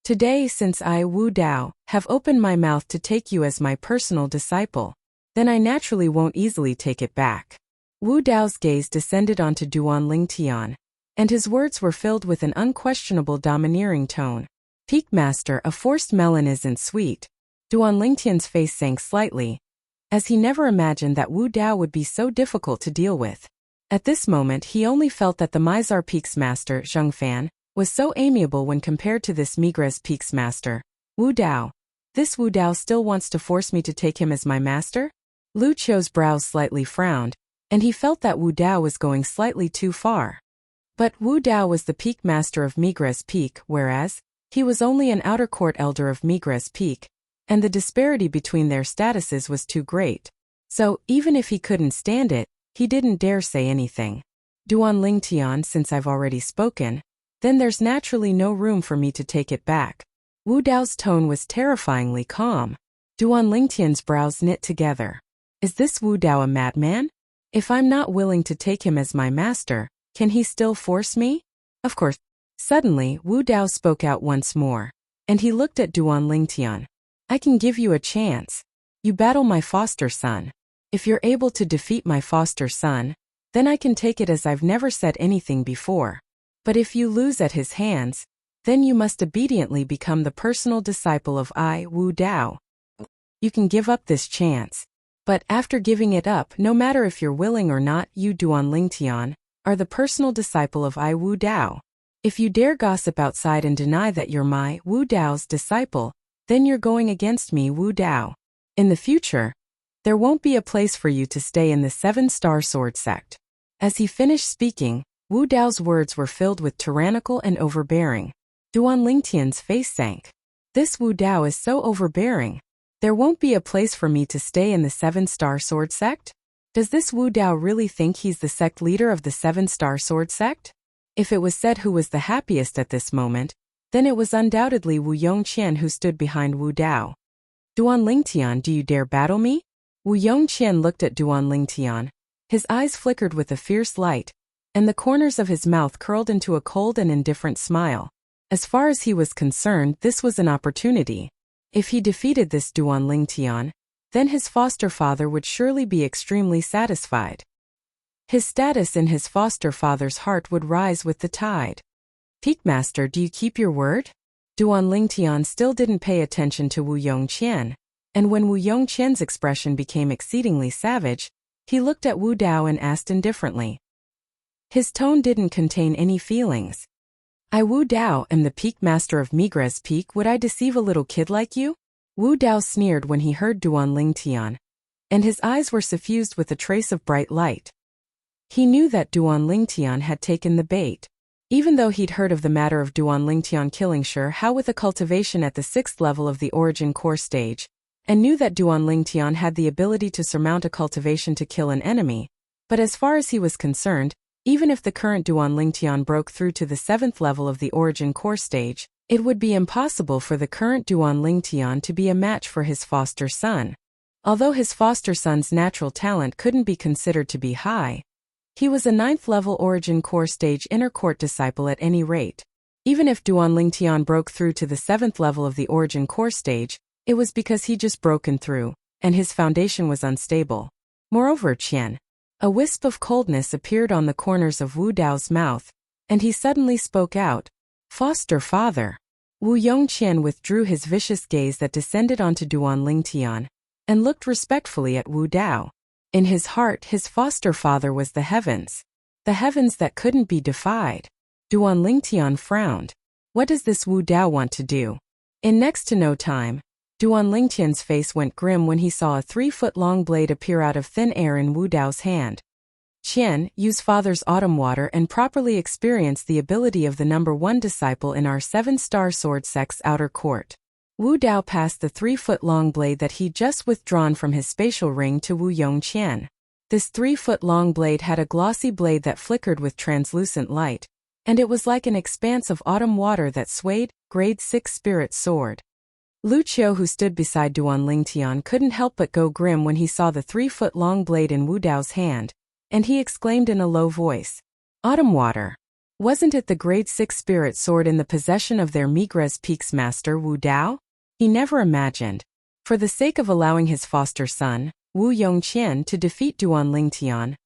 Speaker 1: Today, since I, Wu Dao, have opened my mouth to take you as my personal disciple, then I naturally won't easily take it back. Wu Dao's gaze descended onto Duan Lingtian, and his words were filled with an unquestionable domineering tone. Peak master, a forced melon isn't sweet. Duan Lingtian's face sank slightly, as he never imagined that Wu Dao would be so difficult to deal with. At this moment he only felt that the Mizar Peak's master, Zheng Fan, was so amiable when compared to this Migres Peak's master, Wu Dao. This Wu Dao still wants to force me to take him as my master? Lu Qiu's brows slightly frowned, and he felt that Wu Dao was going slightly too far. But Wu Dao was the peak master of Migres Peak, whereas he was only an outer court elder of Migres Peak, and the disparity between their statuses was too great. So, even if he couldn't stand it, he didn't dare say anything. Duan Lingtian, since I've already spoken, then there's naturally no room for me to take it back. Wu Dao's tone was terrifyingly calm. Duan Lingtian's brows knit together. Is this Wu Dao a madman? If I'm not willing to take him as my master, can he still force me? Of course. Suddenly, Wu Dao spoke out once more, and he looked at Duan Lingtian. I can give you a chance. You battle my foster son. If you're able to defeat my foster son, then I can take it as I've never said anything before. But if you lose at his hands, then you must obediently become the personal disciple of I, Wu Dao. You can give up this chance. But after giving it up, no matter if you're willing or not, you Duan Lingtian are the personal disciple of I Wu Dao. If you dare gossip outside and deny that you're my Wu Dao's disciple, then you're going against me Wu Dao. In the future, there won't be a place for you to stay in the 7-star sword sect. As he finished speaking, Wu Dao's words were filled with tyrannical and overbearing. Duan Lingtian's face sank. This Wu Dao is so overbearing. There won't be a place for me to stay in the 7-star sword sect? Does this Wu Dao really think he's the sect leader of the 7-star sword sect? If it was said who was the happiest at this moment, then it was undoubtedly Wu Yongqian who stood behind Wu Dao. Duan Lingtian, do you dare battle me? Wu Yongqian looked at Duan Lingtian. His eyes flickered with a fierce light, and the corners of his mouth curled into a cold and indifferent smile. As far as he was concerned, this was an opportunity. If he defeated this Duan Lingtian, then his foster father would surely be extremely satisfied. His status in his foster father's heart would rise with the tide. Peakmaster, do you keep your word? Duan Lingtian still didn't pay attention to Wu Yongqian, and when Wu Yongqian's expression became exceedingly savage, he looked at Wu Dao and asked indifferently. His tone didn't contain any feelings. I Wu Dao am the Peakmaster of Migres Peak. Would I deceive a little kid like you? Wu Dao sneered when he heard Duan Lingtian, and his eyes were suffused with a trace of bright light. He knew that Duan Lingtian had taken the bait. Even though he'd heard of the matter of Duan Lingtian killing Shi Hao with a cultivation at the 6th level of the origin core stage, and knew that Duan Lingtian had the ability to surmount a cultivation to kill an enemy, but as far as he was concerned, even if the current Duan Lingtian broke through to the 7th level of the origin core stage, it would be impossible for the current Duan Lingtian to be a match for his foster son. Although his foster son's natural talent couldn't be considered to be high, he was a 9th level origin core stage inner court disciple at any rate. Even if Duan Lingtian broke through to the 7th level of the origin core stage, it was because he just broken through, and his foundation was unstable. Moreover, Qian, a wisp of coldness appeared on the corners of Wu Dao's mouth, and he suddenly spoke out, "Foster father." Wu Yongqian withdrew his vicious gaze that descended onto Duan Lingtian, and looked respectfully at Wu Dao. In his heart, his foster father was the heavens that couldn't be defied. Duan Lingtian frowned. What does this Wu Dao want to do? In next to no time, Duan Lingtian's face went grim when he saw a 3-foot-long blade appear out of thin air in Wu Dao's hand. Qian, use father's autumn water and properly experience the ability of the number 1 disciple in our 7-star sword sect's outer court. Wu Dao passed the 3-foot-long blade that he'd just withdrawn from his spatial ring to Wu Yongqian. This 3-foot-long blade had a glossy blade that flickered with translucent light, and it was like an expanse of autumn water that swayed. Grade 6 spirit sword. Lu Qiu, who stood beside Duan Lingtian, couldn't help but go grim when he saw the 3-foot-long blade in Wu Dao's hand, and he exclaimed in a low voice, "Autumn water! Wasn't it the grade 6 spirit sword in the possession of their Migres Peak's master Wu Dao?" He never imagined, for the sake of allowing his foster son, Wu Yongqian, to defeat Duan Lingtian,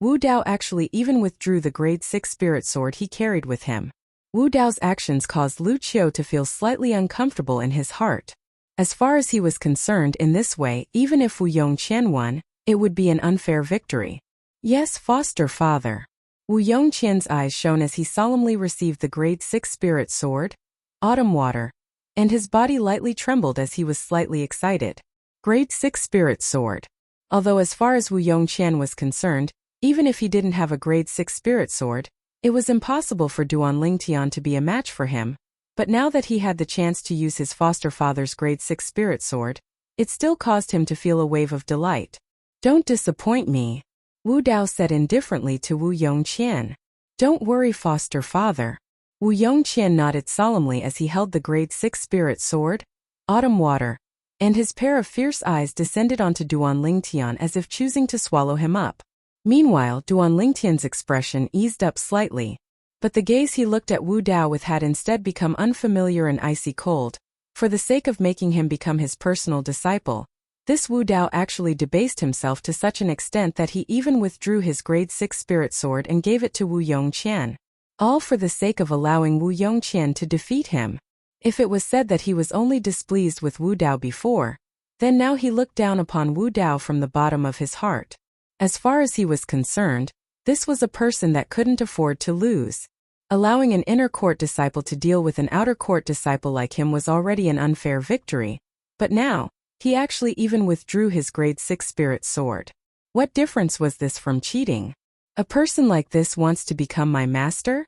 Speaker 1: Wu Dao actually even withdrew the grade 6 spirit sword he carried with him. Wu Dao's actions caused Lu Qiu to feel slightly uncomfortable in his heart. As far as he was concerned, in this way, even if Wu Yongqian won, it would be an unfair victory. Yes, foster father. Wu Yongqian's eyes shone as he solemnly received the grade 6 spirit sword, autumn water, and his body lightly trembled as he was slightly excited. Grade 6 spirit sword. Although as far as Wu Yongqian was concerned, even if he didn't have a grade 6 spirit sword, it was impossible for Duan Lingtian to be a match for him, but now that he had the chance to use his foster father's grade 6 spirit sword, it still caused him to feel a wave of delight. Don't disappoint me, Wu Dao said indifferently to Wu Yongqian. Don't worry, foster father. Wu Yongqian nodded solemnly as he held the grade 6 spirit sword, autumn water, and his pair of fierce eyes descended onto Duan Lingtian as if choosing to swallow him up. Meanwhile, Duan Lingtian's expression eased up slightly, but the gaze he looked at Wu Dao with had instead become unfamiliar and icy cold. For the sake of making him become his personal disciple, this Wu Dao actually debased himself to such an extent that he even withdrew his grade 6 spirit sword and gave it to Wu Yongqian. all for the sake of allowing Wu Yongqian to defeat him. If it was said that he was only displeased with Wu Dao before, then now he looked down upon Wu Dao from the bottom of his heart. As far as he was concerned, this was a person that couldn't afford to lose. Allowing an inner court disciple to deal with an outer court disciple like him was already an unfair victory, but now, he actually even withdrew his grade 6 spirit sword. What difference was this from cheating? A person like this wants to become my master?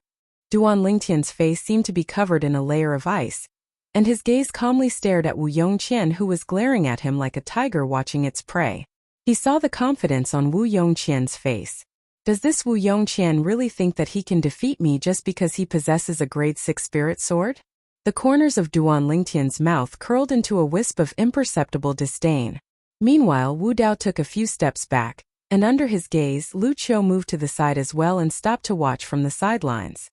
Speaker 1: Duan Lingtian's face seemed to be covered in a layer of ice, and his gaze calmly stared at Wu Yongqian, who was glaring at him like a tiger watching its prey. He saw the confidence on Wu Yongqian's face. Does this Wu Yongqian really think that he can defeat me just because he possesses a grade 6 spirit sword? The corners of Duan Lingtian's mouth curled into a wisp of imperceptible disdain. Meanwhile, Wu Dao took a few steps back, and under his gaze, Lu Qiu moved to the side as well and stopped to watch from the sidelines.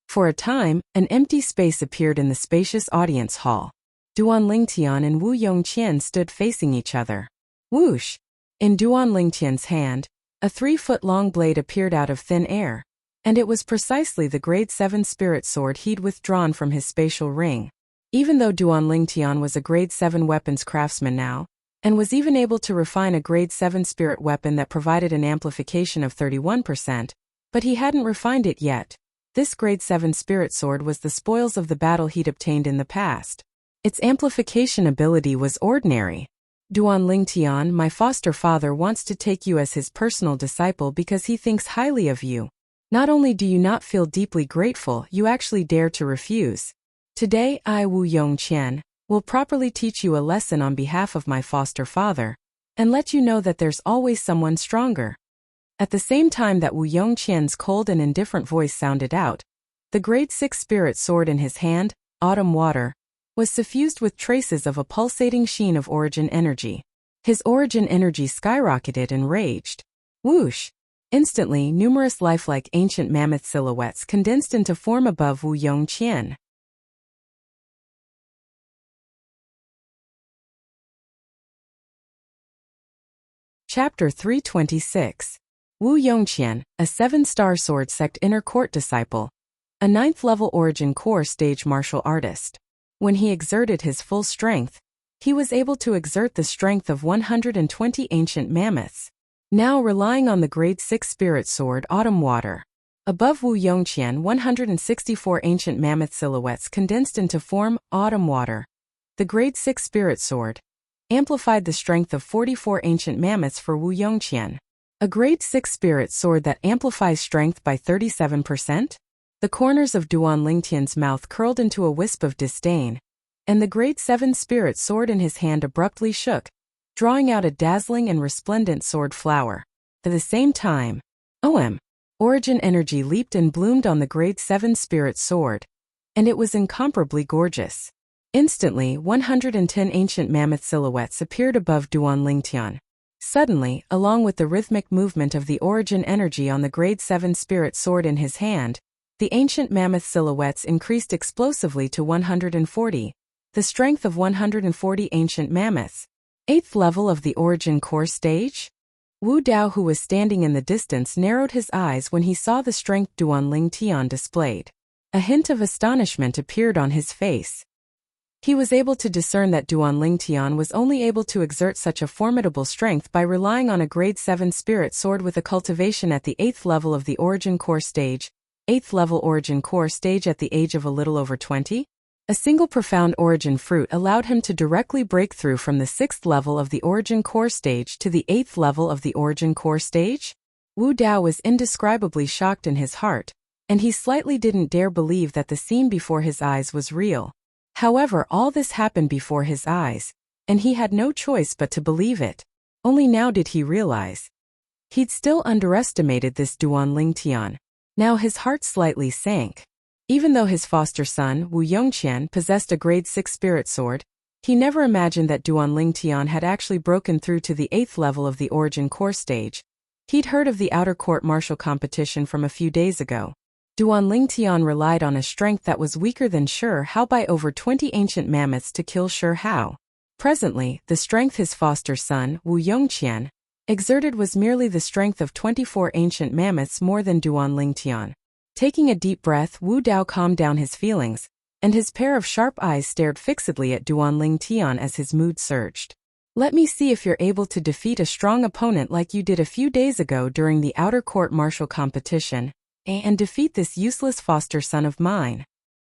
Speaker 1: For a time, an empty space appeared in the spacious audience hall. Duan Lingtian and Wu Yongqian stood facing each other. Whoosh! In Duan Lingtian's hand, a 3-foot-long blade appeared out of thin air, and it was precisely the grade 7 spirit sword he'd withdrawn from his spatial ring. Even though Duan Lingtian was a grade 7 weapons craftsman now, and was even able to refine a grade 7 spirit weapon that provided an amplification of 31%, but he hadn't refined it yet. This grade 7 spirit sword was the spoils of the battle he'd obtained in the past. Its amplification ability was ordinary. Duan Lingtian, my foster father wants to take you as his personal disciple because he thinks highly of you. Not only do you not feel deeply grateful, you actually dare to refuse. Today I, Wu Yongqian, will properly teach you a lesson on behalf of my foster father, and let you know that there's always someone stronger. At the same time that Wu Yongqian's cold and indifferent voice sounded out, the grade 6 spirit sword in his hand, autumn water, was suffused with traces of a pulsating sheen of origin energy. His origin energy skyrocketed and raged. Whoosh! Instantly, numerous lifelike ancient mammoth silhouettes condensed into form above Wu Yongqian. Chapter 326. Wu Yongqian, a 7-star sword sect inner court disciple, a 9th-level origin core stage martial artist. When he exerted his full strength, he was able to exert the strength of 120 ancient mammoths, now relying on the grade 6 spirit sword autumn water. Above Wu Yongqian, 164 ancient mammoth silhouettes condensed into form autumn water. The grade 6 spirit sword amplified the strength of 44 ancient mammoths for Wu Yongqian. A grade 6 spirit sword that amplifies strength by 37%? The corners of Duan Lingtian's mouth curled into a wisp of disdain, and the grade 7 spirit sword in his hand abruptly shook, drawing out a dazzling and resplendent sword flower. At the same time, origin energy leaped and bloomed on the grade 7 spirit sword, and it was incomparably gorgeous. Instantly, 110 ancient mammoth silhouettes appeared above Duan Lingtian. Suddenly, along with the rhythmic movement of the origin energy on the grade 7 spirit sword in his hand, the ancient mammoth silhouettes increased explosively to 140, the strength of 140 ancient mammoths. 8th level of the origin core stage? Wu Dao, who was standing in the distance, narrowed his eyes when he saw the strength Duan Lingtian displayed. A hint of astonishment appeared on his face. He was able to discern that Duan Lingtian was only able to exert such a formidable strength by relying on a grade 7 spirit sword with a cultivation at the 8th level of the origin core stage. 8th level origin core stage at the age of a little over 20? A single profound origin fruit allowed him to directly break through from the 6th level of the origin core stage to the 8th level of the origin core stage? Wu Dao was indescribably shocked in his heart, and he slightly didn't dare believe that the scene before his eyes was real. However, all this happened before his eyes, and he had no choice but to believe it. Only now did he realize he'd still underestimated this Duan Lingtian. Now his heart slightly sank. Even though his foster son, Wu Yongqian, possessed a grade 6 spirit sword, he never imagined that Duan Lingtian had actually broken through to the 8th level of the origin core stage. He'd heard of the outer court martial competition from a few days ago. Duan Lingtian relied on a strength that was weaker than Shi Hao by over 20 ancient mammoths to kill Shi Hao. Presently, the strength his foster son, Wu Yongqian, exerted was merely the strength of 24 ancient mammoths more than Duan Lingtian. Taking a deep breath, Wu Dao calmed down his feelings, and his pair of sharp eyes stared fixedly at Duanling Tian as his mood surged. Let me see if you're able to defeat a strong opponent like you did a few days ago during the outer court martial competition, and defeat this useless foster son of mine.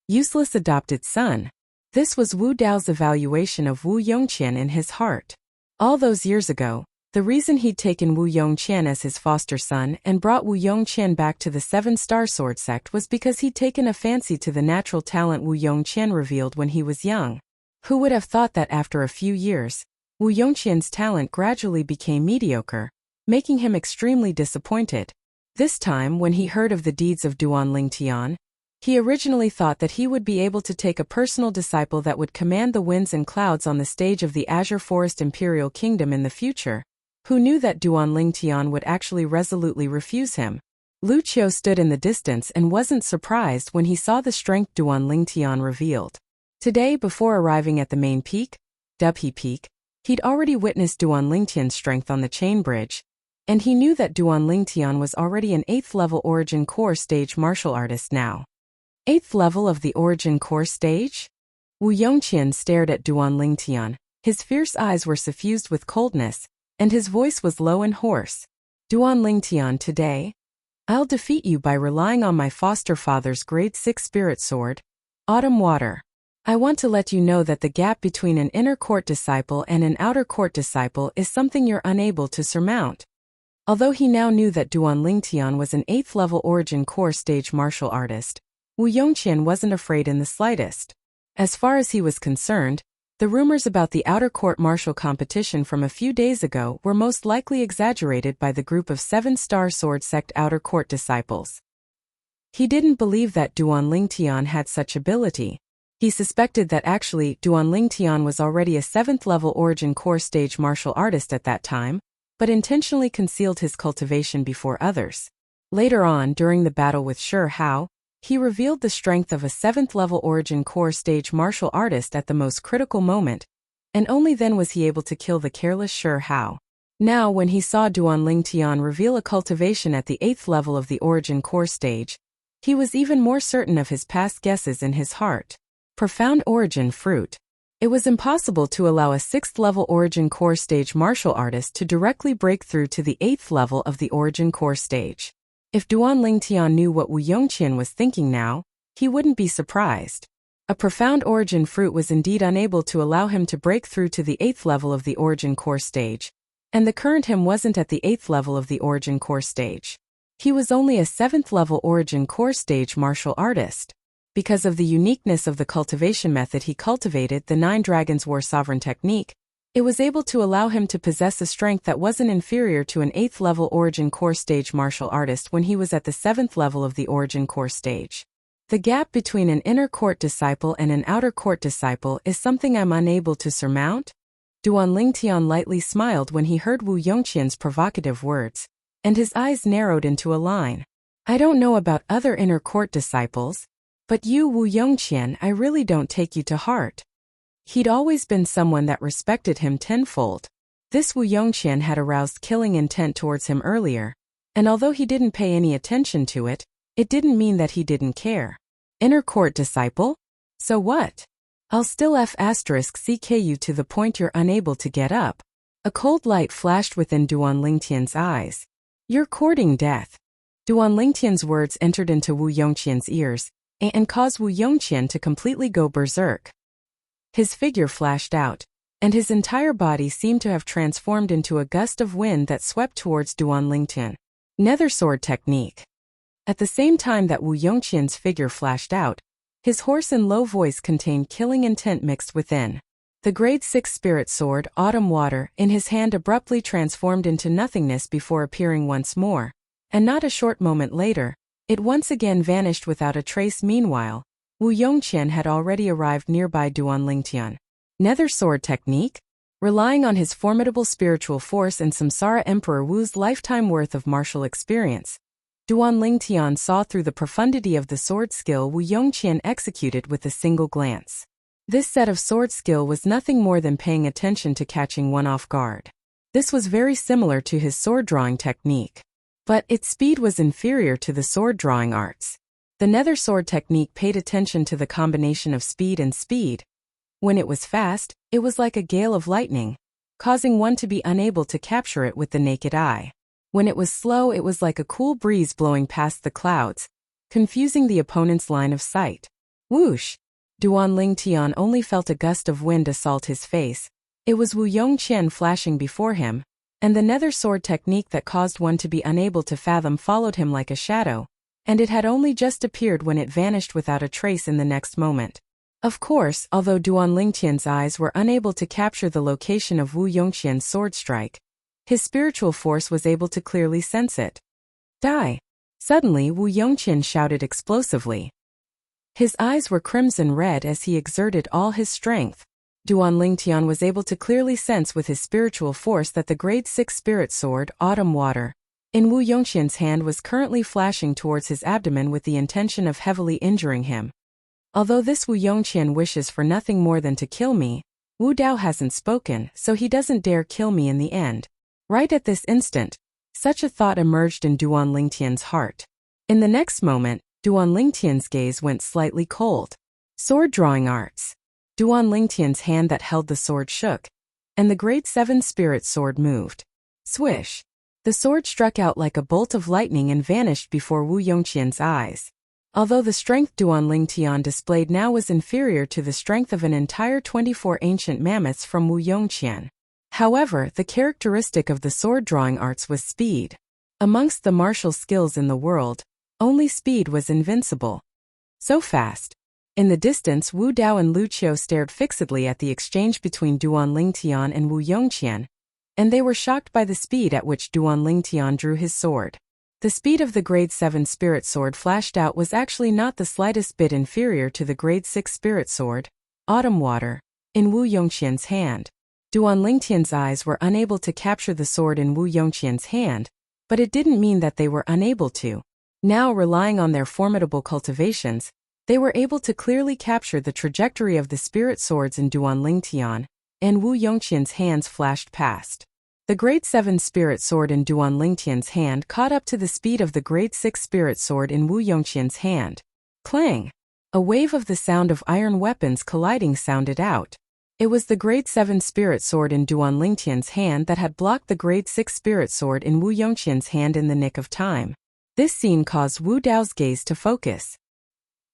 Speaker 1: Useless adopted son. This was Wu Dao's evaluation of Wu Yongqian in his heart. All those years ago, the reason he'd taken Wu Yongqian as his foster son and brought Wu Yongqian back to the Seven-Star Sword sect was because he'd taken a fancy to the natural talent Wu Yongqian revealed when he was young. Who would have thought that after a few years, Wu Yongqian's talent gradually became mediocre, making him extremely disappointed. This time, when he heard of the deeds of Duanling Tian, he originally thought that he would be able to take a personal disciple that would command the winds and clouds on the stage of the Azure Forest Imperial Kingdom in the future. Who knew that Duanling Tian would actually resolutely refuse him? Lu Qiu stood in the distance and wasn't surprised when he saw the strength Duanling Tian revealed. Today, before arriving at the main peak, Dubhe Peak, he'd already witnessed Duanling Tian's strength on the chain bridge, and he knew that Duanling Tian was already an 8th level Origin Core stage martial artist now. 8th level of the Origin Core stage? Wu Yongqian stared at Duanling Tian. His fierce eyes were suffused with coldness, and his voice was low and hoarse. Duanling Tian, today, I'll defeat you by relying on my foster father's grade 6 spirit sword, Autumn Water. I want to let you know that the gap between an inner court disciple and an outer court disciple is something you're unable to surmount. Although he now knew that Duanling Tian was an 8th level Origin Core stage martial artist, Wu Yongqian wasn't afraid in the slightest. As far as he was concerned, the rumors about the outer court martial competition from a few days ago were most likely exaggerated by the group of 7-star sword sect outer court disciples. He didn't believe that Duanling Tian had such ability. He suspected that actually Duanling Tian was already a 7th level Origin Core stage martial artist at that time, but intentionally concealed his cultivation before others. Later on, during the battle with Shi Hao, he revealed the strength of a 7th level Origin Core stage martial artist at the most critical moment, and only then was he able to kill the careless Shi Hao. Now, when he saw Duanling Tian reveal a cultivation at the 8th level of the Origin Core stage, he was even more certain of his past guesses in his heart. Profound Origin Fruit. It was impossible to allow a 6th level Origin Core stage martial artist to directly break through to the 8th level of the Origin Core stage. If Duanling Tian knew what Wu Yongqian was thinking now, he wouldn't be surprised. A profound Origin Fruit was indeed unable to allow him to break through to the 8th level of the Origin Core stage, and the current him wasn't at the 8th level of the Origin Core stage. He was only a 7th level Origin Core stage martial artist. Because of the uniqueness of the cultivation method he cultivated, the 9 Dragons War Sovereign technique, it was able to allow him to possess a strength that wasn't inferior to an 8th level Origin Core stage martial artist when he was at the 7th level of the Origin Core stage. The gap between an inner court disciple and an outer court disciple is something I'm unable to surmount? Duanling Tian lightly smiled when he heard Wu Yongqian's provocative words, and his eyes narrowed into a line. I don't know about other inner court disciples, but you, Wu Yongqian, I really don't take you to heart. He'd always been someone that respected him tenfold. This Wu Yongqian had aroused killing intent towards him earlier, and although he didn't pay any attention to it, it didn't mean that he didn't care. Inner court disciple? So what? I'll still *CK you to the point you're unable to get up. A cold light flashed within Duanling Tian's eyes. You're courting death. Duanling Tian's words entered into Wu Yongqian's ears, and caused Wu Yongqian to completely go berserk. His figure flashed out, and his entire body seemed to have transformed into a gust of wind that swept towards Duanling Tian. Nether Sword Technique. At the same time that Wu Yongqian's figure flashed out, his hoarse and low voice contained killing intent mixed within. The grade 6 spirit sword, Autumn Water, in his hand abruptly transformed into nothingness before appearing once more, and not a short moment later, it once again vanished without a trace. Meanwhile, Wu Yongqian had already arrived nearby Duanling Tian. Nether Sword Technique? Relying on his formidable spiritual force and Samsara Emperor Wu's lifetime worth of martial experience, Duanling Tian saw through the profundity of the sword skill Wu Yongqian executed with a single glance. This set of sword skill was nothing more than paying attention to catching one off guard. This was very similar to his sword drawing technique, but its speed was inferior to the sword drawing arts. The nether sword technique paid attention to the combination of speed and speed. When it was fast, it was like a gale of lightning, causing one to be unable to capture it with the naked eye. When it was slow, it was like a cool breeze blowing past the clouds, confusing the opponent's line of sight. Whoosh! Duan Lingtian only felt a gust of wind assault his face. It was Wu Yongqian flashing before him, and the nether sword technique that caused one to be unable to fathom followed him like a shadow, and it had only just appeared when it vanished without a trace in the next moment. Of course, although Duan Lingtian's eyes were unable to capture the location of Wu Yongqian's sword strike, his spiritual force was able to clearly sense it. Die! Suddenly Wu Yongqian shouted explosively. His eyes were crimson red as he exerted all his strength. Duan Lingtian was able to clearly sense with his spiritual force that the grade 6 spirit sword, Autumn Water, in Wu Yongqian's hand was currently flashing towards his abdomen with the intention of heavily injuring him. Although this Wu Yongqian wishes for nothing more than to kill me, Wu Dao hasn't spoken, so he doesn't dare kill me in the end. Right at this instant, such a thought emerged in Duan Lingtian's heart. In the next moment, Duan Lingtian's gaze went slightly cold. Sword drawing arts. Duan Lingtian's hand that held the sword shook, and the grade 7 spirit sword moved. Swish! The sword struck out like a bolt of lightning and vanished before Wu Yongqian's eyes. Although the strength Duan Lingtian displayed now was inferior to the strength of an entire 24 ancient mammoths from Wu Yongqian. However, the characteristic of the sword drawing arts was speed. Amongst the martial skills in the world, only speed was invincible. So fast. In the distance, Wu Dao and Wuxia stared fixedly at the exchange between Duan Lingtian and Wu Yongqian, and they were shocked by the speed at which Duan Lingtian drew his sword. The speed of the grade 7 spirit sword flashed out was actually not the slightest bit inferior to the grade 6 spirit sword, Autumn Water, in Wu Yongqian's hand. Duan Lingtian's eyes were unable to capture the sword in Wu Yongqian's hand, but it didn't mean that they were unable to. Now, relying on their formidable cultivations, they were able to clearly capture the trajectory of the spirit swords in Duan Lingtian, and Wu Yongqian's hands flashed past. The grade 7 spirit sword in Duan Lingtian's hand caught up to the speed of the grade 6 spirit sword in Wu Yongqian's hand. Clang! A wave of the sound of iron weapons colliding sounded out. It was the grade 7 spirit sword in Duan Lingtian's hand that had blocked the grade 6 spirit sword in Wu Yongqian's hand in the nick of time. This scene caused Wu Dao's gaze to focus.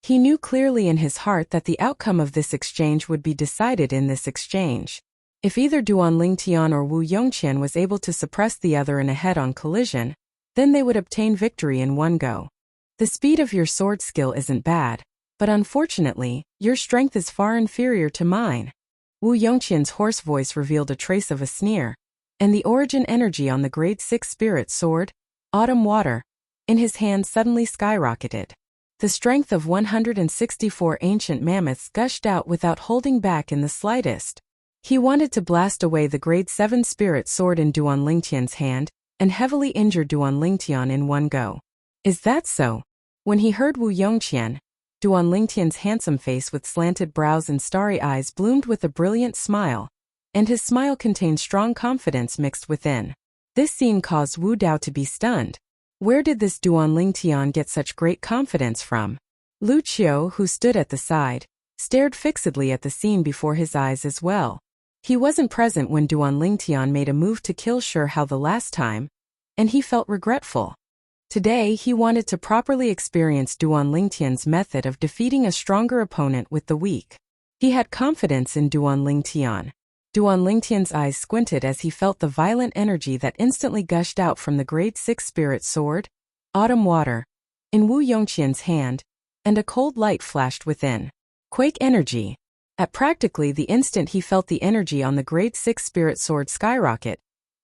Speaker 1: He knew clearly in his heart that the outcome of this exchange would be decided in this exchange. If either Duan Lingtian or Wu Yongqian was able to suppress the other in a head-on collision, then they would obtain victory in one go. The speed of your sword skill isn't bad, but unfortunately, your strength is far inferior to mine. Wu Yongqian's hoarse voice revealed a trace of a sneer, and the origin energy on the grade 6 spirit sword, Autumn Water, in his hand suddenly skyrocketed. The strength of 164 ancient mammoths gushed out without holding back in the slightest. He wanted to blast away the grade 7 spirit sword in Duan Lingtian's hand, and heavily injure Duan Lingtian in one go. Is that so? When he heard Wu Yongqian, Duan Lingtian's handsome face with slanted brows and starry eyes bloomed with a brilliant smile, and his smile contained strong confidence mixed within. This scene caused Wu Dao to be stunned. Where did this Duan Lingtian get such great confidence from? Wuxia, who stood at the side, stared fixedly at the scene before his eyes as well. He wasn't present when Duan Lingtian made a move to kill Shi Hao the last time, and he felt regretful. Today he wanted to properly experience Duan Lingtian's method of defeating a stronger opponent with the weak. He had confidence in Duan Lingtian. Duan Lingtian's eyes squinted as he felt the violent energy that instantly gushed out from the grade 6 spirit sword, Autumn Water, in Wu Yongqian's hand, and a cold light flashed within. Quake energy. At practically the instant he felt the energy on the grade 6 spirit sword skyrocket,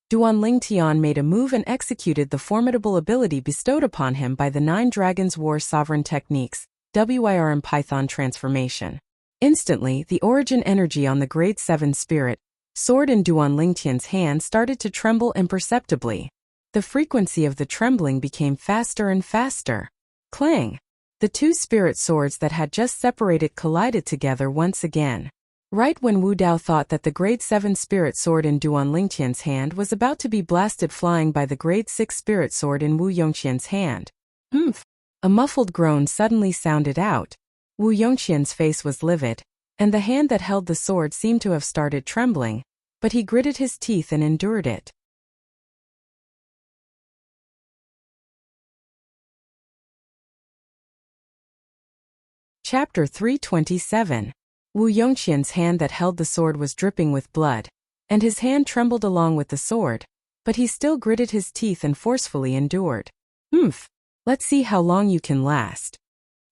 Speaker 1: Duan Lingtian made a move and executed the formidable ability bestowed upon him by the 9 Dragons War Sovereign Techniques, WIRM Python Transformation. Instantly, the origin energy on the grade 7 spirit sword in Duan Lingtian's hand started to tremble imperceptibly. The frequency of the trembling became faster and faster. Clang! The 2 spirit swords that had just separated collided together once again. Right when Wu Dao thought that the grade 7 spirit sword in Duan Lingtian's hand was about to be blasted flying by the grade 6 spirit sword in Wu Yongqian's hand. A muffled groan suddenly sounded out. Wu Yongqian's face was livid, and the hand that held the sword seemed to have started trembling, but he gritted his teeth and endured it. Chapter 327. Wu Yongqian's hand that held the sword was dripping with blood, and his hand trembled along with the sword, but he still gritted his teeth and forcefully endured. Let's see how long you can last.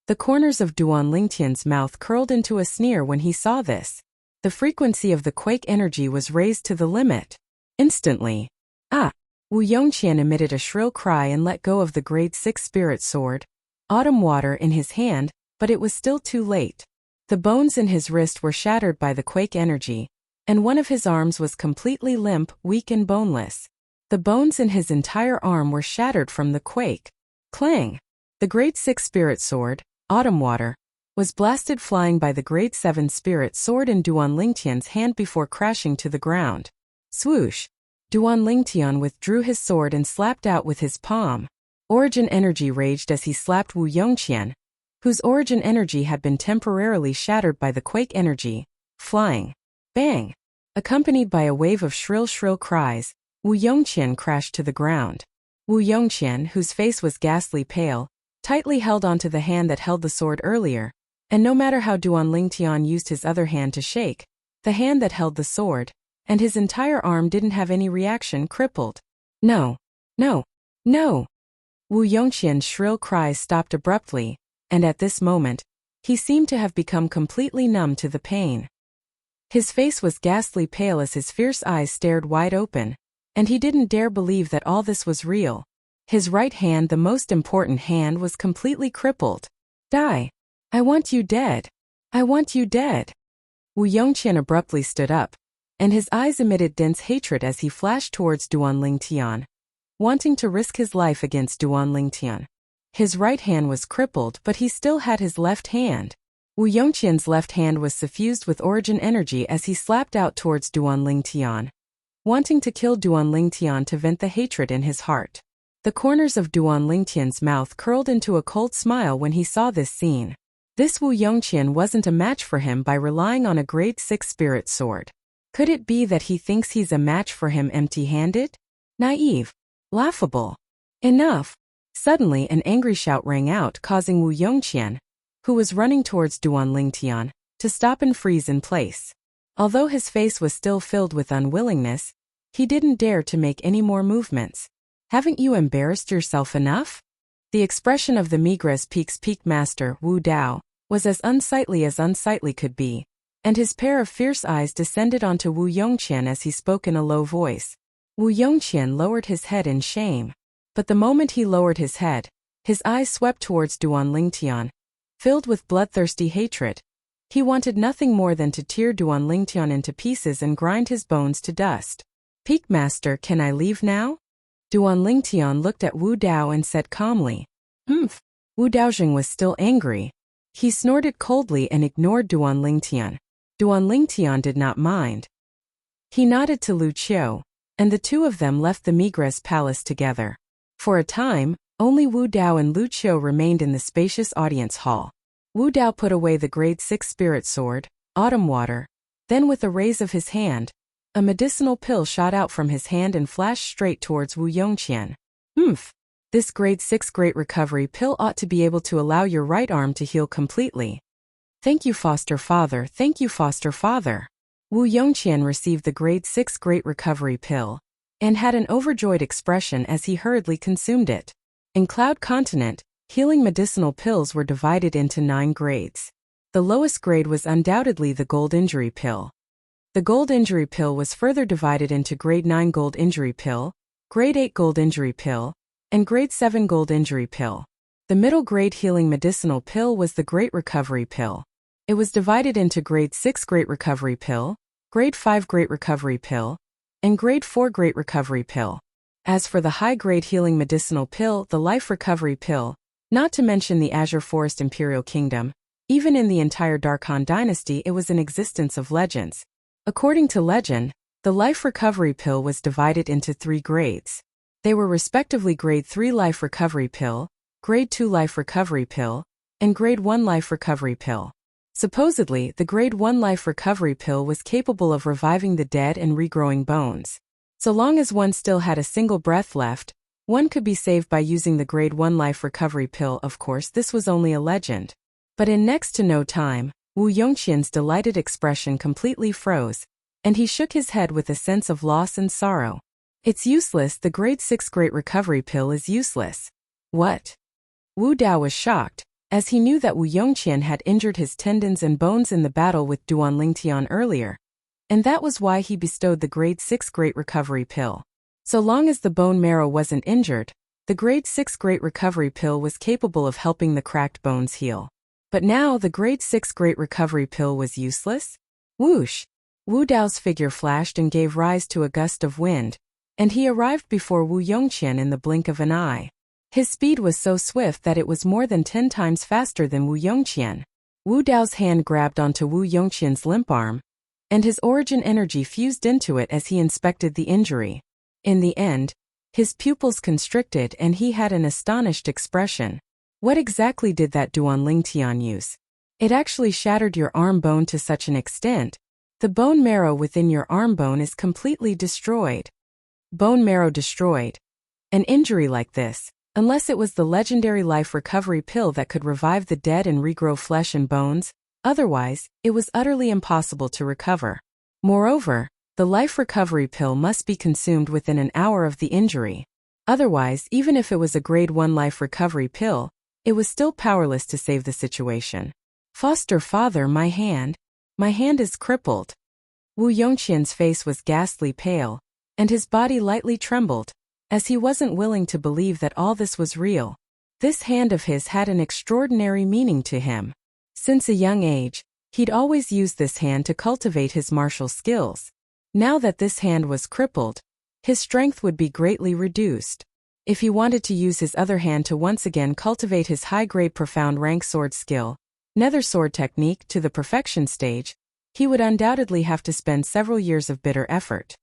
Speaker 1: The corners of Duan Lingtian's mouth curled into a sneer when he saw this. The frequency of the quake energy was raised to the limit. Instantly, Wu Yongqian emitted a shrill cry and let go of the grade 6 spirit sword, autumn water in his hand, but it was still too late. The bones in his wrist were shattered by the quake energy, and one of his arms was completely limp, weak and boneless. The bones in his entire arm were shattered from the quake. Clang! The grade 6 spirit sword, autumn water, was blasted flying by the grade 7 spirit sword in Duan Lingtian's hand before crashing to the ground. Swoosh! Duan Lingtian withdrew his sword and slapped out with his palm. Origin energy raged as he slapped Wu Yongqian, whose origin energy had been temporarily shattered by the quake energy. Flying. Bang! Accompanied by a wave of shrill cries, Wu Yongqian crashed to the ground. Wu Yongqian, whose face was ghastly pale, tightly held onto the hand that held the sword earlier, and no matter how Duan Lingtian used his other hand to shake, the hand that held the sword, and his entire arm didn't have any reaction, crippled. No! No! No! Wu Yongqian's shrill cries stopped abruptly, and at this moment, he seemed to have become completely numb to the pain. His face was ghastly pale as his fierce eyes stared wide open, and he didn't dare believe that all this was real. His right hand, the most important hand, was completely crippled. Die! I want you dead! I want you dead! Wu Yongqian abruptly stood up, and his eyes emitted dense hatred as he flashed towards Duan Lingtian, wanting to risk his life against Duan Lingtian. His right hand was crippled, but he still had his left hand. Wu Yongqian's left hand was suffused with origin energy as he slapped out towards Duan Lingtian, wanting to kill Duan Lingtian to vent the hatred in his heart. The corners of Duan Lingtian's mouth curled into a cold smile when he saw this scene. This Wu Yongqian wasn't a match for him by relying on a grade 6 spirit sword. Could it be that he thinks he's a match for him empty-handed? Naive. Laughable. Enough. Suddenly an angry shout rang out, causing Wu Yongqian, who was running towards Duan Lingtian, to stop and freeze in place. Although his face was still filled with unwillingness, he didn't dare to make any more movements. Haven't you embarrassed yourself enough? The expression of the Migres Peak master, Wu Dao, was as unsightly could be, and his pair of fierce eyes descended onto Wu Yongqian as he spoke in a low voice. Wu Yongqian lowered his head in shame. But the moment he lowered his head, his eyes swept towards Duan Lingtian, filled with bloodthirsty hatred. He wanted nothing more than to tear Duan Lingtian into pieces and grind his bones to dust. Peak Master, can I leave now? Duan Lingtian looked at Wu Dao and said calmly. Wu Daojing was still angry. He snorted coldly and ignored Duan Lingtian. Duan Lingtian did not mind. He nodded to Lu Qiu, and the two of them left the Migres palace together. For a time, only Wu Dao and Lu Qiu remained in the spacious audience hall. Wu Dao put away the grade 6 spirit sword, autumn water. Then with a raise of his hand, a medicinal pill shot out from his hand and flashed straight towards Wu Yongqian. This grade 6 great recovery pill ought to be able to allow your right arm to heal completely. Thank you, foster father, thank you, foster father. Wu Yongqian received the grade 6 great recovery pill, and had an overjoyed expression as he hurriedly consumed it. In Cloud Continent, healing medicinal pills were divided into 9 grades. The lowest grade was undoubtedly the gold injury pill. The gold injury pill was further divided into grade 9 gold injury pill, grade 8 gold injury pill, and grade 7 gold injury pill. The middle grade healing medicinal pill was the great recovery pill. It was divided into grade 6 great recovery pill, grade 5 great recovery pill, and grade 4 great recovery pill. As for the high-grade healing medicinal pill, the life recovery pill, not to mention the Azure Forest Imperial Kingdom, even in the entire Darkhan dynasty it was an existence of legends. According to legend, the life recovery pill was divided into 3 grades. They were respectively grade 3 life recovery pill, Grade 2 Life Recovery Pill, and Grade 1 Life Recovery Pill. Supposedly, the Grade 1 Life Recovery Pill was capable of reviving the dead and regrowing bones. So long as one still had a single breath left, one could be saved by using the Grade 1 Life Recovery Pill. Of course, this was only a legend. But in next to no time, Wu Yongqian's delighted expression completely froze, and he shook his head with a sense of loss and sorrow. It's useless. The Grade 6 Great Recovery Pill is useless. What? Wu Dao was shocked, as he knew that Wu Yongqian had injured his tendons and bones in the battle with Duan Lingtian earlier, and that was why he bestowed the Grade 6 Great Recovery Pill. So long as the bone marrow wasn't injured, the Grade 6 Great Recovery Pill was capable of helping the cracked bones heal. But now the Grade 6 Great Recovery Pill was useless? Whoosh! Wu Dao's figure flashed and gave rise to a gust of wind, and he arrived before Wu Yongqian in the blink of an eye. His speed was so swift that it was more than 10 times faster than Wu Yongqian. Wu Dao's hand grabbed onto Wu Yongqian's limp arm, and his origin energy fused into it as he inspected the injury. In the end, his pupils constricted and he had an astonished expression. What exactly did that Duan Lingtian use? It actually shattered your arm bone to such an extent. The bone marrow within your arm bone is completely destroyed. Bone marrow destroyed. An injury like this, unless it was the legendary life recovery pill that could revive the dead and regrow flesh and bones, otherwise, it was utterly impossible to recover. Moreover, the life recovery pill must be consumed within an hour of the injury. Otherwise, even if it was a Grade 1 life recovery pill, it was still powerless to save the situation. Foster father, my hand is crippled. Wu Yongqian's face was ghastly pale, and his body lightly trembled, as he wasn't willing to believe that all this was real. This hand of his had an extraordinary meaning to him. Since a young age, he'd always used this hand to cultivate his martial skills. Now that this hand was crippled, his strength would be greatly reduced. If he wanted to use his other hand to once again cultivate his high-grade profound rank sword skill, nether sword technique, to the perfection stage, he would undoubtedly have to spend several years of bitter effort.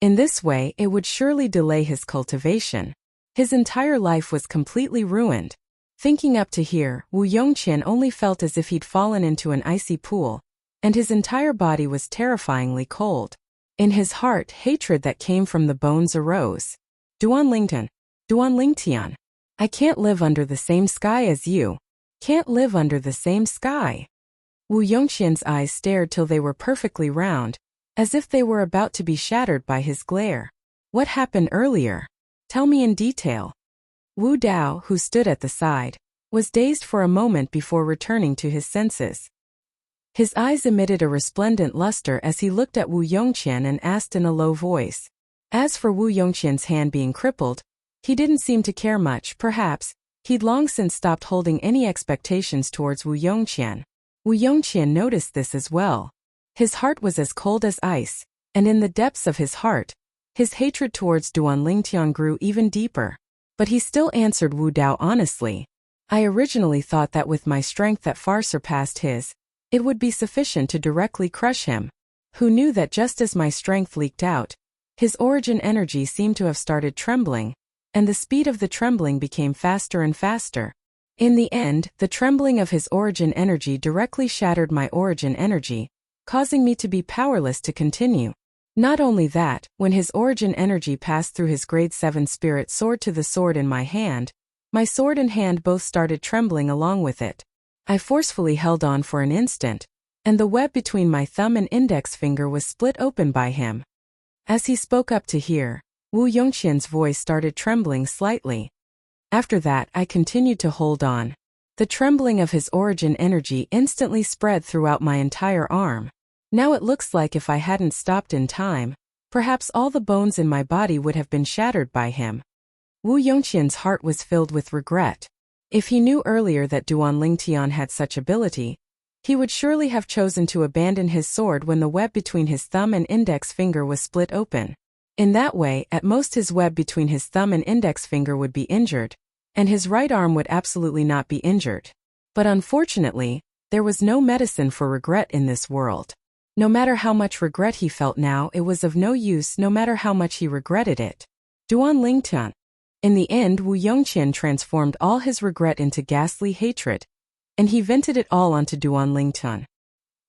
Speaker 1: In this way, it would surely delay his cultivation. His entire life was completely ruined. Thinking up to here, Wu Yongqian only felt as if he'd fallen into an icy pool, and his entire body was terrifyingly cold. In his heart, hatred that came from the bones arose. Duan Lingtian, I can't live under the same sky as you. Can't live under the same sky. Wu Yongqian's eyes stared till they were perfectly round, as if they were about to be shattered by his glare. What happened earlier? Tell me in detail. Wu Dao, who stood at the side, was dazed for a moment before returning to his senses. His eyes emitted a resplendent luster as he looked at Wu Yongqian and asked in a low voice. As for Wu Yongqian's hand being crippled, he didn't seem to care much. Perhaps he'd long since stopped holding any expectations towards Wu Yongqian. Wu Yongqian noticed this as well. His heart was as cold as ice, and in the depths of his heart, his hatred towards Duan Lingtian grew even deeper. But he still answered Wu Dao honestly. I originally thought that with my strength that far surpassed his, it would be sufficient to directly crush him. Who knew that just as my strength leaked out, his origin energy seemed to have started trembling, and the speed of the trembling became faster and faster. In the end, the trembling of his origin energy directly shattered my origin energy, causing me to be powerless to continue. Not only that, when his origin energy passed through his Grade 7 spirit sword to the sword in my sword and hand both started trembling along with it. I forcefully held on for an instant, and the web between my thumb and index finger was split open by him. As he spoke up to here, Wu Yongqian's voice started trembling slightly. After that, I continued to hold on. The trembling of his origin energy instantly spread throughout my entire arm. Now it looks like if I hadn't stopped in time, perhaps all the bones in my body would have been shattered by him. Wu Yongqian's heart was filled with regret. If he knew earlier that Duan Lingtian had such ability, he would surely have chosen to abandon his sword when the web between his thumb and index finger was split open. In that way, at most his web between his thumb and index finger would be injured, and his right arm would absolutely not be injured. But unfortunately, there was no medicine for regret in this world. No matter how much regret he felt now, it was of no use no matter how much he regretted it. Duan Lingtian, In the end, Wu Yongqian transformed all his regret into ghastly hatred, and he vented it all onto Duan Lingtian.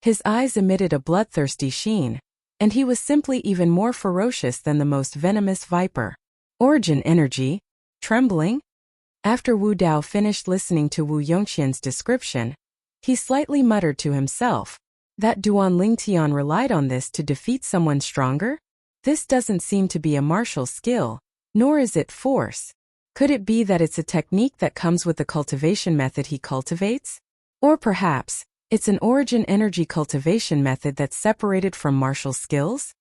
Speaker 1: His eyes emitted a bloodthirsty sheen, and he was simply even more ferocious than the most venomous viper. Origin energy? Trembling? After Wu Dao finished listening to Wu Yongqian's description, he slightly muttered to himself, that Duan Lingtian relied on this to defeat someone stronger? This doesn't seem to be a martial skill, nor is it force. Could it be that it's a technique that comes with the cultivation method he cultivates? Or perhaps, it's an origin energy cultivation method that's separated from martial skills?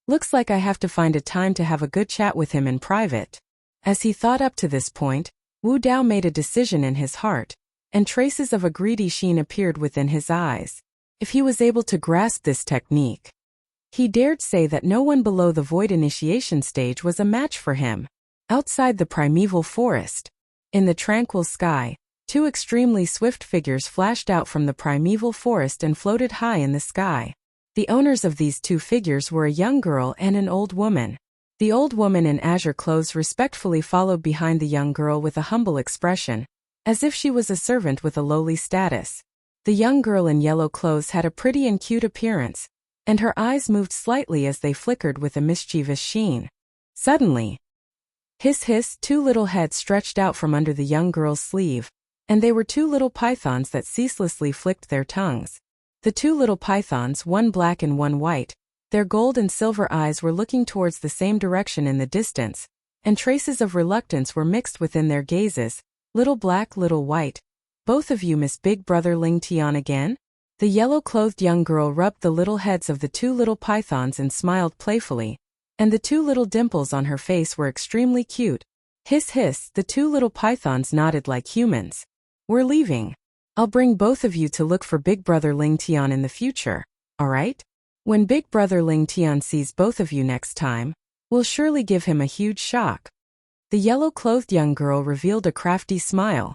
Speaker 1: Looks like I have to find a time to have a good chat with him in private. As he thought up to this point, Wu Dao made a decision in his heart, and traces of a greedy sheen appeared within his eyes. If he was able to grasp this technique, he dared say that no one below the void initiation stage was a match for him. Outside the primeval forest, in the tranquil sky, two extremely swift figures flashed out from the primeval forest and floated high in the sky. The owners of these two figures were a young girl and an old woman. The old woman in azure clothes respectfully followed behind the young girl with a humble expression, as if she was a servant with a lowly status. The young girl in yellow clothes had a pretty and cute appearance, and her eyes moved slightly as they flickered with a mischievous sheen. Suddenly, hiss hiss, two little heads stretched out from under the young girl's sleeve, and they were two little pythons that ceaselessly flicked their tongues. The two little pythons, one black and one white, their gold and silver eyes were looking towards the same direction in the distance, and traces of reluctance were mixed within their gazes. Little black, little white. Both of you miss Big Brother Ling Tian again? The yellow-clothed young girl rubbed the little heads of the two little pythons and smiled playfully, and the two little dimples on her face were extremely cute. Hiss hiss, the two little pythons nodded like humans. We're leaving. I'll bring both of you to look for Big Brother Ling Tian in the future, alright? When Big Brother Ling Tian sees both of you next time, we'll surely give him a huge shock. The yellow-clothed young girl revealed a crafty smile.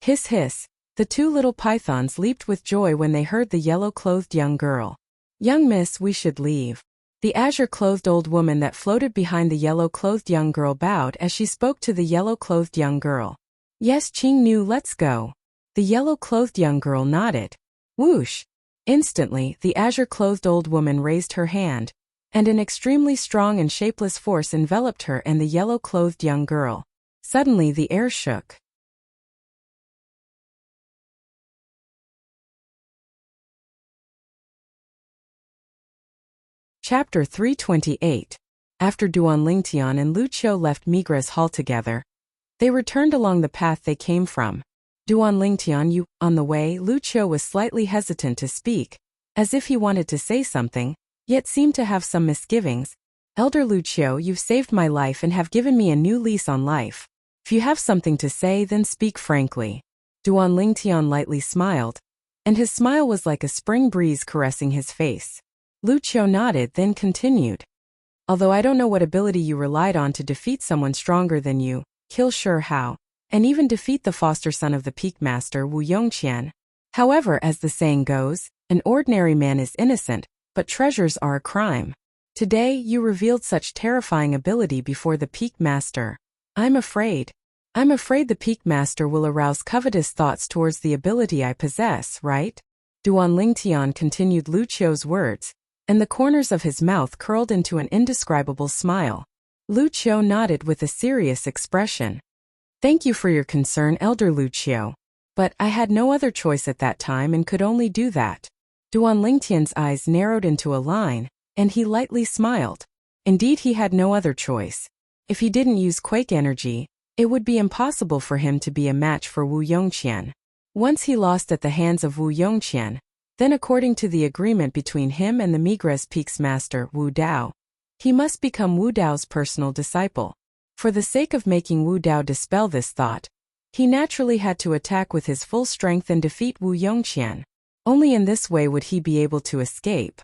Speaker 1: Hiss hiss, the two little pythons leaped with joy when they heard the yellow-clothed young girl. Young miss, we should leave. The azure-clothed old woman that floated behind the yellow-clothed young girl bowed as she spoke to the yellow-clothed young girl. Yes, Qing Nu, let's go. The yellow-clothed young girl nodded. Whoosh! Instantly, the azure-clothed old woman raised her hand, and an extremely strong and shapeless force enveloped her and the yellow-clothed young girl. Suddenly the air shook. Chapter 328. After Duan Lingtian and Lu Qiu left Migra's hall together, they returned along the path they came from. Duan Lingtian, on the way, Lu Qiu was slightly hesitant to speak, as if he wanted to say something, yet seemed to have some misgivings. Elder Lu Qiu, you've saved my life and have given me a new lease on life. If you have something to say, then speak frankly. Duan Lingtian lightly smiled, and his smile was like a spring breeze caressing his face. Lu Qiu nodded, then continued. Although I don't know what ability you relied on to defeat someone stronger than you, kill Shi Hao, and even defeat the foster son of the Peak Master Wu Yongqian. However, as the saying goes, an ordinary man is innocent, but treasures are a crime. Today, you revealed such terrifying ability before the Peak Master. I'm afraid the Peak Master will arouse covetous thoughts towards the ability I possess, right? Duan Lingtian continued Lu Qiu's words, and the corners of his mouth curled into an indescribable smile. Lu Qiu nodded with a serious expression. Thank you for your concern, Elder Lu Qiu. But I had no other choice at that time and could only do that. Duan Lingtian's eyes narrowed into a line, and he lightly smiled. Indeed, he had no other choice. If he didn't use quake energy, it would be impossible for him to be a match for Wu Yongqian. Once he lost at the hands of Wu Yongqian, then according to the agreement between him and the Migres Peak's master, Wu Dao, he must become Wu Dao's personal disciple. For the sake of making Wu Dao dispel this thought, he naturally had to attack with his full strength and defeat Wu Yongqian. Only in this way would he be able to escape.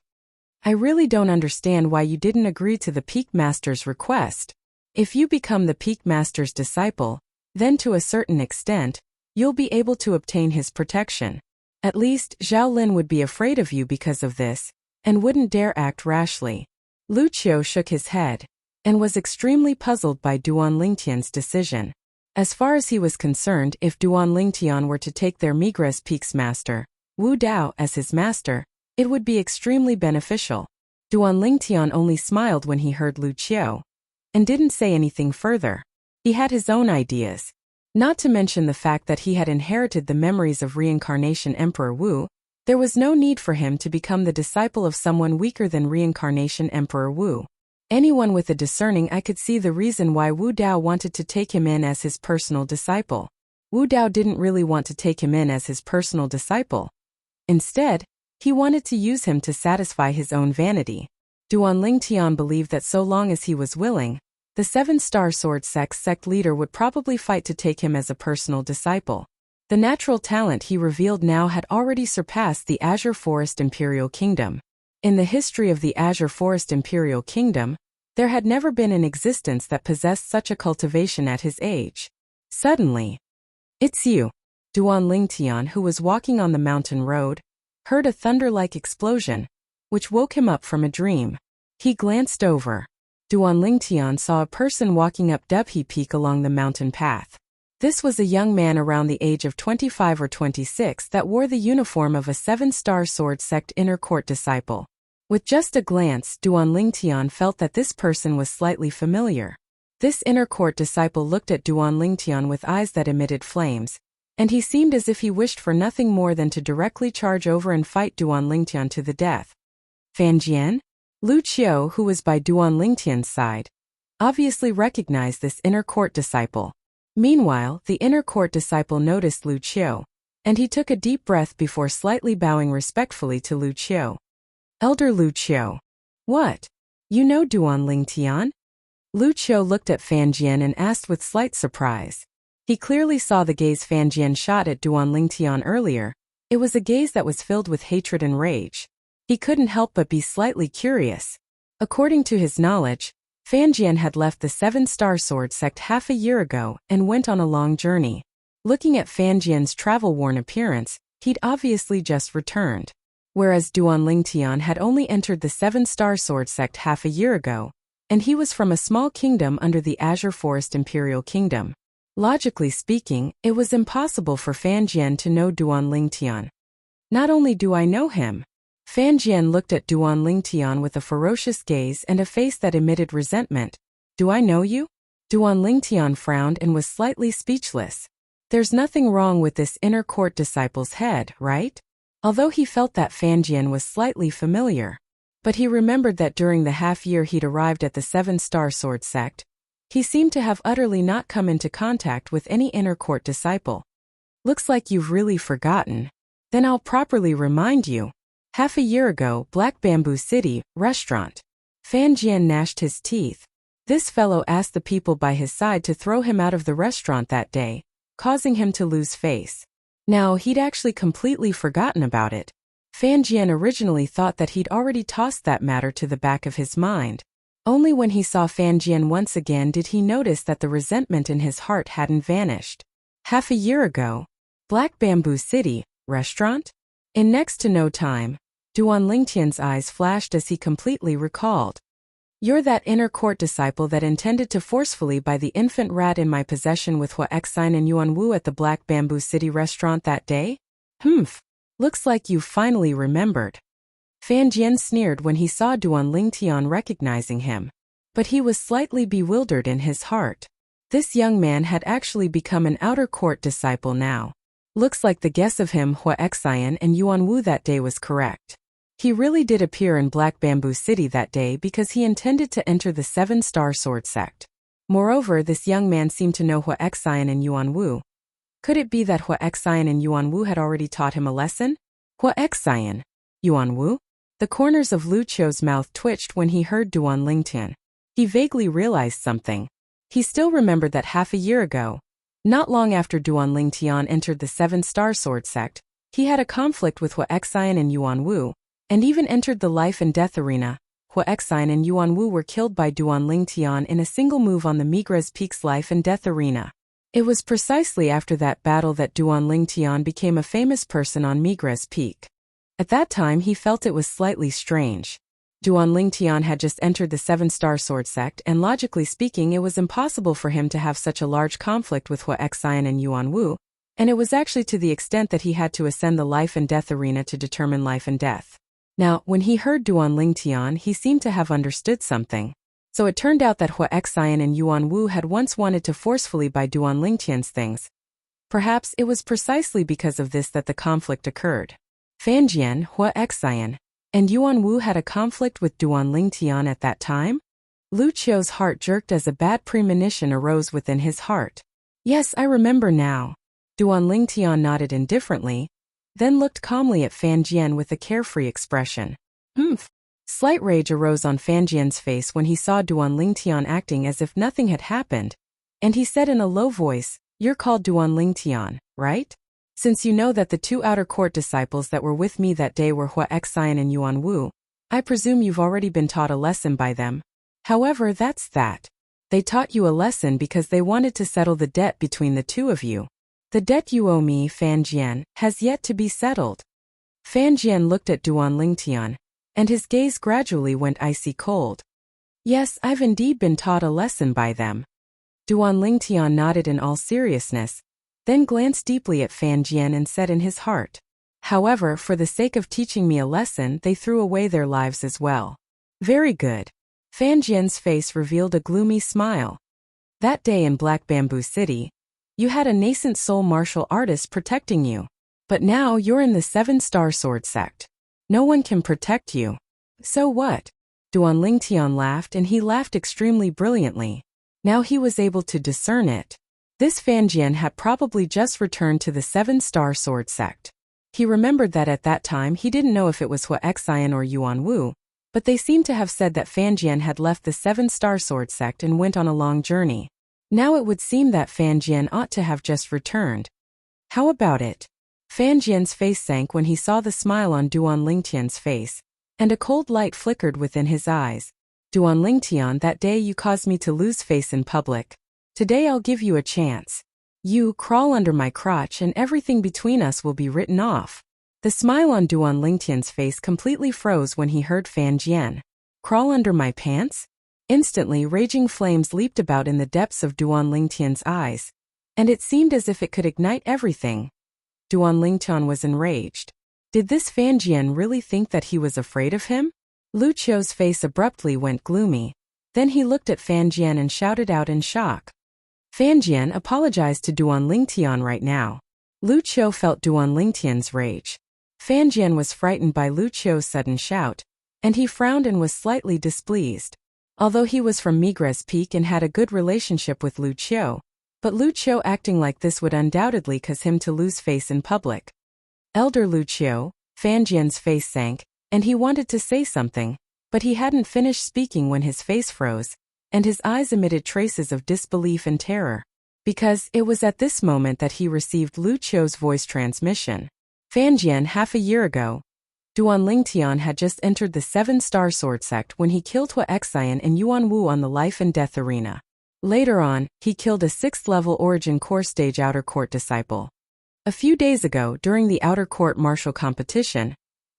Speaker 1: I really don't understand why you didn't agree to the Peak Master's request. If you become the Peak Master's disciple, then to a certain extent, you'll be able to obtain his protection. At least, Zhao Lin would be afraid of you because of this, and wouldn't dare act rashly. Lu Qiu shook his head. and was extremely puzzled by Duan Lingtian's decision. As far as he was concerned, if Duan Lingtian were to take their Migres Peaks master, Wu Dao, as his master, it would be extremely beneficial. Duan Lingtian only smiled when he heard Lu Qiu, and didn't say anything further. He had his own ideas. Not to mention the fact that he had inherited the memories of reincarnation Emperor Wu, there was no need for him to become the disciple of someone weaker than reincarnation Emperor Wu. Anyone with a discerning eye could see the reason why Wu Dao wanted to take him in as his personal disciple. Wu Dao didn't really want to take him in as his personal disciple. Instead, he wanted to use him to satisfy his own vanity. Duan Lingtian believed that so long as he was willing, the Seven-Star Sword sect leader would probably fight to take him as a personal disciple. The natural talent he revealed now had already surpassed the Azure Forest Imperial Kingdom. In the history of the Azure Forest Imperial Kingdom, there had never been an existence that possessed such a cultivation at his age. Suddenly, "It's you." Duan Lingtian, who was walking on the mountain road, heard a thunder-like explosion, which woke him up from a dream. He glanced over. Duan Lingtian saw a person walking up Dubhe Peak along the mountain path. This was a young man around the age of 25 or 26 that wore the uniform of a Seven-Star Sword sect inner court disciple. With just a glance, Duan Lingtian felt that this person was slightly familiar. This inner court disciple looked at Duan Lingtian with eyes that emitted flames, and he seemed as if he wished for nothing more than to directly charge over and fight Duan Lingtian to the death. Fan Jian? Lu Qiu, who was by Duan Lingtian's side, obviously recognized this inner court disciple. Meanwhile, the inner court disciple noticed Lu Qiu, and he took a deep breath before slightly bowing respectfully to Lu Qiu. "Elder Lu Qiu. What? You know Duan Lingtian?" Lu Qiu looked at Fan Jian and asked with slight surprise. He clearly saw the gaze Fan Jian shot at Duan Lingtian earlier. It was a gaze that was filled with hatred and rage. He couldn't help but be slightly curious. According to his knowledge, Fan Jian had left the Seven-Star Sword sect half a year ago and went on a long journey. Looking at Fan Jian's travel-worn appearance, he'd obviously just returned. Whereas Duan Lingtian had only entered the Seven-Star Sword sect half a year ago, and he was from a small kingdom under the Azure Forest Imperial Kingdom. Logically speaking, it was impossible for Fan Jian to know Duan Lingtian. "Not only do I know him." Fan Jian looked at Duan Lingtian with a ferocious gaze and a face that emitted resentment. "Do I know you?" Duan Lingtian frowned and was slightly speechless. There's nothing wrong with this inner court disciple's head, right? Although he felt that Fan Jian was slightly familiar. But he remembered that during the half year he'd arrived at the Seven-Star Sword sect, he seemed to have utterly not come into contact with any inner court disciple. "Looks like you've really forgotten. Then I'll properly remind you. Half a year ago, Black Bamboo City, restaurant." Fan Jian gnashed his teeth. This fellow asked the people by his side to throw him out of the restaurant that day, causing him to lose face. Now, he'd actually completely forgotten about it. Fan Jian originally thought that he'd already tossed that matter to the back of his mind. Only when he saw Fan Jian once again did he notice that the resentment in his heart hadn't vanished. Half a year ago, Black Bamboo City, restaurant? In next to no time, Duan Lingtian's eyes flashed as he completely recalled. "You're that inner court disciple that intended to forcefully buy the infant rat in my possession with Hua Xine and Yuan Wu at the Black Bamboo City restaurant that day? Humph. Looks like you've finally remembered." Fan Jian sneered when he saw Duan Lingtian recognizing him. But he was slightly bewildered in his heart. This young man had actually become an outer court disciple now. Looks like the guess of him Hua Xine and Yuan Wu that day was correct. He really did appear in Black Bamboo City that day because he intended to enter the Seven-Star Sword sect. Moreover, this young man seemed to know Hua Xine and Yuan Wu. Could it be that Hua Xine and Yuan Wu had already taught him a lesson? Hua Xine? Yuan Wu? The corners of Lu Qiu's mouth twitched when he heard Duan Lingtian. He vaguely realized something. He still remembered that half a year ago, not long after Duan Lingtian entered the Seven-Star Sword sect, he had a conflict with Hua Xine and Yuan Wu, and even entered the life and death arena. Hua Xine and Yuan Wu were killed by Duan Lingtian in a single move on the Migres Peaks life and death arena. It was precisely after that battle that Duan Lingtian became a famous person on Migres Peak. At that time he felt it was slightly strange. Duan Lingtian had just entered the seven-star sword sect, and logically speaking it was impossible for him to have such a large conflict with Hua Xian and Yuan Wu, and it was actually to the extent that he had to ascend the life and death arena to determine life and death. Now, when he heard Duan Lingtian, he seemed to have understood something. So it turned out that Hua Xian and Yuan Wu had once wanted to forcefully buy Duan Lingtian's things. Perhaps it was precisely because of this that the conflict occurred. Fan Jian, Hua Xian, and Yuan Wu had a conflict with Duan Lingtian at that time? Lu Qiu's heart jerked as a bad premonition arose within his heart. Yes, I remember now. Duan Lingtian nodded indifferently, then looked calmly at Fan Jian with a carefree expression. Slight rage arose on Fan Jian's face when he saw Duan Lingtian acting as if nothing had happened, and he said in a low voice, "You're called Duan Lingtian, right? Since you know that the two outer court disciples that were with me that day were Hua Xian and Yuan Wu, I presume you've already been taught a lesson by them. However, that's that. They taught you a lesson because they wanted to settle the debt between the two of you. The debt you owe me, Fan Jian, has yet to be settled." Fan Jian looked at Duan Lingtian, and his gaze gradually went icy cold. Yes, I've indeed been taught a lesson by them. Duan Lingtian nodded in all seriousness, then glanced deeply at Fan Jian and said in his heart, "However, for the sake of teaching me a lesson, they threw away their lives as well." Very good. Fan Jian's face revealed a gloomy smile. That day in Black Bamboo City, you had a nascent soul martial artist protecting you. But now you're in the seven-star sword sect. No one can protect you. So what? Duan Lingtian laughed, and he laughed extremely brilliantly. Now he was able to discern it. This Fan Jian had probably just returned to the seven-star sword sect. He remembered that at that time he didn't know if it was Hua Xian or Yuan Wu, but they seemed to have said that Fan Jian had left the seven-star sword sect and went on a long journey. Now it would seem that Fan Jian ought to have just returned. How about it? Fan Jian's face sank when he saw the smile on Duan Lingtian's face, and a cold light flickered within his eyes. Duan Lingtian, that day you caused me to lose face in public. Today I'll give you a chance. You crawl under my crotch and everything between us will be written off. The smile on Duan Lingtian's face completely froze when he heard Fan Jian. Crawl under my pants? Instantly, raging flames leaped about in the depths of Duan Lingtian's eyes, and it seemed as if it could ignite everything. Duan Lingtian was enraged. Did this Fan Jian really think that he was afraid of him? Lu Qiu's face abruptly went gloomy. Then he looked at Fan Jian and shouted out in shock. Fan Jian apologized to Duan Lingtian right now. Lu Qiu felt Duan Lingtian's rage. Fan Jian was frightened by Lu Qiu's sudden shout, and he frowned and was slightly displeased. Although he was from Migres Peak and had a good relationship with Lu Qiu, but Lu Qiu acting like this would undoubtedly cause him to lose face in public. Elder Lu Qiu, Fan Jian's face sank, and he wanted to say something, but he hadn't finished speaking when his face froze, and his eyes emitted traces of disbelief and terror, because it was at this moment that he received Lu Qiu's voice transmission. Fan Jian, half a year ago, Duan Lingtian had just entered the seven-star sword sect when he killed Hua Xian and Yuan Wu on the life and death arena. Later on, he killed a 6th-level origin core stage outer court disciple. A few days ago, during the outer court martial competition,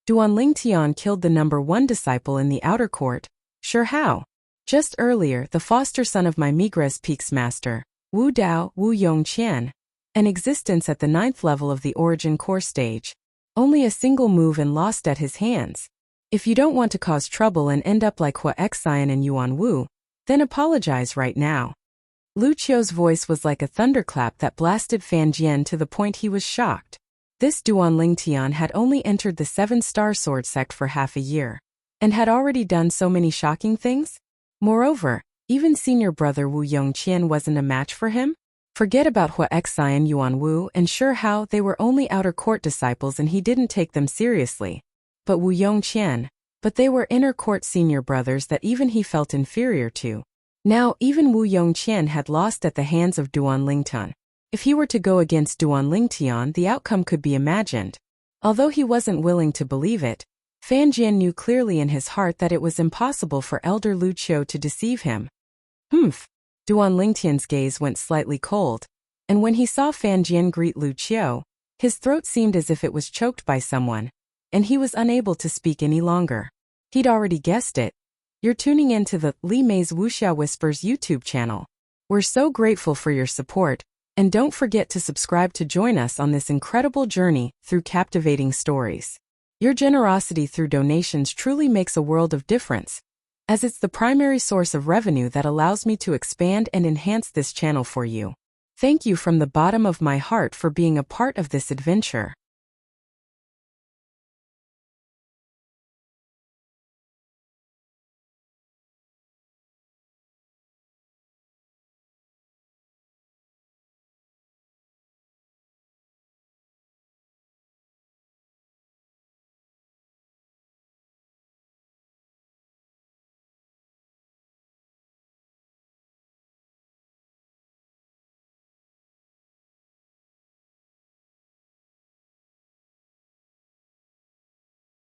Speaker 1: Duan Lingtian killed the number 1 disciple in the outer court. Sure how? Just earlier, the foster son of my Migres Peaks master, Wu Dao Wu Yongqian, an existence at the 9th level of the origin core stage. Only a single move and lost at his hands. If you don't want to cause trouble and end up like Hua Xian and Yuan Wu, then apologize right now. Lu Qiu's voice was like a thunderclap that blasted Fan Jian to the point he was shocked. This Duan Lingtian had only entered the 7-star sword sect for half a year, and had already done so many shocking things? Moreover, even senior brother Wu Yongqian wasn't a match for him? Forget about Hua Xian Yuan Wu and sure how they were only outer court disciples and he didn't take them seriously. But Wu Yongqian, but they were inner court senior brothers that even he felt inferior to. Now even Wu Yongqian had lost at the hands of Duan Lingtian. If he were to go against Duan Lingtian, the outcome could be imagined. Although he wasn't willing to believe it, Fan Jian knew clearly in his heart that it was impossible for Elder Lu Qiu to deceive him. Duan Lingtian's gaze went slightly cold, and when he saw Fan Jian greet Lu Qiu, his throat seemed as if it was choked by someone, and he was unable to speak any longer. He'd already guessed it. You're tuning into the Li Mei's Wuxia Whispers YouTube channel. We're so grateful for your support, and don't forget to subscribe to join us on this incredible journey through captivating stories. Your generosity through donations truly makes a world of difference, as it's the primary source of revenue that allows me to expand and enhance this channel for you. Thank you from the bottom of my heart for being a part of this adventure.